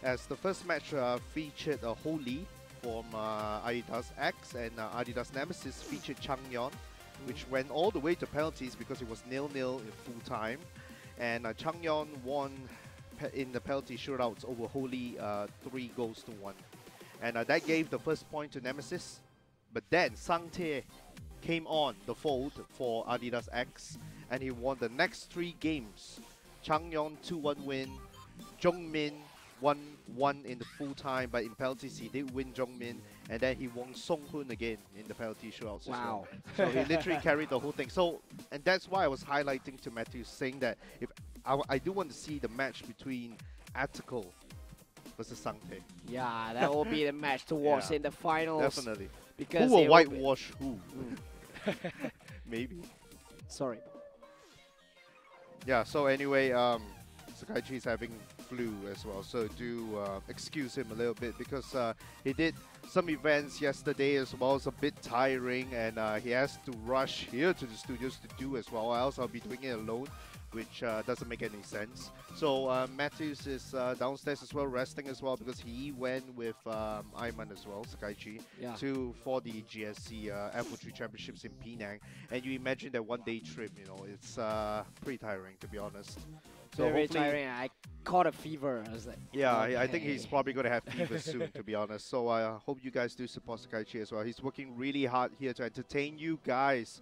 as the first match featured Holy from Adidas X, and Adidas NEMEZIZ featured Changyeon, which went all the way to penalties because it was 0-0 in full time, and Changyeon won in the penalty shootouts over Holy 3-1, and that gave the first point to NEMEZIZ. But then Sang Tae came on the fold for Adidas X, and he won the next 3 games. Changyeon 2-1 win, Jongmin 1-1 in the full time, but in penalties he did win Jongmin, and then he won Songhun again in the penalty shootouts. Wow. As well. So he literally carried the whole thing. So, and that's why I was highlighting to Matthew, saying that if I do want to see the match between Attical versus Sang Tae. Yeah, that will be the match to watch in the finals. Definitely. Because who will whitewash who? Maybe. Sorry. Yeah, so anyway, Sakaichi is having flu as well, so do excuse him a little bit, because he did some events yesterday as well. It's a bit tiring, and he has to rush here to the studios to do as well, or else I'll be doing it alone, which doesn't make any sense. So Matthews is downstairs as well, resting as well, because he went with Ayman as well, Sakaichi, for the GSC F03 Championships in Penang. And you imagine that one-day trip, you know, it's pretty tiring, to be honest. So very tiring. I caught a fever. I was like, yeah, okay. I think he's probably going to have fever soon, to be honest. So I hope you guys do support Sakaichi as well. He's working really hard here to entertain you guys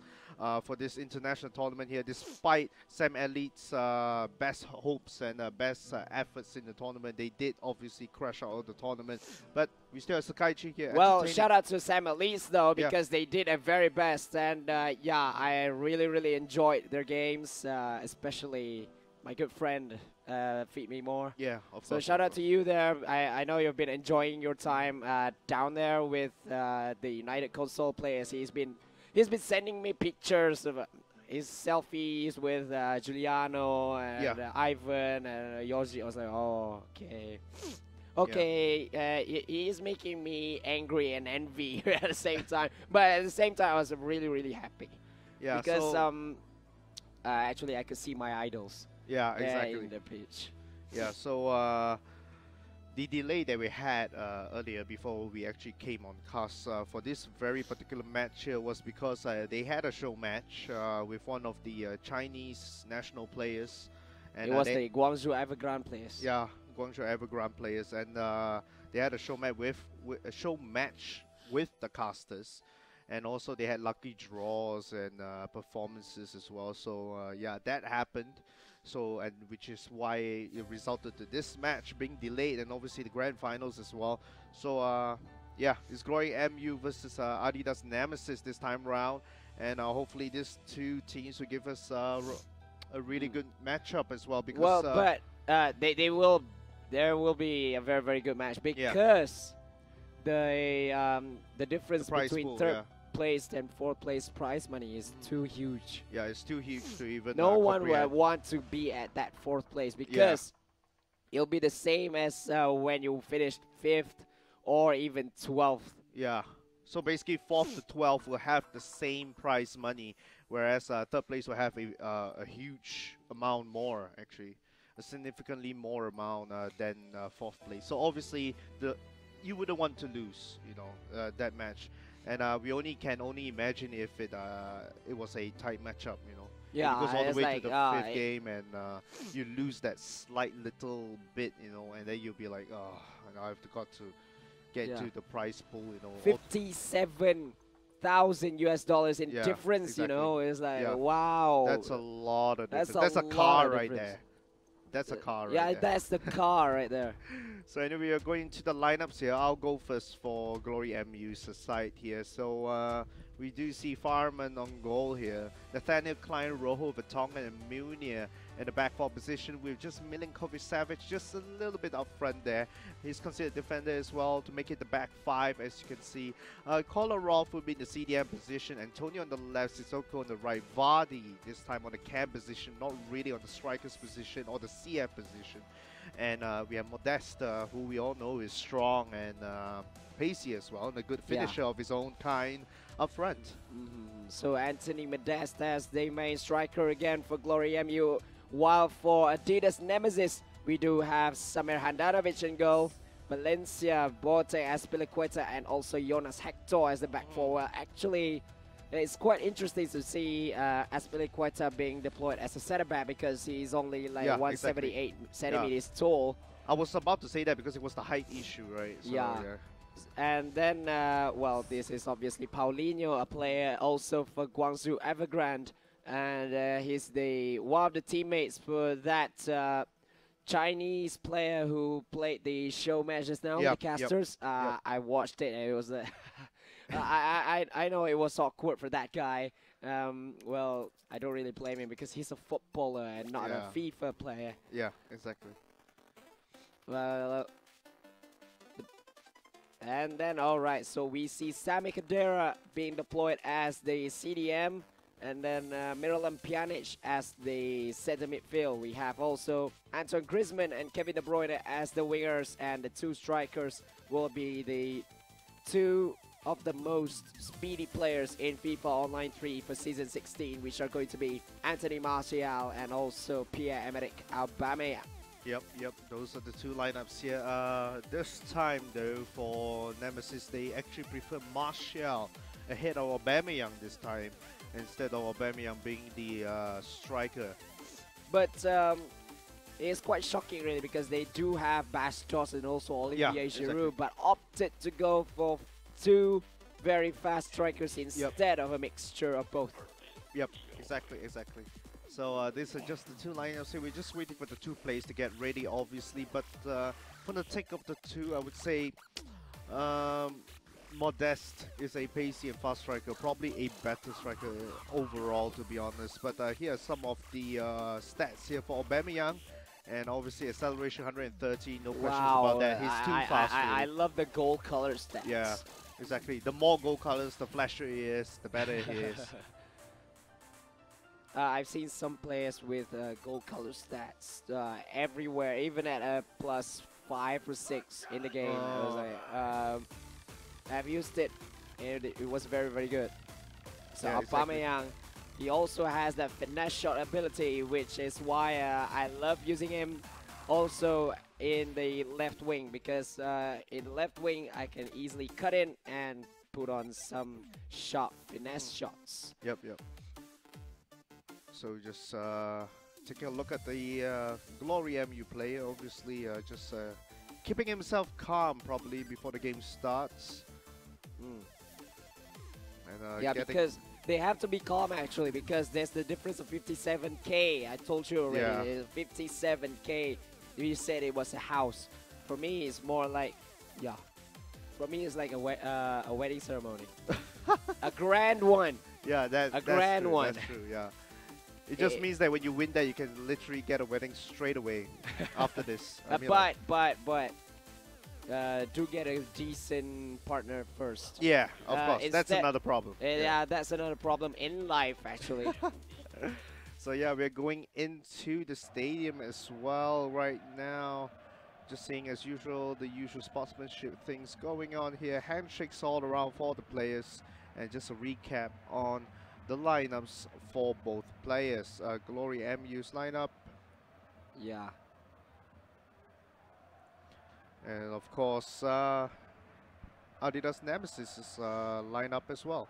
for this international tournament here, despite Sam Elite's best hopes and best efforts in the tournament. They did obviously crash out of the tournament, but we still have Sakaichi here. Well, shout out to Sam Elite though, because they did their very best, and yeah, I really enjoyed their games, especially my good friend Feed Me More. Yeah, of course. So shout out to you there. I know you've been enjoying your time down there with the United Console players. He's been sending me pictures of his selfies with Giuliano and Ivan and Yoshi. I was like, oh, okay. Okay, he is making me angry and envy at the same time. But at the same time, I was really happy. Yeah, because so actually I could see my idols. Yeah, exactly. In the pitch. Yeah, so the delay that we had earlier before we actually came on cast for this very particular match here was because they had a show match with one of the Chinese national players. And it was the Guangzhou Evergrande players. Yeah, Guangzhou Evergrande players, and they had a show match with the casters. And also they had lucky draws and performances as well. So yeah, that happened. So, and which is why it resulted to this match being delayed, and obviously the grand finals as well. So yeah, it's GloryMU versus Adidas NEMEZIZ this time around, and hopefully these two teams will give us a really good matchup as well. Because but there will be a very good match, because the difference between third place and fourth place prize money is too huge. Yeah, it's too huge to even no one will want to be at that fourth place, because it'll be the same as when you finished 5th or even 12th. Yeah, so basically 4th to 12th will have the same prize money, whereas third place will have a huge amount more, actually, a significantly more amount than 4th place. So obviously you wouldn't want to lose, you know, that match. And we can only imagine if it was a tight matchup, you know. Yeah, it goes all the way to the 5th game, and you lose that slight little bit, you know, and then you'll be like, oh, I've got to get to the prize pool, you know. $57,000 US in difference, exactly. You know. It's like, wow. That's a lot of difference. That's a car right there. That's a car right there. Yeah, that's the car right there. So anyway, we are going to the lineups here. I'll go first for GloryMU's side here. So we do see Fireman on goal here. Nathaniel Klein, Rojo, Vertonghen, and Munir in the back four position with just Milinkovic-Savic just a little bit up front there. He's considered defender as well to make it the back five, as you can see. Kolarov will be in the CDM position, Antonio on the left, Sissoko on the right, Vardy this time on the cam position, not really on the striker's position or the CF position. And we have Modesta, who we all know is strong and pacey as well, and a good finisher of his own kind up front. So Anthony Modeste as the main striker again for GloryMU, while for Adidas NEMEZIZ, we do have Samir Handanovic in goal, Valencia, Bote, Azpilicueta, and also Jonas Hector as the back forward. Actually, it's quite interesting to see Azpilicueta being deployed as a center back because he's only like 178 centimeters tall. I was about to say that because it was the height issue, right? So, And then, well, this is obviously Paulinho, a player also for Guangzhou Evergrande, and he's one of the teammates for that Chinese player who played the show matches now, the casters. I watched it, and it was I know it was awkward for that guy. Well, I don't really blame him because he's a footballer and not a FIFA player. Yeah, exactly. Well, and then, all right, so we see Sami Khedira being deployed as the CDM, and then Miralem Pjanic as the center midfield. We have also Antoine Griezmann and Kevin De Bruyne as the wingers, and the two strikers will be the two of the most speedy players in FIFA Online 3 for Season 16, which are going to be Anthony Martial and also Pierre-Emerick Aubameyang. Yep, those are the two lineups here. This time, though, for NEMEZIZ, they actually prefer Martial ahead of Aubameyang this time, instead of Aubameyang being the striker. But it's quite shocking, really, because they do have Bastos and also Olivier Giroud, but opted to go for two very fast strikers instead of a mixture of both. Yep, exactly. So these are just the two lineups here. We're just waiting for the two players to get ready, obviously. But for the take of the two, I would say Modeste is a pacey and fast striker, probably a better striker overall, to be honest. But here are some of the stats here for Aubameyang. And obviously acceleration 130, no questions about that. He's too fast. I love the gold color stats. Yeah, exactly. The more gold colors, the flashier he is, the better he is. I've seen some players with gold color stats everywhere, even at a +5 or 6 in the game. I was like, I've used it, and it was very, very good. So Aubameyang, he also has that finesse shot ability, which is why I love using him also in the left wing, because in left wing I can easily cut in and put on some sharp finesse shots. Yep. So just taking a look at the GloryMU player, obviously just keeping himself calm probably before the game starts. And, because they have to be calm actually, because there's the difference of 57K. I told you already, 57K. You said it was a house. For me, it's more like, for me, it's like a wedding ceremony. A grand one. Yeah, that's grand true, one. That's true, yeah. It just means that when you win that, you can literally get a wedding straight away after this. I mean, but do get a decent partner first. Yeah, of course. That's another problem. Yeah, that's another problem in life, actually. So yeah, we're going into the stadium as well right now. Just seeing as usual, the usual sportsmanship things going on here. Handshakes all around for the players. And just a recap on the lineups for both players. GloryMU's lineup. Yeah. And of course, Adidas NEMEZIZ's lineup as well.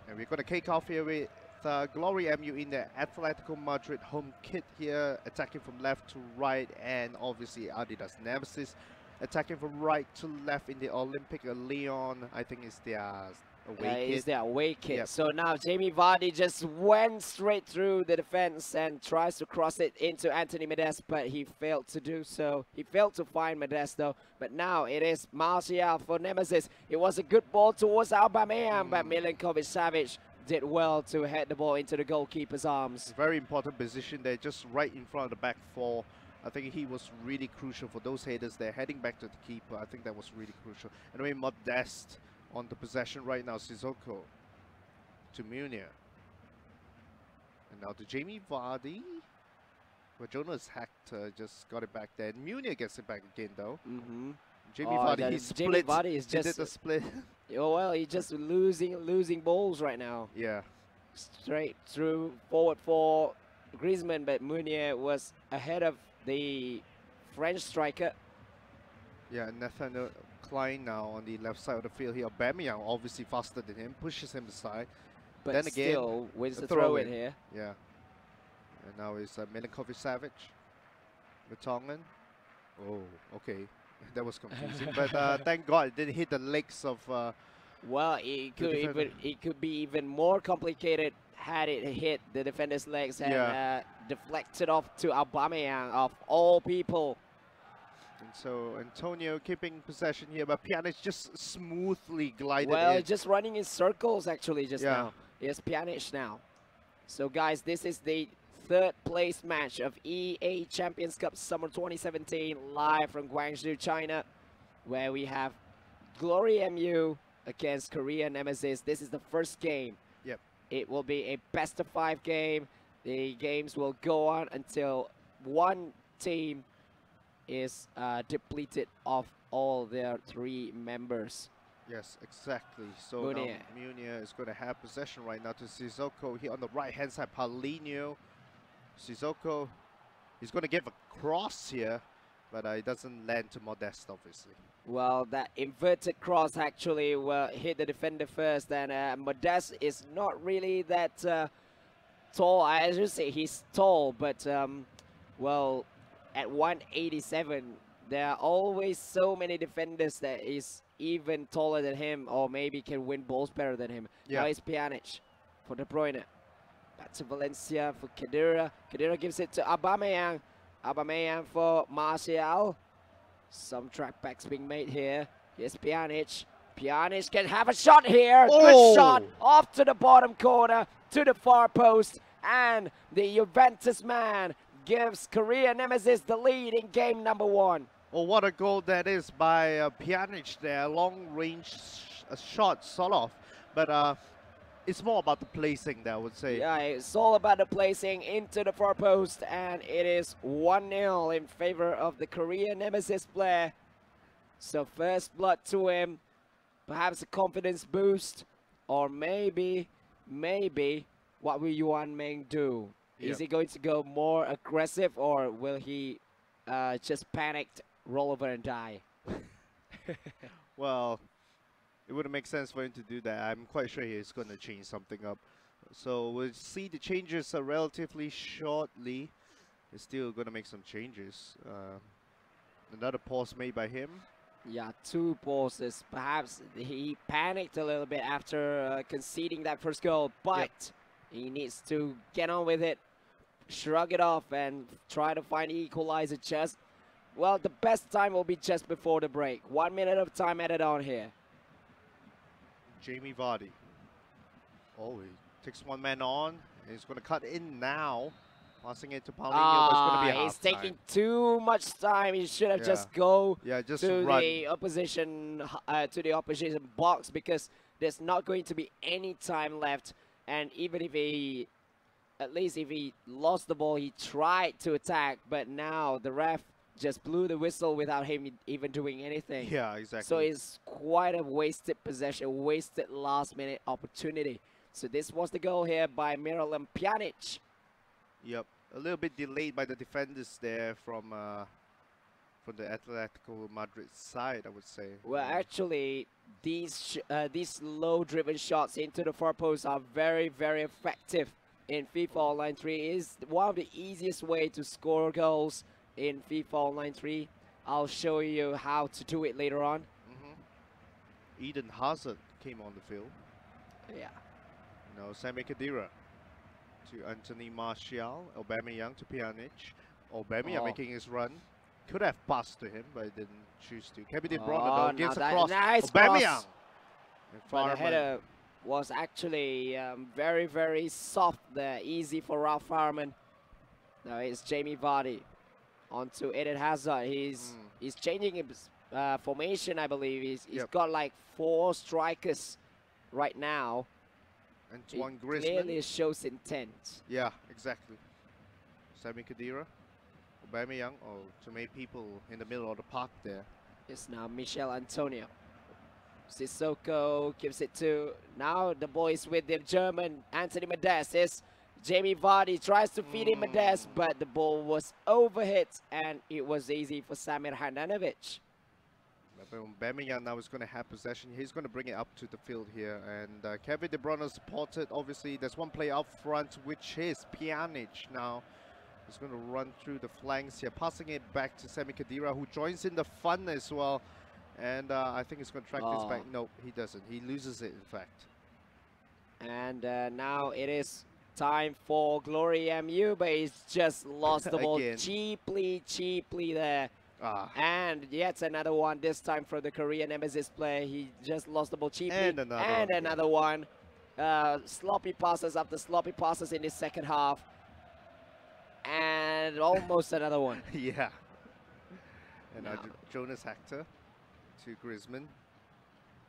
And we're going to kick off here with GloryMU in the Atletico Madrid home kit here, attacking from left to right, and obviously Adidas NEMEZIZ attacking from right to left in the Olympic Lyon. I think it's their away kit. It's their away kit. Yep. So now Jamie Vardy just went straight through the defense and tries to cross it into Anthony Modeste, but he failed to do so. He failed to find Modeste though. But now it is Martial for NEMEZIZ. It was a good ball towards Aubameyang, but Milinkovic-Savic did well to head the ball into the goalkeeper's arms. Very important position there, just right in front of the back four. I think he was really crucial for those headers there, heading back to the keeper. I think that was really crucial. Anyway, Modeste on the possession right now. Sissoko to Munir. And now to Jamie Vardy. Well, Jonas hacked, just got it back there. Munir gets it back again, though. Mm-hmm. Jamie Vardy, he split. Jamie Vardy is just... He did the split. Oh, well, he's just losing balls right now. Yeah. Straight through forward for Griezmann, but Munir was ahead of the French striker. Yeah, Nathaniel Klein now on the left side of the field here. Aubameyang obviously faster than him, pushes him aside. But then again, still wins the throw in here. Yeah. And now it's Milinkovic-Savic. Vertonghen. Oh, okay. That was confusing. But thank God it didn't hit the legs of... well, it could be even more complicated had it hit the defender's legs and deflected off to Aubameyang of all people. And so Antonio keeping possession here, but Pjanic just smoothly glided Well, in. just running in circles actually just now. Yes, Pjanic now. So guys, this is the third place match of EA Champions Cup Summer 2017 live from Guangzhou, China, where we have GloryMU against Korea NEMEZIZ. This is the first game. Yep. It will be a best of 5 game. The games will go on until one team is depleted of all their 3 members. Yes, exactly. So Munir. now Munir is going to have possession right now to Sissoko here on the right-hand side. Paulinho. Sissoko, he's going to give a cross here, but it doesn't land to Modeste, obviously. Well, that inverted cross actually will hit the defender first, and Modeste is not really that tall. I should say he's tall, but well, at 187, there are always so many defenders that is even taller than him, or maybe can win balls better than him. Yeah. Now it's Pjanic for De Bruyne. Back to Valencia for Khedira. Khedira gives it to Aubameyang. Aubameyang for Martial. Some track backs being made here. Here's Pjanic. Pjanic can have a shot here. Oh. Good shot. Off to the bottom corner, to the far post. And the Juventus man gives Korea NEMEZIZ the lead in game number 1. Oh, what a goal that is by Pjanic there. Long-range shot, sort of. But it's more about the placing there, I would say. Yeah, it's all about the placing into the far post, and it is 1-0 in favor of the Korea NEMEZIZ player. So first blood to him, perhaps a confidence boost, or maybe, what will Yuan Meng do? Yep. Is he going to go more aggressive, or will he just panic, roll over and die? Well, it wouldn't make sense for him to do that. I'm quite sure he's going to change something up. So we'll see the changes relatively shortly. He's still going to make some changes. Another pause made by him. Yeah, 2 pauses. Perhaps he panicked a little bit after conceding that first goal, but he needs to get on with it, shrug it off, and try to find equalizer just... Well, the best time will be just before the break. 1 minute of time added on here. Jamie Vardy. Oh, he takes one man on. He's going to cut in now. Passing it to Paulinho, but it's going to be he's taking too much time. He should have just go just to run. the opposition box, because there's not going to be any time left. And even if he, at least if he lost the ball, he tried to attack, but now the ref just blew the whistle without him even doing anything. Yeah, exactly. So it's quite a wasted possession, wasted last-minute opportunity. So this was the goal here by Miralem Pjanic. Yep, a little bit delayed by the defenders there from the Atletico Madrid side, I would say. Well, actually, these low-driven shots into the far post are very, very effective in FIFA Online 3. It's one of the easiest way to score goals in FIFA Online 3. I'll show you how to do it later on. Eden Hazard came on the field. Yeah. Now Sami Khedira to Anthony Martial. Aubameyang to Pjanic. Aubameyang making his run. Could have passed to him, but he didn't choose to. Kevin De Bruyne though gives a cross. Nice Aubameyang. But the header was actually very, very soft there. Easy for Ralph Farman. Now it's Jamie Vardy onto Eden Hazard. He's changing his formation, I believe. He's got like 4 strikers right now. Antoine It Griezmann. clearly shows intent. Yeah, exactly. Sami Khedira. Aubameyang, oh, too many people in the middle of the park there. It's now Michel Antonio. Sissoko gives it to, now the boys with the German Anthony Modestes. Jamie Vardy tries to feed in Modest, but the ball was overhit and it was easy for Samir Handanovic. Aubameyang now is going to have possession. He's going to bring it up to the field here. And Kevin De Bruyne supported. Obviously, there's one player up front, which is Pjanic now. He's going to run through the flanks here, passing it back to Sami Khedira, who joins in the fun as well. And I think he's going to track this back. No, he doesn't. He loses it, in fact. And now it is time for GloryMU, but he's just lost the ball cheaply there. And yet another one, this time for the Korean NEMEZIZ player. He just lost the ball cheaply. And another one. Sloppy passes after sloppy passes in the second half. And almost another one. Yeah. And Jonas Hector to Griezmann.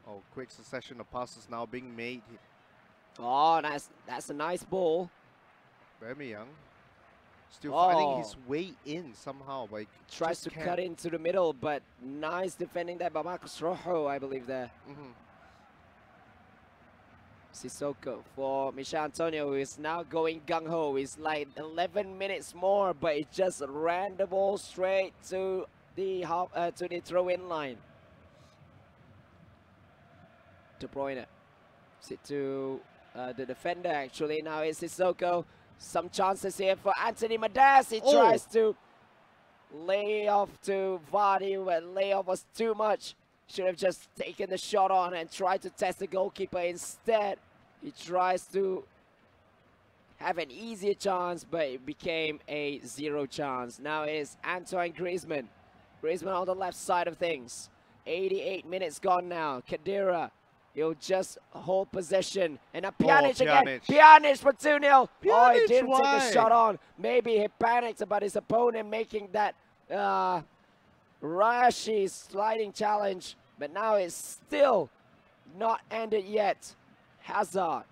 Oh, quick succession of passes now being made. Oh, that's a nice ball. Aubameyang still finding his way in somehow. Like tries to cut into the middle, but nice defending there by Marcos Rojo, I believe there. Sissoko for Michel Antonio, who is now going gung-ho. It's like 11 minutes more, but it just ran the ball straight to the throw-in line. De Bruyne. Sit to the defender, actually. Now it's Sissoko. Some chances here for Anthony Modest. He tries to lay off to Vardy, but layoff was too much. Should have just taken the shot on and tried to test the goalkeeper instead. He tries to have an easier chance, but it became a 0 chance. Now it's Antoine Griezmann. Griezmann on the left side of things. 88 minutes gone now. Khedira, he'll just hold possession. And a Pjanic again. Pjanic for 2-0. Oh, he didn't take the shot on. Maybe he panicked about his opponent making that Rashi sliding challenge. But now it's still not ended yet. Hazard.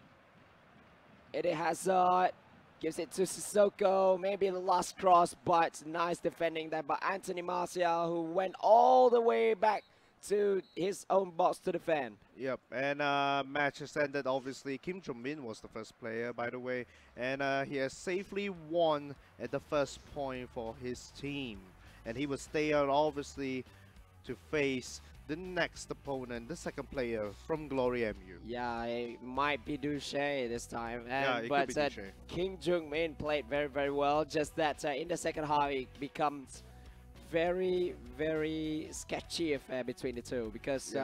Eden Hazard gives it to Sissoko. Maybe the last cross, but nice defending there by Anthony Martial, who went all the way back to his own box to defend. Yep, and match has ended. Obviously, Kim Jong-min was the first player, by the way, and he has safely won at the first point for his team. And he will stay out, obviously, to face the next opponent, the second player from GloryMU. Yeah, it might be Duche this time. Yeah, it but could be Duche. Kim Jong-min played very, very well. Just that in the second half, it becomes very, very sketchy affair between the two, because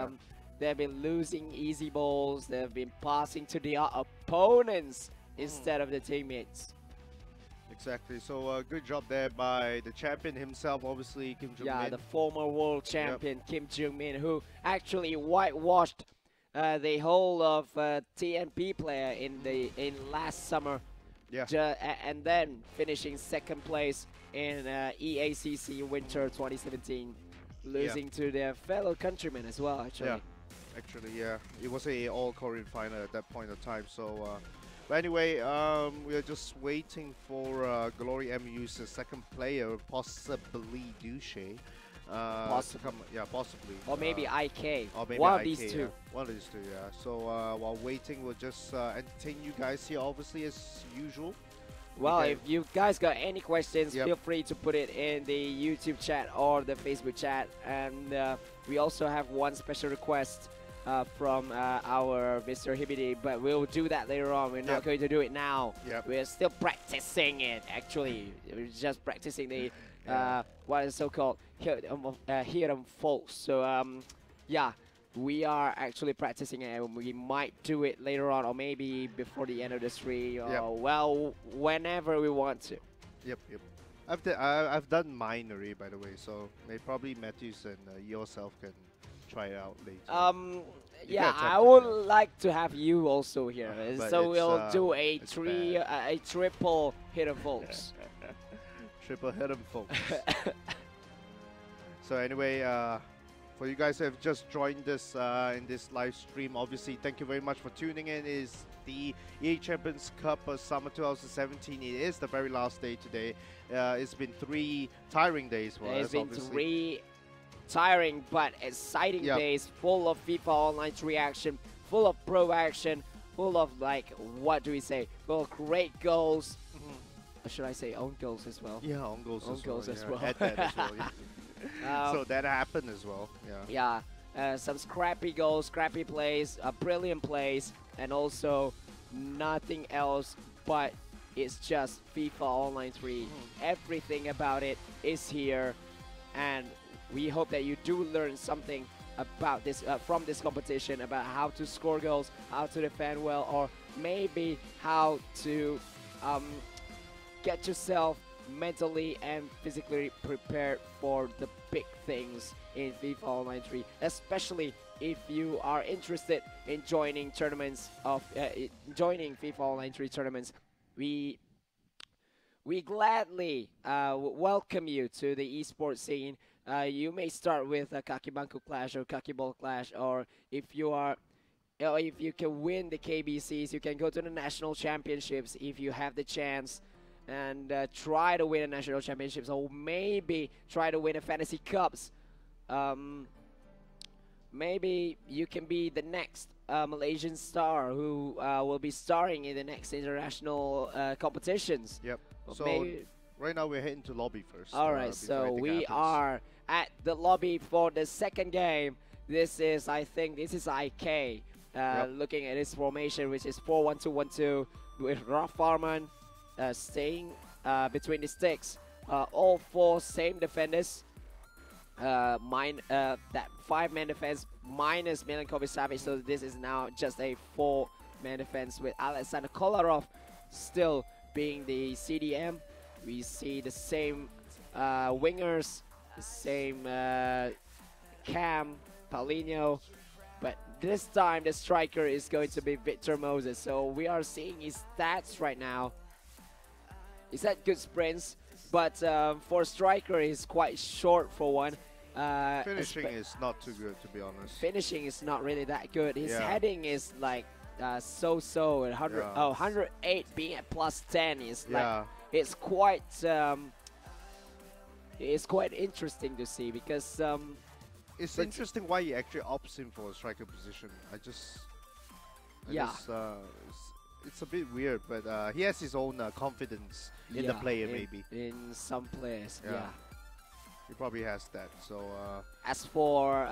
they've been losing easy balls. They've been passing to the opponents instead of the teammates. Exactly. So good job there by the champion himself, obviously Kim Jong-min. Yeah, the former world champion Kim Jong-min, who actually whitewashed the whole of TNP player in last summer. Yeah. And then finishing second place in EACC Winter 2017, losing to their fellow countrymen as well. Actually. Yeah. It was a all-Korean final at that point of time. So. But anyway, we are just waiting for GloryMU's second player, possibly Duche. Possibly. Possibly. Or maybe IK. Or maybe one IK, of these two. One of these two, yeah. So while waiting, we'll just entertain you guys here, obviously, as usual. Well, if you guys got any questions, feel free to put it in the YouTube chat or the Facebook chat. And we also have one special request from our Mr. Hibidi, but we'll do that later on. We're not going to do it now. We're still practicing it, actually. We're just practicing the what is so-called Hiram Falls. So yeah, we are actually practicing it, and we might do it later on, or maybe before the end of the stream, or well, whenever we want to. I've done mine already, by the way, so probably Matthews and yourself can try it out later. Yeah, I would like to have you also here, so we'll do a triple Hidden Folks. Triple Hidden Folks. So anyway, For you guys who have just joined us in this live stream, obviously, thank you very much for tuning in. It is the EA Champions Cup Summer 2017. It is the very last day today. It's been 3 tiring days for us, It's been obviously. 3 tiring but exciting days, full of FIFA Online reaction, full of pro action, full of, like, what do we say? Full of great goals. Or should I say own goals as well? Yeah, own goals as well. Yeah. At that as well, yeah. So that happened as well, yeah. Yeah, some scrappy goals, scrappy plays, brilliant plays, and also nothing else but it's just FIFA Online 3. Everything about it is here, and we hope that you do learn something about this from this competition, about how to score goals, how to defend well, or maybe how to get yourself mentally and physically prepared for the big things in FIFA Online 3, especially if you are interested in joining tournaments of joining FIFA Online 3 tournaments. We gladly welcome you to the esports scene. You may start with a Kakibanku Clash or Kakiball Clash, or if you are if you can win the KBCs, you can go to the national championships if you have the chance, and try to win a national championships, or maybe try to win a fantasy cups. Maybe you can be the next Malaysian star who will be starring in the next international competitions. Yep. So right now we're heading to lobby first. All right, so we are at the lobby for the second game. This is, I think, this is IK. Looking at his formation, which is 4-1-2-1-2, with Raf Farman staying between the sticks. All 4 same defenders. That 5-man defense minus Milankovic Savic, so this is now just a 4-man defense with Alexander Kolarov still being the CDM. We see the same wingers, the same Cam, Paulinho, but this time the striker is going to be Victor Moses. So we are seeing his stats right now. He's had good sprints, but for striker he's quite short for one. Finishing is not too good, to be honest. Finishing is not really that good. His heading is like so-so. 108 being at +10 is like it's quite interesting to see, because it's interesting why he actually opts in for a striker position. It's a bit weird, but he has his own confidence in the player, maybe. In some players, he probably has that. So as for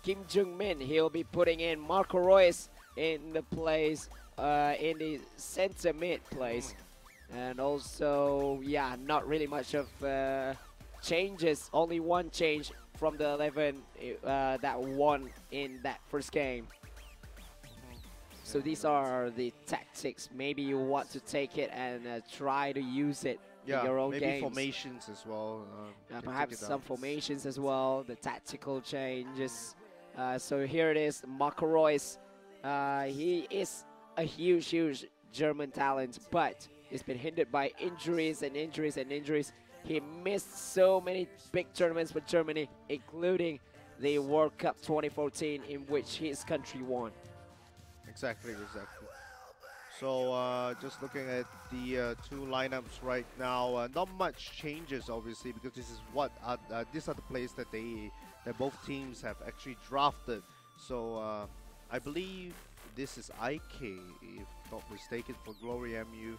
Kim Jung-min, he'll be putting in Marco Reus in the place, in the center mid place, and also not really much of changes. Only one change from the 11 that won in that first game. So these are the tactics. Maybe you want to take it and try to use it in your own maybe games. Formations as well. Perhaps some formations as well, the tactical changes. So here it is, Marco Reus. He is a huge German talent, but he's been hindered by injuries and injuries and injuries. He missed so many big tournaments for Germany, including the World Cup 2014, in which his country won. Exactly. So just looking at the 2 lineups right now, not much changes, obviously, because this is these are the players that both teams have actually drafted. So I believe this is IK, if not mistaken, for GloryMU.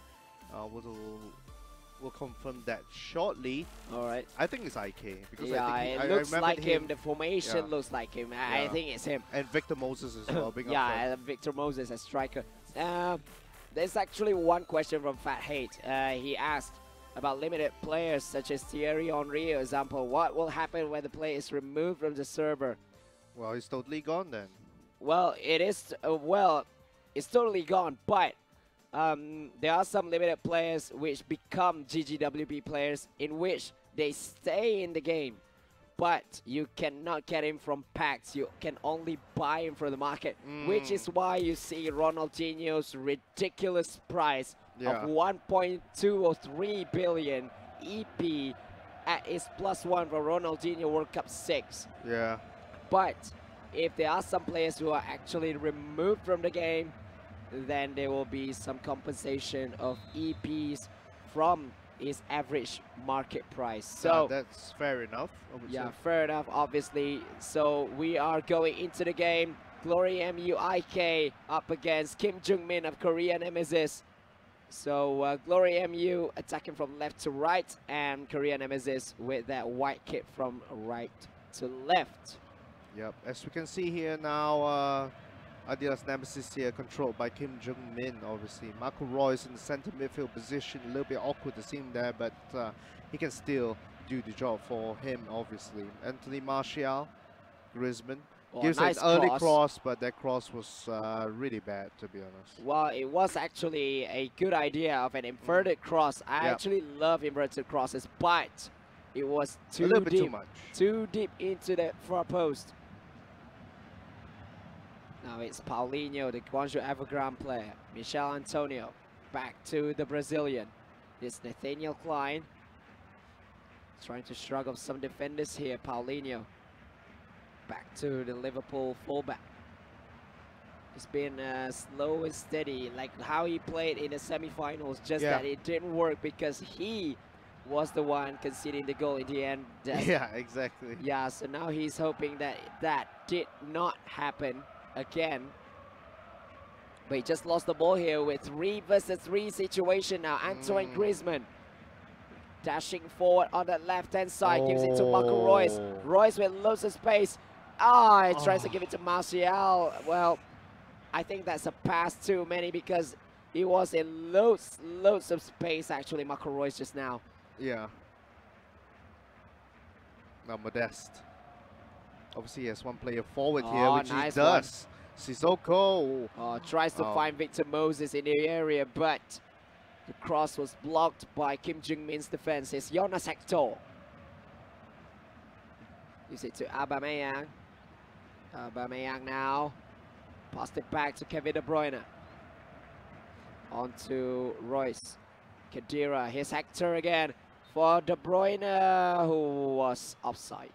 We'll confirm that shortly. All right. I think it's IK, because it looks like him. The formation looks like him. I think it's him. And Victor Moses as well. And Victor Moses as striker. There's actually one question from Fat Hate. He asked about limited players such as Thierry Henry, for example. What will happen when the player is removed from the server? Well, he's totally gone then. Well, it is. It's totally gone, but there are some limited players which become GGWP players, in which they stay in the game, but you cannot get him from packs. You can only buy him from the market, which is why you see Ronaldinho's ridiculous price of 1.2 or 3 billion EP at his +1 for Ronaldinho World Cup 6. Yeah. but if there are some players who are actually removed from the game, then there will be some compensation of EPs from his average market price. So that's fair enough. Yeah, fair enough, obviously. So we are going into the game. GloryMU IK up against Kim Jung-min of Korea NEMEZIZ. So GloryMU attacking from left to right, and Korea NEMEZIZ with that white kit from right to left. Yep, as we can see here now, adidas NEMEZIZ here controlled by Kim Jung-min, obviously. Marco Royce in the center midfield position, a little bit awkward to see him there, but he can still do the job for him, obviously. Anthony Martial, Griezmann. Gives nice an early cross, but that cross was really bad, to be honest. Well, it was actually a good idea of an inverted cross. I actually love inverted crosses, but it was too deep, too deep into the far post. Now it's Paulinho, the Guangzhou Evergrande player. Michel Antonio, back to the Brazilian. It's Nathaniel Klein. Trying to shrug off some defenders here, Paulinho. Back to the Liverpool fullback. It's been slow and steady, like how he played in the semi-finals, just that it didn't work because he was the one conceding the goal in the end. Yeah, exactly. Yeah, so now he's hoping that that did not happen again. But he just lost the ball here with 3 versus 3 situation now. Antoine Griezmann dashing forward on the left-hand side, gives it to Marco Royce. Royce with loads of space. He tries to give it to Martial. Well, I think that's a pass too many because he was in loads of space, actually, Marco Royce just now. Yeah. Now Modeste. Obviously, he has one player forward here, which nice he does. Sissoko. Tries to find Victor Moses in the area, but the cross was blocked by Kim Jung-min's defense. It's Jonas Hector. Gives it to Aubameyang. Aubameyang now. Passed it back to Kevin De Bruyne. On to Royce. Khedira. Here's Hector again for De Bruyne, who was offside.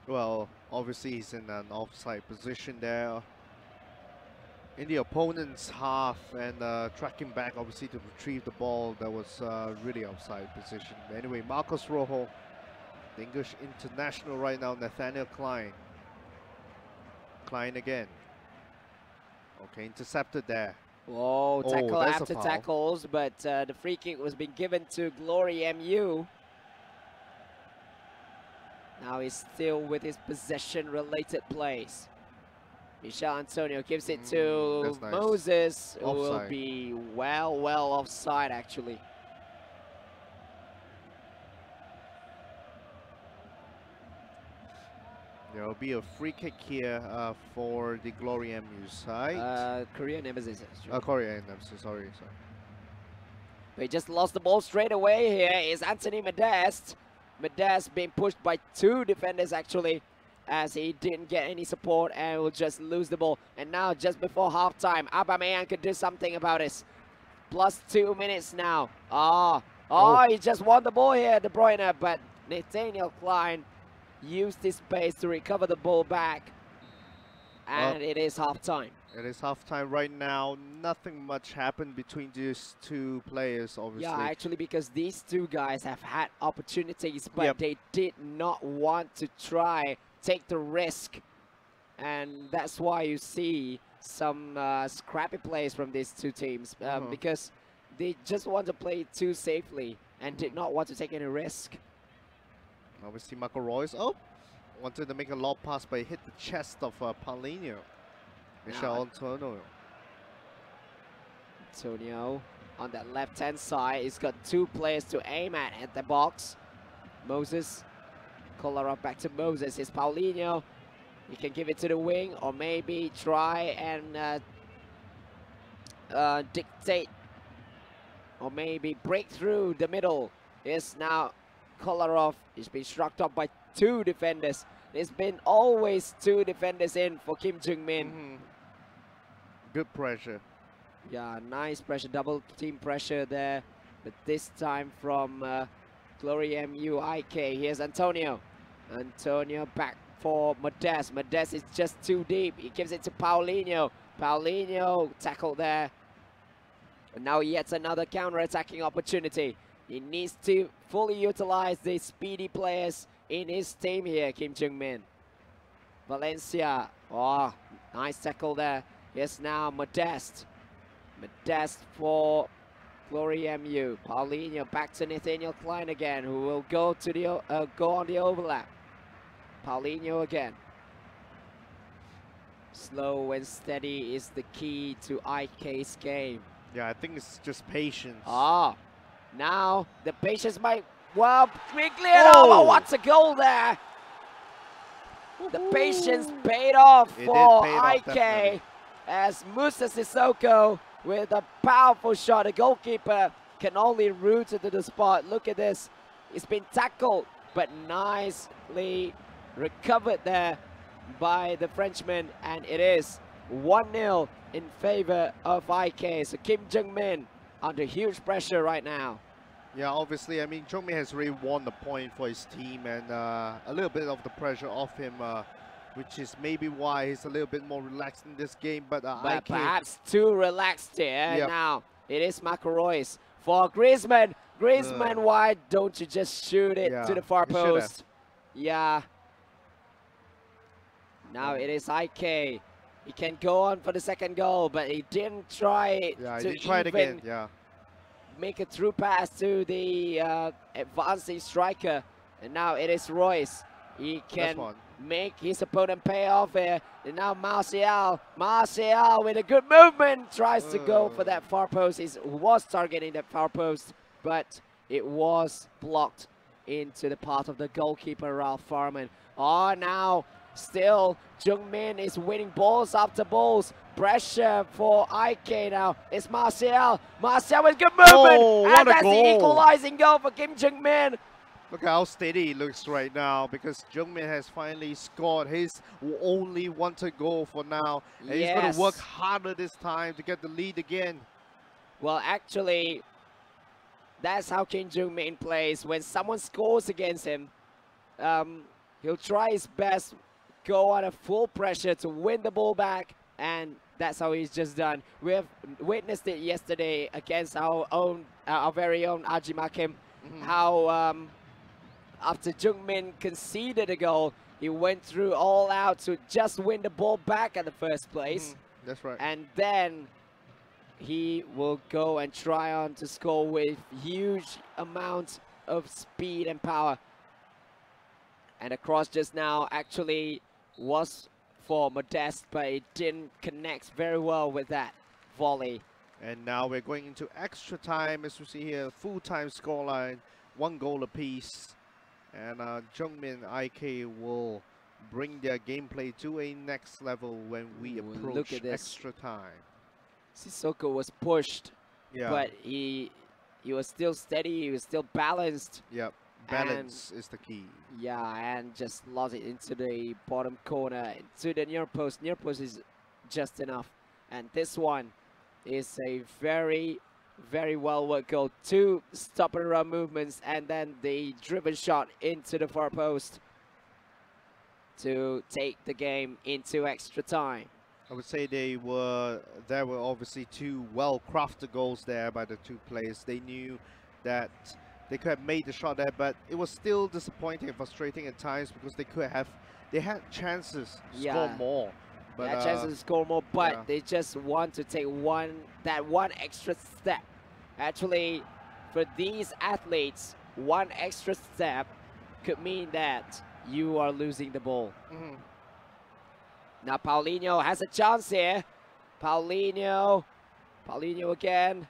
Well, obviously he's in an offside position there in the opponent's half, and tracking back obviously to retrieve the ball. That was really offside position. Anyway, Marcos Rojo, the English international right now. Nathaniel Klein. Klein again. Okay, intercepted there. Whoa, tackle after tackles, but the free kick was being given to GloryMU. Now he's still with his possession-related plays. Michel Antonio gives it to Moses, who will be well offside, actually. There will be a free kick here for the GloryMU side. Korea NEMEZIZ. Korea NEMEZIZ, sorry. They just lost the ball straight away here. Is Anthony Modeste. Modeste being pushed by 2 defenders, actually, as he didn't get any support and will just lose the ball. And now, just before halftime, Aubameyang could do something about this. Plus 2 minutes now. He just won the ball here, De Bruyne, but Nathaniel Klein used his space to recover the ball back. And it is halftime. It is halftime right now. Nothing much happened between these 2 players, obviously. Yeah, actually, because these 2 guys have had opportunities, but they did not want to take the risk. And that's why you see some scrappy plays from these 2 teams, because they just want to play too safely and did not want to take any risk. Obviously, Marco Royce, wanted to make a lob pass, but he hit the chest of Paulinho. Michel Antonio. Antonio on that left-hand side. He's got 2 players to aim at the box. Moses. Kolarov back to Moses. It's Paulinho. He can give it to the wing, or maybe try and dictate, or maybe break through the middle. Here's now Kolarov. He's been struck up by 2 defenders. There's been always 2 defenders in for Kim Jung-min. Good pressure. Yeah, nice pressure, double team pressure there. But this time from GloryMU IK. Here's Antonio. Antonio back for Modeste. Modeste is just too deep. He gives it to Paulinho. Paulinho tackled there. And now yet another counter-attacking opportunity. He needs to fully utilize the speedy players in his team here, Kim Jung-min. Valencia. Oh, nice tackle there. Yes, now Modeste. Modeste for GloryMU. Paulinho back to Nathaniel Klein again, who will go to the go on the overlap. Paulinho again. Slow and steady is the key to IK's game. Yeah, I think it's just patience. Ah, now the patience might be cleared over. What a goal there! The patience paid off for IK as Musa Sissoko with a powerful shot. The goalkeeper can only root it to the spot. Look at this. It's been tackled, but nicely recovered there by the Frenchman, and it is 1-0 in favor of IK. So Kim Jung-min under huge pressure right now. Yeah, obviously, I mean, Jung-min has really won the point for his team, and a little bit of the pressure off him, which is maybe why he's a little bit more relaxed in this game. But IK perhaps too relaxed here. Yep. Now it is Marco Reus for Griezmann. Griezmann, why don't you just shoot it to the far post? Yeah. Now it is IK. He can go on for the second goal, but he didn't try it to make a through pass to the advancing striker. And now it is Reus. He can make his opponent pay off here. And now Martial with a good movement tries to go for that far post. He was targeting that far post, but it was blocked into the path of the goalkeeper, Ralph Farman. Oh, now still Jung-min is winning balls after balls. Pressure for IK now. It's Martial. Martial with good movement. And that's the equalizing goal for Kim Jung-min. Look how steady he looks right now, because Jung-min has finally scored his only wanted goal for now. And he's going to work harder this time to get the lead again. Well, actually, that's how Kim Jung-min plays. When someone scores against him, he'll try his best, go under full pressure to win the ball back, and that's how he's just done. We have witnessed it yesterday against our very own Ajimakim, how after Jung-min conceded a goal, he went through all out to just win the ball back at the first place. That's right. And then he will go and try on to score with huge amounts of speed and power. And the cross just now actually was for Modeste, but it didn't connect very well with that volley. And now we're going into extra time, as you see here, full-time scoreline, 1 goal apiece. And Jung-min IK will bring their gameplay to a next level when we approach extra time. Sissoko was pushed, but he was still steady, he was still balanced. Yep. Balance is the key. Yeah, and just lost it into the bottom corner, to the near post. Near post is just enough. And this one is a very, very well worked goal. 2 stop and run movements, and then the driven shot into the far post to take the game into extra time. I would say there were obviously 2 well-crafted goals there by the 2 players. They knew that they could have made the shot there, but it was still disappointing and frustrating at times, because they had chances to score more. But, they had chances to score more, but they just want to take that one extra step. Actually, for these athletes, 1 extra step could mean that you are losing the ball. Now Paulinho has a chance here. Paulinho again,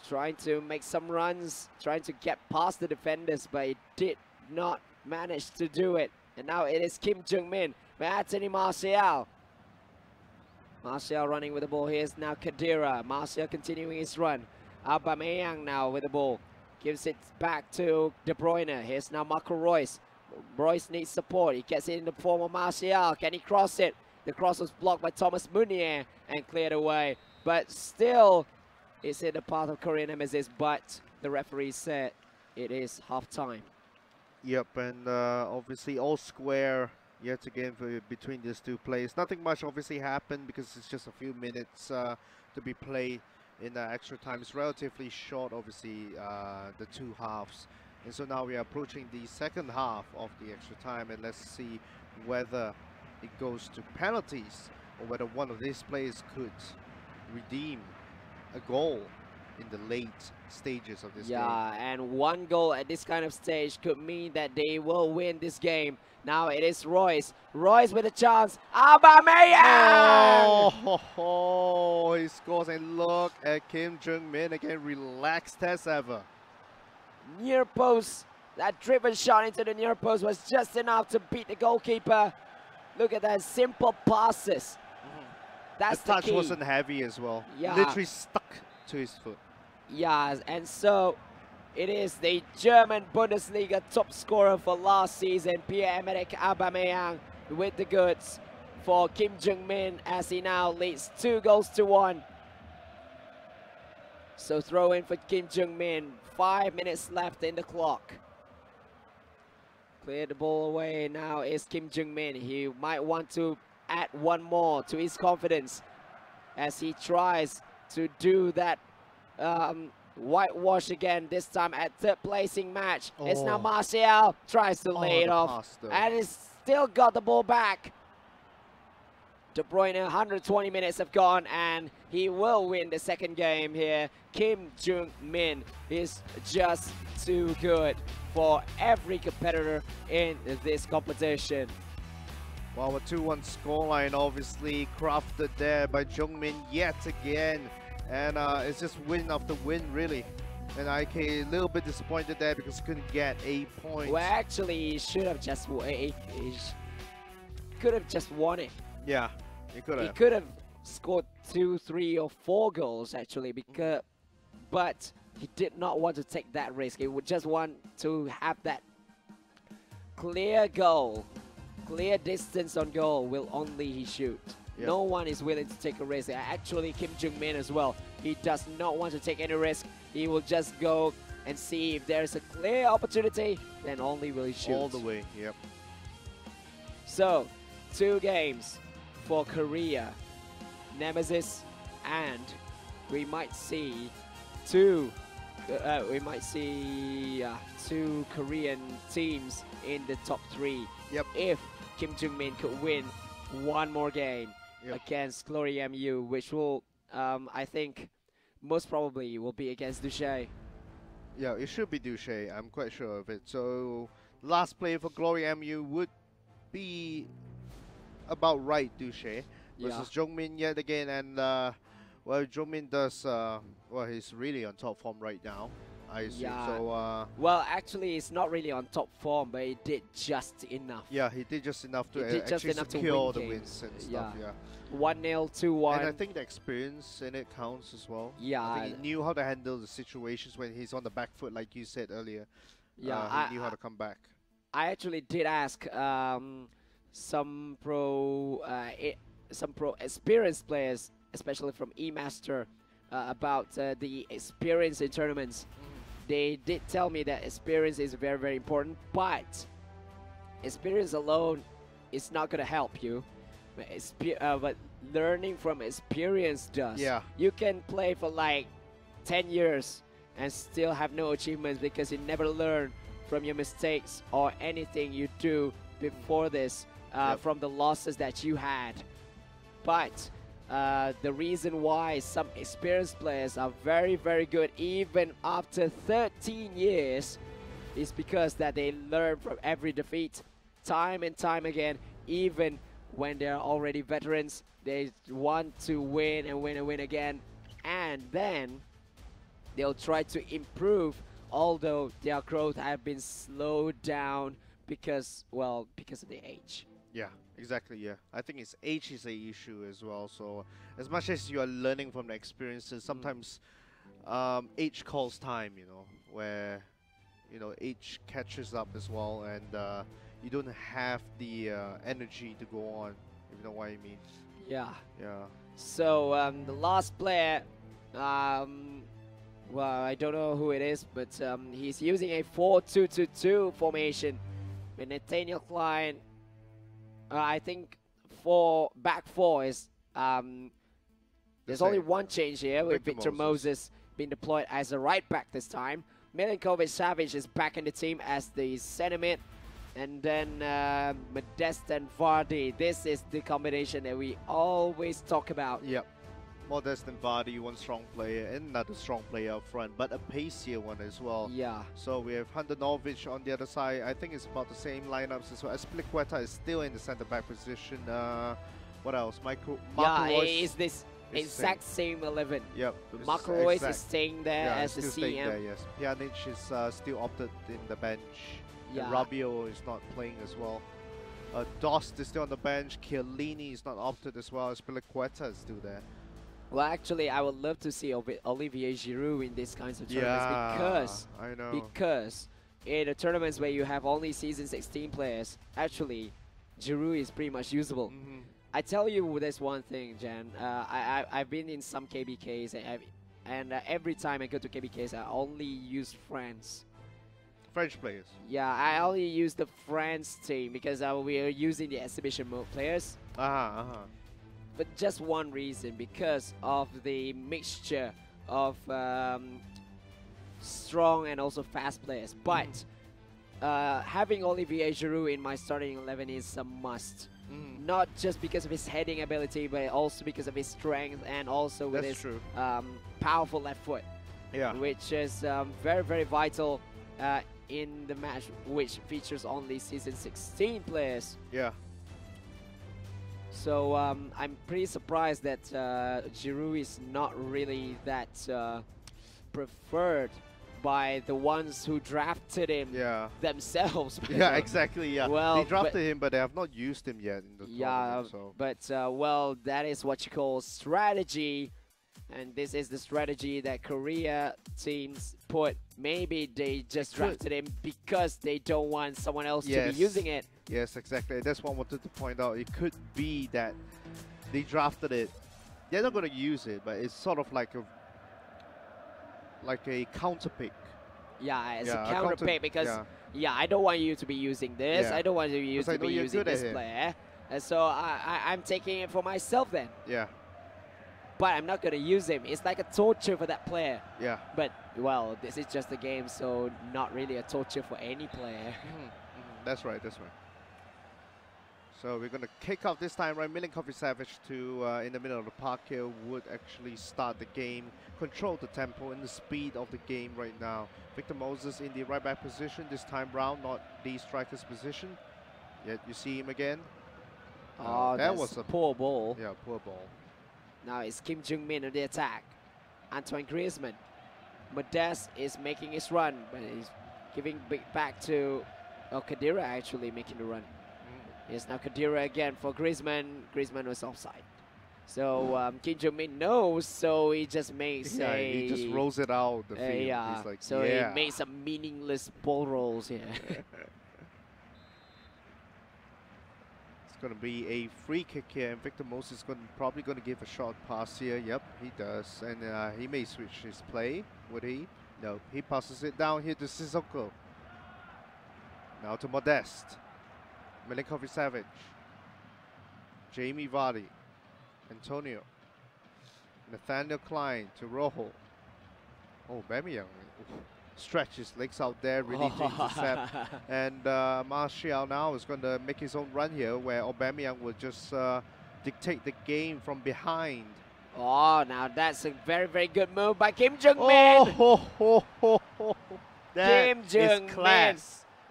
trying to make some runs, trying to get past the defenders, but he did not manage to do it. And now it is Kim Jung-min, Anthony Martial. Martial running with the ball. Here's now Khedira. Martial continuing his run. Aubameyang now with the ball. Gives it back to De Bruyne. Here's now Marco Reus. Reus needs support. He gets it in the form of Martial. Can he cross it? The cross was blocked by Thomas Meunier and cleared away. But still, it's in the path of Korean NEMEZIZ, but the referee said it is half-time. Yep, and obviously all square yet again between these two players. Nothing much obviously happened because it's just a few minutes to be played in extra time. It's relatively short, obviously, the two halves. And so now we are approaching the second half of the extra time, and let's see whether it goes to penalties or whether one of these players could redeem a goal in the late stages of this game. Yeah, and one goal at this kind of stage could mean that they will win this game. Now it is Royce. Royce with a chance. Aubameyang! Oh, he scores, and look at Kim Jung-min again, relaxed as ever. Near post. That driven shot into the near post was just enough to beat the goalkeeper. Look at that, simple passes. That's the touch key. Wasn't heavy as well. Yeah. Literally stuck to his foot. Yeah, and so it is the German Bundesliga top scorer for last season, Pierre-Emerick Aubameyang, with the goods for Kim Jung-min as he now leads 2-1. So throw in for Kim Jung-min, 5 minutes left in the clock. Clear the ball away, now is Kim Jung-min. He might want to add one more to his confidence as he tries to do that whitewash again, this time at third placing match. Oh. It's now Martial, tries to lay it off, and he's still got the ball back. De Bruyne, 120 minutes have gone, and he will win the second game here. Kim Jung-min is just too good for every competitor in this competition. Well, a 2-1 scoreline obviously crafted there by Jung-min yet again. And it's just win after win, really. And IK a little bit disappointed there because he couldn't get 8 points. Well, actually, he should have just could have just won it. Yeah, he could have. He could have scored 2, 3, or 4 goals actually, because, but he did not want to take that risk. He would just want to have that clear goal, clear distance on goal. Will only he shoot. Yep. No one is willing to take a risk. Actually, Kim Jung-min as well. He does not want to take any risk. He will just go and see if there's a clear opportunity, then only will he shoot. All the way, yep. So, 2 games for Korea. NEMEZIZ, and we might see two Korean teams in the top 3. Yep. If Kim Jung-min could win one more game against GloryMU, which will, I think, most probably will be against Duche. Yeah, it should be Duche. I'm quite sure of it. So, last play for GloryMU would be about right, Duche versus Jung-min yet again. And, well, Jung-min does, well, he's really on top form right now, I assume. Yeah. So, well, actually, it's not really on top form, but he did just enough. Yeah, he did just enough to actually secure the wins and stuff. Yeah. 1-0, 2-1. And I think the experience in it counts as well. Yeah. I think he knew how to handle the situations when he's on the back foot, like you said earlier. Yeah, he knew how to come back. I actually did ask some pro experienced players, especially from E-Master, about the experience in tournaments. They did tell me that experience is very, very important, but experience alone is not going to help you. But learning from experience does. Yeah. You can play for like 10 years and still have no achievements because you never learn from your mistakes or anything you do before this from the losses that you had. But the reason why some experienced players are very, very good even after 13 years is because that they learn from every defeat time and time again. Even when they're already veterans, they want to win and win and win again, and then they'll try to improve, although their growth have been slowed down because, well, because of the age. Yeah, exactly, yeah. I think it's age is a issue as well. So as much as you are learning from the experiences, sometimes age calls time, you know, where, you know, age catches up as well, and you don't have the energy to go on, if you know what I mean. Yeah. Yeah. So the last player Well, I don't know who it is, but he's using a 4-2-2-2 formation with Nathaniel Klein. I think back four is there's only one change here with Victor Moses being deployed as a right back this time. Milinkovic-Savic is back in the team as the center mid. And then Modest and Vardy. This is the combination that we always talk about. Yep. Modest and Vardy, one strong player and another strong player up front, but a pacier one as well. Yeah. So we have Handanovic on the other side. I think it's about the same lineups as well. Azpilicueta is still in the centre back position. What else? Marco it's this exact same 11. Yep. Marco Reus is staying there as the CM. There, yes. Pjanic is still opted in the bench. Yeah. Rabiot is not playing as well. Dost is still on the bench. Chiellini is not opted as well. Azpilicueta is still there. Well, actually, I would love to see Olivier Giroud in these kinds of tournaments because in the tournaments where you have only season 16 players, actually, Giroud is pretty much usable. I tell you there's one thing, Jan. I've been in some KBKs, and every time I go to KBKs, I only use French players. Yeah, I only use the France team because we are using the exhibition mode players. But just one reason, because of the mixture of strong and also fast players. But having Olivier Giroud in my starting 11 is a must. Not just because of his heading ability, but also because of his strength and also with his powerful left foot. Yeah. Which is very, very vital in the match, which features only season 16 players. Yeah. So I'm pretty surprised that Giroud is not really that preferred by the ones who drafted him themselves. Yeah, exactly. Yeah, well, they drafted him, but they have not used him yet in the tournament. So. But well, that is what you call strategy, and this is the strategy that Korea teams put. Maybe they just drafted him because they don't want someone else to be using it. Yes, exactly. That's what I wanted to point out. It could be that they drafted it. They're not going to use it, but it's sort of like a counter pick. Yeah, it's a counter pick because I don't want you to be using this. I don't want you to be using this player. And so I'm taking it for myself then. Yeah. But I'm not going to use him. It's like a torture for that player. Yeah. But, well, this is just a game, so not really a torture for any player. That's right, that's right. So we're going to kick off this time, right? Milinkovic-Savic to in the middle of the park here would actually start the game, control the tempo and the speed of the game right now. Victor Moses in the right back position this time round, not the striker's position. Yet you see him again. That was a poor ball. Yeah, poor ball. Now it's Kim Jung-min on the attack. Antoine Griezmann. Modest is making his run, but he's giving back to Khedira actually making the run. Yes, now Khedira again for Griezmann. Griezmann was offside. So Kim Jung-min knows, so he just makes he just rolls it out the field. Yeah, he's like, so he made some meaningless ball rolls here. It's going to be a free kick here, and Victor Moses is probably going to give a short pass here. Yep, he does, and he may switch his play. Would he? No, he passes it down here to Sissoko. Now to Modest. Milinkovic-Savic. Jamie Vardy. Antonio. Nathaniel Klein to Rojo. Oh, Aubameyang stretch his legs out there, really to intercept. And Martial now is going to make his own run here, where Aubameyang will just dictate the game from behind. Oh, now that's a very, very good move by Kim Jung-min. Kim Jung-min.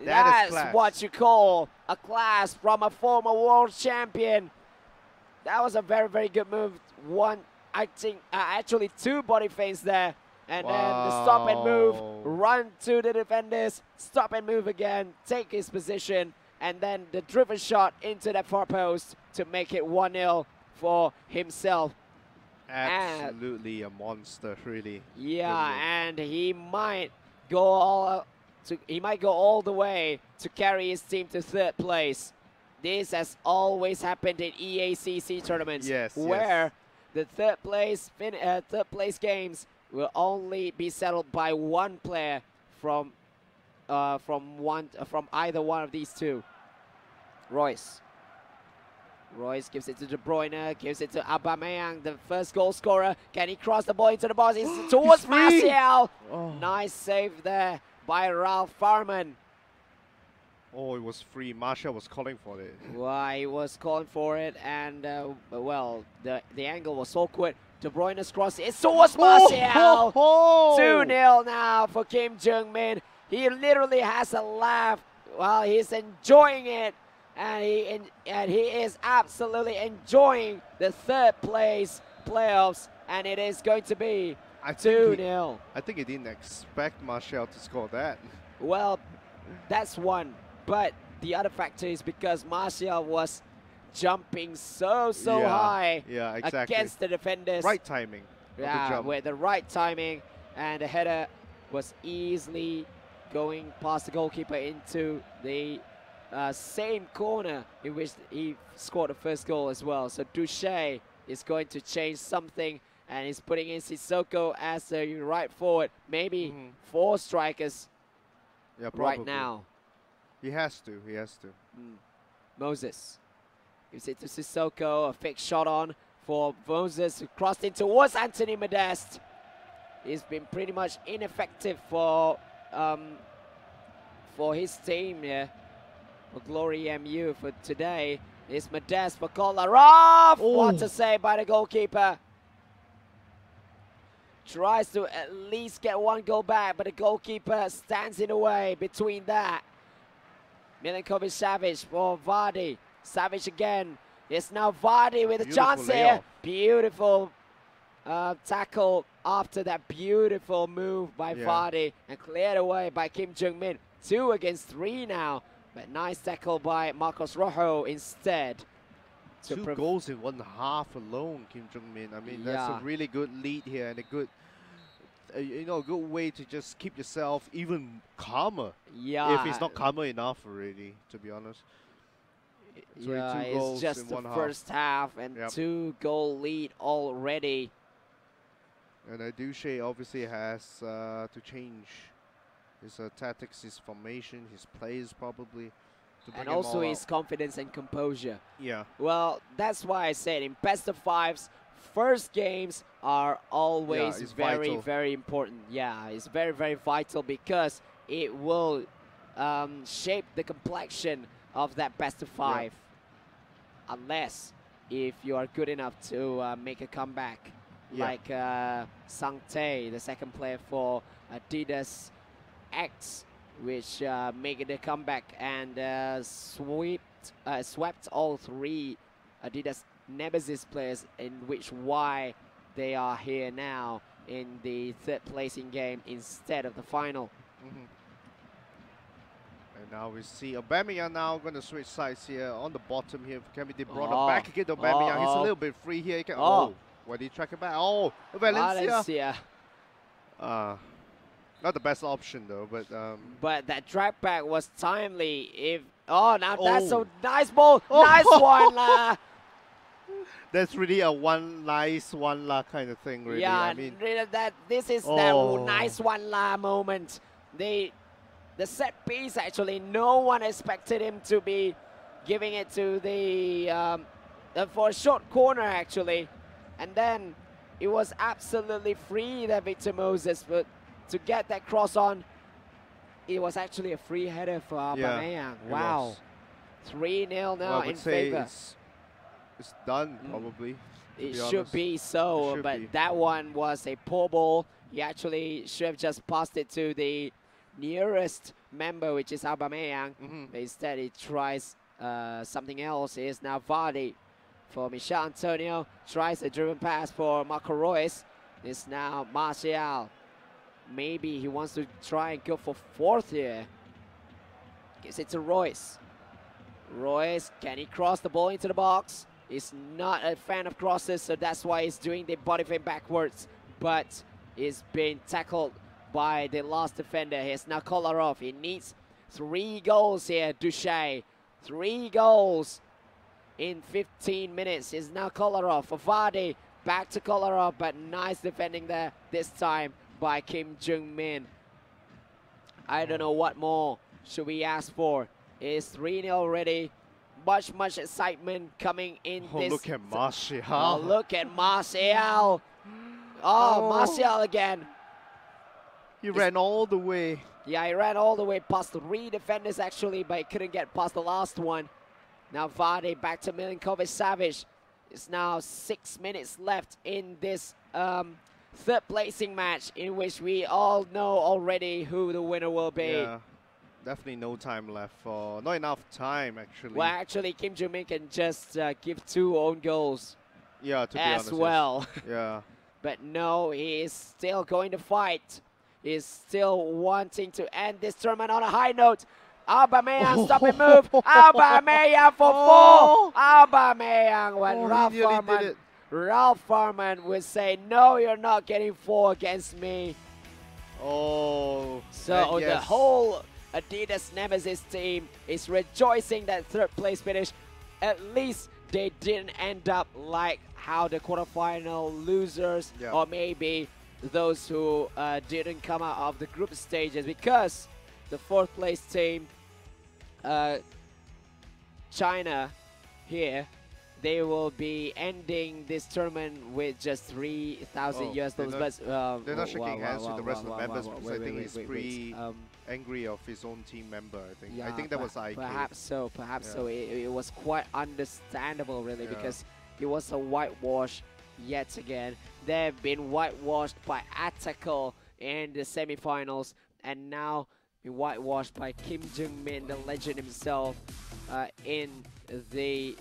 That's what you call a class from a former world champion. That was a very, very good move. I think, actually two body feints there. And then the stop and move, run to the defenders, stop and move again, take his position, and then the driven shot into the far post to make it 1-0 for himself. Absolutely a monster, really. Yeah, and he might go all the way to carry his team to third place. This has always happened in EACC tournaments, where the third place games will only be settled by one player from either one of these two. Royce gives it to De Bruyne, gives it to Aubameyang, the first goal scorer. Can he cross the ball into the box? It's towards Martial. Oh. Nice save there by Ralph Farman. Oh, it was free. Martial was calling for it. Well, he was calling for it, and well, the angle was awkward. De Bruyne's cross. It's towards Martial. 2-0 now for Kim Jung-min. He literally has a laugh while he's enjoying it. And he is absolutely enjoying the third place playoffs, and it is going to be 2-0. I think he didn't expect Martial to score that. Well, that's one, but the other factor is because Martial was jumping so high against the defenders. Right timing. Yeah, with the right timing, and the header was easily going past the goalkeeper into the same corner in which he scored the first goal as well. So Duche is going to change something, and he's putting in Sissoko as a right forward. Maybe 4 strikers right now. He has to. Moses gives it to Sissoko. A fake shot on for Moses, who crossed in towards Anthony Modeste. He's been pretty much ineffective for his team here. For GloryMU for today. It's Modeste for Kolarov. What a save by the goalkeeper. Tries to at least get one goal back, but the goalkeeper stands in the way between that. Milinkovic-Savic for Vardy. Savic again. It's now Vardy with a chance here. Beautiful tackle after that beautiful move by Vardy, and cleared away by Kim Jung-min. 2 against 3 now. But nice tackle by Marcos Rojo instead. 2 goals in 1 half alone, Kim Jung-min. I mean, that's a really good lead here, and a good, a good way to just keep yourself even calmer. Yeah. If it's not calmer enough already, to be honest. Yeah, it's just the first half and 2-goal lead already. And Duche obviously has to change his tactics, his formation, his plays probably. And also his confidence and composure. Yeah. Well, that's why I said in best of 5s, first games are always very important. Yeah, it's very vital because it will shape the complexion of that best of 5. Yeah. Unless if you are good enough to make a comeback. Like Sang Tae, the second player for Adidas X, which made a comeback and swept all 3 Adidas NEMEZIZ players, in which why they are here now in the 3rd placing game instead of the final. And now we see Aubameyang now going to switch sides here on the bottom here. Can be De Bruyne back again to Aubameyang. He's a little bit free here. He can, where did he track it back? Valencia. Not the best option though, but that drag back was timely. That's a nice ball, nice one. That's really a nice one kind of thing, really. Yeah, I mean, this is that nice one moment. The set piece actually, no one expected him to be giving it to the for a short corner actually, and then it was absolutely free there, Victor Moses, but to get that cross on, it was actually a free header for Aubameyang. Wow. 3-0 now in favor. It's done, probably. It should be so, but that one was a poor ball. He actually should have just passed it to the nearest member, which is Aubameyang. But instead, he tries something else. Here's now Vardy for Michel Antonio. Tries a driven pass for Marco Reus. It's now Martial. Maybe he wants to try and go for 4th here. Gives it to Reus. Reus, can he cross the ball into the box? He's not a fan of crosses, so that's why he's doing the body feint backwards. But he's been tackled by the last defender. Here's now Kolarov. He needs 3 goals here, Duche. 3 goals in 15 minutes. Here's now Kolarov for Vardy. back to Kolarov, but nice defending there this time by Kim Jung-min. I don't know what more should we ask for. It's 3-0 already. Much excitement coming in this. Look at Martial. Oh, look at Martial. Oh, Martial again. He ran all the way. Yeah, he ran all the way past 3 defenders actually, but he couldn't get past the last one. Now Vardy back to Milinkovic-Savic. It's now 6 minutes left in this third placing match, in which we all know already who the winner will be. Yeah, definitely no time left. Not enough time actually. Well, actually, Kim Jung-min can just give 2 own goals. Yeah, to be as honest, well. Yes. Yeah. But no, he is still going to fight. He's still wanting to end this tournament on a high note. Aubameyang, stop and move. Aubameyang for 4. Aubameyang when Ralph Farman would say, no, you're not getting 4 against me. Oh. So yes. the whole Adidas NEMEZIZ team is rejoicing that 3rd place finish. At least they didn't end up like how the quarterfinal losers, or maybe those who didn't come out of the group stages, because the 4th place team, China here, they will be ending this tournament with just 3,000 US dollars. They're not shaking hands with the rest of the members because I think he's pretty angry of his own team member. I think that was IK. Perhaps so. It was quite understandable, really, because it was a whitewash yet again. They've been whitewashed by Atakel in the semifinals, and now been whitewashed by Kim Jung-min, the legend himself, in the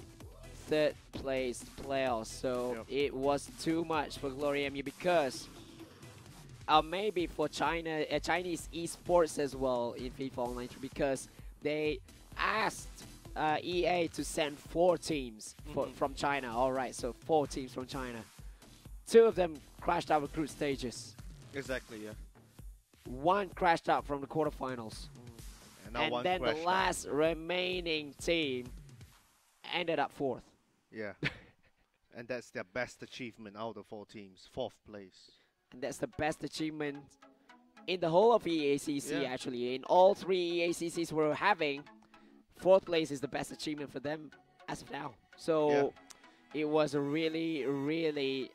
3rd place playoffs. So it was too much for GloryMU, because maybe for Chinese esports as well in FIFA Online, because they asked EA to send 4 teams from China. All right, so 4 teams from China. 2 of them crashed out of group stages. Exactly, yeah. 1 crashed out from the quarterfinals. And then the last remaining team ended up 4th. Yeah. And that's their best achievement out of the 4 teams. 4th place. And that's the best achievement in the whole of EACC, actually. In all 3 EACCs we're having, 4th place is the best achievement for them as of now. So it was really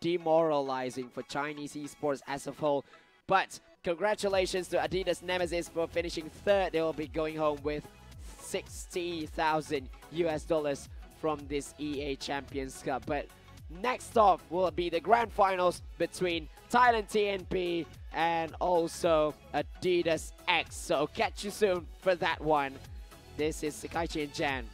demoralizing for Chinese esports as a whole. But congratulations to Adidas NEMEZIZ for finishing 3rd. They will be going home with 60,000 US dollars from this EA Champions Cup. But next off will be the grand finals between Thailand TNP and also Adidas X. So catch you soon for that one. This is Sakaichi and Jan.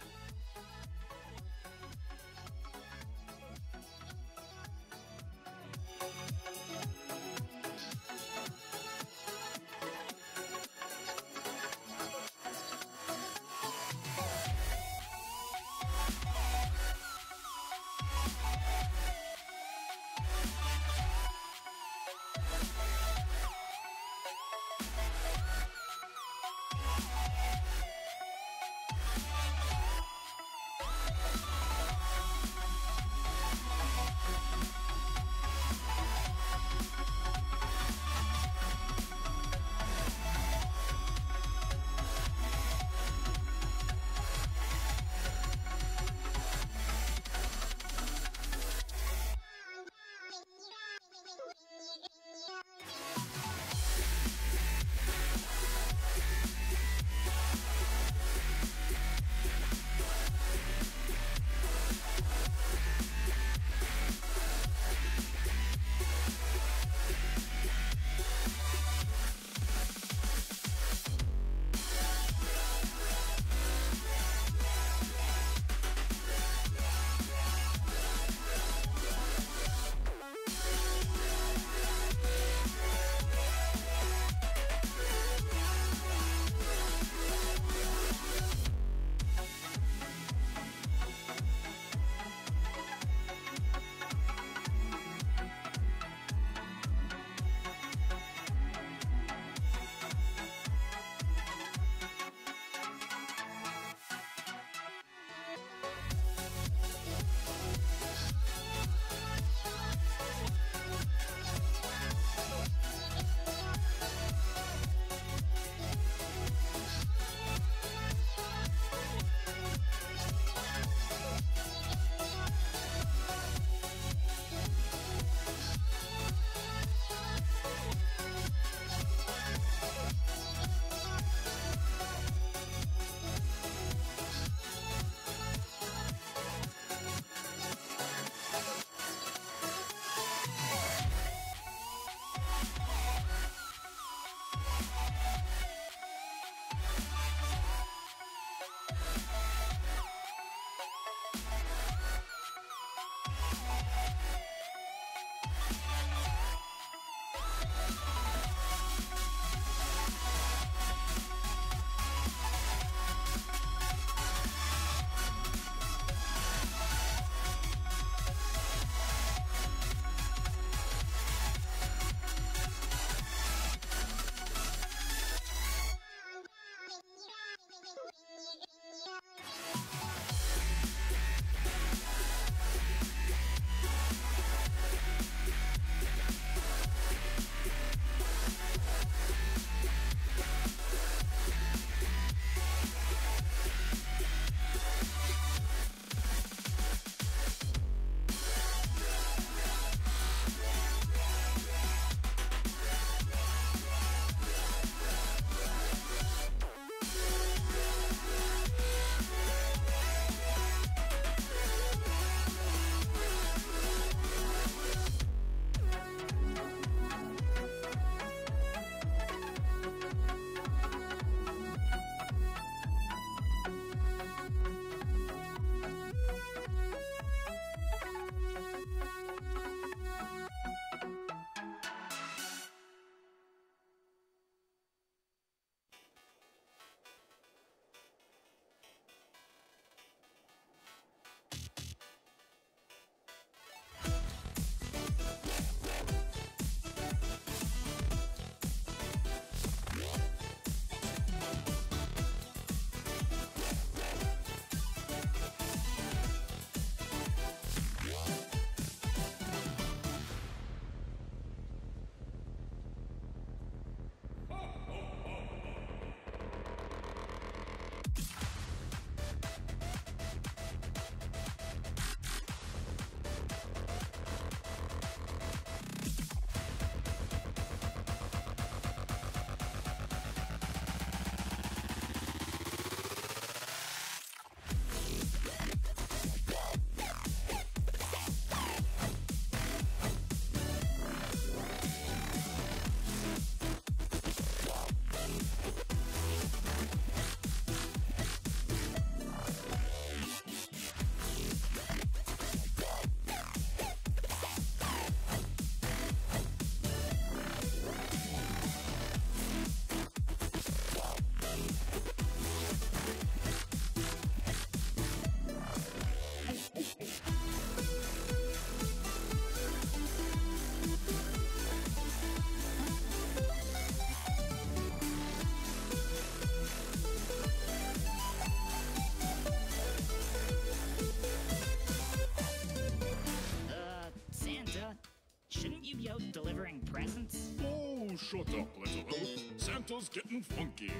delivering presents? Oh, shut up, little elf. Santa's getting funky.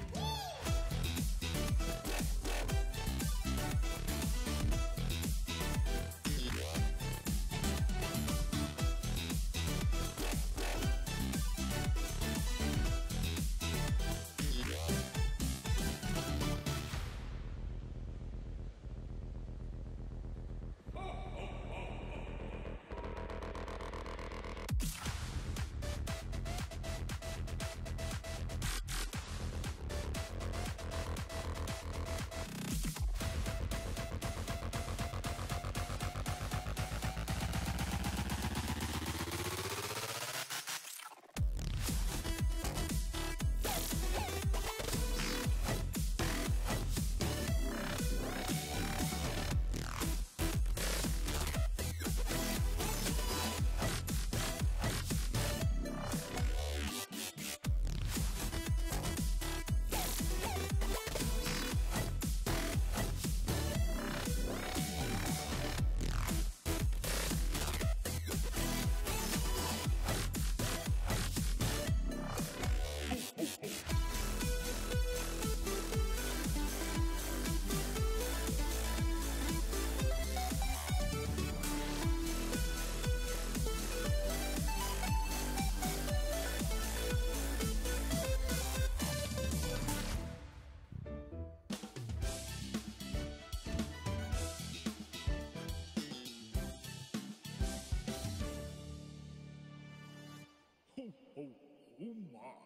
Oh, oh my.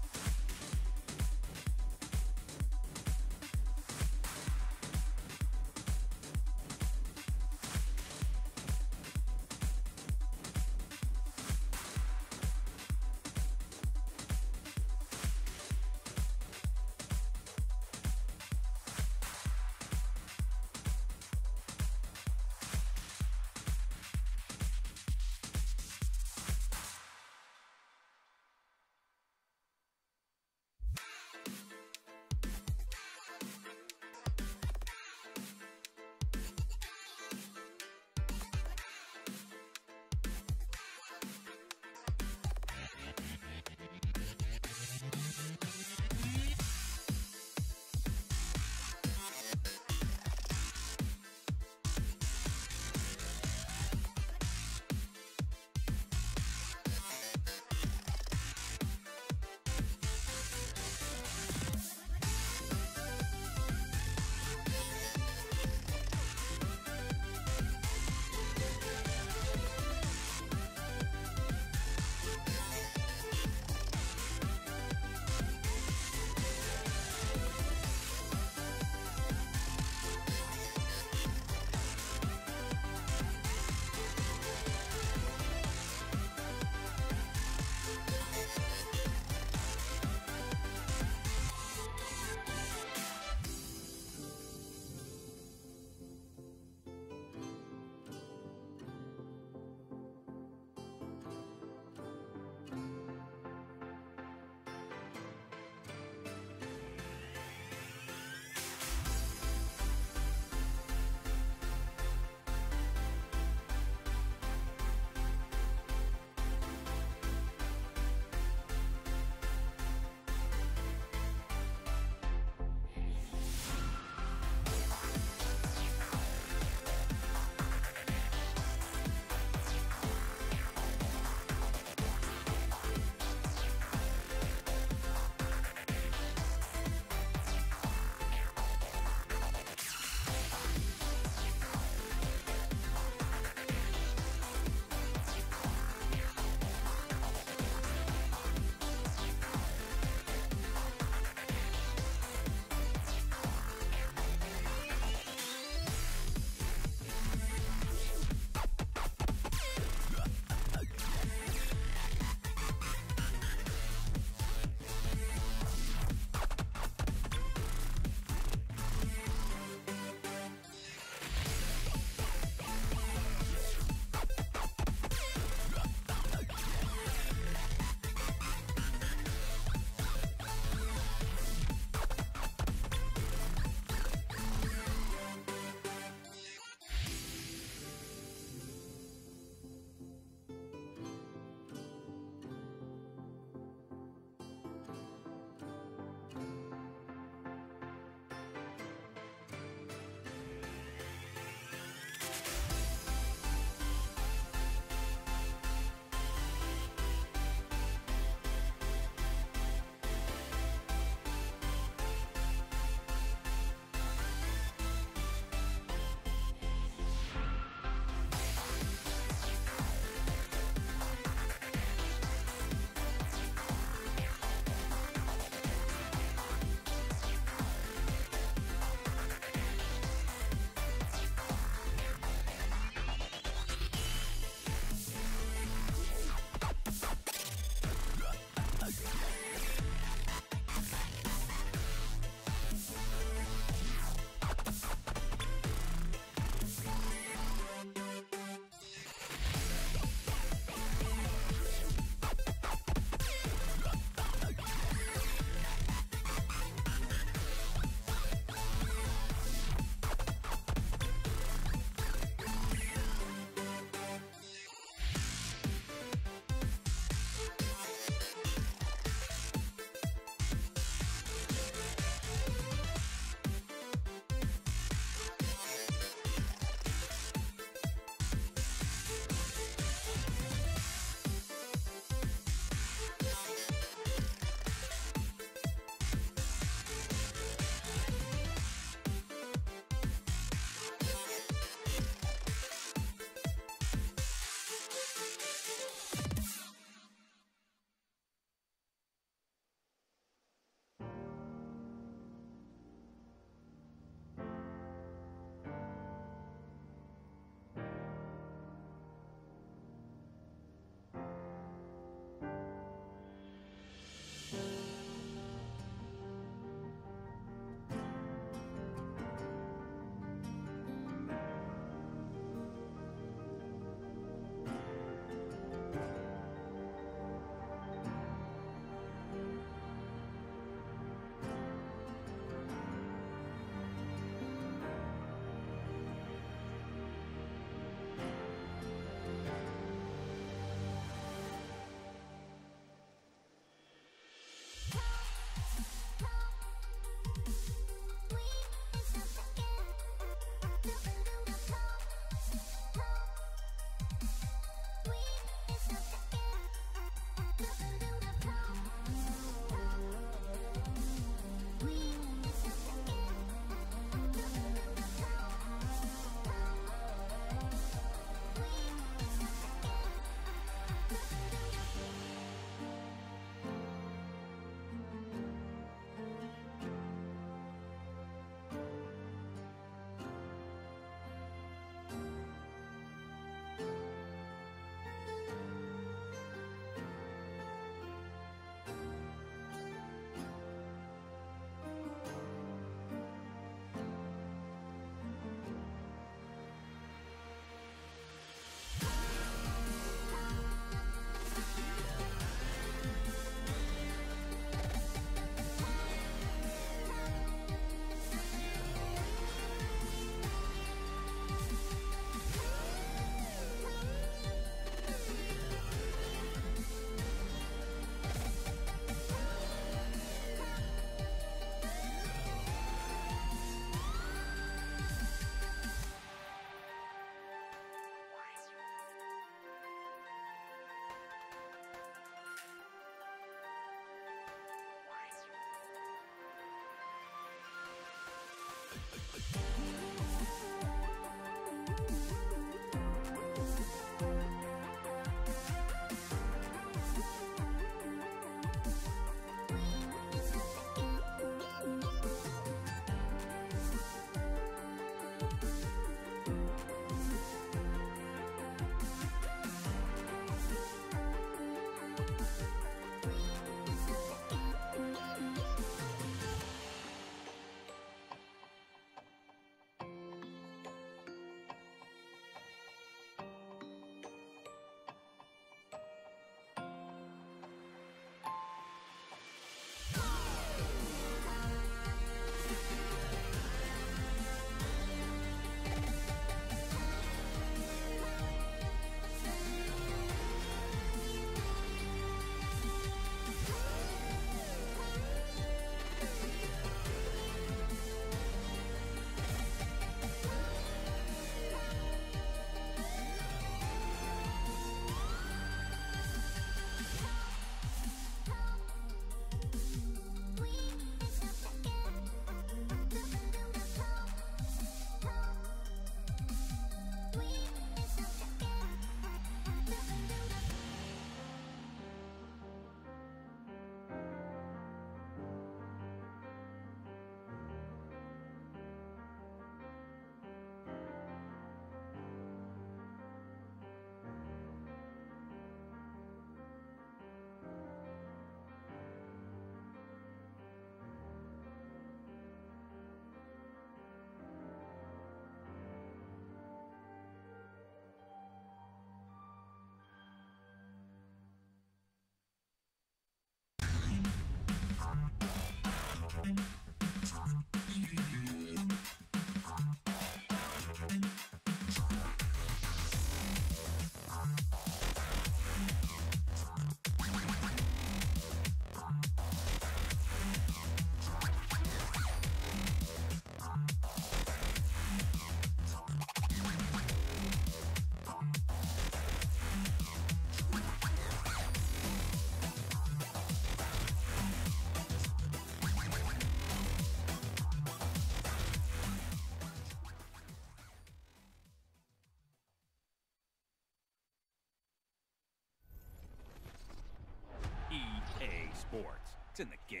EA Sports. It's in the game.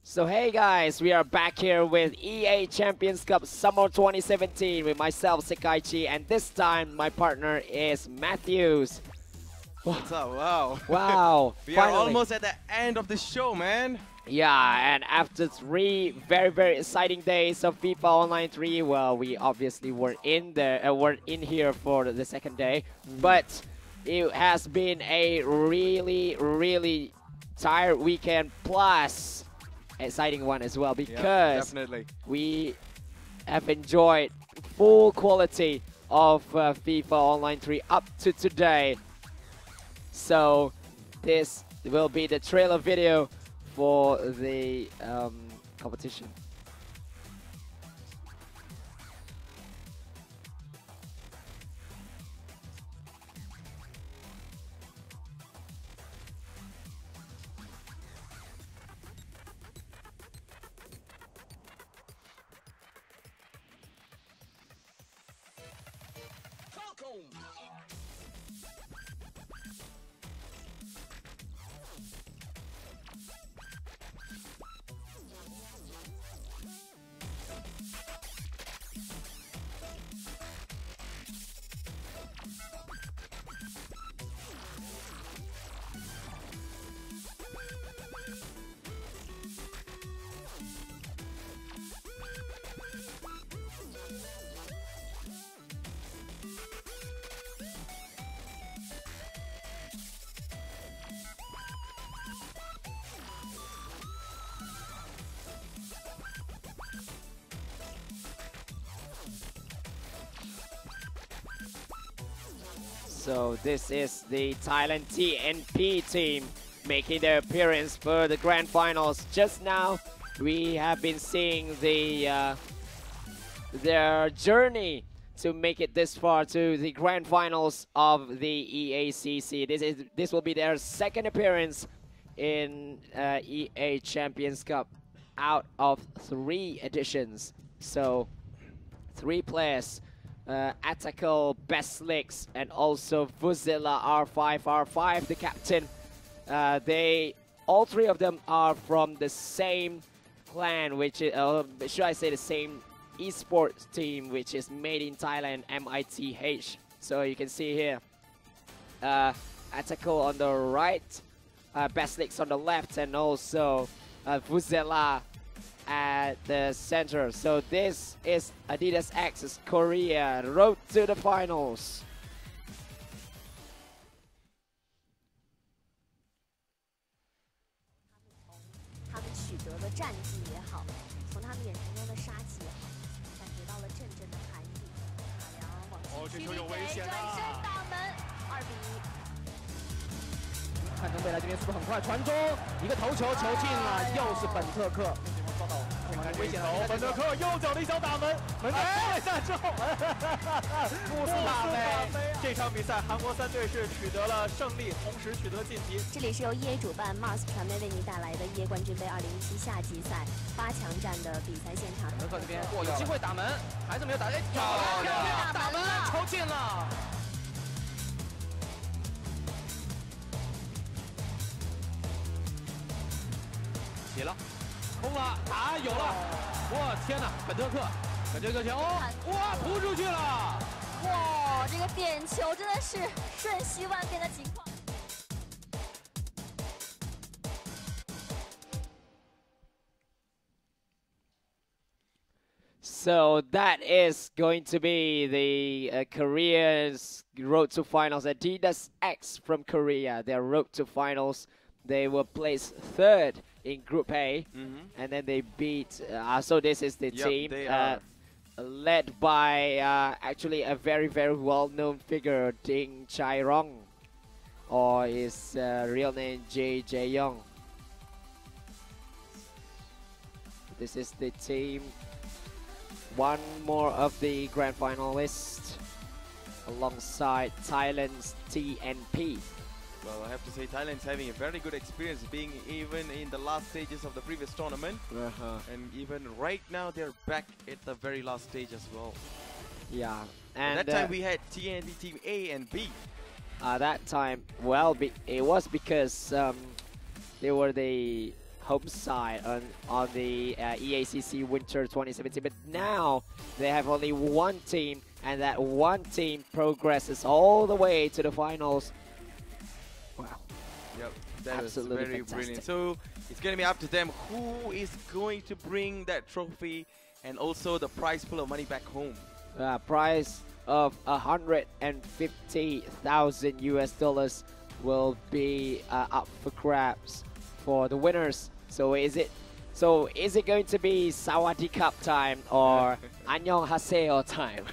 So hey guys, we are back here with EA Champions Cup Summer 2017 with myself, Sekaichi, and this time my partner is Matthews. What's up? Wow. Wow. We are almost at the end of the show, man. Yeah, and after 3 very, very exciting days of FIFA Online 3, well, we obviously weren't in here for the second day, but it has been a really, really tired weekend plus exciting one as well, because definitely we have enjoyed full quality of FIFA Online 3 up to today. So this will be the trailer video for the competition. So this is the Thailand TNP team making their appearance for the grand finals. Just now, we have been seeing their journey to make it this far to the grand finals of the EACC. This will be their second appearance in EA Champions Cup out of 3 editions. So 3 players, Atakel, Bestlix, and also Vuzela R5, the captain. All 3 of them are from the same clan, which is, should I say the same esports team, which is made in Thailand, MITH. So you can see here, Atakel on the right, Bestlix on the left, and also Vuzela at the center. So this is adidas X's Korea road to the finals.看成未来这边速度很快，传中一个头球，球进了，又是本特克。危险了，本特克右脚的一脚打门，门被下之后，穆斯塔菲。这场比赛韩国3队是取得了胜利，同时取得晋级。这里是由 EA 主办 Mars 传媒为您带来的 EA 冠军杯2017夏季赛8强战的比赛现场。本特克这边有机会打门，还是没有打，漂亮，打门，球进了。起了，空了，打有了！我天哪，本特克，本特克球，哇，扑出去了！哇，这个点球真的是瞬息万变的情况。So that is going to be the Korea's road to finals. adidas X from Korea, their road to finals. They were placed 3rd in Group A, and then they beat. So this is the team led by actually a very well-known figure, Ding Chai-rong, or his real name Jae Jae-young. This is the team. One more of the grand finalists alongside Thailand's TNP. Well, I have to say Thailand's having a very good experience being even in the last stages of the previous tournament. And even right now, they're back at the very last stage as well. Yeah. And that time we had TNP Team A and B. That time, well, it was because they were the home side on the EACC Winter 2017. But now they have only one team, and that one team progresses all the way to the finals. Wow. Yep, that is Absolutely very fantastic. brilliant. So it's going to be up to them who is going to bring that trophy and also the prize pool of money back home. Prize of 150,000 US dollars will be up for grabs for the winners. So is it going to be Sawadee Cup time or Annyeonghaseyo time?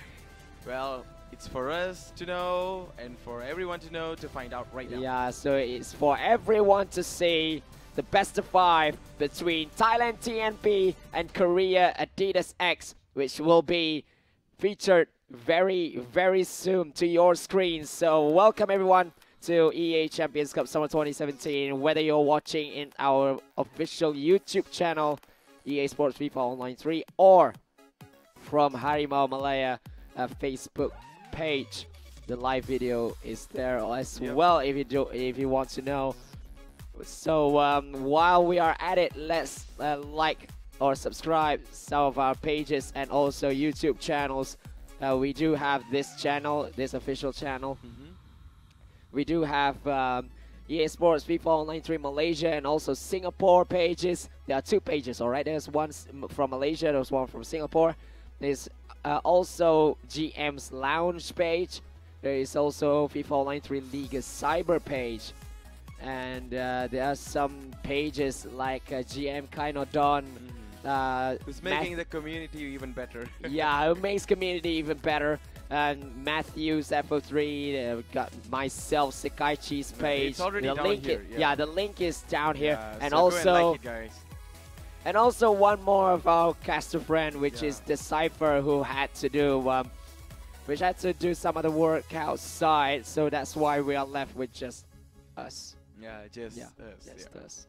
Well, it's for us to know and for everyone to know to find out right now. Yeah, so it's for everyone to see the best of 5 between Thailand TNP and Korea adidas X, which will be featured very soon to your screen. So welcome everyone to EA Champions Cup Summer 2017, whether you're watching in our official YouTube channel, EA Sports FIFA Online 3, or from Harimau Malaya Facebook page. The live video is there as well if you want to know. So while we are at it, let's like or subscribe some of our pages and also YouTube channels. We do have this channel, this official channel. We do have EA Sports FIFA Online 3 Malaysia and also Singapore pages. There are 2 pages, alright? There's one from Malaysia, there's one from Singapore. There's also GM's Lounge page. There is also FIFA Online 3 League Cyber page. And there are some pages like GM Kainodon Who's making the community even better. Yeah, it makes community even better. And Matthew's FO3, got myself, Sekaichi's page. It's already the down link here. yeah, the link is down here. Yeah, and so also, go and like it, guys. And also one more of our caster friend, which is Decipher, who had to do some of the work outside. So that's why we are left with just us. Yeah, just us. Just us.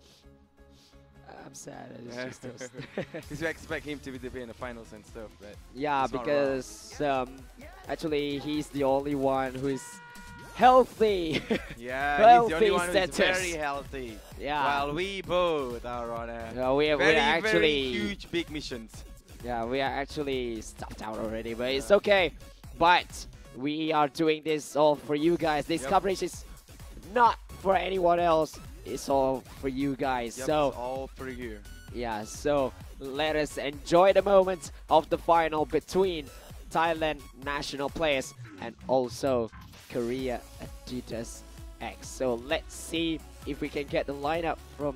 I'm sad. It's just us. Because you expect him to be in the finals and stuff, but yeah, because actually he's the only one who is healthy. Yeah, he's the only one who's status. very healthy. Yeah. While we both are on a we are actually very huge, big missions. Yeah, we are actually stuffed out already, but it's okay. But we are doing this all for you guys. This coverage is not for anyone else. It's all for you guys. So it's all for you. Yeah, so let us enjoy the moment of the final between Thailand national players and also Korea Adidas X. So let's see if we can get the lineup from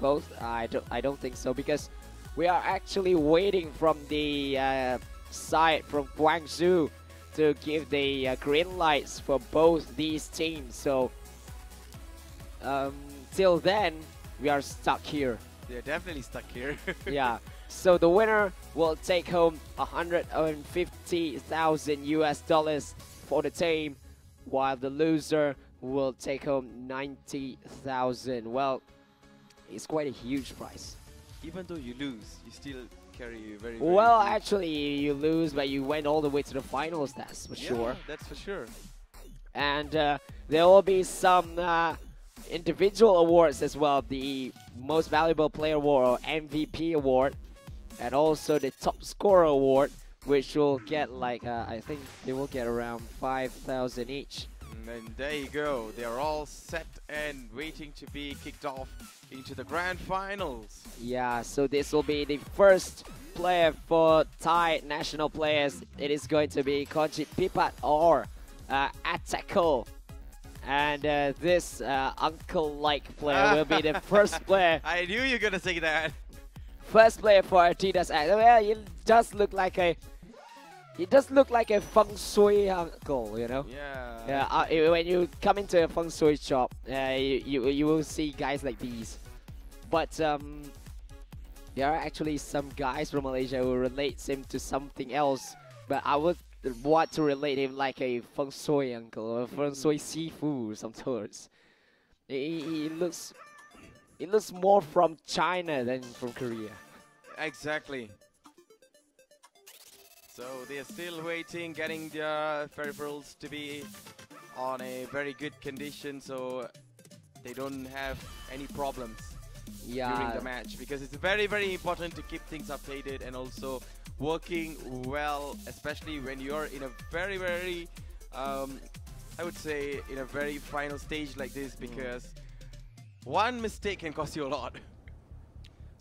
both. I don't think so, because we are actually waiting from the side from Guangzhou to give the green lights for both these teams. So till then, we are stuck here. They're definitely stuck here. Yeah. So the winner will take home $150,000 for the team, while the loser will take home 90,000. Well, it's quite a huge prize. Even though you lose, you still carry very well, huge. actually, you lose, but you went all the way to the finals, that's for sure. That's for sure. And there will be some individual awards as well. The Most Valuable Player Award, or MVP award, and also the Top Scorer award, which will get like, I think they will get around 5,000 each. And there you go. They are all set and waiting to be kicked off into the grand finals. Yeah, so this will be the first player for Thai national players. It is going to be Konjit Pipat or Atako. And this uncle-like player will be the first player. I knew you were going to say that. First player for Adidas. Well, he does look like a feng shui uncle, you know? Yeah. Yeah. When you come into a feng shui shop, you will see guys like these. But there are actually some guys from Malaysia who relates him to something else. But I would want to relate him like a feng shui uncle or feng shui sifu, some sorts. He looks more from China than from Korea. Exactly. So they are still waiting, getting their peripherals to be on a very good condition, so they don't have any problems during the match, because it's very, very important to keep things updated and also working well, especially when you're in a very, very, I would say, in a very final stage like this, because one mistake can cost you a lot.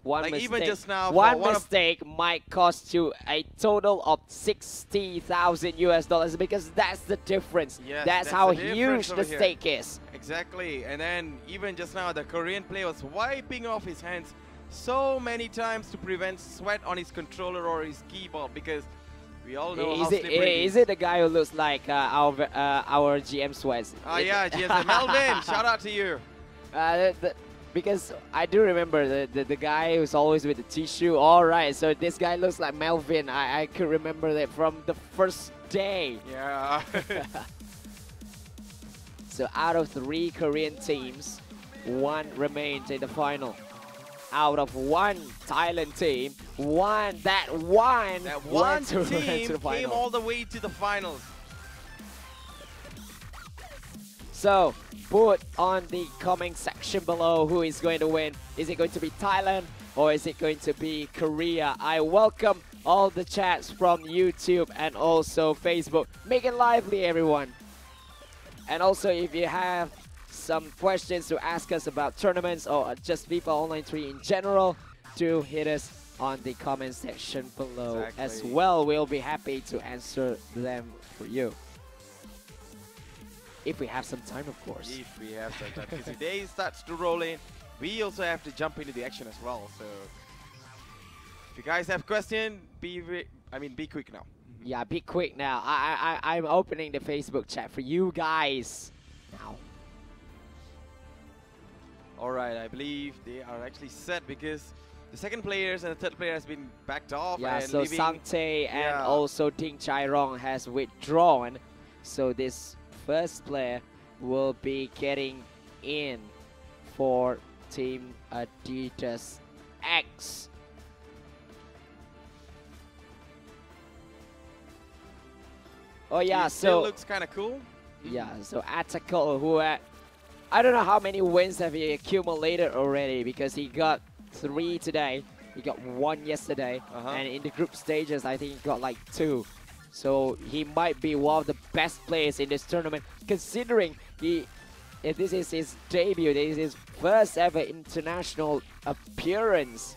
One even just now, one mistake might cost you a total of $60,000 because that's the difference. Yes, that's how the huge the stake is. Exactly. And then even just now, the Korean player was wiping off his hands so many times to prevent sweat on his controller or his keyboard, because we all know how slippery it is. Is it the guy who looks like our GM Sweats? Oh yeah, GM Melvin. Shout out to you. Because I do remember the guy who's always with the tissue. All right, so this guy looks like Melvin. I could remember that from the first day. Yeah. So out of 3 Korean teams, 1 remained in the final. Out of 1 Thailand team, that one team came all the way to the finals. So put on the comment section below who is going to win. Is it going to be Thailand or is it going to be Korea? I welcome all the chats from YouTube and also Facebook. Make it lively, everyone. And also, if you have some questions to ask us about tournaments or just FIFA Online 3 in general, do hit us on the comment section below as well. We'll be happy to answer them for you. If we have some time, of course. If we have some time. Because the day starts to roll in, we also have to jump into the action as well. So you guys have questions, be quick now. Yeah, be quick now. I'm opening the Facebook chat for you guys now. All right, I believe they are actually set because the second players and the third player has been backed off. Yeah, and so leaving, Sangtae and also Ding Chairong has withdrawn. So this first player will be getting in for Team Adidas X. Oh yeah, it so still looks kind of cool. Yeah, so Atakel, who I don't know how many wins have he accumulated already, because he got 3 today, he got 1 yesterday, and in the group stages I think he got like 2. So he might be one of the best players in this tournament, considering if this is his debut, this is his first ever international appearance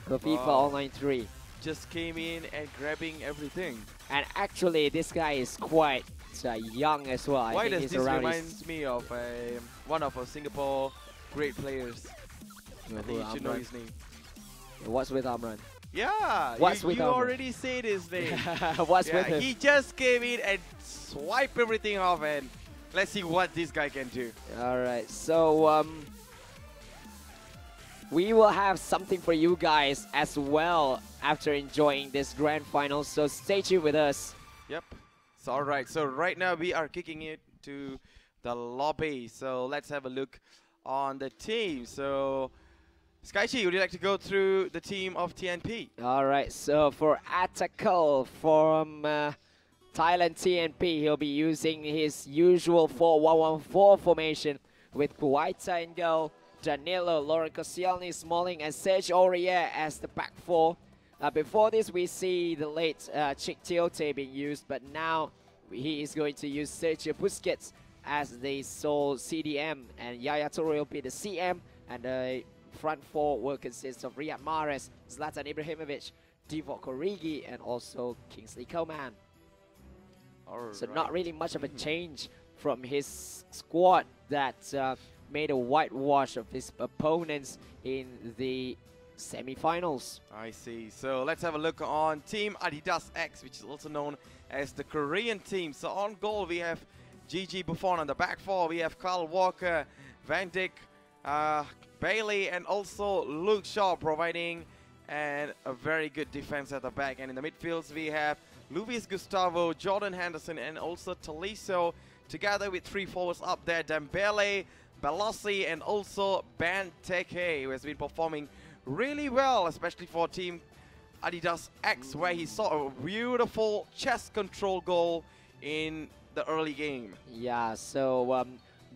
for FIFA Online 3. Just came in and grabbing everything. And actually, this guy is quite young as well. Why I think does he's this remind me of one of our Singapore great players? I think you should know his name. What's with Amran? Yeah, What's with you Amran? already said his name. What's with him? He just came in and swiped everything off, and let's see what this guy can do. Alright, so we will have something for you guys as well after enjoying this grand final, so stay tuned with us. Yep. So alright, so right now we are kicking it to the lobby. So let's have a look on the team. So Skychi, would you like to go through the team of TNP? Alright, so for Atakel from Thailand TNP, he'll be using his usual 4-1-1-4 formation with Kuwaita in goal, Danilo, Lauren Koscielny, Smalling, and Serge Aurier as the back 4. Before this, we see the late Chick Tiote being used, but now he is going to use Sergio Busquets as the sole CDM, and Yaya Toure will be the CM, and the front 4 will consist of Riyad Mahrez, Zlatan Ibrahimovic, Divock Origi, and also Kingsley Coman. So not really much of a change from his squad that made a whitewash of his opponents in the semi-finals. I see. So let's have a look on Team Adidas X, which is also known as the Korean team. So on goal we have Gigi Buffon. On the back 4 we have Kyle Walker, Van Dijk, Bailey, and also Luke Shaw providing a very good defense at the back. And in the midfields we have Luis Gustavo, Jordan Henderson, and also Taliso, together with 3 forwards up there, Dembele, Balassi, and also Benteke, who has been performing really well, especially for Team Adidas X, where he saw a beautiful chest control goal in the early game. Yeah, so,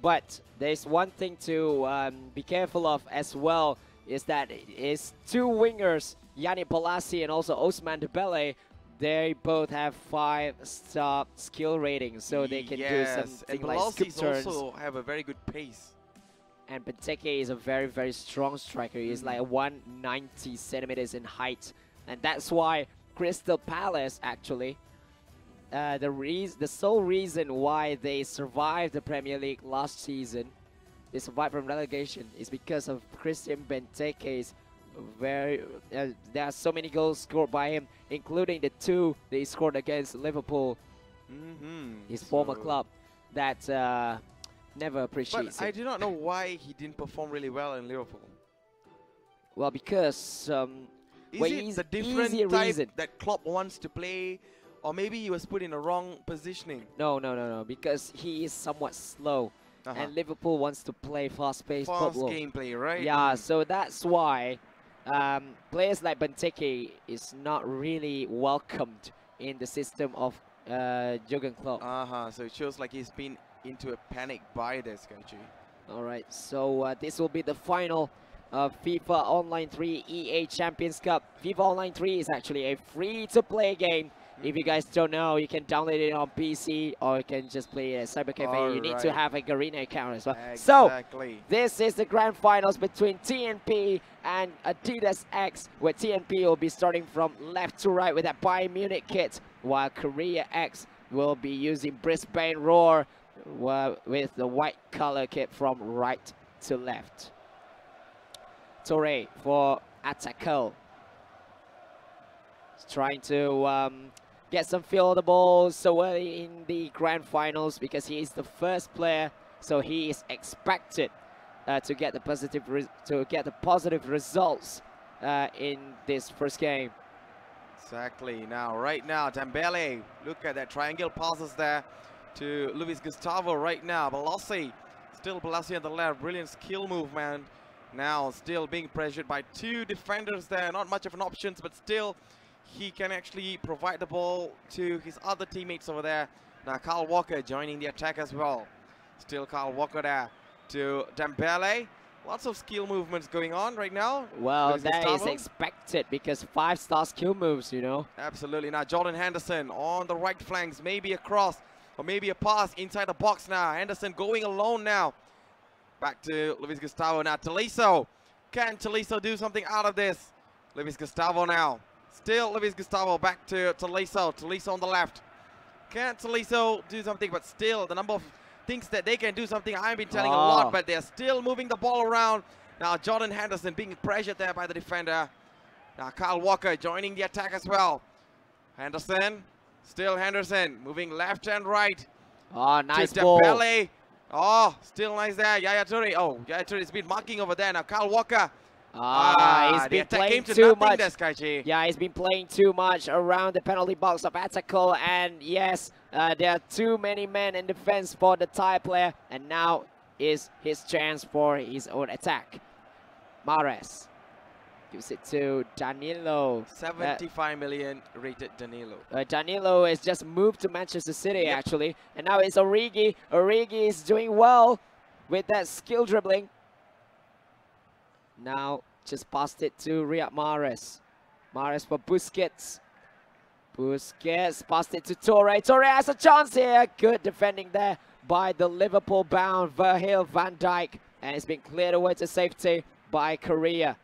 but there's one thing to be careful of as well, is that his 2 wingers, Yannick Balassi and also Ousmane Dembele, they both have 5-star skill ratings, so they can do something like scoop turns. Also have a very good pace. And Benteke is a very, very strong striker. He's like 190 centimeters in height. And that's why Crystal Palace, actually, the sole reason why they survived the Premier League last season, they survived from relegation, is because of Christian Benteke's there are so many goals scored by him, including the 2 that he scored against Liverpool, his former club, that never appreciates But I do not know why he didn't perform really well in Liverpool. Well, because is it the different type that Klopp wants to play, or maybe he was put in the wrong positioning? No, because he is somewhat slow, and Liverpool wants to play fast-paced football. Fast gameplay, right? Yeah, so that's why players like Benteke is not really welcomed in the system of Jurgen Klopp. So it shows like he's been into a panic by this country. Alright, so this will be the final of FIFA Online 3 EA Champions Cup. FIFA Online 3 is actually a free-to-play game. If you guys don't know, you can download it on PC or you can just play it at Cyber Cafe. You need to have a Garena account as well. Exactly. So, this is the grand finals between TNP and Adidas X, where TNP will be starting from left to right with that Bayern Munich kit, while Korea X will be using Brisbane Roar with the white color kit from right to left. Toure for Atakel. trying to get some feel of the ball so early in the grand finals because he is the first player, so he is expected to get the positive results in this first game. Exactly. Now, right now, Dembele, look at that triangle passes there to Luis Gustavo right now. Balassi, still Balassi on the left, brilliant skill movement. Now still being pressured by two defenders there, not much of an option, but still he can actually provide the ball to his other teammates over there. Now Kyle Walker joining the attack as well. Still Kyle Walker there to Dembele. Lots of skill movements going on right now. Well, that is expected because 5-star skill moves, you know. Absolutely. Now Jordan Henderson on the right flanks, maybe a cross or maybe a pass inside the box now. Henderson going alone now. Back to Luis Gustavo now. Tolisso. Can Tolisso do something out of this? Luis Gustavo now. Still Luis Gustavo back to Tolisso. Tolisso on the left. Can Tolisso do something? But still the number of things that they can do something. I've been telling a lot, but they're still moving the ball around. Now Jordan Henderson being pressured there by the defender. Now Kyle Walker joining the attack as well. Henderson. Still Henderson moving left and right. Oh, nice to ball. Dembele. Oh, still nice there. Yaya Toure. Oh, Yaya Toure's been marking over there. Now Kyle Walker. He's been playing too much. Yeah, he's been playing too much around the penalty box of Ataco, and yes, there are too many men in defense for the Thai player, and now is his chance for his own attack. Mahrez gives it to Danilo. 75 million rated Danilo. Danilo has just moved to Manchester City actually, and now it's Origi. Origi is doing well with that skill dribbling. Now just passed it to Riyad Mahrez. Mahrez for Busquets. Busquets passed it to Toure. Toure has a chance here. Good defending there by the Liverpool-bound Virgil van Dijk. And it's been cleared away to safety by Korea.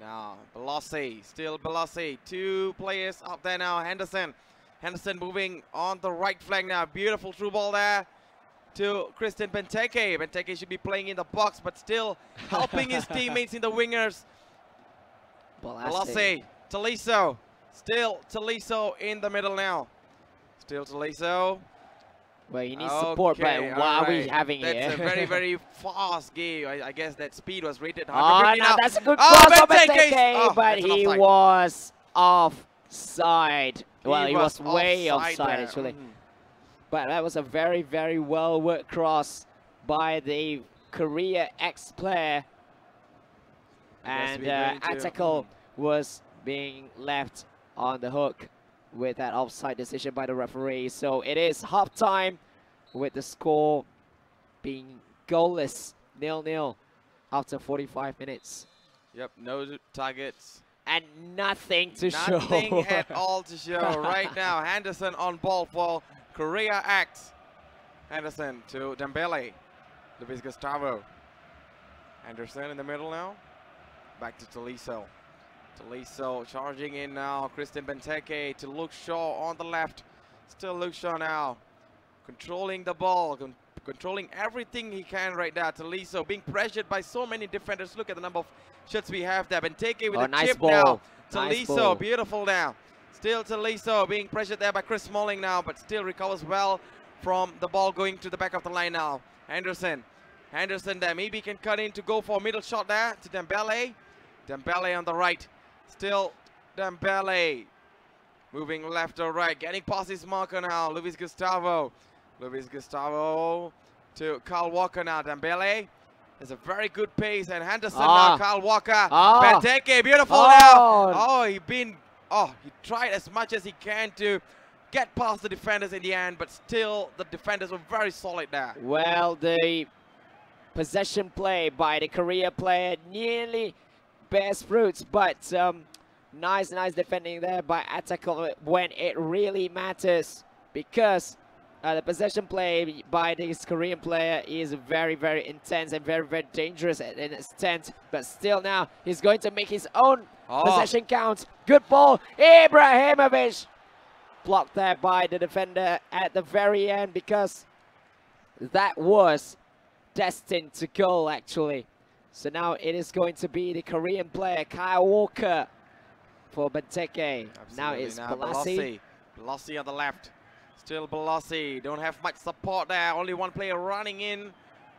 Now Balassi, still Balassi. Two players up there now. Henderson. Henderson moving on the right flank now. Beautiful through ball there to Christian Benteke. Benteke should be playing in the box, but still helping his teammates in the wingers. Balassi, Tolisso, still Tolisso in the middle now. Still Tolisso. Well, he needs support, but what are we having here? That's a very, very fast game. I guess that speed was rated 150 now. now. That's a good cross from Benteke, but he was offside. Well, he was way offside actually. But that was a very, very well worked cross by the Korea ex-player. And Ataco was being left on the hook with that offside decision by the referee. So it is half-time with the score being goalless, 0-0 after 45 minutes. Yep, no targets. And nothing to show. Nothing at all to show right now. Henderson on ball for Korea X. Henderson to Dembele. Luis Gustavo. Henderson in the middle now. Back to Tolisso. Tolisso charging in now. Christian Benteke to Luke Shaw on the left. Still Luke Shaw now. Controlling the ball. Controlling everything he can right now. Tolisso being pressured by so many defenders. Look at the number of shots we have there. Benteke with a chip now. Tolisso, beautiful now. Still Tolisso being pressured there by Chris Smalling now, but still recovers well from the ball going to the back of the line now. Henderson. Henderson there. Maybe he can cut in to go for a middle shot there to Dembele. Dembele on the right. Still Dembele. Moving left or right. Getting past his marker now. Luis Gustavo. Luis Gustavo to Kyle Walker now. Dembele. There's a very good pace. And Henderson now. Kyle Walker. Benteke. Beautiful now. He tried as much as he can to get past the defenders in the end, but still the defenders were very solid there. Well, the possession play by the Korea player nearly bears fruits, but nice defending there by Ataco when it really matters, because the possession play by this Korean player is very, very intense and very, very dangerous in its extent. But still now, he's going to make his own possession count. Good ball, Ibrahimovic. Blocked there by the defender at the very end, because that was destined to goal actually. So now it is going to be the Korean player, Kyle Walker, for Benteke. Now it's Balassi. Balassi on the left. Still Balassi. Don't have much support there. Only one player running in.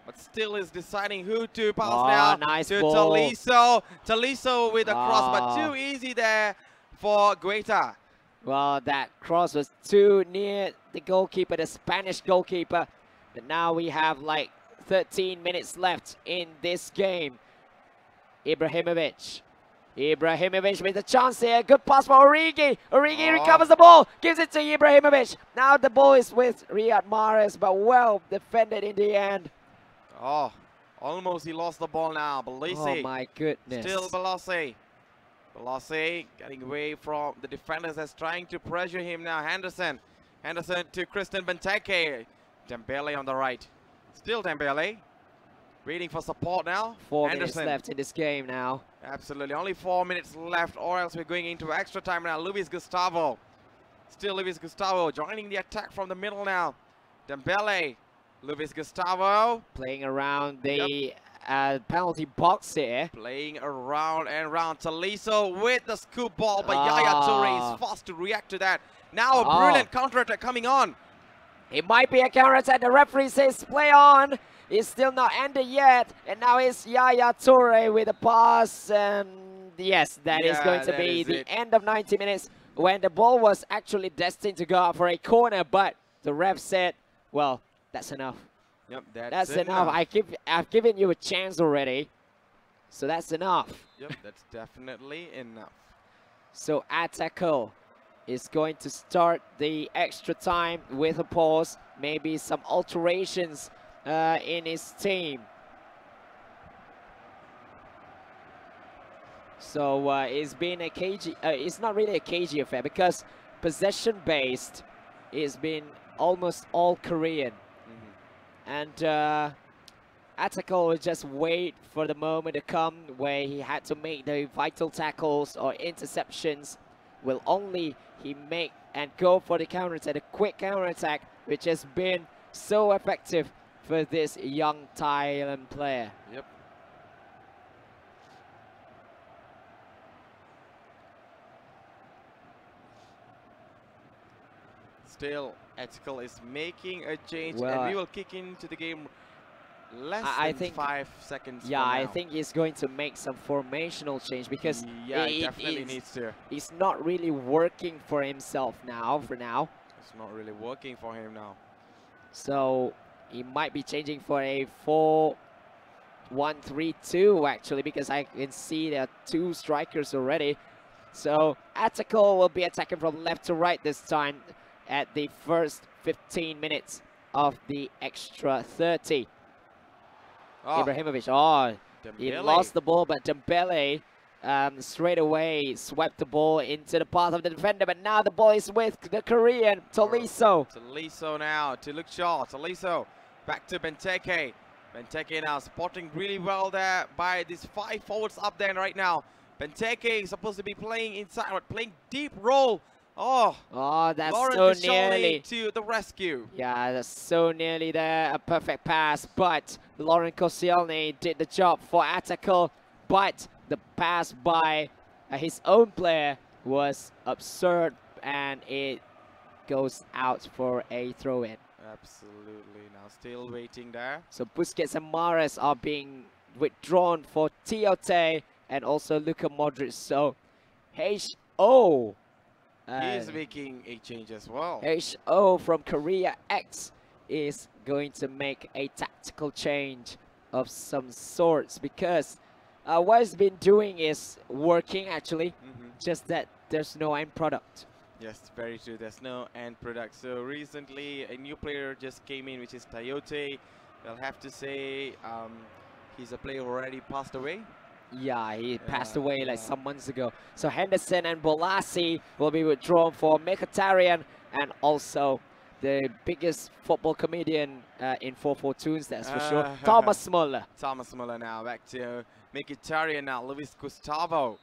But still is deciding who to pass now nice to ball. Tolisso. Tolisso with a cross, but too easy there for Guaita. Well, that cross was too near the goalkeeper, the Spanish goalkeeper. But now we have like 13 minutes left in this game. Ibrahimovic with a chance here. Good pass for Origi. Origi recovers the ball, gives it to Ibrahimovic. Now the ball is with Riyad Mahrez, but well defended in the end. Oh, almost he lost the ball now. Balassi. Oh my goodness. Still Balassi. Balassi getting away from the defenders that's trying to pressure him now. Henderson to Christian Benteke. Dembele on the right. Still Dembele. Waiting for support now. 4 minutes left in this game now. Absolutely. Only 4 minutes left, or else we're going into extra time now. Luis Gustavo. Still Luis Gustavo joining the attack from the middle now. Dembele. Luis Gustavo. Playing around the penalty box here. Playing around and around. Tolisso with the scoop ball, but Yaya Toure is fast to react to that. Now a brilliant counter-attack coming on. It might be a counter-attack. The referee says play on. It's still not ended yet. And now it's Yaya Toure with a pass. And yes, that is going to be the end of 90 minutes when the ball was actually destined to go out for a corner. But the ref said, well, that's enough. Yep, that's enough. I've given you a chance already. So that's enough. Yep, that's definitely enough. So Ataco is going to start the extra time with a pause. Maybe some alterations in his team. So it's been a cagey, it's not really a cagey affair because possession based, it's been almost all Korean. And Ataco will just wait for the moment to come where he had to make the vital tackles or interceptions. Will only he make and go for the counter-attack, the quick counter-attack, which has been so effective for this young Thailand player. Yep. Still, Ethical is making a change, and we will kick into the game less than 5 seconds. Yeah, I think he's going to make some formational change because he definitely needs to. He's not really working for himself now. For now, it's not really working for him now. So he might be changing for a 4-1-3-2 actually, because I can see there are 2 strikers already. So Ataco will be attacking from left to right this time at the first 15 minutes of the extra 30. Ibrahimovic, he lost the ball, but Dembele straight away swept the ball into the path of the defender, but now the ball is with the Korean, Tolisso. Tolisso now to Luke Shaw. Tolisso back to Benteke. Benteke now spotting really well there by these 5 forwards up there right now. Benteke is supposed to be playing inside, but playing deep role. That's Lauren so nearly to the rescue. Yeah, that's so nearly there. A perfect pass, but Lauren Koscielny did the job for Ataco. But the pass by his own player was absurd, and it goes out for a throw-in. Absolutely. Now still waiting there. So Busquets and Mahrez are being withdrawn for Tiote and also Luka Modric. So H.O. He's making a change as well. H.O. from Korea X is going to make a tactical change of some sorts because what he's been doing is working actually, just that there's no end product. Yes, very true. There's no end product. So recently a new player just came in, which is Tiote. I'll have to say he's a player who already passed away. Yeah, he passed away like some months ago. So Henderson and Balassi will be withdrawn for Mkhitaryan, and also the biggest football comedian in 442s, that's for sure, Thomas Muller. Thomas Muller now back to Mkhitaryan now, Luis Gustavo.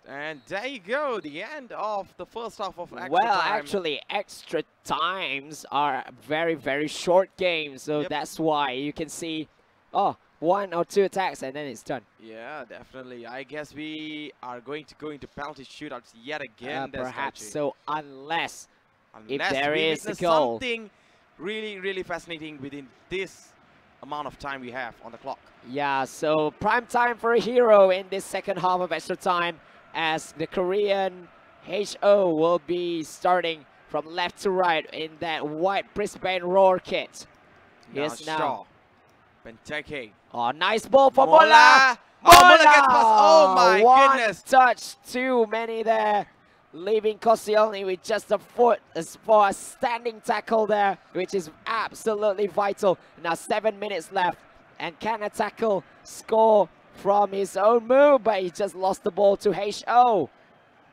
And there you go, the end of the first half of extra time. Actually, extra times are very, very short games, so that's why you can see, 1 or 2 attacks and then it's done. Yeah, definitely. I guess we are going to go into penalty shootouts yet again. Perhaps so, unless if Unless there we is a witness goal. something really fascinating within this amount of time we have on the clock. Yeah, so prime time for a hero in this second half of extra time, as the Korean HO will be starting from left to right in that white Brisbane Roar kit. Yes, now. Benteke. Oh, nice ball for Mola. Mola. Oh, Mola gets past. Oh my One goodness. touch, too many there. Leaving Koscielny with just a foot as for a standing tackle there, which is absolutely vital. Now 7 minutes left, and can a tackle score from his own move, but he just lost the ball to HO.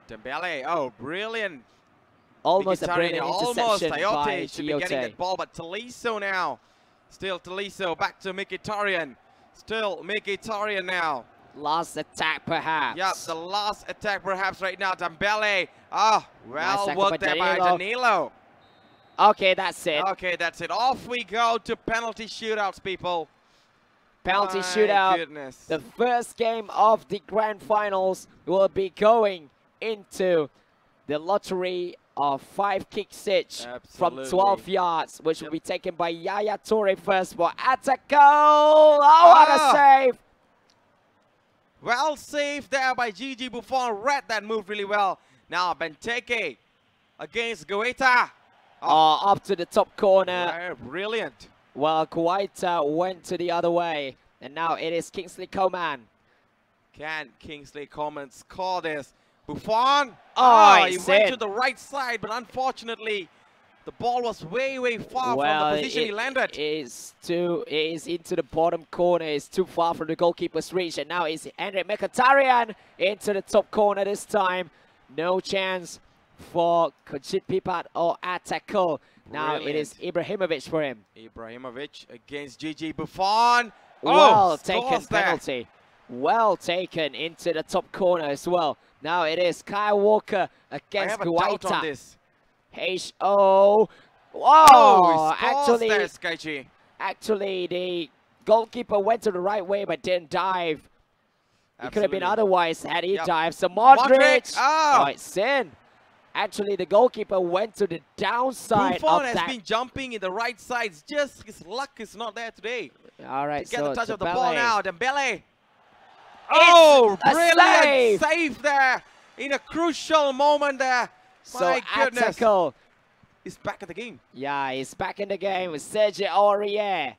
Dembele, oh, brilliant. Almost a brilliant Almost. interception Tiote by should be getting Tiote. that ball, but Taliso now. Still Taliso, back to Mkhitaryan. Still Mkhitaryan now. Last attack, perhaps. Yep, the last attack perhaps right now. Dembele. Ah, well Nice worked there by Danilo. Okay, that's it. Okay, that's it. Off we go to penalty shootouts, people. Penalty My shootout. goodness. The first game of the grand finals will be going into the lottery of 5 kicks each from 12 yards, which will be taken by Yaya Toure first for attack goal. Oh, what a save! Well saved there by Gigi Buffon. Read that move really well. Now Benteke against Guaita. Up to the top corner. Yeah, brilliant. Well, Guaita went to the other way, and now it is Kingsley Coman. Can Kingsley Coman score this? Buffon. He it's went in. to the right side, but unfortunately, the ball was way far from the position he landed. It is into the bottom corner. It's too far from the goalkeeper's reach, and now it's Andre Mkhitaryan into the top corner this time. No chance for Kojit Pipat or Atakul. Now it is Ibrahimovic for him. Ibrahimovic against Gigi Buffon. Well taken there. penalty. Well taken into the top corner as well. Now it is Kyle Walker against I have a doubt on Guaita. this. H.O. Oh, Actually, the goalkeeper went to the right way but didn't dive. It could have been otherwise had he dived. So Modric. Oh, it's in. Actually, the goalkeeper went to the downside Buffon of has been jumping in the right side. Just his luck is not there today. All right, to get so the touch of the Dembele. ball now. Dembele. Oh, brilliant save. save there in a crucial moment there. So My goodness. Atakul. He's back in the game. Yeah, he's back in the game with Sergio Aurier.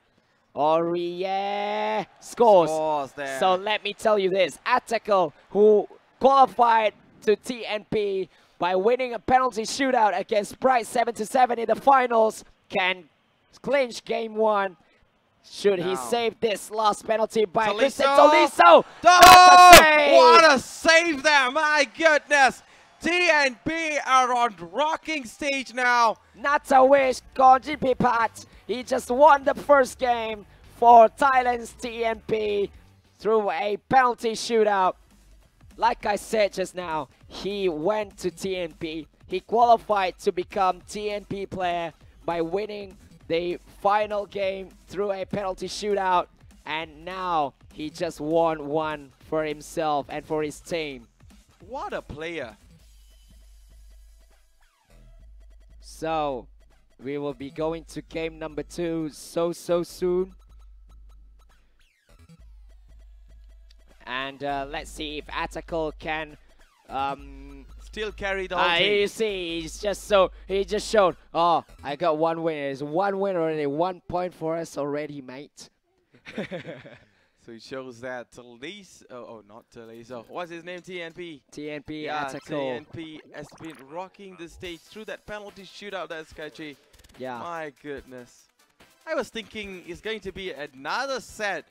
Aurier scores. There. So let me tell you this. Atakul, who qualified to TNP by winning a penalty shootout against Bright 7-7 in the finals, can clinch game 1. Should he save this last penalty by Christian Tolisso? What a save there, my goodness. TNP are on rocking stage now. Not a wish, Kojit Pipat. He just won the first game for Thailand's TNP through a penalty shootout. Like I said just now, he went to TNP. He qualified to become TNP player by winning the final game through a penalty shootout. And now he just won one for himself and for his team. What a player. So, we will be going to game number 2 so soon. And let's see if Atakul can still carry the whole team. You see, he just showed, oh, I got 1 win. It's 1 win already, 1 point for us already, mate. So it shows that Taliso, not Taliso. What's his name? TNP. TNP, yeah, Atakul. TNP has been rocking the stage through that penalty shootout. That's sketchy. Yeah. My goodness. I was thinking it's going to be another set,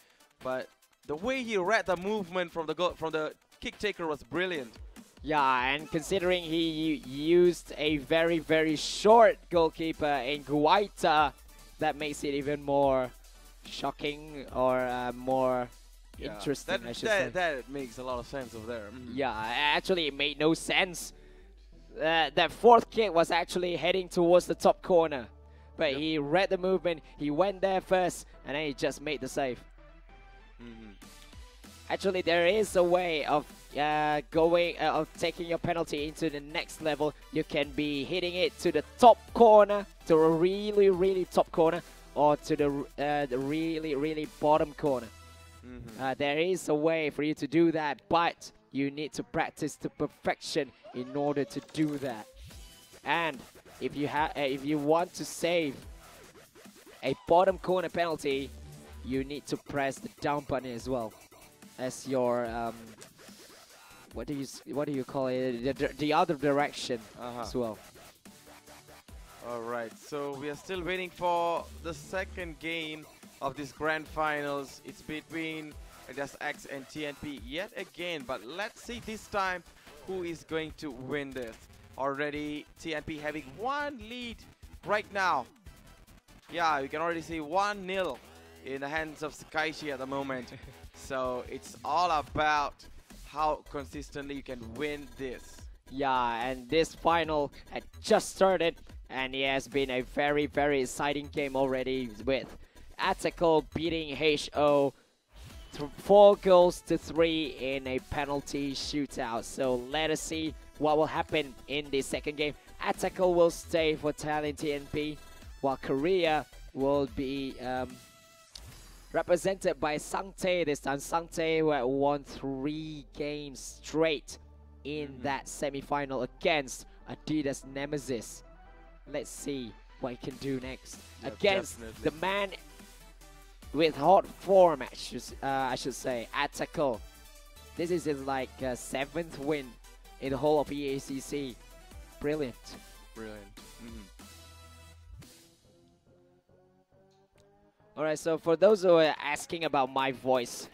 but the way he read the movement from the kick taker was brilliant. Yeah, and considering he used a very short goalkeeper in Guaita, that makes it even more shocking or more interesting, I should say. That makes a lot of sense over there. Yeah, actually it made no sense. That fourth kick was actually heading towards the top corner. But he read the movement, he went there first, and then he just made the save. Actually, there is a way of taking your penalty into the next level. You can be hitting it to the top corner, to a really, really top corner, or to the really, really bottom corner. There is a way for you to do that, but you need to practice to perfection in order to do that. And if you want to save a bottom corner penalty, you need to press the down button as well as your what do you call it, the other direction as well. All right, so we are still waiting for the second game of this grand finals. It's between adidas X and TNP yet again, but let's see this time who is going to win this. Already TNP having one lead right now. Yeah, you can already see 1-0 in the hands of Sakaishi at the moment. So it's all about how consistently you can win this. Yeah, and this final had just started, and it has been a very, very exciting game already, with Ataco beating HO 4-3 in a penalty shootout. So let us see what will happen in the second game. Ataco will stay for Thailand TNP, while Korea will be represented by Sangtae this time. Sangtae, who had won 3 games straight in that semi-final against adidas NEMEZIZ. Let's see what he can do next against the man with hot form, I should say, Ataco. This is his like 7th win in the whole of EACC. Brilliant. Brilliant. Alright, so for those who are asking about my voice.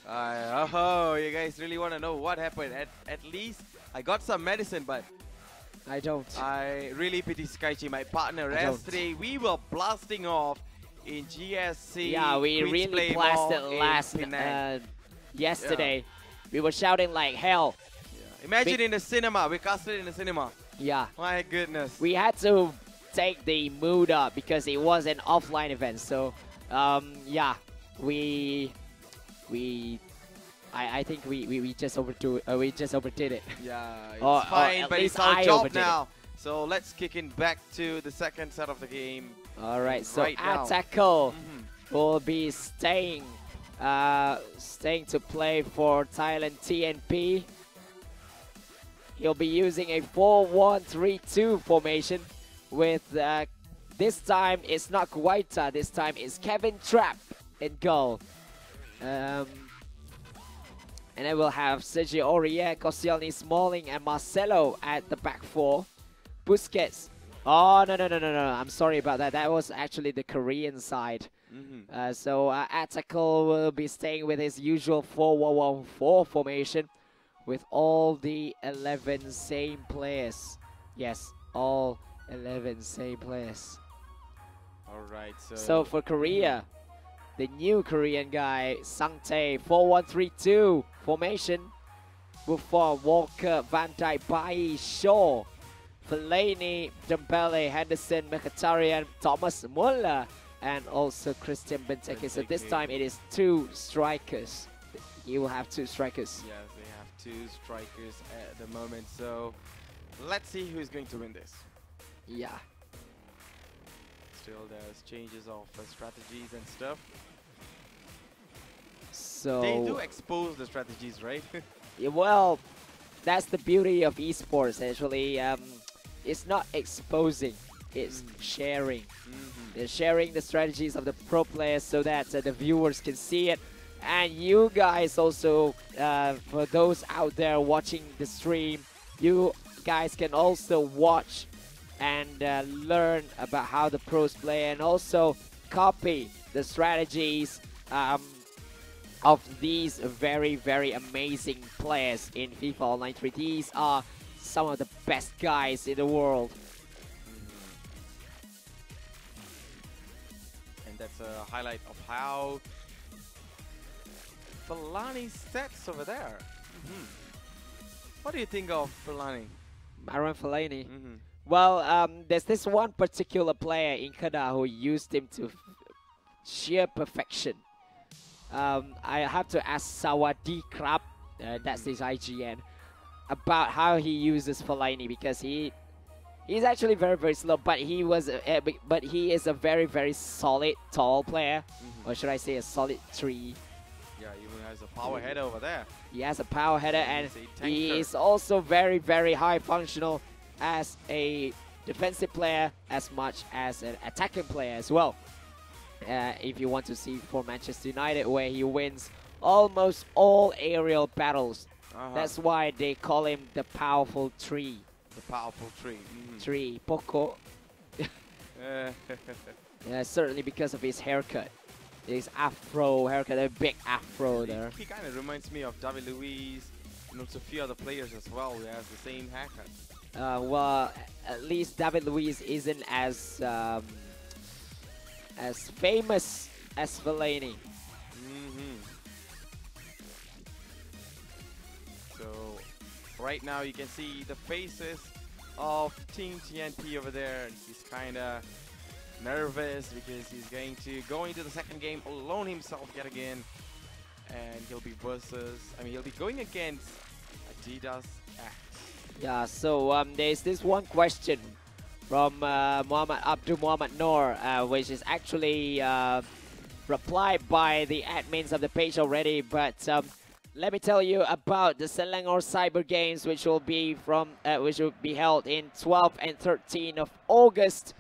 Oh, you guys really want to know what happened. At least I got some medicine, but I don't. I really pity Sakaichi, my partner. Yesterday we were blasting off in GSC. Yeah, we really blasted yesterday. Yeah. We were shouting like hell. Yeah. Imagine in the cinema, we casted in the cinema. Yeah. My goodness. We had to take the mood up because it was an offline event. So, yeah, I think we just overdid it. Yeah, it's fine, but it's our job now. So let's kick in back to the second set of the game. All right, so Ataco will be staying to play for Thailand TNP. He'll be using a 4-1-3-2 formation with this time it's not Kuwaita, this time it's Kevin Trapp in goal. And then we'll have Sergio Aurier, Koscielny, Smalling, and Marcelo at the back 4. Busquets. Oh, no. I'm sorry about that. That was actually the Korean side. So Ataco will be staying with his usual 4-1-1-4 formation with all the 11 same players. Yes, all 11 same players. All right. So for Korea, the new Korean guy, Sangtae, 4-1-3-2 formation. Buffon, Walker, Van Dijk, Bai, Shaw, Fellaini, Dembele, Henderson, Mkhitaryan, Thomas Muller, and also Christian Benteke. So this time it is 2 strikers. You will have 2 strikers. Yes, they have 2 strikers at the moment. So let's see who is going to win this. Yeah. Still, there's changes of strategies and stuff. So they do expose the strategies, right? Yeah, well, that's the beauty of esports. Actually, it's not exposing; it's sharing. They're sharing the strategies of the pro players so that the viewers can see it, and you guys also, for those out there watching the stream, you guys can also watch and learn about how the pros play, and also copy the strategies of these very, very amazing players in FIFA Online 3. These are some of the best guys in the world. And that's a highlight of how Fellaini sets over there. What do you think of Fellaini? Marouane Fellaini? Well, there's this one particular player in Canada who used him to sheer perfection. I have to ask Sawadi Krab, that's his IGN, about how he uses Fellaini, because he's actually very slow, but he is a very solid tall player, or should I say a solid tree. Yeah, he even has a power header over there. He has a power header, and he is also very high functional as a defensive player as much as an attacking player as well. If you want to see for Manchester United, where he wins almost all aerial battles. That's why they call him the powerful tree. The powerful tree. Tree, Poco. Yeah, certainly because of his haircut. His afro haircut, a big afro there. He kind of reminds me of David Luiz and also a few other players as well who has the same haircut. Well, at least David Luiz isn't as famous as Fellaini. So right now you can see the faces of Team TNP over there. He's kind of nervous because he's going to go into the second game alone himself yet again, and he'll be going against adidas X. Yeah, so there's this one question from Abdul Muhammad Noor, which is actually replied by the admins of the page already, but let me tell you about the Selangor Cyber Games, which will be held in 12 and 13 of August.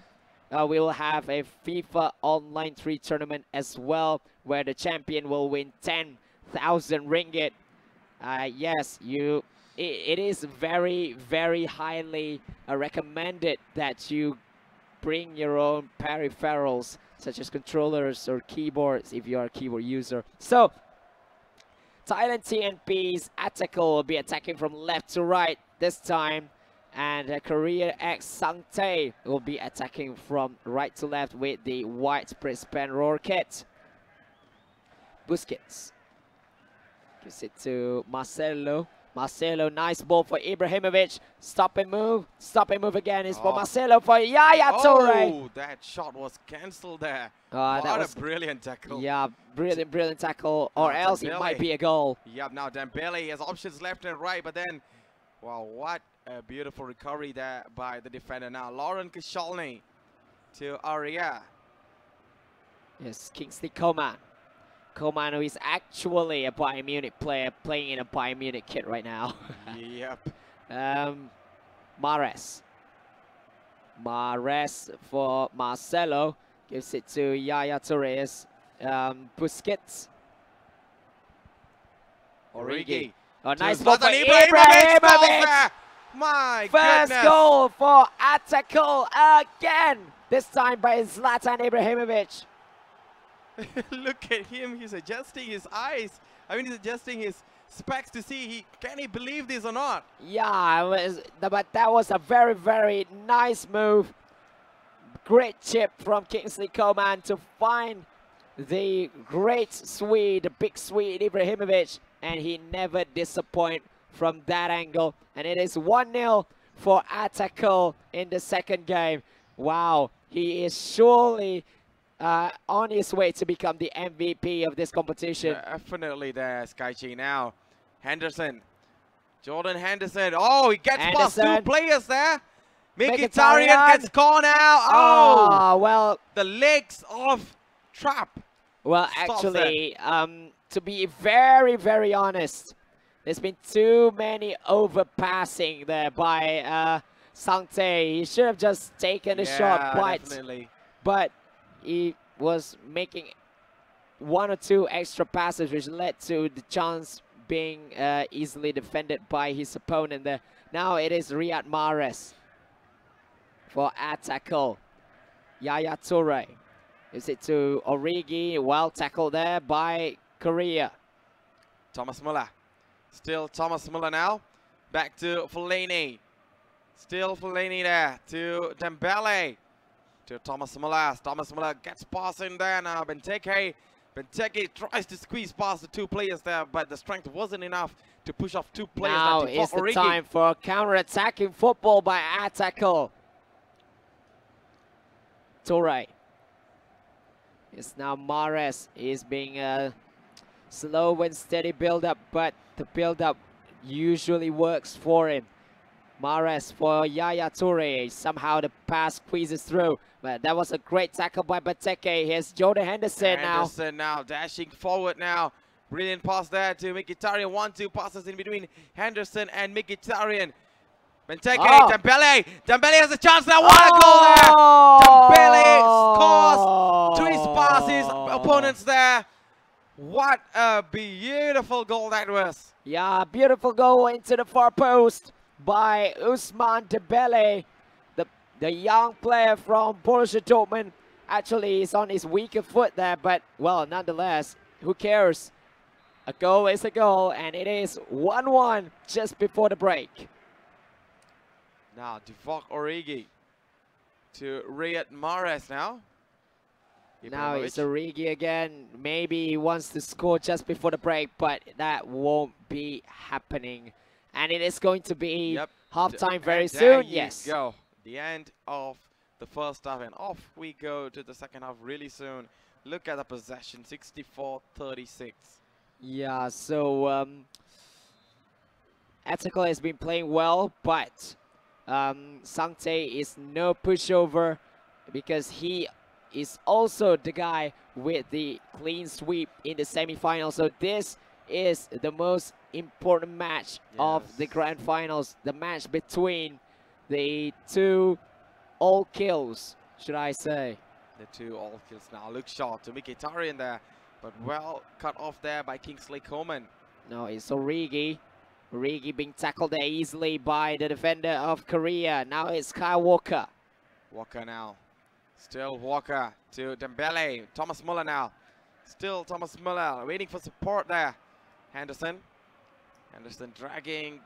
We will have a FIFA Online 3 tournament as well, where the champion will win 10,000 ringgit. Yes, it is very highly recommended that you bring your own peripherals, such as controllers or keyboards if you are a keyboard user. So, Thailand TNP's Attackle will be attacking from left to right this time, and Korea X Sangtae will be attacking from right to left with the white Brisbane Rocket. Busquets gives it to Marcelo. Marcelo, nice ball for Ibrahimovic. Stop and move again is for Marcelo for Yaya Toure. Oh, that shot was cancelled there. That was a brilliant tackle. Yeah, brilliant tackle, or else it might be a goal. Yep, now Dembele has options left and right, but then, wow, what a beautiful recovery there by the defender. Now Lauren Koscielny to Aria. Yes, Kingsley Coman. Coman, who is actually a Bayern Munich player, playing in a Bayern Munich kit right now. Yep. Mahrez for Marcelo. Gives it to Yaya Torres. Busquets. Origi. Oh, nice ball for Ibrahimovic. My First goodness. goal for Attackle again. This time by Zlatan Ibrahimovic. Look at him, he's adjusting his eyes. He's adjusting his specs to see can he believe this or not. Yeah, but that was a very nice move. Great chip from Kingsley Coman to find the great Swede, the big Swede Ibrahimovic, and he never disappoints from that angle. And it is 1-0 for Attackle in the second game. Wow, he is surely on his way to become the MVP of this competition. Definitely there, Skychi. Now, Henderson. Jordan Henderson. Oh, he gets past two players there. Mkhitaryan gets caught out. Oh, well. The legs of Trapp. Well, actually, to be very honest, there's been too many overpassing there by Sangtae. He should have just taken a shot, but he was making 1 or 2 extra passes, which led to the chance being easily defended by his opponent there. Now it is Riyad Mahrez for Attackle. Yaya Toure gives it to Origi. Well tackled there by Korea. Thomas Muller. Still Thomas Muller now. Back to Fellaini. Still Fellaini there to Dembele. To Thomas Muller. Thomas Muller gets past in there now. Benteke tries to squeeze past the 2 players there, but the strength wasn't enough to push off 2 players. Now is the time for counter-attacking football by Attackle. Toure. It's now Mahrez is being Slow and steady build-up, but the build-up usually works for him. Mares for Yaya Toure. Somehow the pass squeezes through. But that was a great tackle by Benteke. Here's Jordan Henderson now. Henderson now dashing forward now. Brilliant pass there to Mkhitaryan. 1-2 passes in between Henderson and Mkhitaryan. Benteke, Dembele. Dembele has a chance now. What a goal there! Dembele scores to inspire his opponents there. What a beautiful goal that was. Yeah, beautiful goal into the far post by Ousmane Dembele. The young player from Borussia Dortmund actually is on his weaker foot there, but, well, nonetheless, who cares? A goal is a goal, and it is 1-1 just before the break. Now, Divock Origi to Riyad Mahrez now. Now it's Origi again. Maybe he wants to score just before the break, but that won't be happening. And it is going to be halftime very soon. Yes. Go. The end of the first half, and off we go to the second half really soon. Look at the possession, 64-36. Yeah, so Atakal has been playing well, but Sangte is no pushover because he is also the guy with the clean sweep in the semi-final. So this is the most important match of the grand finals, the match between the two all-kills, should I say. The two all-kills now. Look short to Mkhitaryan there, but well cut off there by Kingsley Coman. No, it's Origi. Origi being tackled there easily by the defender of Korea. Now it's Kyle Walker. Walker now. Still Walker to Dembele. Thomas Muller now. Still Thomas Muller waiting for support there. Henderson. Henderson dragging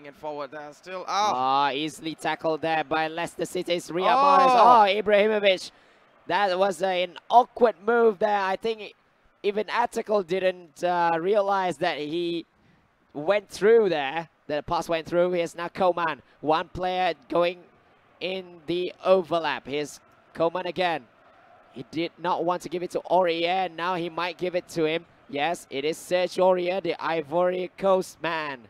it forward there. Still easily tackled there by Leicester City's Riyad Mahrez. Ibrahimovic. That was an awkward move there. I think even Atakal didn't realize that he went through there. The pass went through. Here's now Coman. One player going in the overlap. Here's Coman again. He did not want to give it to Aurier. Now he might give it to him. Yes, it is Serge Aurier, the Ivory Coast man.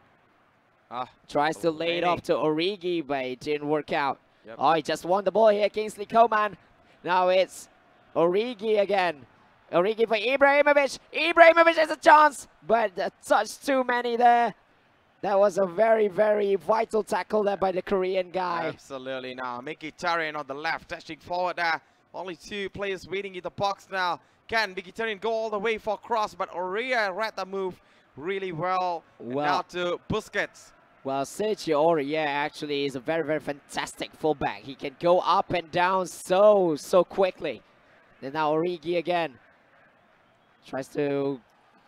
Tries to lay it off to Origi, but it didn't work out. He just won the ball here, Kingsley Coman. Now it's Origi again. Origi for Ibrahimovic. Ibrahimovic has a chance, but a touch too many there. That was a very, very vital tackle there by the Korean guy. Absolutely. Now Mkhitaryan on the left, dashing forward there. Only two players waiting in the box now. Can Mkhitaryan go all the way for cross, but Aurier read the move really well. Now to Busquets. Well, Sergio Aurier actually is a very, very fantastic fullback. He can go up and down so quickly. Then now Origi again. Tries to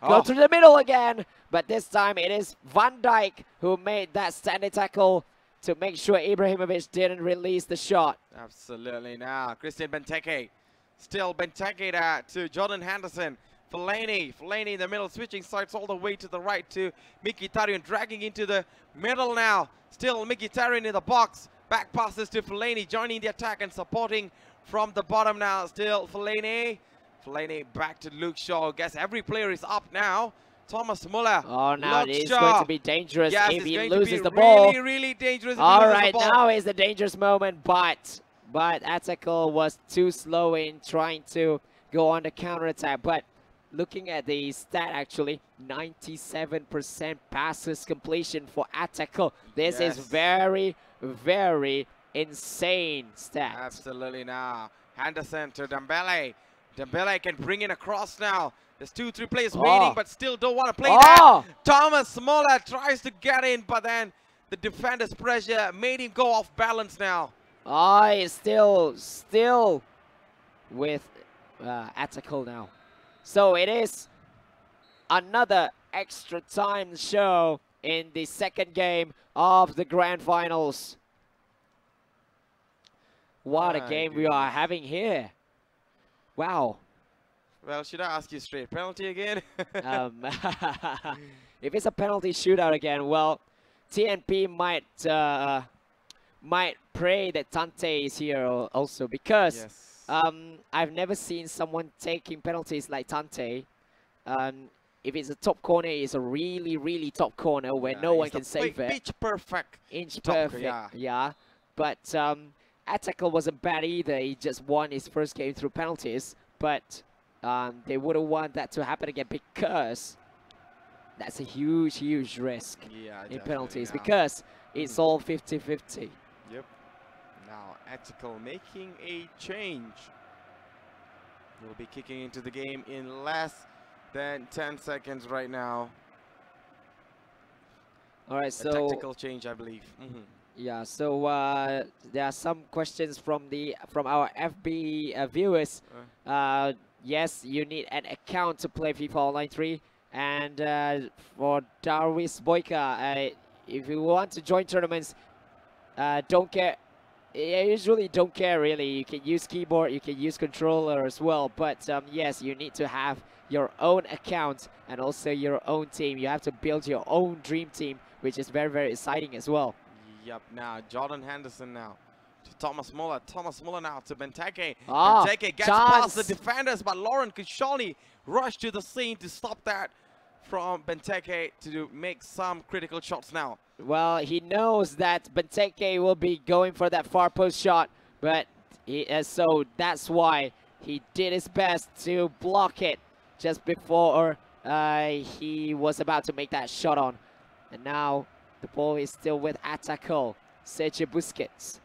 go through the middle again. But this time it is Van Dijk who made that standing tackle to make sure Ibrahimovic didn't release the shot. Absolutely. Now Christian Benteke. Still Benteke there to Jordan Henderson. Fellaini in the middle, switching sides all the way to the right to Mkhitaryan, dragging into the middle now. Still Mkhitaryan in the box. Back passes to Fellaini, joining the attack and supporting from the bottom now. Still Fellaini. Fellaini back to Luke Shaw. I guess every player is up now. Thomas Muller. Now it's going to be dangerous if he loses the ball. Really, really dangerous. All right, now is the dangerous moment, but Atakal was too slow in trying to go on the counter-attack. But looking at the stat, actually, 97% passes completion for Atakal. This is very, very insane stat. Absolutely. Now Henderson to Dembele. Dembele can bring in a cross now. There's 2-3 players waiting, but still don't want to play that. Thomas Muller tries to get in, but then the defender's pressure made him go off balance now. It's still with Atakal now. So it is another extra time show in the second game of the grand finals. What a game we are having here. Wow. Well, should I ask you straight? Penalty again? If it's a penalty shootout again, well, TNP might pray that Tante is here also, because I've never seen someone taking penalties like Tante. if it's a top corner, it's a really, really top corner where no one can save it. Pitch perfect. Inch perfect, yeah. But Atakel wasn't bad either. He just won his first game through penalties. But they wouldn't want that to happen again because that's a huge, huge risk in penalties because it's all 50-50. Yep. Now Atakel making a change. He'll be kicking into the game in less than 10 seconds right now. All right, so tactical change, I believe. Yeah, so there are some questions from our FB viewers. Yes, you need an account to play FIFA Online 3, and for Darwis Boyka, if you want to join tournaments, don't care. I usually don't care really. You can use keyboard, you can use controller as well. But yes, you need to have your own account and also your own team. You have to build your own dream team, which is very, very exciting as well. Yep. Now Jordan Henderson now to Thomas Muller. Thomas Muller now to Benteke. Ah, Benteke gets past the defenders, but Lauren Kishani rushed to the scene to stop that from Benteke to make some critical shots now. Well, he knows that Benteke will be going for that far post shot, but so that's why he did his best to block it just before he was about to make that shot on. And now the ball is still with Atakel. Sergio Busquets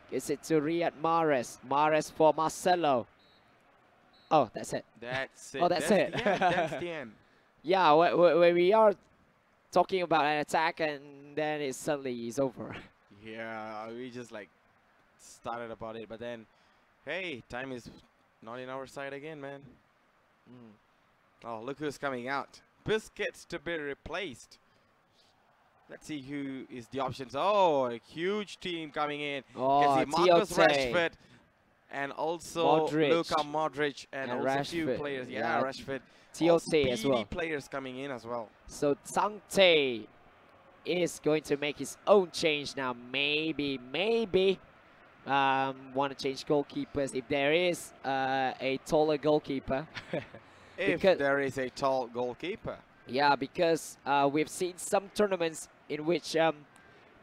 gives it to Riyad Mahrez. Mahrez for Marcelo. Oh, that's it. That's it. Oh, that's it. The end. That's the end. Yeah, where we are talking about an attack and then it suddenly is over. Yeah, we just like started about it, but then, hey, time is not in our side again, man. Oh, look who's coming out. Busquets to be replaced. Let's see who is the options. Oh, a huge team coming in. Oh, Marcus Rashford and also Modric. Luka Modric and also Rashford. a few players. Yeah, Rashford. Tiote as well. Players coming in as well. So Tangte is going to make his own change now. Maybe want to change goalkeepers if there is a taller goalkeeper. If there is a tall goalkeeper. Yeah, because we've seen some tournaments in which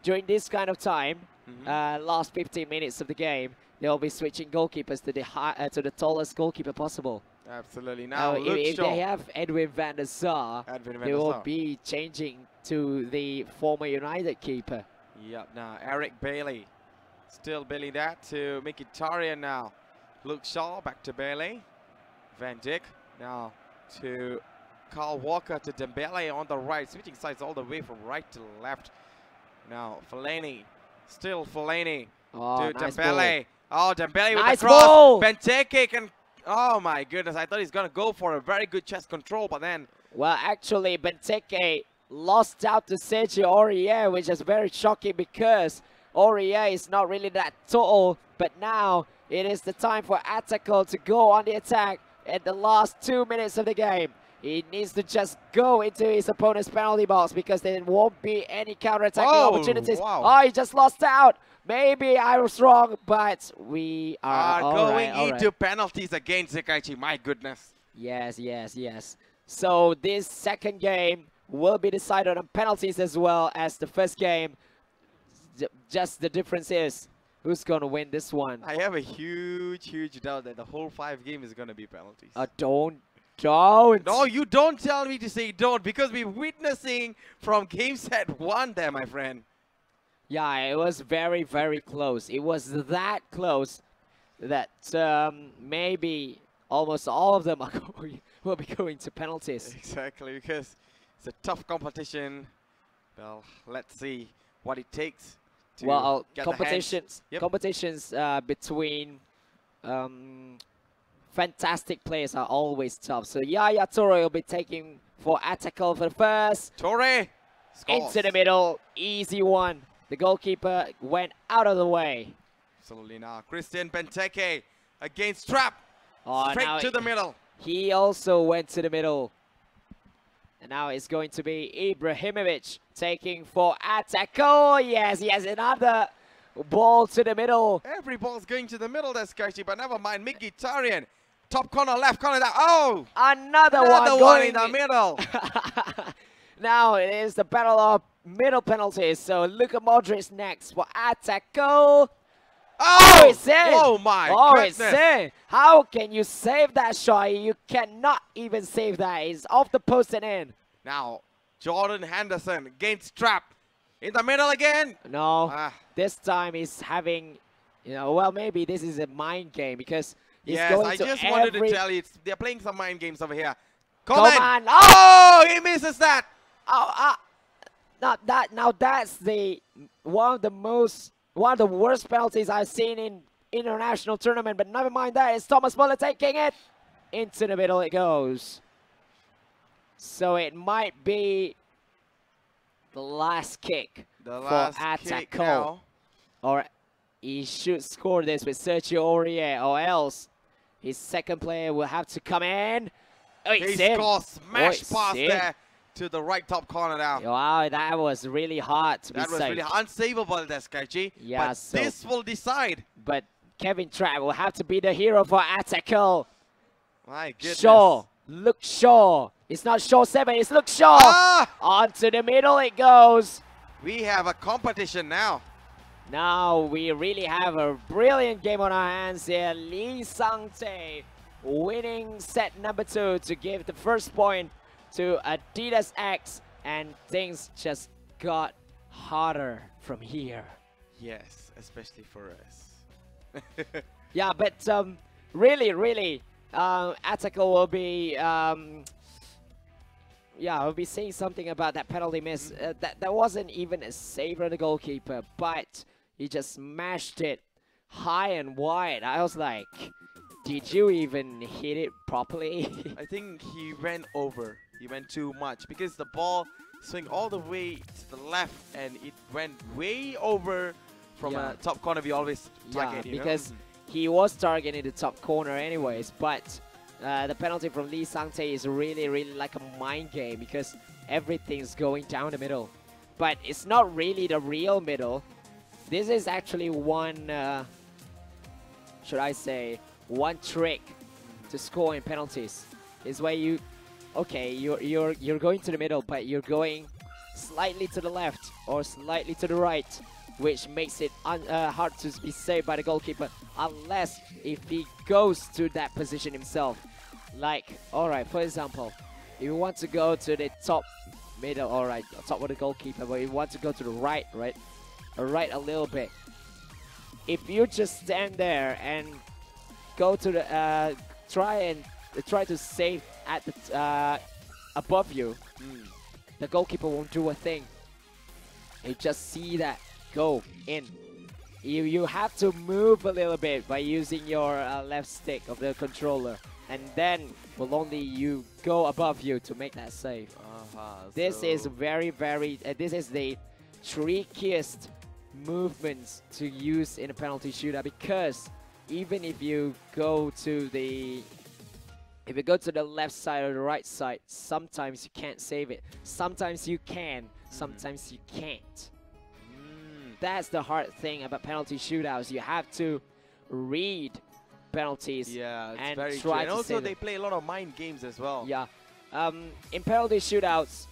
during this kind of time, last 15 minutes of the game, they'll be switching goalkeepers to the tallest goalkeeper possible. Absolutely. Now, if they have Edwin van der Sar, they will be changing to the former United keeper. Yep. Now Eric Bailey, still Bailey that to Mkhitaryan now. Luke Shaw back to Bailey. Van Dijk now to Kyle Walker to Dembele on the right, switching sides all the way from right to left. Now Fellaini, still Fellaini to nice Dembele. ball. Oh, Dembele with Nice the cross. ball. Benteke can. Oh my goodness! I thought he's gonna go for a very good chest control, but then. Well, actually, Benteke lost out to Sergio Aurier, which is very shocking because Aurier is not really that tall. But now it is the time for Atakel to go on the attack at the last 2 minutes of the game. He needs to just go into his opponent's penalty box because there won't be any counter-attacking opportunities. Wow. Oh, he just lost out. Maybe I was wrong, but we are going into penalties against Zekaichi. My goodness. Yes. So this second game will be decided on penalties as well as the first game. Just the difference is who's going to win this one. I have a huge doubt that the whole 5 game is going to be penalties. Don't. No, you don't tell me to say don't, because we're witnessing from game set 1 there, my friend. Yeah, it was very, very close. It was that close that maybe almost all of them will be going to penalties. Exactly, because it's a tough competition. Well, let's see what it takes to get competitions between fantastic players are always tough. So Yaya Toure will be taking for Atakel for the first. Toure into the middle, easy one. The goalkeeper went out of the way. Absolutely. Now Christian Benteke against Trap. Straight to the middle. He also went to the middle. And now it's going to be Ibrahimovic taking for Atakel. Yes, another ball to the middle. Every ball's going to the middle, that's Kashi, but never mind. Mkhitaryan Top corner, left corner. Oh! Another one in the middle. Now it is the battle of middle penalties. So Luka Modric next for attack goal. Oh, it's in. Oh my goodness. It's in. How can you save that shot? You cannot even save that. It's off the post and in. Now, Jordan Henderson against Trap. In the middle again. No, this time he's having, well, maybe this is a mind game because he's going I to just wanted to tell you, they're playing some mind games over here. Coman. Oh, he misses that. Now that's one of the worst penalties I've seen in international tournament. But never mind that. It's Thomas Muller taking it into the middle. It goes. So it might be the last kick for attack goal, or he should score this with Sergio Aurier, or else his second player will have to come in. Oh, he scores smash pass there to the right top corner now. Wow, that was really hard to be saved. That was really unsavable, that Skychi. Yeah, but this will decide. But Kevin Trapp will have to be the hero for attack goal. My goodness. Shaw. It's not Shaw 7, it's Luke Shaw. Onto the middle it goes. We have a competition now. Now we really have a brilliant game on our hands here. Lee Sang-tae winning set number 2 to give the first point to Adidas X, and things just got harder from here. Yes, especially for us. Yeah, but really, Atakel will be we'll be saying something about that penalty miss. That wasn't even a save on the goalkeeper, but he just smashed it high and wide. I was like, did you even hit it properly? I think he went over. He went too much because the ball swung all the way to the left and it went way over from a top corner we always target. Because he was targeting the top corner anyways, but the penalty from Lee Sang-tae is really like a mind game because everything's going down the middle. But it's not really the real middle. This is actually one, should I say, one trick to score in penalties. Is where you're going to the middle, but you're going slightly to the left or slightly to the right, which makes it hard to be saved by the goalkeeper, unless if he goes to that position himself. Like, alright, for example, if you want to go to the top middle, alright, top of the goalkeeper, but you want to go to the right, right a little bit. If you just stand there and go to the, try to save at the, above you, the goalkeeper won't do a thing. You just see that go in. You have to move a little bit by using your left stick of the controller, and then will only you go above you to make that save. This is very, this is the trickiest movements to use in a penalty shootout, because even if you go to the left side or the right side, sometimes you can't save it. Sometimes you can, sometimes you can't. That's the hard thing about penalty shootouts. You have to read penalties and very try and to also save they it. play a lot of mind games as well. Yeah. In penalty shootouts,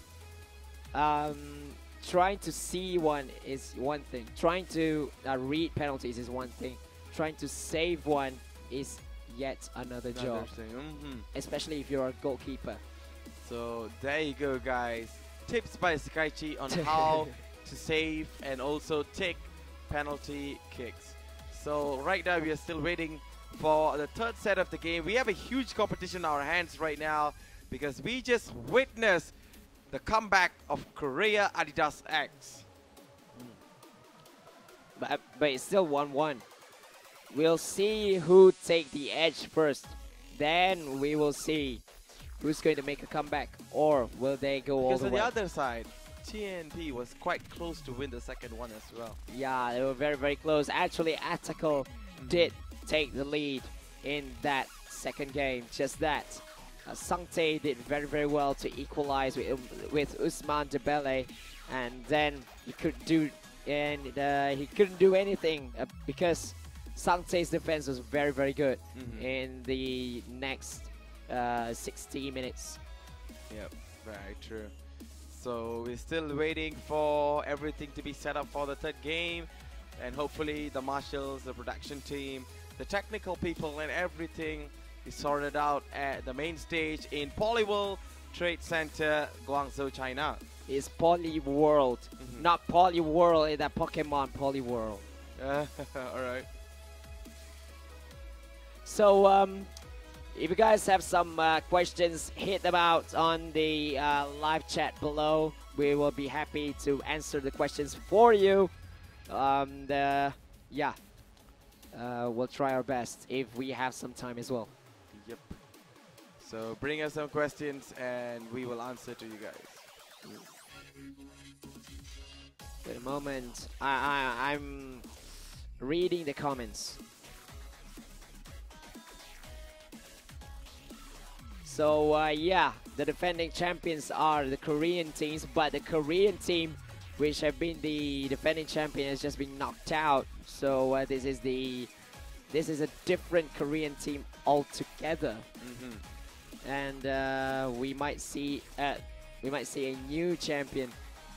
trying to see one is one thing. Trying to read penalties is one thing. Trying to save one is yet another job. Especially if you're a goalkeeper. So there you go, guys. Tips by Sakaichi on how to save and also take penalty kicks. So right now we are still waiting for the third set of the game. We have a huge competition in our hands right now because we just witnessed the comeback of Korea Adidas X. But it's still 1-1. We'll see who take the edge first. Then we will see who's going to make a comeback, or will they go all the way. Because on the other side, TNP was quite close to win the second one as well. Yeah, they were very close. Actually, Atakel did take the lead in that second game. Just that, Sang-tae did very well to equalize with Usman Dembele, and then he couldn't do anything because Sangtae's defense was very, very good in the next 60 minutes. Yep, very true. So we're still waiting for everything to be set up for the third game, and hopefully the marshals, the production team, the technical people and everything is sorted out at the main stage in Polyworld Trade Center, Guangzhou, China. It's Polyworld, not Polyworld in that Pokemon Polyworld. Alright. So, if you guys have some questions, hit them out on the live chat below. We will be happy to answer the questions for you. Yeah, we'll try our best if we have some time as well. Yep. So bring us some questions and we will answer to you guys. Wait a moment. I'm reading the comments. So yeah, the defending champions are the Korean teams, but the Korean team, which have been the defending champion, has just been knocked out. So this is a different Korean team altogether, and we might see a new champion.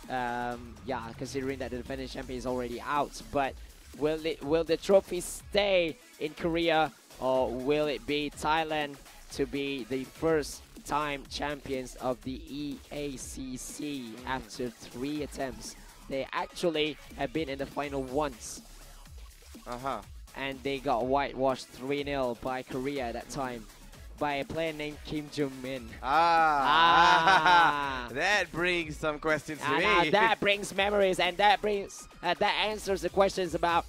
Yeah, considering that the defending champion is already out, but will the trophy stay in Korea, or will it be Thailand to be the first time champions of the EACC after 3 attempts? They actually have been in the final once. And they got whitewashed 3-0 by Korea at that time by a player named Kim Jung-min. That brings some questions to me. That brings memories, and that answers the questions about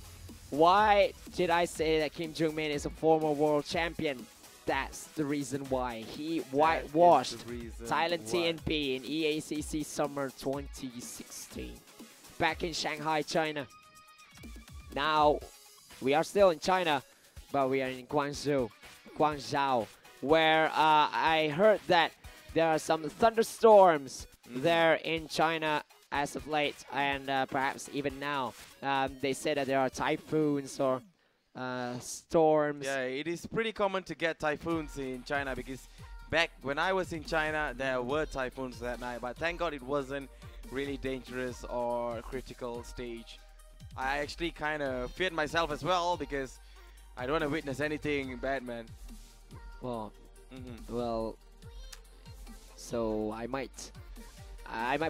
why did I say that Kim Jung-min is a former world champion. That's the reason why. He whitewashed Thailand TNP in EACC Summer 2016 back in Shanghai, China. Now, we are still in China, but we are in Guangzhou, where I heard that there are some thunderstorms there in China as of late, and perhaps even now. They say that there are typhoons or storms. Yeah, it is pretty common to get typhoons in China, because back when I was in China, there were typhoons that night, but thank God it wasn't really dangerous or critical stage. I actually kind of feared myself as well, because I don't want to witness anything bad, man. Well, well, so I might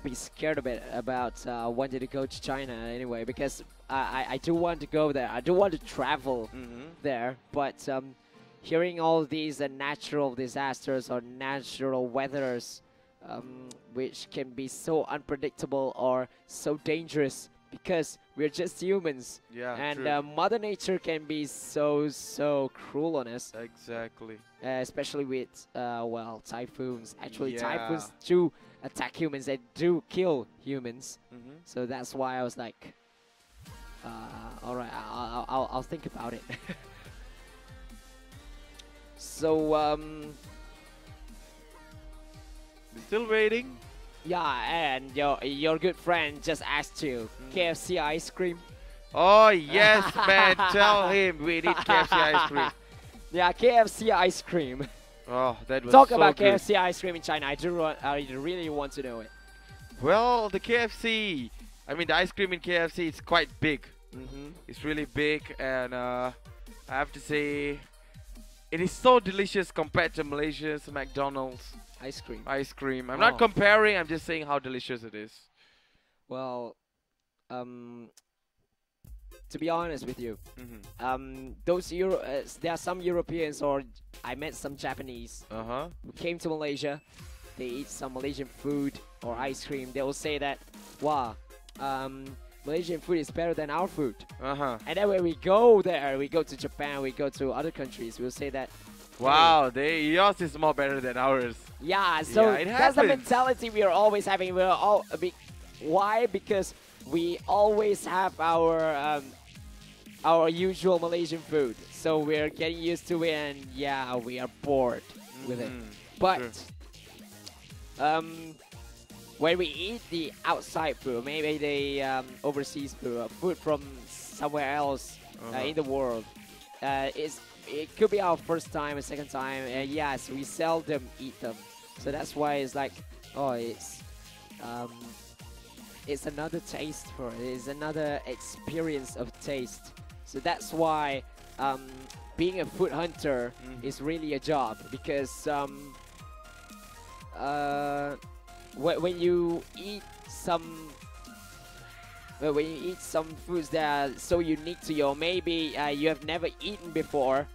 be scared a bit about wanting to go to China anyway, because I do want to go there. I do want to travel there, but hearing all these natural disasters or natural weathers, which can be so unpredictable or so dangerous, because we're just humans. Yeah, and Mother Nature can be so cruel on us. Exactly. Especially with, well, typhoons. Actually, typhoons do attack humans. They do kill humans. So that's why I was like, all right, I'll think about it. So, still waiting? Yeah, and your good friend just asked you, KFC ice cream? Oh, yes, man. Tell him we need KFC ice cream. Yeah, KFC ice cream. Oh, that was Talk so about good. KFC ice cream in China. I really want to know it. Well, the KFC, I mean, the ice cream in KFC is quite big. It's really big, and I have to say, it is so delicious compared to Malaysia's McDonald's ice cream. I'm not comparing, I'm just saying how delicious it is. Well, to be honest with you, there are some Europeans, or I met some Japanese who came to Malaysia. They eat some Malaysian food or ice cream. They will say that, wow, Malaysian food is better than our food. And then when we go there, we go to Japan, we go to other countries, we'll say that, wow, yours is more better than ours. Yeah, so that's the mentality we are always having. We're all why? Because we always have our usual Malaysian food, so we're getting used to it, and yeah, we are bored with it. But when we eat the outside food, maybe the overseas food, food from somewhere else in the world, it could be our first time or second time, and yes, we seldom eat them. So that's why it's like, oh, it's another taste for it. It's another experience of taste. So that's why being a food hunter is really a job, because when you eat some foods that are so unique to you, or maybe you have never eaten before,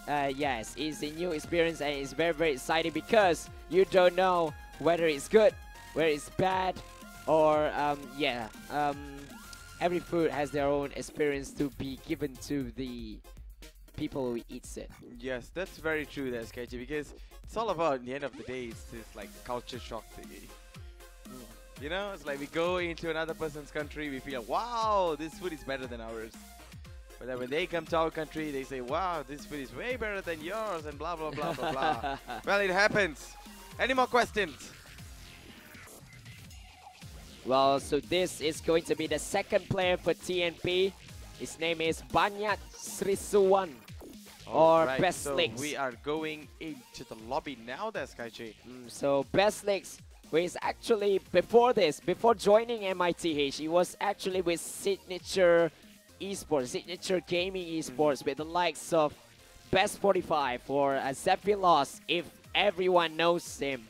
yes, it's a new experience and it's very, very exciting, because you don't know whether it's good, whether it's bad, or every food has their own experience to be given to the people who eats it. Yes, that's very true, there, SKG, because it's all about, at the end of the day, it's this like culture shock thingy. You know, it's like we go into another person's country, we feel, wow, this food is better than ours. But then when they come to our country, they say, wow, this food is way better than yours, and blah, blah, blah, blah, blah. Well, it happens. Any more questions? Well, so this is going to be the second player for TNP. His name is Banyat Srisuwan, or right, Best so Legs. we are going into the lobby now, there, SkyG. So Best Legs, who is actually, before joining MITH, he was actually with Signature Esports, Signature Gaming Esports, with the likes of Best 45 or Zephylos, if everyone knows him.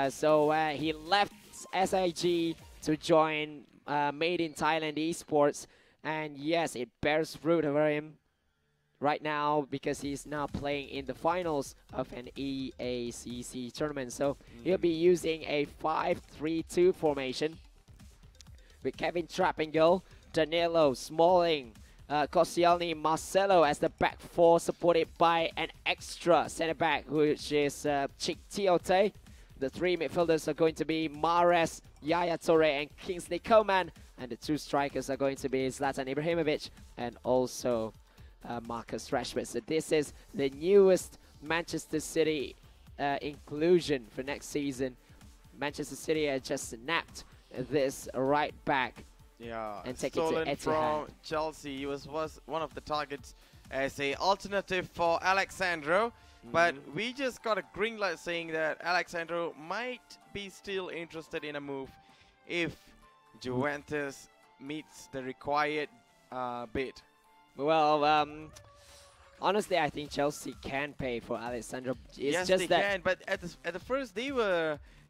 So he left SIG to join Made in Thailand Esports, and yes, it bears fruit for him right now, because he's now playing in the finals of an EACC tournament. So he'll be using a 5-3-2 formation with Kevin Trapp in goal, Danilo, Smalling, Koscielny, Marcelo as the back four, supported by an extra centre back, which is Chik Tiote. The three midfielders are going to be Mahrez, Yaya Toure, and Kingsley Coman, and the two strikers are going to be Zlatan Ibrahimovic and also Marcus Rashford. So this is the newest Manchester City inclusion for next season. Manchester City has just snapped this right back. Yeah, and take stolen it to from Etihad. Chelsea. He was one of the targets as a alternative for Alexandro. But we just got a green light saying that Alexandro might be still interested in a move if Juventus meets the required bid. Well, honestly, I think Chelsea can pay for Alexandro. It's yes, just they that can. But at the first,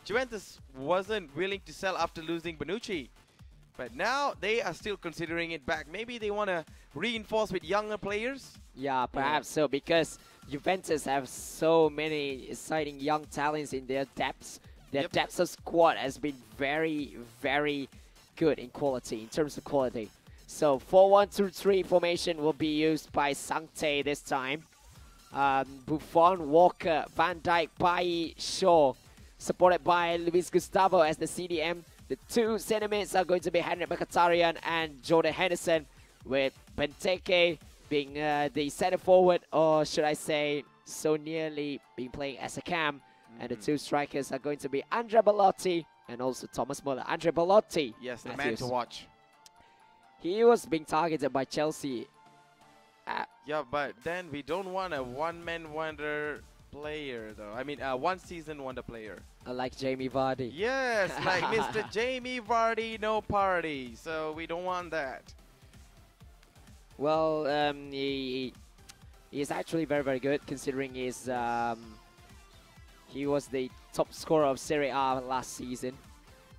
Juventus wasn't willing to sell after losing Bonucci. But now they are still considering it back. Maybe they want to reinforce with younger players. Yeah, perhaps so, because Juventus have so many exciting young talents in their depths. Their depth of squad has been very, very good in quality, in terms of quality. So 4-1-2-3 formation will be used by Sangte this time. Buffon, Walker, Van Dijk, Bailly, Shaw, supported by Luis Gustavo as the CDM. The two centre-mids are going to be Henrik Mkhitaryan and Jordan Henderson, with Benteke being the centre forward, or should I say, so nearly being playing as a cam. And the two strikers are going to be Andre Belotti and also Thomas Muller. Andre Belotti, yes, the Matthews, man to watch. He was being targeted by Chelsea. Yeah, but then we don't want a one-man wonder player, though. I mean, one-season wonder player. Like Jamie Vardy. Yes, like Mr. Jamie Vardy, no party. So we don't want that. Well, he is actually very, very good, considering his he was the top scorer of Serie A last season.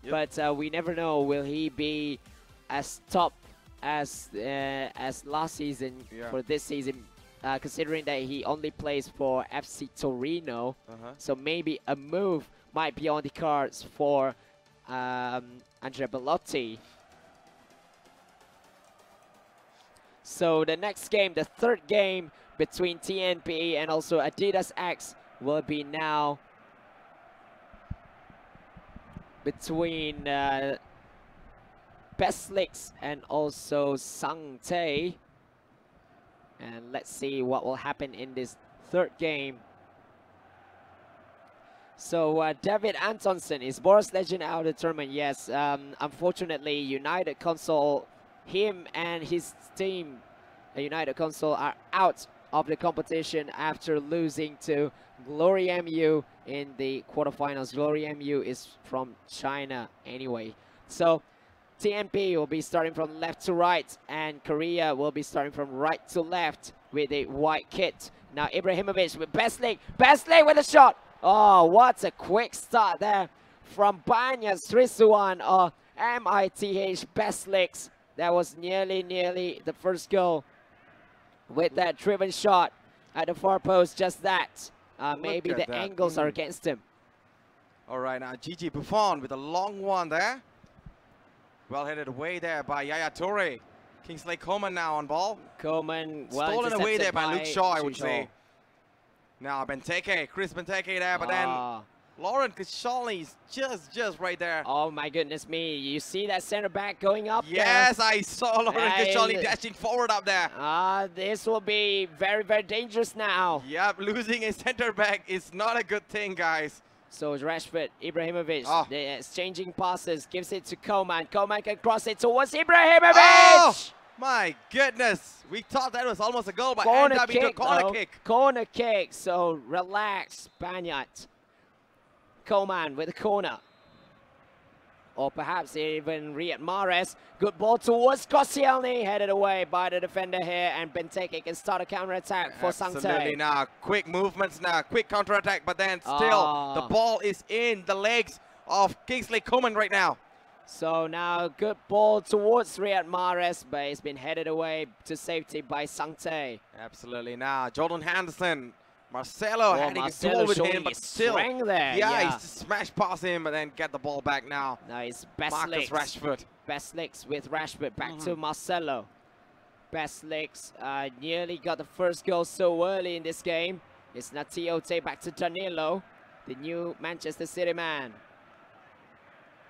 But we never know, will he be as top as last season for this season, considering that he only plays for FC Torino. So maybe a move might be on the cards for Andre Belotti. So the next game, the third game between TNP and also Adidas X, will be now between Bestlix and also Sangte. And let's see what will happen in this third game. So David Antonsen, is Boris Legend out of the tournament? Yes, unfortunately United Console, him and his team, United Console, are out of the competition after losing to GloryMU in the quarterfinals. GloryMU is from China anyway. So TNP will be starting from left to right, and Korea will be starting from right to left with a white kit. Now Ibrahimovic with Beslik. Beslik with a shot. Oh, what a quick start there from Banyas Trisuan or MITH Besliks. That was nearly the first goal with that driven shot at the far post. Just that. Maybe the angles are against him. All right, now Gigi Buffon with a long one there. Well headed away there by Yaya Toure. Kingsley Coman now on ball. Coman well stolen away there by Luke Shaw, I would say. Now Benteke, Chris Benteke there, but then Laurent Koscielny's just right there. Oh my goodness me! You see that center back going up? Yes, I saw Laurent Koscielny dashing forward up there. This will be very dangerous now. Yep, losing a center back is not a good thing, guys. So Rashford, Ibrahimovic, they're exchanging passes, gives it to Coman. Coman can cross it towards Ibrahimovic! Oh, my goodness. We thought that was almost a goal, but ended up into a corner kick. Corner kick, so relax, Banyat. Coman with a corner. Or perhaps even Riyad Mahrez. Good ball towards Koscielny, headed away by the defender here, and Benteke can start a counter-attack for Sangte. Absolutely now, quick movements now, quick counter-attack, but then still the ball is in the legs of Kingsley Coman right now. So now good ball towards Riyad Mahrez, but it's been headed away to safety by Sangte. Absolutely now, Jordan Henderson. Marcelo having a duel with him, but still, there, he's just smashed past him and then get the ball back now. Nice, Marcus Rashford. Besliks with Rashford back to Marcelo. Besliks nearly got the first goal so early in this game. It's Natiote back to Danilo, the new Manchester City man.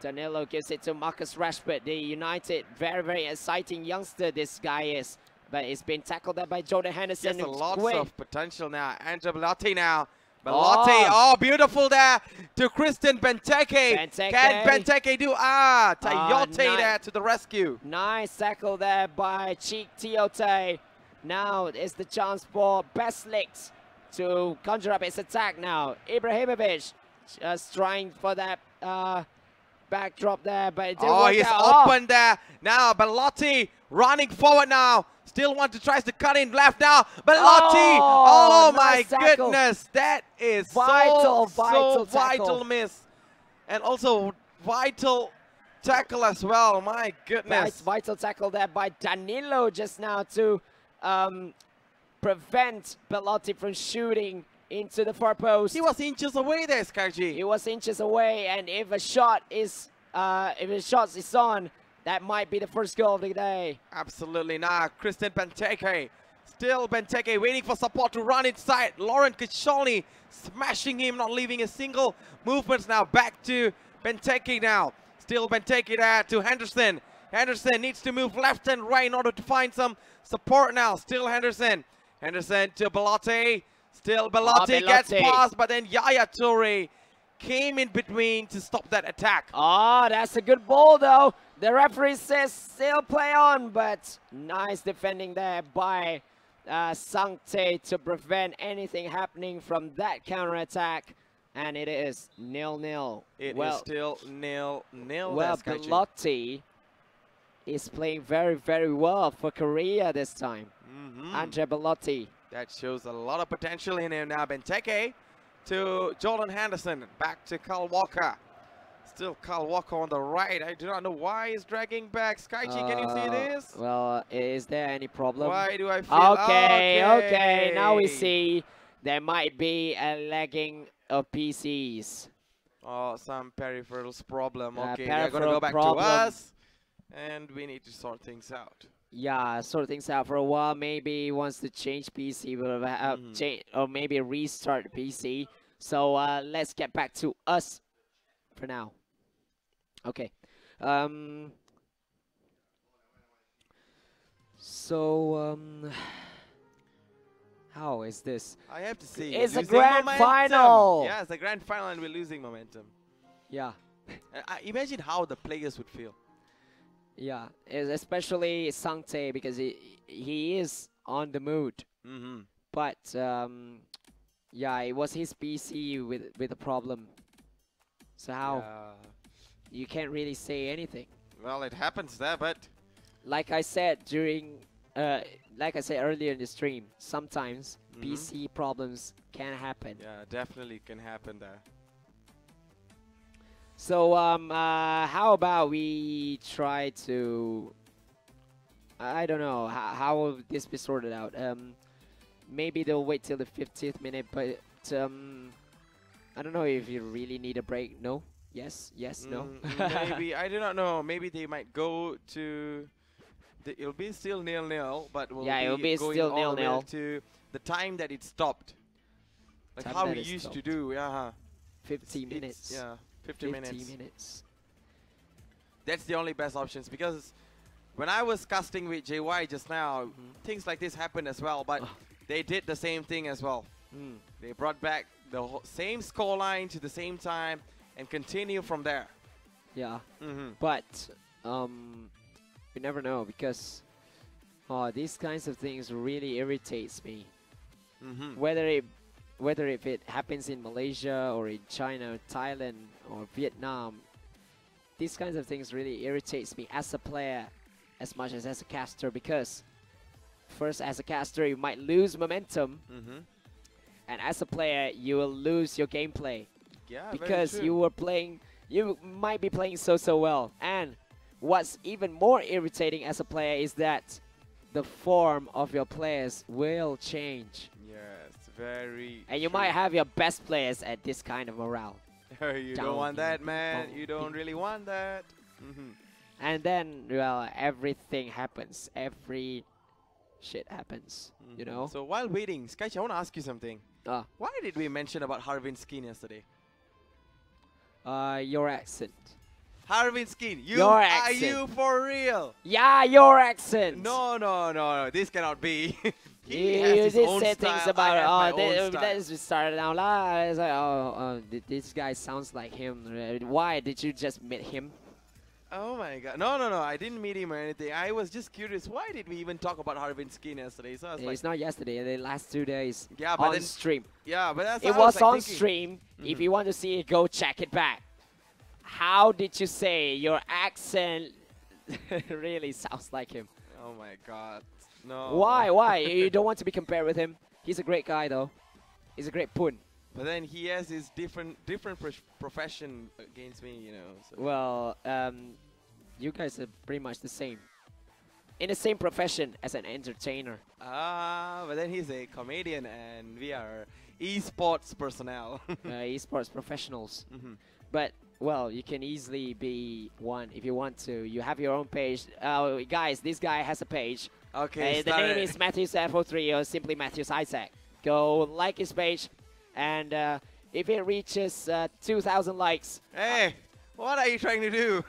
Danilo gives it to Marcus Rashford, the United, very exciting youngster this guy is. But it's been tackled there by Jordan Henderson. There's lots of potential now. Andrea Belotti now. Belotti, beautiful there to Christian Benteke. Can Benteke do? Tiote there to the rescue. Nice tackle there by Cheek Tiote. Now is the chance for Besliks to conjure up his attack now. Ibrahimovic just trying for that backdrop there, but it didn't work he's out. open there. Now Belotti running forward now. Still tries to cut in left now. Belotti! Oh nice my tackle. Goodness. That is vital miss. And also vital tackle as well. My goodness. Vital tackle there by Danilo just now to prevent Belotti from shooting into the far post. He was inches away there, Skarji. He was inches away, and if a shot is on, that might be the first goal of the day. Absolutely now. Christian Benteke. Still Benteke waiting for support to run inside. Laurent Koscielny smashing him, not leaving a single movement now. Back to Benteke now. Still Benteke there to Henderson. Henderson needs to move left and right in order to find some support now. Still Henderson. Henderson to Belotti. Still Belotti gets past, but then Yaya Toure came in between to stop that attack. That's a good ball though. The referee says still play on, but nice defending there by Sangte to prevent anything happening from that counter-attack. And it is 0-0. It is still 0-0. Well, Belotti is playing very well for Korea this time. Andre Belotti. That shows a lot of potential in him now. Benteke to Jordan Henderson. Back to Kyle Walker. Still Kyle Walker on the right. I do not know why he's dragging back. Skychi, can you see this? Well, is there any problem? Why do I feel... Okay. Now we see there might be a lagging of PCs. Some peripherals problem. Okay, they're going to go back to us. And we need to sort things out. Yeah, sort things out for a while. Maybe he wants to change PC, or maybe restart the PC. So let's get back to us for now. Okay. How is this? I have to see. It's a grand final. Yeah, it's a grand final and we're losing momentum. Yeah. Imagine how the players would feel. Yeah, especially Sangte, because he is on the mood. but yeah, it was his PC with a problem. So how? You can't really say anything. Well, it happens there, but like I said like I said earlier in the stream, sometimes PC problems can happen. Yeah, definitely can happen there. So how about we try to, I don't know, how will this be sorted out? Maybe they'll wait till the 50th minute, but I don't know if you really need a break. No? Yes? Yes? No? Maybe, I do not know. Maybe they might go to, it'll be still 0-0, but it'll be going still all 0-0 to the time that it stopped. Like how we used to do, 50 minutes. Yeah, 50 minutes. That's the only best options, because when I was casting with JY just now, things like this happened as well, but they did the same thing as well. They brought back the same scoreline to the same time and continue from there. Yeah, but you never know, because these kinds of things really irritates me. Whether if it happens in Malaysia or in China, Thailand or Vietnam, these kinds of things really irritates me as a player as much as a caster, because first, as a caster, you might lose momentum, and as a player, you will lose your gameplay. Yeah, because you might be playing so well. And what's even more irritating as a player is that the form of your players will change. Yes, very And you true. might have your best players at this kind of morale. You don't want that, man. You don't really want that. And then, well, everything happens. Every shit happens, you know? So while waiting, Skychi, I want to ask you something. Why did we mention about Harvin's skin yesterday? Your accent. Harvin's skin. Your Are accent. you for real? Yeah, your accent. No. This cannot be. You has his did own say style, things I about, have my oh, own style. let's just start it out loud. It's like, this guy sounds like him. Why did you just meet him? Oh my god. No. I didn't meet him or anything. I was just curious. Why did we even talk about Harvin's skin yesterday? So I was It's like, not yesterday. The last 2 days. Yeah, but on then, stream. Yeah, but that's It what I was like on thinking. stream. If you want to see it, go check it back. How did you say your accent really sounds like him? Oh my god. No. Why? You don't want to be compared with him. He's a great guy, though. He's a great pun. But then he has his different profession against me, you know. So. Well, you guys are pretty much the same. In the same profession as an entertainer. But then he's a comedian and we are esports personnel. Esports professionals. But, well, you can easily be one if you want to. You have your own page. Guys, this guy has a page. Okay, the name is Matthews403 or simply Matthews Isaac. Go like his page, and if it reaches 2,000 likes... Hey, what are you trying to do?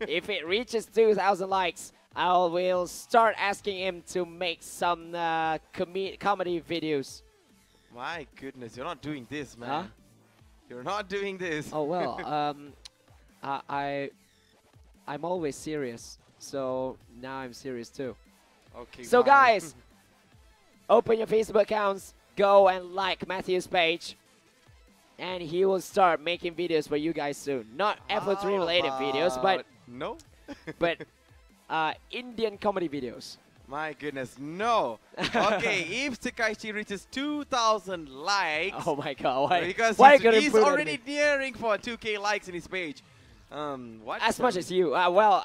If it reaches 2,000 likes, I will start asking him to make some comedy videos. My goodness, you're not doing this, man. You're not doing this. Oh, well, I'm always serious, so now I'm serious too. Okay. So guys, open your Facebook accounts, go and like Matthew's page, and he will start making videos for you guys soon. Not F03 related videos, but no, but Indian comedy videos. My goodness, no. Okay, if Sakaichi reaches 2,000 likes. Oh my god, why? Because why he's already nearing for 2K likes in his page. What? As much as you. Well,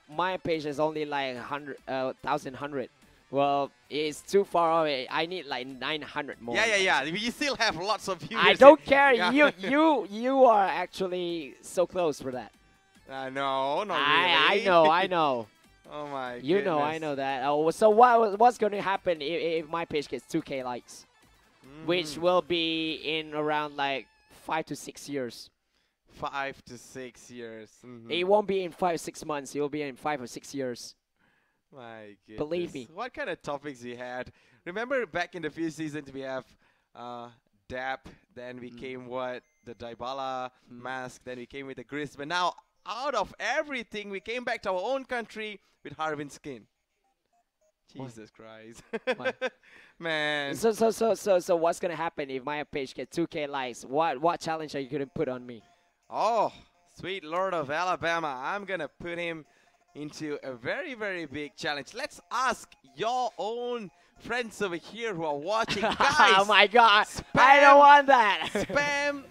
my page is only like 1,100. Well, it's too far away. I need like 900 more. Yeah. You still have lots of viewers. I don't care. Yeah. You are actually so close for that. No, not really. I know. Oh my goodness. You know, I know that. So what's going to happen if my page gets 2K likes? Which will be in around like 5 to 6 years. 5 to 6 years. It won't be in 5 or 6 months. It will be in 5 or 6 years. My goodness. Believe me. What kind of topics we had? Remember back in the few seasons we have Dap, then we came the Dybala mask, then we came with the Gris. But now, out of everything, we came back to our own country with Harvin's skin. Jesus Christ. Man. So what's gonna happen if my page gets 2K likes? What challenge are you gonna put on me? Oh, sweet Lord of Alabama. I'm gonna put him into a very, very big challenge. Let's ask your own friends over here who are watching. Guys, oh my God, I don't want that. Spam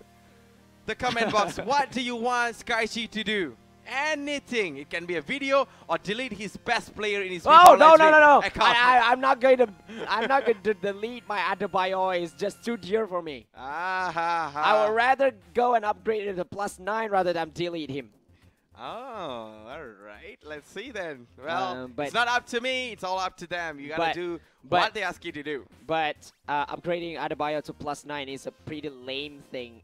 the comment box. What do you want SkyG to do? Anything. It can be a video or delete his best player in his Oh no. account. I'm not going to delete my Adebayo. It's just too dear for me. I would rather go and upgrade it to +9 rather than delete him. Oh, all right. Let's see then. Well, it's not up to me. It's all up to them. You gotta do what they ask you to do. But upgrading Adebayo to +9 is a pretty lame thing.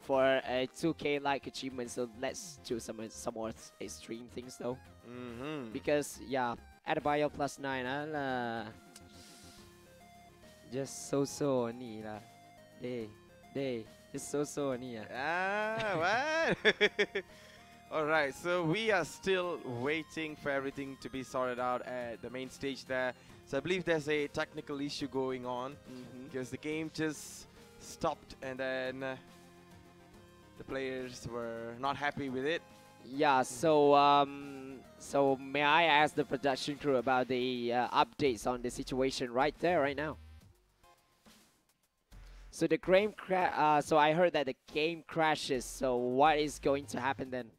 For a 2K like achievement, so let's do some more extreme things though. Because yeah, Adebayo +9, just so ni lah, day, just so ni what? All right, so we are still waiting for everything to be sorted out at the main stage there. So I believe there's a technical issue going on because the game just stopped and then. The players were not happy with it. Yeah, so so may I ask the production crew about the updates on the situation right now? So the game so I heard that the game crashes. So what is going to happen then?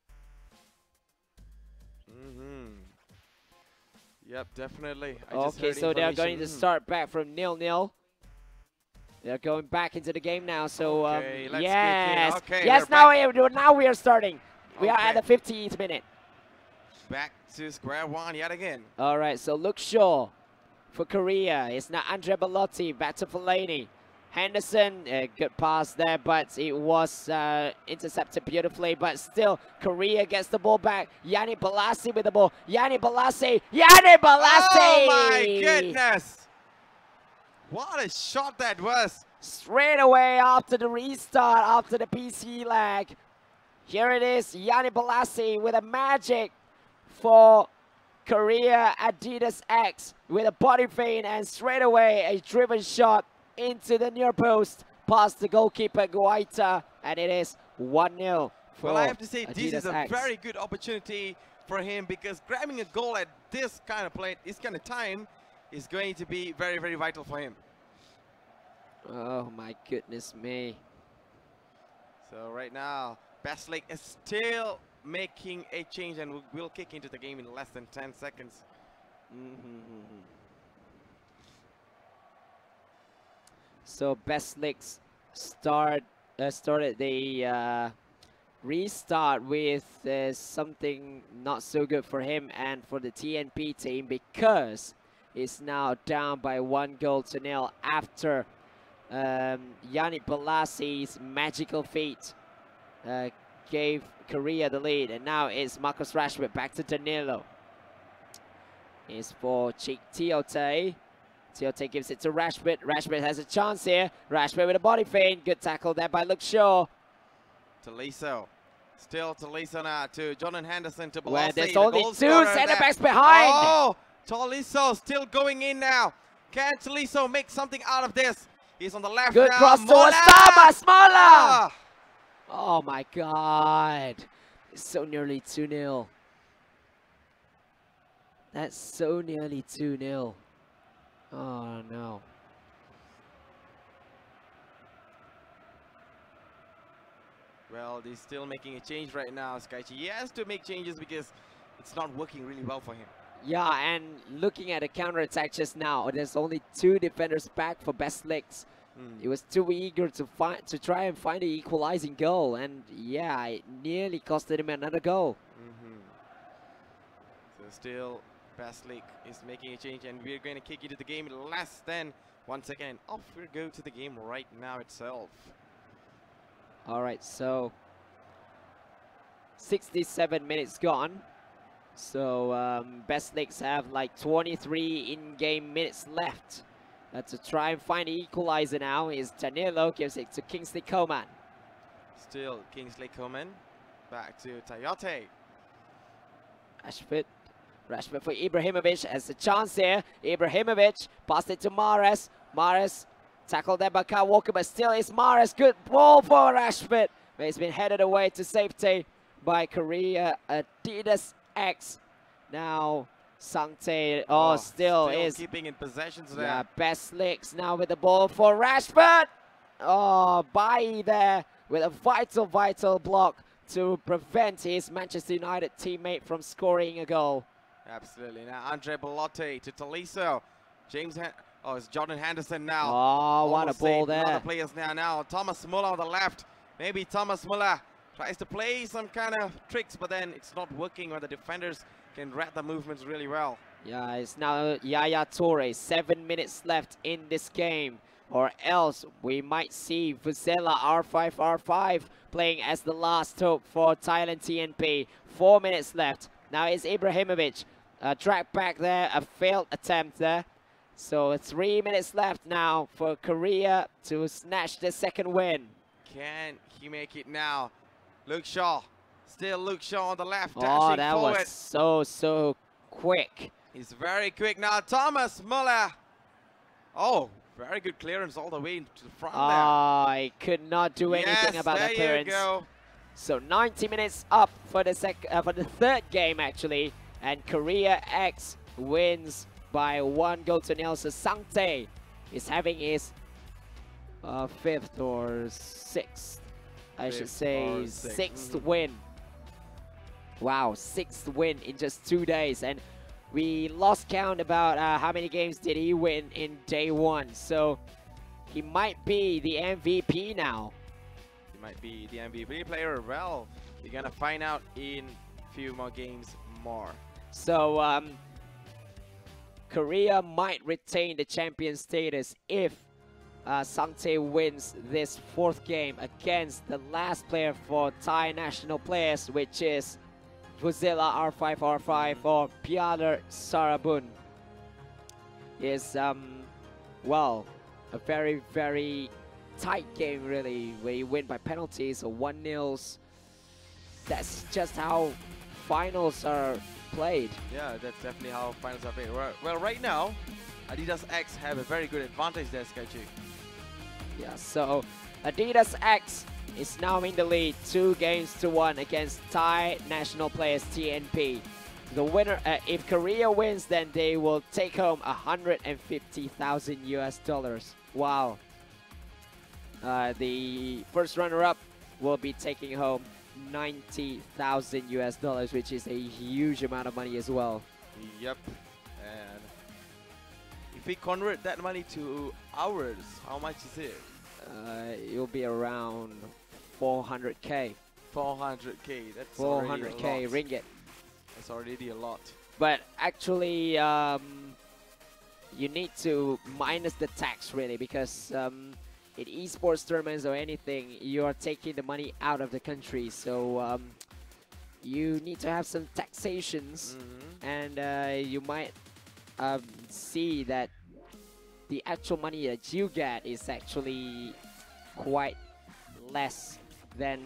Yep, definitely. Okay, so they are going to start back from 0-0. They're going back into the game now, so yes, now we are starting. We are at the 50th minute. Back to square one yet again. All right, so Luke Shaw for Korea. It's now Andre Bellotti back to Fellaini. Henderson, good pass there, but it was intercepted beautifully. But still, Korea gets the ball back. Yanni Balassi with the ball. Yanni Balassi! Oh my goodness! What a shot that was! Straight away after the restart, after the PC lag. Here it is, Yanni Balassi with a magic for Korea Adidas X with a body feint and straight away a driven shot into the near post past the goalkeeper Guaita, and it is 1-0 for Well, I have to say Adidas this is a X. very good opportunity for him because grabbing a goal at this kind of play, this kind of time, is going to be very, very vital for him. Oh my goodness me. So right now, Bastlake is still making a change and will kick into the game in less than 10 seconds. So Bastlake started the restart with something not so good for him and for the TNP team because it's now down by 1-0 after Yanni Balassi's magical feat gave Korea the lead, and now it's Marcus Rashford back to Danilo. It's for Tiote. Tiote gives it to Rashford. Rashford has a chance here. Rashford with a body feint. Good tackle there by Luke Shaw. Tolisso. Still Tolisso now to Jordan Henderson to Balassi. Where there's only two centre-backs behind. Oh, Tolisso still going in now. Can Tolisso make something out of this? He's on the left Good now. cross towards Saba. Smola! Oh my God. It's so nearly 2-0. That's so nearly 2-0. Oh no. Well, he's still making a change right now, Skychi. He has to make changes because it's not working really well for him. Yeah, and looking at the counter-attack just now, there's only two defenders back for Bastlake. He was too eager to try and find the equalizing goal, and yeah, it nearly costed him another goal. So still, Bastlake is making a change, and we're going to kick into the game in less than 1 second. Off we go to the game right now itself. All right, so 67 minutes gone. So Bastlake have like 23 in-game minutes left. To try and find the equalizer now is Danilo, gives it to Kingsley Coman. Still Kingsley Coman, back to Tiote. Rashford Rashford for Ibrahimovic has a chance here. Ibrahimovic passed it to Mahrez. Mahrez tackled there by Kyle Walker, but still it's Mahrez. Good ball for Rashford. But it's been headed away to safety by Korea Adidas X. Now Sangte, still is keeping in possessions there. Yeah, best licks now with the ball for Rashford. Oh, Bai there with a vital block to prevent his Manchester United teammate from scoring a goal. Absolutely. Now Andre Belotti to Tolisso. It's Jordan Henderson now. Oh, what a ball there. Other players now. Thomas Muller on the left. Maybe Thomas Muller tries to play some kind of tricks, but then it's not working when the defenders can read the movements really well. Yeah, it's now Yaya Toure. 7 minutes left in this game. Or else we might see Vuzela R5 playing as the last hope for Thailand TNP. 4 minutes left. Now it's Ibrahimovic. Track back there, a failed attempt there. So 3 minutes left now for Korea to snatch the second win. Can he make it now? Luke Shaw. Still Luke Shaw on the left. Oh, that forward. was so quick. He's very quick now. Thomas Muller. Oh, very good clearance all the way to the front there. I could not do anything about that clearance. You go. So 90 minutes up for the third game actually, and Korea X wins by 1-0. So Sangte is having his fifth or sixth, I should say, sixth win. Wow, 6th win in just 2 days, and we lost count about how many games did he win in day 1. So he might be the MVP now. He might be the MVP player. Well, you're gonna find out in a few more games more. So Korea might retain the champion status if Sangte wins this 4th game against the last player for Thai national players, which is Vuzela R5 or Piotr Sarabun. Is well, a very tight game really, where you win by penalties or 1-0. That's just how finals are played. Yeah, that's definitely how finals are played. Well, right now, Adidas X have a very good advantage there, Skychu. Yeah, so Adidas X is now in the lead 2-1 against Thai national players TNP. The winner, if Korea wins, then they will take home $150,000 US. Wow. The first runner-up will be taking home $90,000 US, which is a huge amount of money as well. Yep. And if we convert that money to hours, how much is it? It'll be around 400K. 400K. That's 400K ringgit. That's already a lot. But actually, you need to minus the tax really, because in esports tournaments or anything, you are taking the money out of the country. So you need to have some taxations, and you might see that the actual money that you get is actually quite less than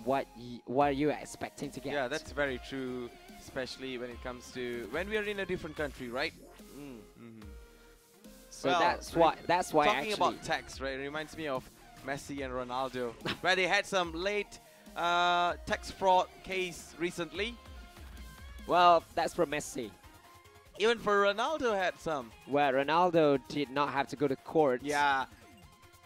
what you're expecting to get. Yeah, that's very true, especially when it comes to when we are in a different country, right? So well, that's why talking actually about tax, right? It reminds me of Messi and Ronaldo, where they had some late tax fraud case recently. Well, that's for Messi. Even for Ronaldo had some. Well, Ronaldo did not have to go to court. Yeah,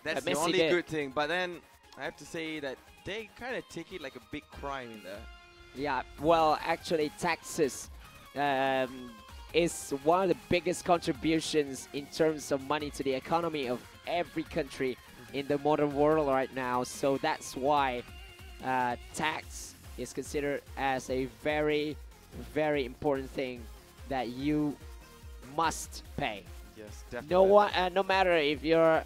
that's the Messi only did. good thing. But then I have to say that they kind of take it like a big crime in there. Yeah, well, actually, taxes is one of the biggest contributions in terms of money to the economy of every country in the modern world right now. So that's why tax is considered as a very important thing that you must pay. Yes, definitely. No matter if you're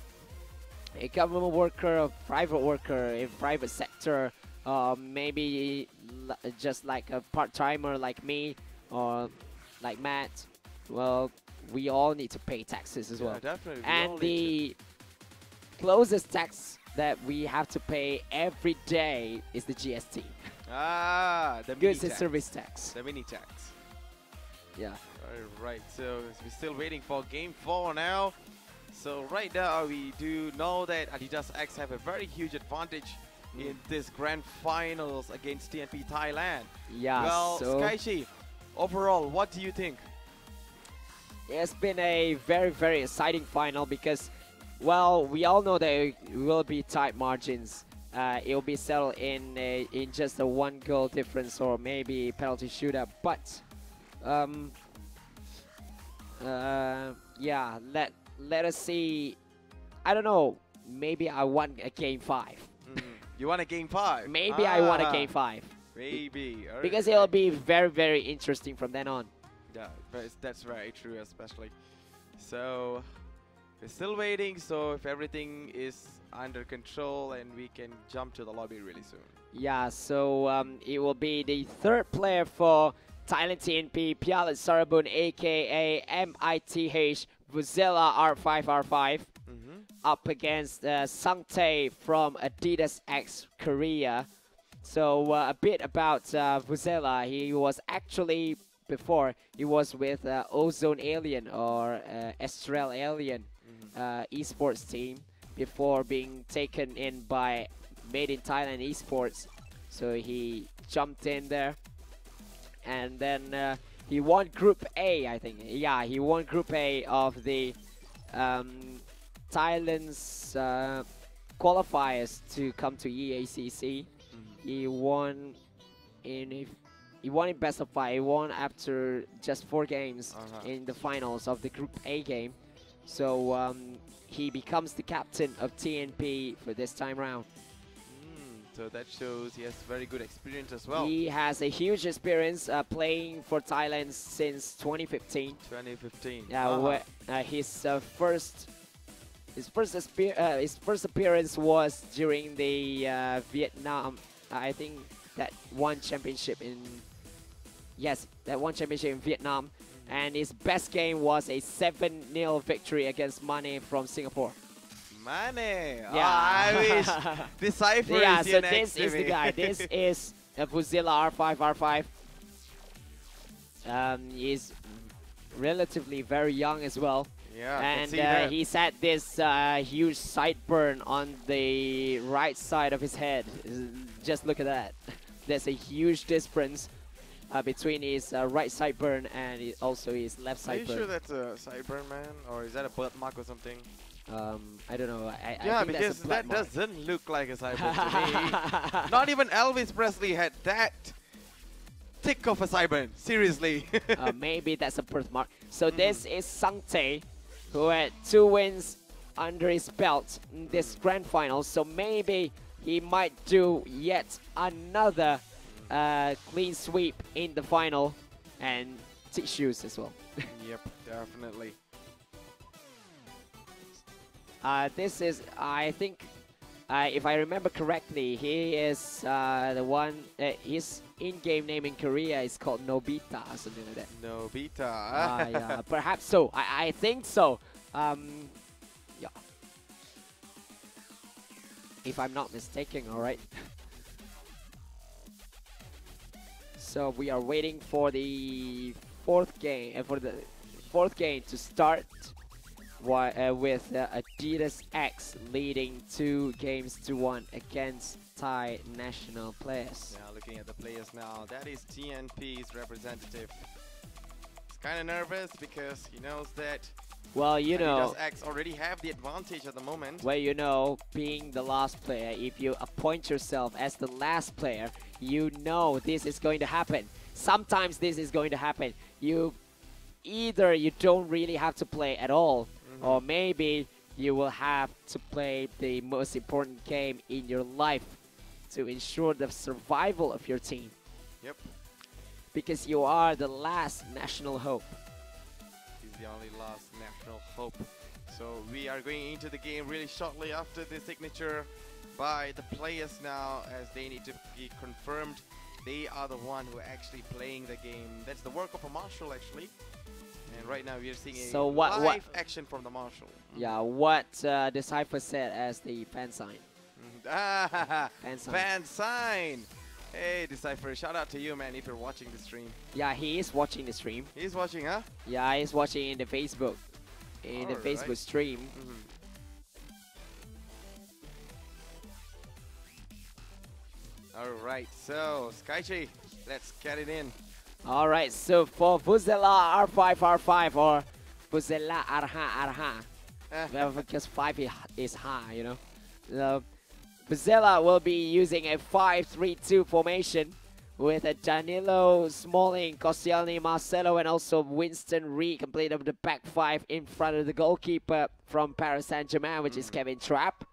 a government worker, a private worker, in private sector, maybe just like a part-timer like me or like Matt. Well, we all need to pay taxes as well. Definitely. And the closest tax that we have to pay every day is the GST. Ah, the Goods and service tax. The mini tax. Yeah. All right, so we're still waiting for game 4 now. So right now we do know that Adidas X have a very huge advantage in this grand finals against TNP Thailand. Yeah. Well, so Skyshi, overall, what do you think? It's been a very exciting final because, well, we all know that it will be tight margins. It will be settled in just a 1-goal difference or maybe penalty shootout. But yeah, let us see. I don't know. Maybe I want a game 5. You want a game 5? Maybe I want a game 5. Maybe. Because it'll be very interesting from then on. Yeah, that's very true, especially. So we're still waiting. So if everything is under control, and we can jump to the lobby really soon. Yeah. So it will be the 3rd player for Thailand TNP, Pialet Sarabun, aka MITH Vuzela R5R5, up against Sangtae from Adidas X Korea. So a bit about Vuzela. He was actually before he was with Ozone Alien or Estrel Alien esports team before being taken in by Made in Thailand Esports. So he jumped in there, and then he won Group A, I think. Yeah, he won Group A of the Thailand's qualifiers to come to EACC. He won in best of 5. He won after just 4 games in the finals of the Group A game. So he becomes the captain of TNP for this time round. So that shows he has very good experience as well. He has a huge experience playing for Thailand since 2015. 2015. Yeah, his first appearance was during the Vietnam. I think that one championship in Vietnam, and his best game was a 7-0 victory against Mane from Singapore. Mane. Yeah. I wish this cipher yeah, is so this is the guy. This is Vuzela R5R5. He's relatively very young as well. Yeah, and he's had this huge sideburn on the right side of his head. Just look at that. There's a huge difference between his right sideburn and also his left sideburn. Are you sure that's a sideburn, man? Or is that a birthmark or something? I don't know. I think because that's a that mark. doesn't look like a sideburn to me. Not even Elvis Presley had that thick of a sideburn. Seriously. Maybe that's a birthmark. So this is Sangtae, who had 2 wins under his belt in this grand final. So maybe he might do yet another clean sweep in the final and tissues as well. Yep, definitely. This is, I think, if I remember correctly, he is the one, his in-game name in Korea is called Nobita or something like that. Nobita. Yeah, perhaps so. I think so. Yeah. If I'm not mistaken, alright. So we are waiting for the 4th game, to start. With Adidas X leading 2 games to 1 against Thai national players. Now looking at the players now, that is TNP's representative. He's kind of nervous because he knows that Adidas X already have the advantage at the moment. Well, you know, being the last player, if you appoint yourself as the last player, you know this is going to happen. Sometimes this is going to happen. Either you don't really have to play at all, or maybe you will have to play the most important game in your life to ensure the survival of your team. Yep. Because you are the last national hope. He's the only last national hope. So we are going into the game really shortly after the signature by the players now, as they need to be confirmed. They are the one who are actually playing the game. That's the work of a marshal, actually. And right now we are seeing a live action from the marshal. Yeah, what the cipher said as the fan sign. Fan sign. Hey, Decipher, shout out to you, man, if you're watching the stream. Yeah, he is watching the stream. He's watching, huh? Yeah, he's watching in the Facebook. In the Facebook stream. Alright, so, Skychi, let's get it in. Alright, so for Vuzela R5 or Vuzela Arha. Well, because 5 is high, you know. Vuzela will be using a 5-3-2 formation with a Danilo, Smalling, Koscielny, Marcelo, and also Winston Reed complete of the back 5 in front of the goalkeeper from Paris Saint-Germain, which is Kevin Trapp.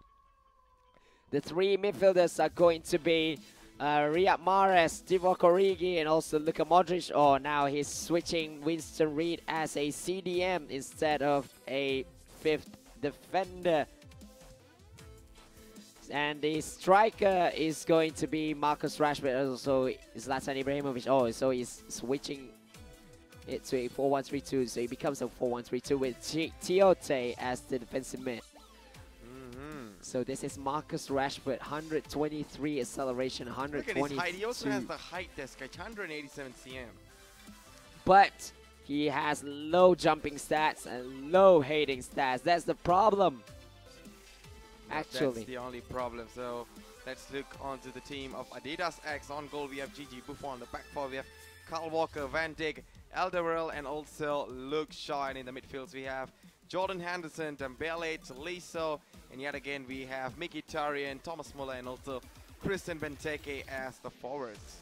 The 3 midfielders are going to be Riyad Mahrez, Divock Origi, and also Luka Modric. Oh, now he's switching Winston Reed as a CDM instead of a 5th defender. And the striker is going to be Marcus Rashford, also Zlatan Ibrahimovic. Oh, so he's switching it to a 4-1-3-2, so it becomes a 4-1-3-2 with Tiote as the defensive mid. So this is Marcus Rashford, 123 acceleration, 122. Look at his height. He also has the height desk, 187 cm. But he has low jumping stats and low heading stats. That's the problem. Actually, that's the only problem. So let's look onto the team of Adidas X. On goal, we have Gigi Buffon. On the back four, we have Kyle Walker, Van Dijk, Alderweireld, and also Luke Shaw. And in the midfields, we have Jordan Henderson, Dembele, Tolisso, and yet again we have Mkhitaryan, Thomas Muller, and also Christian Benteke as the forwards.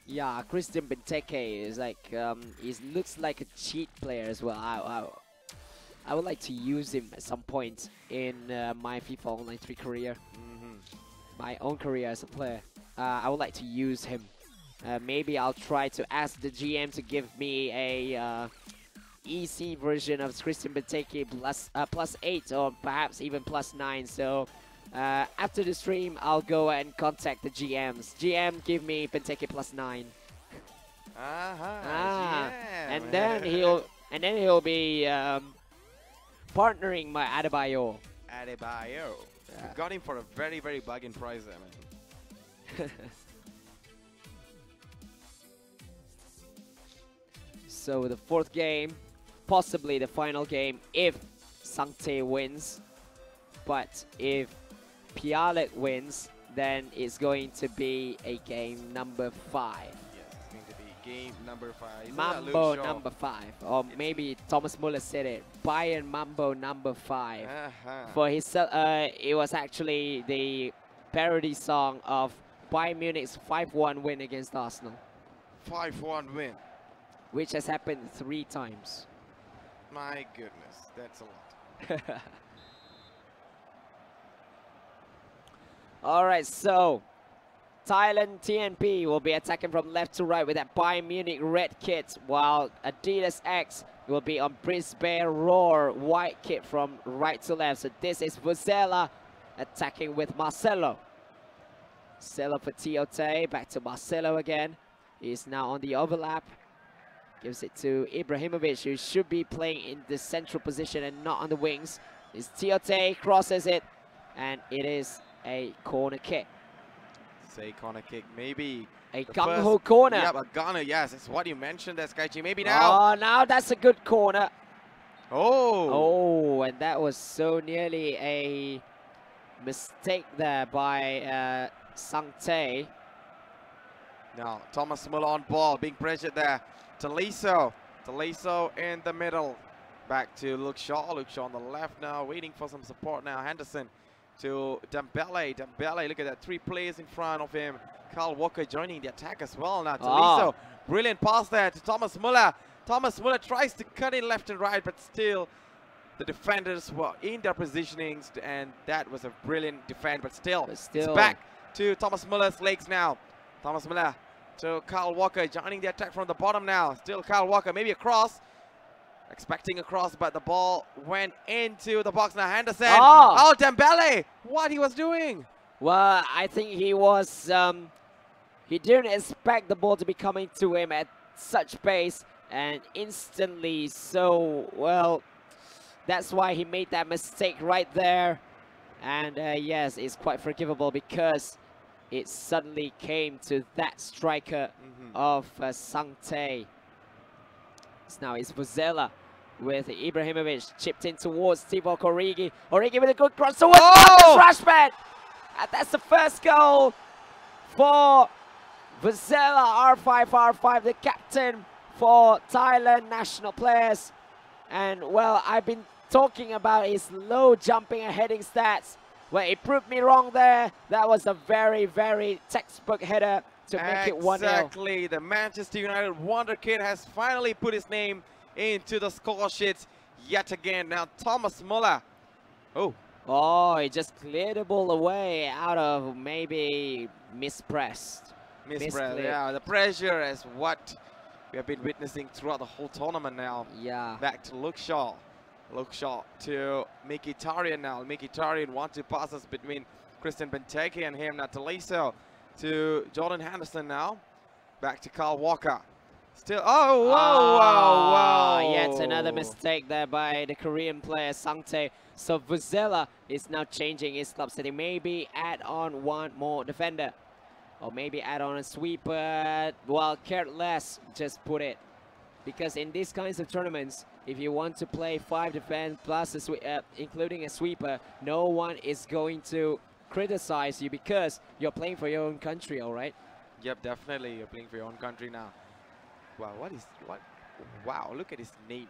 Yeah, Christian Benteke is like he looks like a cheat player as well. I would like to use him at some point in my FIFA Online 3 career, my own career as a player. I would like to use him. Maybe I'll try to ask the GM to give me a EC version of Christian Benteke plus 8 or perhaps even plus 9. So after the stream, I'll go and contact the GMs. GM, give me Benteke plus 9. And then he'll be partnering my Adebayo. Adebayo. You got him for a very, very bargain price there, man. So the 4th game, possibly the final game if Sancte wins. But if Pialik wins, then it's going to be a game number 5. Yes, it's going to be game number 5. Mambo number 5. Or maybe Thomas Muller said it. Bayern Mambo number 5. For his, it was actually the parody song of Bayern Munich's 5-1 win against Arsenal. 5-1 win. Which has happened 3 times. My goodness, that's a lot. Alright, so Thailand TNP will be attacking from left to right with that Bayern Munich red kit, while Adidas X will be on Brisbane Roar white kit from right to left. So this is Vuzela attacking with Marcelo. Marcelo for Tiote, back to Marcelo again. He's now on the overlap. Gives it to Ibrahimovic, who should be playing in the central position and not on the wings. It's Tiote, crosses it, and it is a corner kick. Say corner kick, maybe. A gung-ho corner. Yeah, a gunner, yes, it's what you mentioned there, Skychi. Maybe now. Oh, now that's a good corner. Oh. Oh, and that was so nearly a mistake there by Sancte. Now, Thomas Muller on ball, being pressured there. Tolisso in the middle. Back to Luke Shaw. Luke Shaw on the left now, waiting for some support now. Henderson to Dembele. Dembele, look at that. 3 players in front of him. Kyle Walker joining the attack as well now. Tolisso, brilliant pass there to Thomas Muller. Thomas Muller tries to cut in left and right, but still the defenders were in their positionings, and that was a brilliant defend, but still. It's back to Thomas Muller's legs now. Thomas Muller to Kyle Walker, joining the attack from the bottom now. Still Kyle Walker, maybe a cross. Expecting a cross, but the ball went into the box now. Henderson. Oh, Dembele! What he was doing? Well, I think he was, he didn't expect the ball to be coming to him at such pace and instantly. So, well, that's why he made that mistake right there. And yes, it's quite forgivable because it suddenly came to that striker of Sangte. So now it's Vuzela with Ibrahimovic chipped in towards Tibor Origi. Origi with a good cross towards Marcus Rashford. And that's the first goal for Vuzela, R5, the captain for Thailand national players. And well, I've been talking about his low jumping and heading stats. Well, it proved me wrong there. That was a very, very textbook header to make it 1-0. Exactly. The Manchester United wonder kid has finally put his name into the score sheets yet again. Now Thomas Muller. Oh, he just cleared the ball away out of maybe mispressed. Yeah, the pressure is what we have been witnessing throughout the whole tournament now. Yeah. Back to Luke Shaw. Luke Shaw to Mkhitaryan now. Mkhitaryan 1-2 passes between Christian Benteke and him. Now Tolisso to Jordan Henderson now. Back to Kyle Walker. Still, wow. Yet another mistake there by the Korean player Sangte. So Vuzela is now changing his club setting. Maybe add on one more defender. Or maybe add on a sweeper. Well, careless, just put it. Because in these kinds of tournaments, if you want to play 5 defense plus including a sweeper, no one is going to criticize you because you're playing for your own country, all right? Yep, definitely. You're playing for your own country now. Wow, wow, look at his name.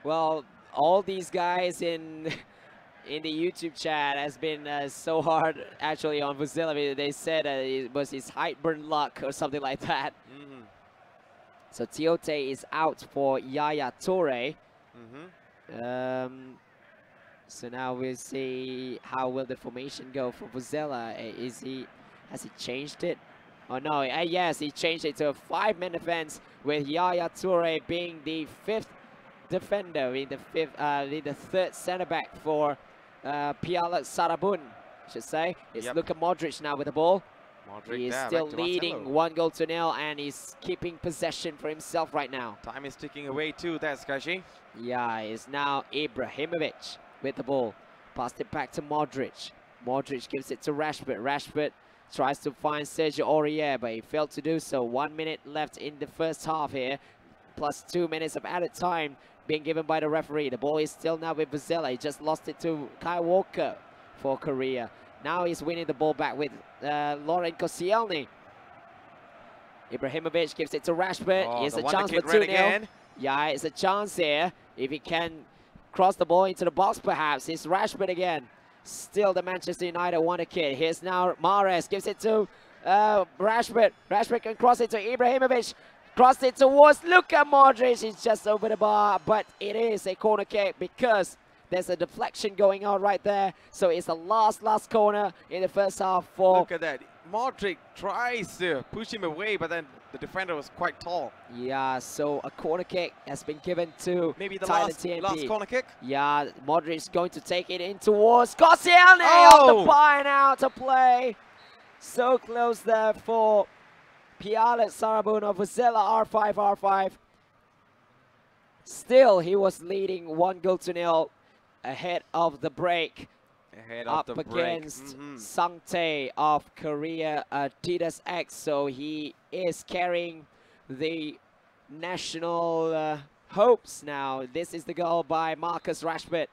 Well, all these guys in the YouTube chat has been so hard actually on Vuzela. They said it was his height-burn luck or something like that. So Tiote is out for Yaya Toure. So now we'll see how will the formation go for Vuzela. Has he changed it? Oh no, yes, he changed it to a 5-man defense with Yaya Toure being the 5th defender, in the 3rd centre back for Pialat Sarabun, I should say. It's Luka Modric now with the ball. He is still leading 1-0 and he's keeping possession for himself right now. Time is ticking away too, that's Kashi. Yeah, it's now Ibrahimovic with the ball. Passed it back to Modric. Modric gives it to Rashford. Rashford tries to find Sergio Aurier, but he failed to do so. 1 minute left in the first half here, plus 2 minutes of added time being given by the referee. The ball is still now with Vuzela. He just lost it to Kyle Walker for Korea. Now he's winning the ball back with Lauren Koscielny. Ibrahimovic gives it to Rashford. Here's a chance for 2-0. Yeah, it's a chance here. If he can cross the ball into the box, perhaps. It's Rashford again. Still the Manchester United wonder kid. Here's now Mahrez. Gives it to Rashford. Rashford can cross it to Ibrahimovic. Crossed it towards Luka Modric. He's just over the bar. But it is a corner kick because there's a deflection going on right there. So it's the last corner in the first half for... Look at that. Modric tries to push him away, but then the defender was quite tall. Yeah, so a corner kick has been given to maybe the Thailand last corner kick. Yeah, Modric is going to take it in towards Koscielny off the bar and out to play. So close there for Pialet Sarabun of Vuzela, R5. Still, he was leading 1-0 ahead of the break. Up against Sangte of Korea, Adidas X. So he is carrying the national hopes now. This is the goal by Marcus Rashford.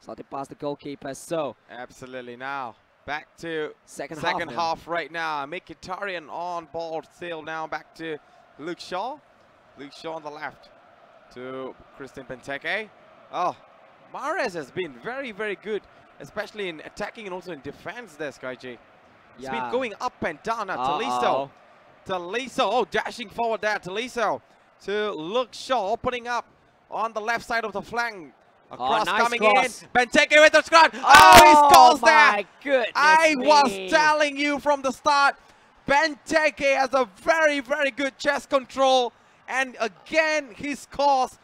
Slotted past the goalkeeper. So absolutely. Now back to second half half right now. Mkhitaryan on ball still now. Back to Luke Shaw. Luke Shaw on the left to Christian Benteke. Mahrez has been very, very good, especially in attacking and also in defense there, Skyji. He's been going up and down now. Tolisso, dashing forward there. Tolisso to Luke Shaw, opening up on the left side of the flank. A cross coming in. Benteke with the scratch. He scores there. My goodness I was telling you from the start, Benteke has a very, very good chest control. And again, he scores.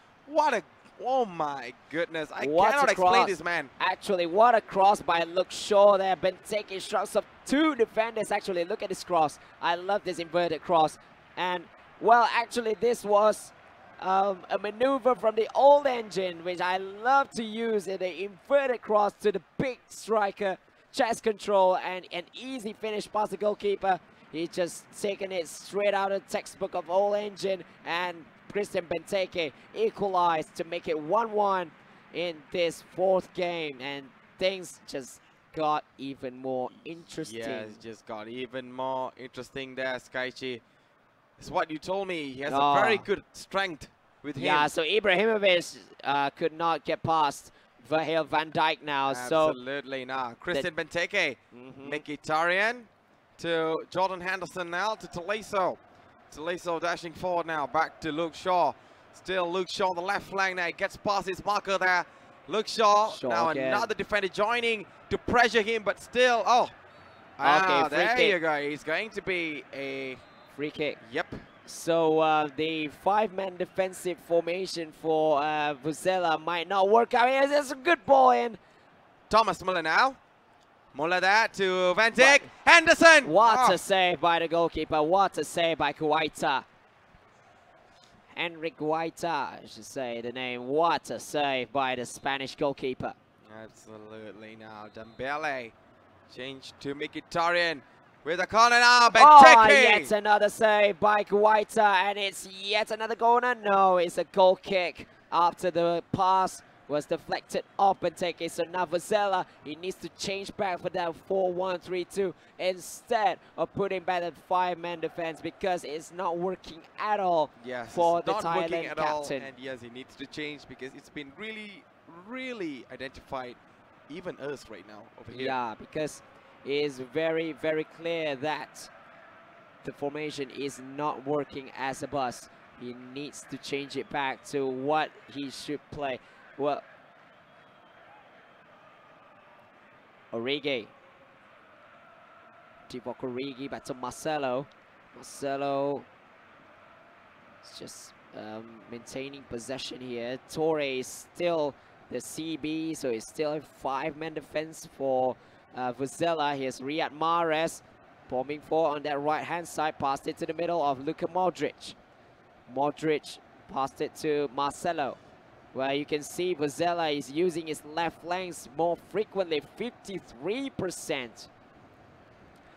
Oh my goodness, I cannot explain this, man. Actually, what a cross by Luke Shaw there. Benteke shrugs up 2 defenders, actually. Look at this cross. I love this inverted cross. And, well, actually, this was a maneuver from the old engine, which I love to use in the inverted cross to the big striker. chest control and an easy finish past the goalkeeper. He's just taken it straight out of the textbook of All Engine, and Christian Benteke equalized to make it 1-1 in this fourth game, and things just got even more interesting. Yeah, it just got even more interesting there, Skychi. It's what you told me. He has a very good strength with him. Yeah, so Ibrahimovic could not get past Virgil van Dijk now. Absolutely now. Christian Benteke, Mkhitaryan to Jordan Henderson now to Tolisso. Tolisso dashing forward now, back to Luke Shaw. Still Luke Shaw on the left flank now. He gets past his marker there. Luke Shaw now again. Another defender joining to pressure him, but still, there you go. It's going to be a free kick. Yep. So the 5-man defensive formation for Vuzela might not work out. It's a good ball in. Thomas Muller now. Muller there to Van Dijk. Henderson! What a save by the goalkeeper. What a save by Guaita. Enric Guaita, I should say the name. What a save by the Spanish goalkeeper. Absolutely now. Dembele. Change to Mkhitaryan. With a corner now, Benteke! Yet another save by Guaita, and it's yet another corner. No, it's a goal kick after the pass was deflected off Benteke. So now Vuzela, he needs to change back for that 4-1-3-2 instead of putting back the 5-man defense, because it's not working at all for the Thailand captain. And yes, he needs to change because it's been really, really identified, even us right now over here. Yeah, because it is very, very clear that the formation is not working as a bus. He needs to change it back to what he should play. Well, Origi. Divock Origi back to Marcelo. Marcelo is just maintaining possession here. Torre is still the CB, so it's still a 5-man defense for Vuzela. Here's Riyad Mahrez bombing forward on that right-hand side. Passed it to the middle of Luka Modric. Modric passed it to Marcelo. Well, you can see Vuzela is using his left flanks more frequently, 53%.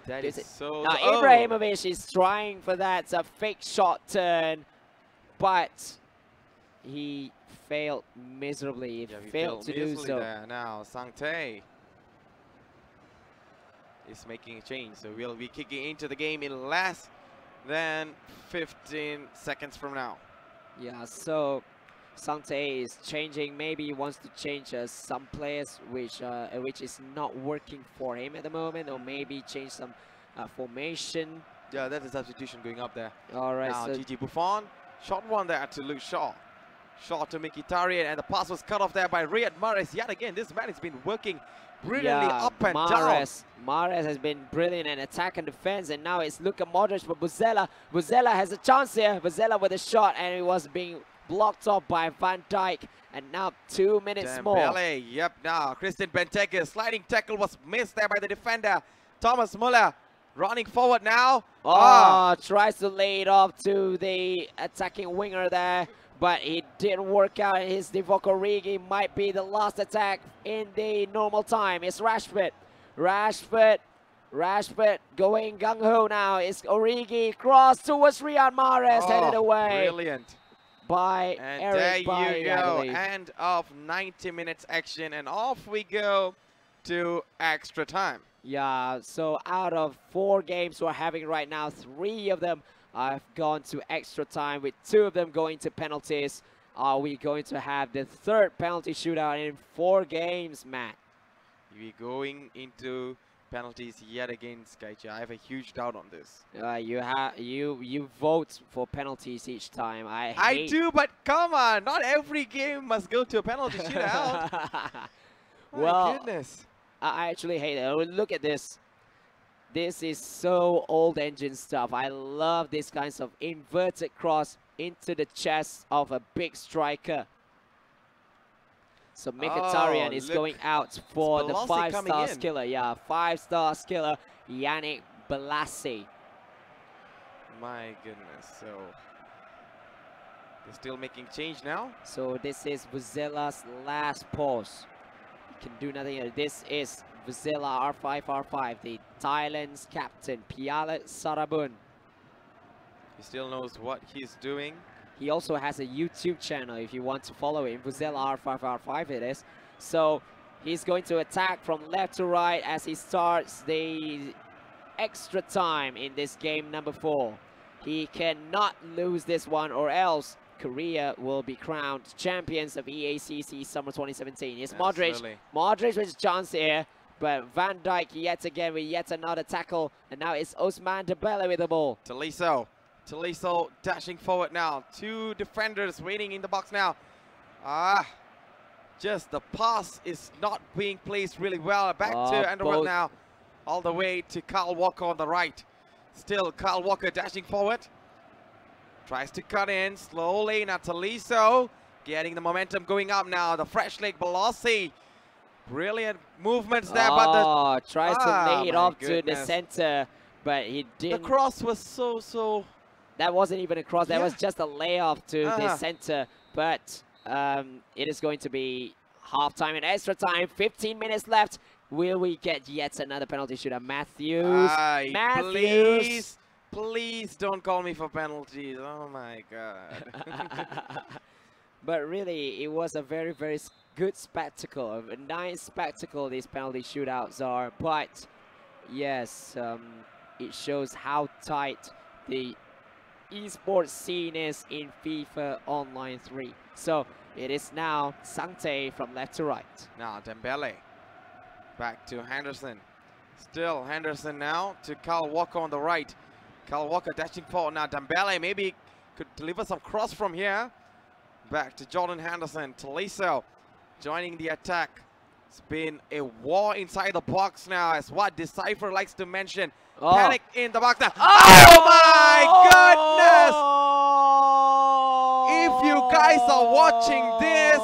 That is so... Now, Ibrahimovic is trying for that fake shot turn, but he failed miserably. He failed to do so. There. Now, Sangte is making a change, so we'll be kicking into the game in less than 15 seconds from now. Yeah, so Sangte is changing. Maybe he wants to change some players which is not working for him at the moment, or maybe change some formation. Yeah, that's a substitution going up there. All right. Now, so Gigi Buffon, shot one there to Luke Shaw. Shot to Mkhitaryan, and the pass was cut off there by Riyad Mahrez. Yet again, this man has been working brilliantly up and down. Mahrez has been brilliant in attack and defense, and now it's Luka Modric for Vuzela. Vuzela has a chance here. Vuzela with a shot, and it was being blocked off by Van Dijk. And now 2 minutes more. Yep, now Christian Benteke, sliding tackle was missed there by the defender. Thomas Muller running forward now. Tries to lay it off to the attacking winger there, but it didn't work out. His Divock Origi might be the last attack in the normal time. It's Rashford. Rashford going gung-ho now. It's Origi, cross towards Riyad Mahrez, headed away. Brilliant. By and Eric there you go. End of 90 minutes action, and off we go to extra time. Yeah, so out of 4 games we're having right now, 3 of them have gone to extra time, with 2 of them going to penalties. Are we going to have the 3rd penalty shootout in 4 games, Matt? We're going into penalties yet again, Skycha. I have a huge doubt on this. You vote for penalties each time. I do, but come on, not every game must go to a penalty shootout. My goodness. I actually hate it. Look at this. This is so old engine stuff. I love these kinds of inverted cross into the chest of a big striker. So Mkhitaryan is going out for the 5-star skiller. Yeah, 5-star skiller, Yannick Bolasie. My goodness. So they're still making change now. So this is Vuzela's last pause. He can do nothing. This is Vizela R5, the Thailand's captain, Pialet Sarabun. He still knows what he's doing. He also has a YouTube channel if you want to follow him. Vizela R5 it is. So he's going to attack from left to right as he starts the extra time in this game number 4. He cannot lose this one or else Korea will be crowned champions of EACC Summer 2017. It's Modric. Modric with a chance here, but Van Dijk yet again with yet another tackle, and now it's Ousmane Dembele with the ball. Tolisso dashing forward now. 2 defenders waiting in the box now. Just the pass is not being placed really well. Back to Underwood now. All the way to Kyle Walker on the right. Still Kyle Walker dashing forward. Tries to cut in slowly. Now Tolisso getting the momentum going up now. The fresh leg velocity. Brilliant movements there. But tries to lay it off to the center, but he didn't. The cross was so. That wasn't even a cross. That was just a layoff to the center. But it is going to be half-time and extra time. 15 minutes left. Will we get yet another penalty shootout? Matthews. Please don't call me for penalties. Oh my God. But really, it was a very, very good spectacle. A nice spectacle these penalty shootouts are. But yes, it shows how tight the esports scene is in FIFA Online 3. So it is now Sangte from left to right. Now Dembele. Back to Henderson. Still Henderson now to Kyle Walker on the right. Kyle Walker dashing forward now. Dembele maybe could deliver some cross from here. Back to Jordan Henderson. Tolisso joining the attack. It's been a war inside the box now, as what Decipher likes to mention. Panic in the box now. Oh my goodness! If you guys are watching this,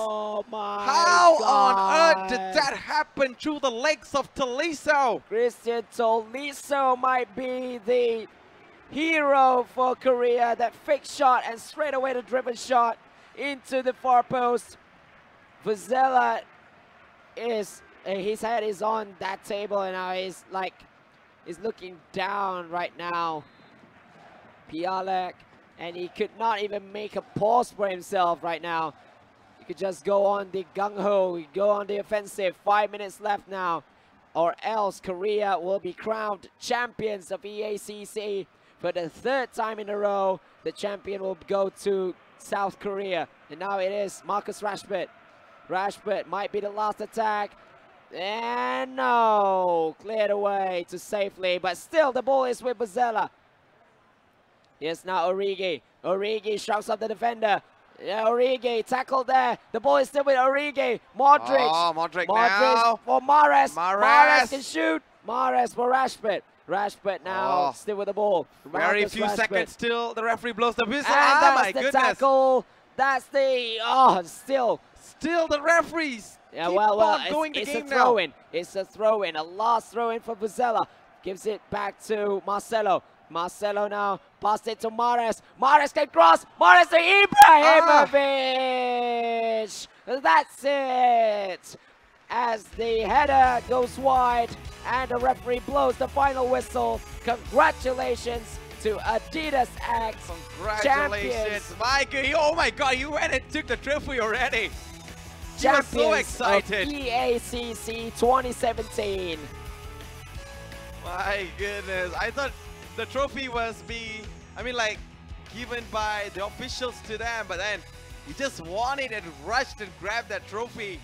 how on earth did that happen through the legs of Tolisso? Christian Tolisso might be the hero for Korea. That fake shot and straight away the driven shot into the far post. Vizela is, his head is on that table and now he's looking down right now. Pialek, and he could not even make a pause for himself right now. He could just go on the gung-ho, go on the offensive. 5 minutes left now, or else Korea will be crowned champions of EACC for the 3rd time in a row. The champion will go to South Korea, and now it is Marcus Rashford. Rashford might be the last attack, and no, cleared away to safely, but still the ball is with Vizela. Here's now Origi. Origi shouts up the defender. Origi tackled there. The ball is still with Origi. Modric. Modric now for Mahrez. Mahrez can shoot. Mahrez for Rashford. Rashford now still with the ball. Very few seconds still. The referee blows the whistle. And that's the tackle. That's the still the referees. Yeah, it's a throw-in. It's a throw-in. A last throw-in for Vizela. Gives it back to Marcelo. Marcelo now passed it to Mahrez. Mahrez can cross. Mahrez to Ibrahimovic. That's it. As the header goes wide and the referee blows the final whistle. Congratulations to Adidas X. Congratulations, Mike. Oh my God, you went and took the trophy already. Champions so excited. Of EACC 2017. My goodness, I thought the trophy was given by the officials to them, but then you just won it and rushed and grabbed that trophy.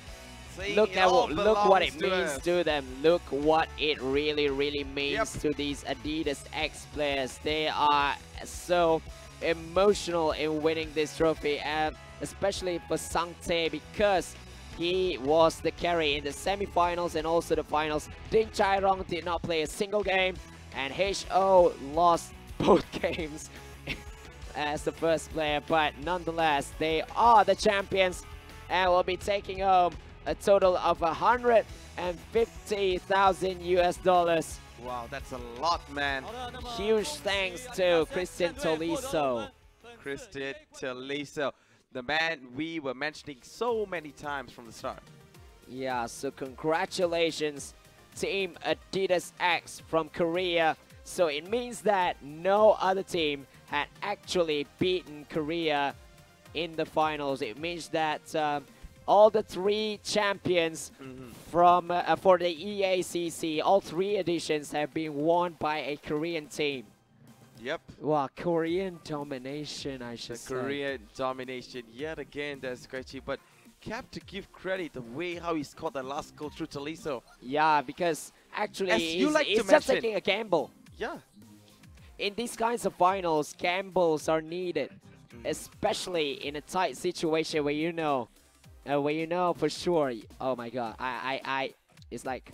Look what it means to them. Look what it really means to these Adidas X players. They are so emotional in winning this trophy, and especially for Sangte, because he was the carry in the semi-finals and also the finals. Ding Chairong did not play a single game, and HO lost both games as the first player, but nonetheless, they are the champions and will be taking home a total of $150,000 US. Wow, that's a lot, man. Huge thanks to Christian Tolisso. Christian Tolisso, the man we were mentioning so many times from the start. Yeah, so congratulations Team Adidas X from Korea. So it means that no other team had actually beaten Korea in the finals. It means that all the 3 champions from for the EACC, all 3 editions have been won by a Korean team. Yep. Wow, Korean domination, I should say. Korean domination yet again. That's scratchy, but Cap to give credit the way how he scored the last goal through Taliso. Yeah, because actually he's just taking a gamble. Yeah. In these kinds of finals, gambles are needed, especially in a tight situation where you know for sure. Oh my God, it's like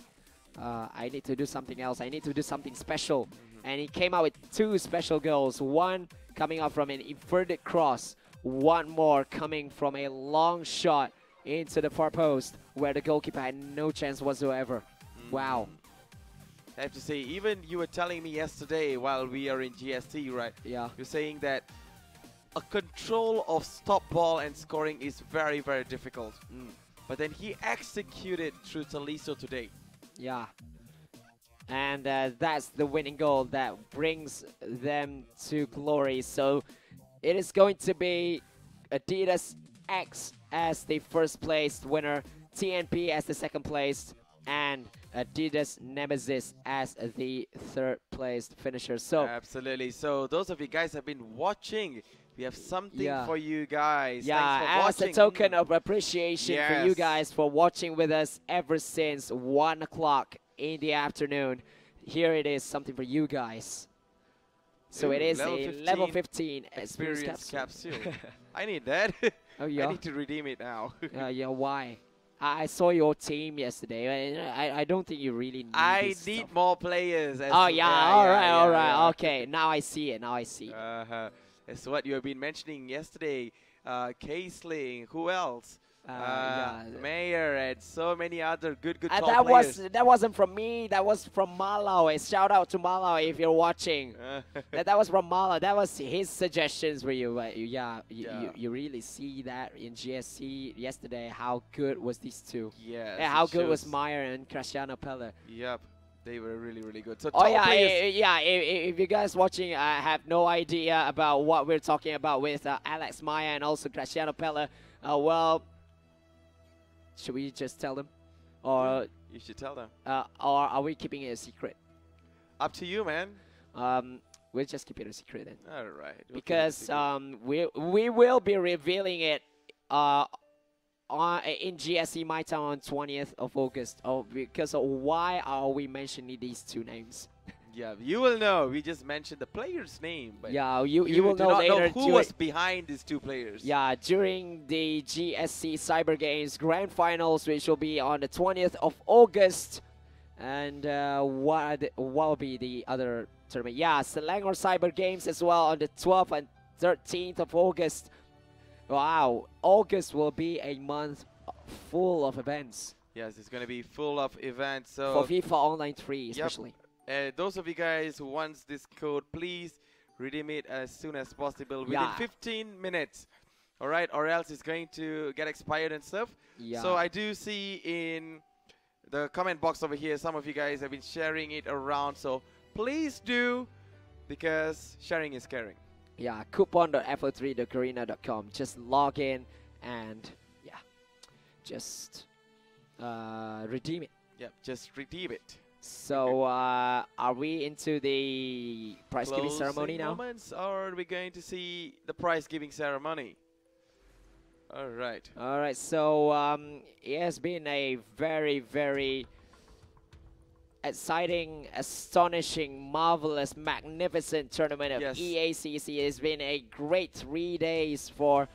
I need to do something else. I need to do something special. And he came out with 2 special goals. One coming out from an inverted cross. One more coming from a long shot into the far post where the goalkeeper had no chance whatsoever. Wow. I have to say, even you were telling me yesterday while we are in GST, right? Yeah. You're saying that a control of stop ball and scoring is very, very difficult. But then he executed through Taliso today. Yeah. And that's the winning goal that brings them to glory. So it is going to be Adidas X as the first placed winner, TNP as the second placed, and Adidas NEMEZIZ as the third placed finisher. So absolutely. So those of you guys have been watching, we have something for you guys. Yeah, thanks for as watching. a token of appreciation for you guys for watching with us ever since 1 o'clock in the afternoon. Here it is, something for you guys. So it is a level 15 experience capsule. I need that. Oh yeah. I need to redeem it now. Yeah, why? I saw your team yesterday. I don't think you really need I need more players. Oh yeah, all right. Okay, now I see it. That's what you have been mentioning yesterday. K-Sling, who else? Mayor and so many other good top players. That wasn't from me. That was from Malau. Shout out to Malau if you're watching. that was from Malau. That was his suggestions for you. You really see that in GSC yesterday. How good was these 2? Yes. Yeah, how good was Meyer and Cristiano Pelle? Yep. They were really, really good. So if you guys watching have no idea about what we're talking about with Alex Meyer and also Cristiano Pelle, well, should we just tell them? Or you should tell them. Or are we keeping it a secret? Up to you, man. We'll just keep it a secret then. All right. Because we will be revealing it in GSE My Town on 20th of August. Because why are we mentioning these 2 names? Yeah, you will know. We just mentioned the player's name. But yeah, you will know later. Who was behind these 2 players. Yeah, during the GSC Cyber Games Grand Finals, which will be on the 20th of August. And what will be the other tournament? Yeah, Selangor Cyber Games as well on the 12th and 13th of August. Wow, August will be a month full of events. Yes, it's going to be full of events. So for FIFA Online 3 especially. Yep. Those of you guys who want this code, please redeem it as soon as possible within 15 minutes. All right, or else it's going to get expired and stuff. Yeah. So I do see in the comment box over here, some of you guys have been sharing it around. So please do, because sharing is caring. Yeah, coupon.fo3thegarena.com. Just log in and just redeem it. Yep, just redeem it. So, are we into the prize giving ceremony now? Moments, or are we going to see the prize giving ceremony? All right. All right. So, it has been a very, very exciting, astonishing, marvelous, magnificent tournament of EACC. It has been a great 3 days for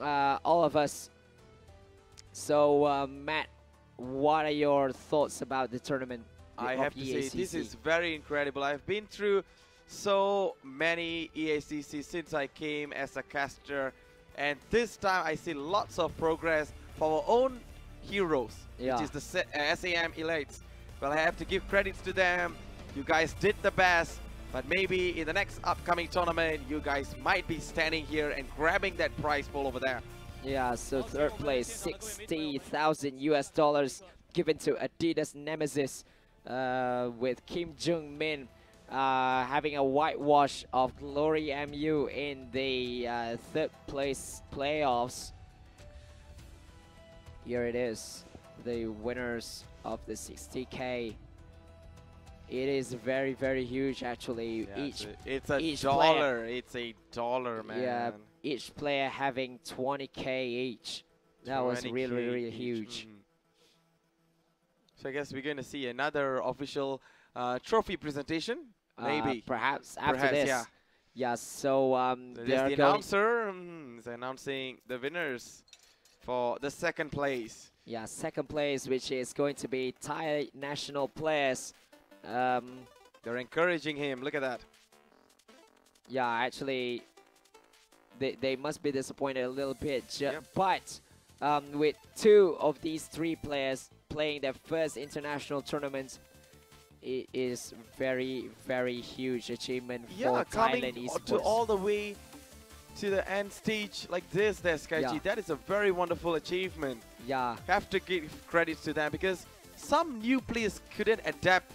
all of us. So, Matt, what are your thoughts about the tournament? I have to say, this is very incredible. I've been through so many EACC since I came as a caster, and this time I see lots of progress for our own heroes, which is the SAM Elites. Well, I have to give credits to them. You guys did the best, but maybe in the next upcoming tournament, you guys might be standing here and grabbing that prize pool over there. Yeah, so third place, $60,000 US given to Adidas NEMEZIZ. with Kim Jung-min having a whitewash of GloryMU in the third place playoffs. Here it is, the winners of the 60K. It is very, very huge actually. Yeah, it's a dollar. It's a dollar, man. Yeah, each player having 20K each. That was really, really huge. So I guess we're going to see another official trophy presentation, maybe. Perhaps after this. Yeah. Yeah, so the announcer is announcing the winners for the second place. Yeah, second place, which is going to be Thai national players. They're encouraging him. Look at that. Yeah, actually, they must be disappointed a little bit. But with two of these three players playing their first international tournament, it is very, very huge achievement for Thailand esports. To all the way to the end stage like this, Skyji. That is a very wonderful achievement. Yeah. Have to give credit to them because some new players couldn't adapt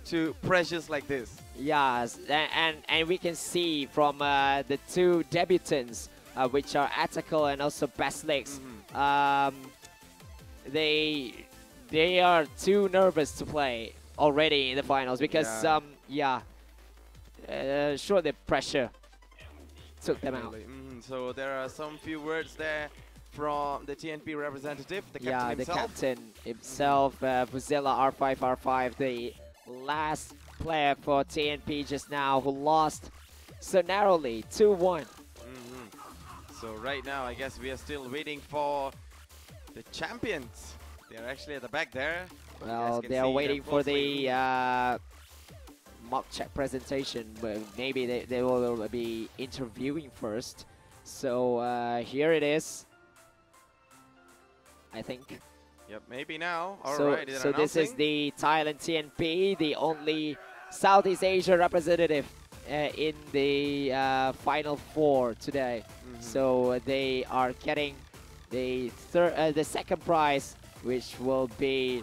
to pressures like this. Yes, and we can see from the two debutants, which are Atakel and also Baslix, they are too nervous to play already in the finals because sure, the pressure took them out. So there are some few words there from the TNP representative, the captain himself. The captain himself, Vuzela R5, the last player for TNP just now, who lost so narrowly, 2-1. So right now, I guess we are still waiting for the champions. They're actually at the back there. Well, they are waiting for the mock check presentation. But maybe they will be interviewing first. So here it is, I think. Yep, maybe now. So this is the Thailand TNP, the only Southeast Asia representative in the Final Four today. So they are getting the second prize, which will be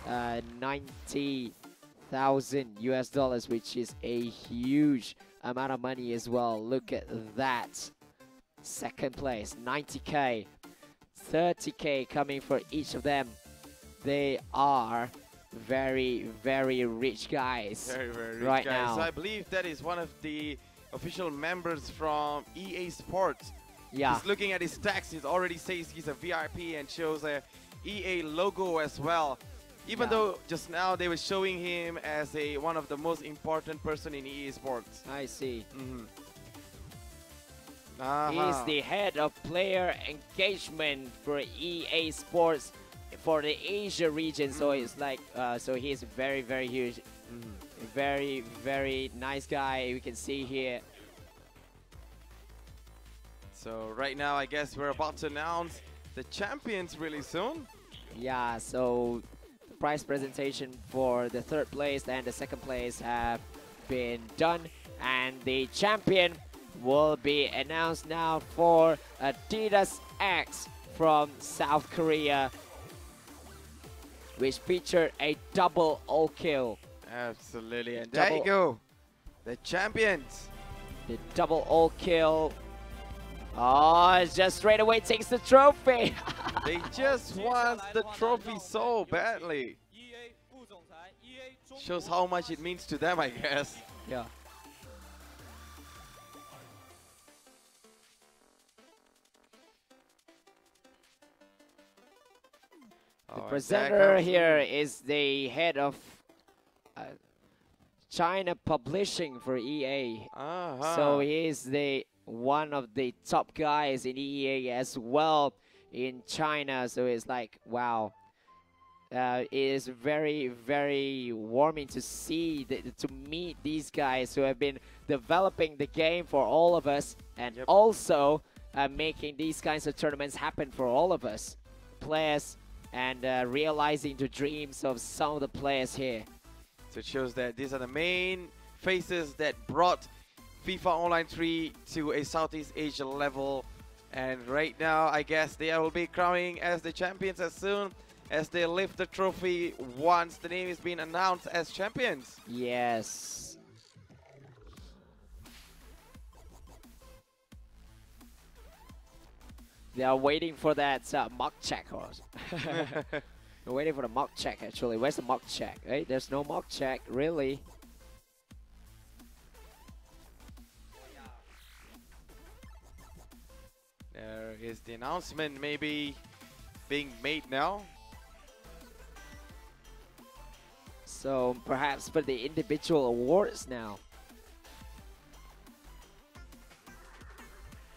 $90,000 which is a huge amount of money as well. Look at that. Second place, 90K. 30K coming for each of them. They are very, very rich guys. Very, very rich right guys. now. I believe that is one of the official members from EA Sports. Yeah. He's looking at his tags. He already says he's a VIP and shows a EA logo as well. Even though just now they were showing him as one of the most important person in EA Sports. I see. He's the head of player engagement for EA Sports for the Asia region. So it's like, so he's very, very huge. Very, very nice guy. We can see here. So right now, I guess we're about to announce the champions really soon. Yeah, so the prize presentation for the third place and the second place have been done. And the champion will be announced now for Adidas X from South Korea, which featured a double all-kill. Absolutely, and there you go, the champions. The double all-kill. Oh, it's just straight away takes the trophy. They just want the trophy so badly. Shows how much it means to them, I guess. Yeah. The presenter here is the head of China Publishing for EA. So he is one of the top guys in EA as well in China. So it's like, wow. It is very, very warming to see, to meet these guys who have been developing the game for all of us and also making these kinds of tournaments happen for all of us players, and realizing the dreams of some of the players here. So it shows that these are the main faces that brought FIFA Online 3 to a Southeast Asia level. And right now, I guess they will be crowning as the champions as soon as they lift the trophy once the name is being announced as champions. Yes. They are waiting for that mock check. They're waiting for the mock check, actually. Where's the mock check? Hey, there's no mock check, really. There is the announcement maybe being made now. So perhaps for the individual awards now.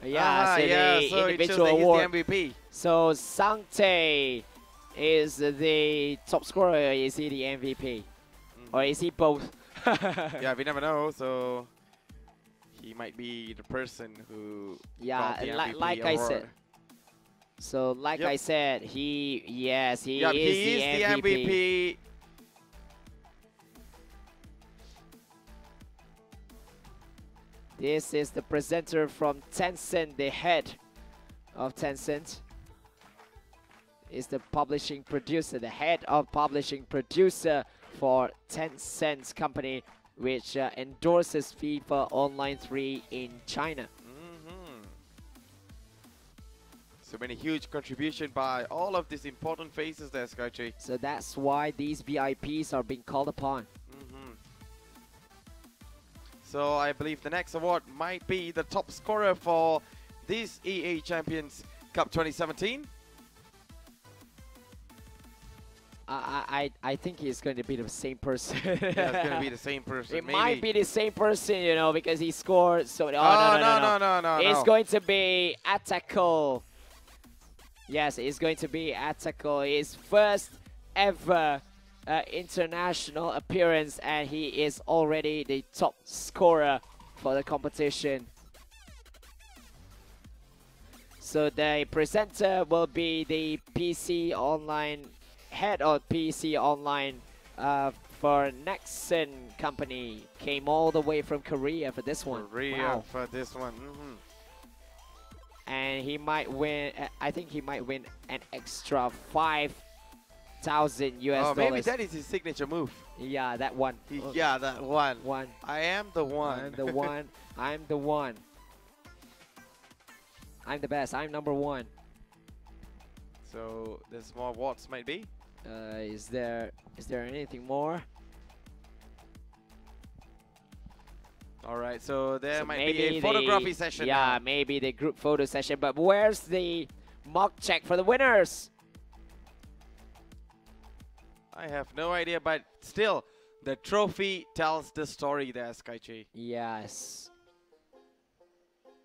Yeah, so the individual award. The MVP. So Sangtae is the top scorer. Is he the MVP, or is he both? Yeah, we never know. So he might be the person who. Yeah, like award. I said. So like I said, he is the MVP. This is the presenter from Tencent, the head of Tencent. Is the publishing producer, the head of publishing producer for Tencent company, which endorses FIFA Online 3 in China. So many huge contribution by all of these important faces there, Skytree. So that's why these VIPs are being called upon. So I believe the next award might be the top scorer for this EA Champions Cup 2017. I think he's going to be the same person. Yeah, it's going to be the same person. It might be the same person, you know, because he scored so. No. It's going to be Atako. Yes, it's going to be Atako. His first ever international appearance, and he is already the top scorer for the competition. So the presenter will be the PC Online head of PC Online for Nexon company. Came all the way from Korea for this one. For this one. And he might win. I think he might win an extra $5,000 US. Maybe that is his signature move. Yeah, that one. Yeah, that one. I am the one. I'm the one. I'm the one. I'm the best. I'm number one. So there's more awards, might be. Is there anything more? All right, so there might be a photography session. Yeah, maybe the group photo session. But where's the mock check for the winners? I have no idea, but still, the trophy tells the story there, Skytree. Yes.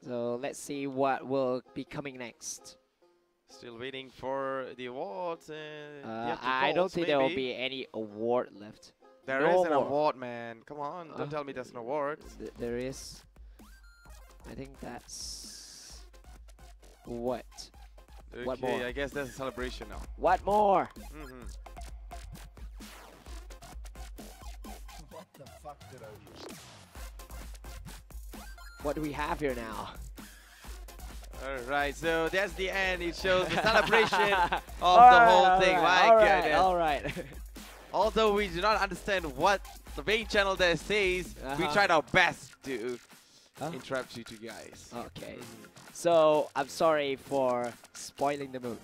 So let's see what will be coming next. Still waiting for the awards. I don't think there will be any award left. There is an award, man. Come on, don't tell me there's an award. There is. I think that's what. Okay, what more? I guess that's a celebration now. What more? What the fuck did I do? What do we have here now? Alright, so that's the end. It shows the celebration of the whole thing. My goodness. Alright. Although we do not understand what the main channel there says, we tried our best to interrupt you two guys. Okay. So, I'm sorry for spoiling the mood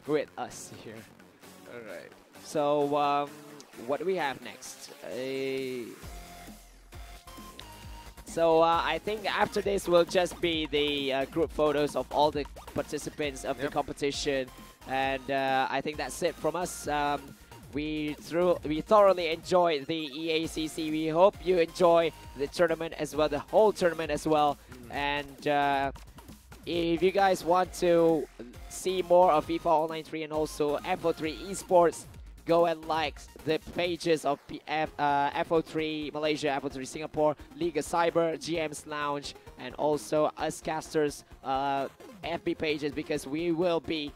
with us here. Alright. So, what do we have next? So I think after this will just be the group photos of all the participants of the competition, and I think that's it from us. We thoroughly enjoyed the EACC. We hope you enjoy the tournament as well, the whole tournament as well. And if you guys want to see more of FIFA Online 3 and also FO3 Esports, go and like the pages of FO3 Malaysia, FO3 Singapore, Liga Cyber, GM's Lounge, and also us casters FB pages, because we will be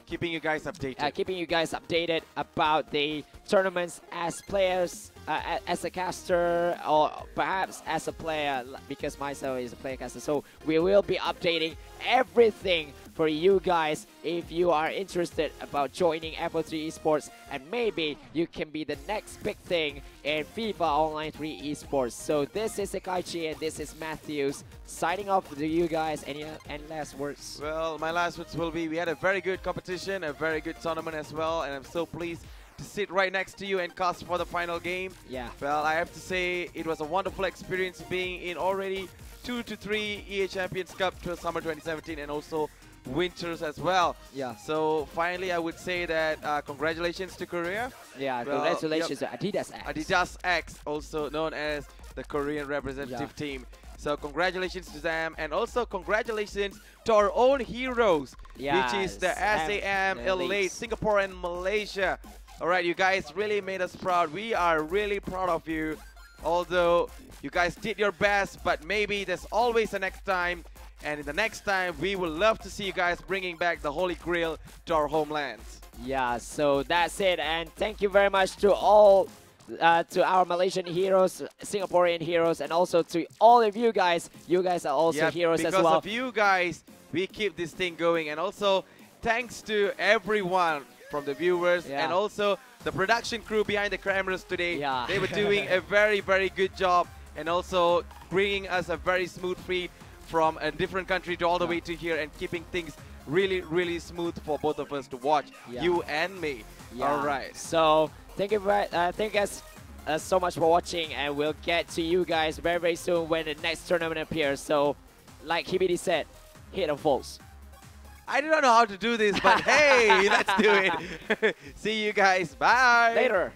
keeping you guys updated about the tournaments as players, as a caster, or perhaps as a player, because myself is a player caster. So we will be updating everything for you guys if you are interested about joining F03 Esports, and maybe you can be the next big thing in FIFA Online 3 Esports. So this is Sekaichi and this is Matthews signing off to you guys. Any last words? Well, my last words will be we had a very good competition, a very good tournament as well, and I'm so pleased to sit right next to you and cast for the final game. Yeah. Well, I have to say it was a wonderful experience being in already 2 to 3 EA Champions Cup to summer 2017 and also winters as well. Yeah. So finally, I would say that congratulations to Korea. Yeah, well, congratulations to Adidas X. Adidas X, also known as the Korean representative team. So congratulations to them, and also congratulations to our own heroes, which is the SAM Elite Singapore and Malaysia. All right, you guys really made us proud. We are really proud of you. Although you guys did your best, but maybe there's always a next time. And in the next time, we will love to see you guys bringing back the Holy Grail to our homelands. Yeah, so that's it. And thank you very much to all, to our Malaysian heroes, Singaporean heroes, and also to all of you guys. You guys are also heroes as well. Because of you guys, we keep this thing going. And also, thanks to everyone from the viewers and also the production crew behind the cameras today. Yeah. They were doing a very, very good job, and also bringing us a very smooth feed from a different country to all the way to here, and keeping things really, really smooth for both of us to watch, you and me. All right. So thank you guys so much for watching, and we'll get to you guys very, very soon when the next tournament appears. So like Hibidi said, hit or false. I do not know how to do this, but hey, let's do it. See you guys. Bye. Later.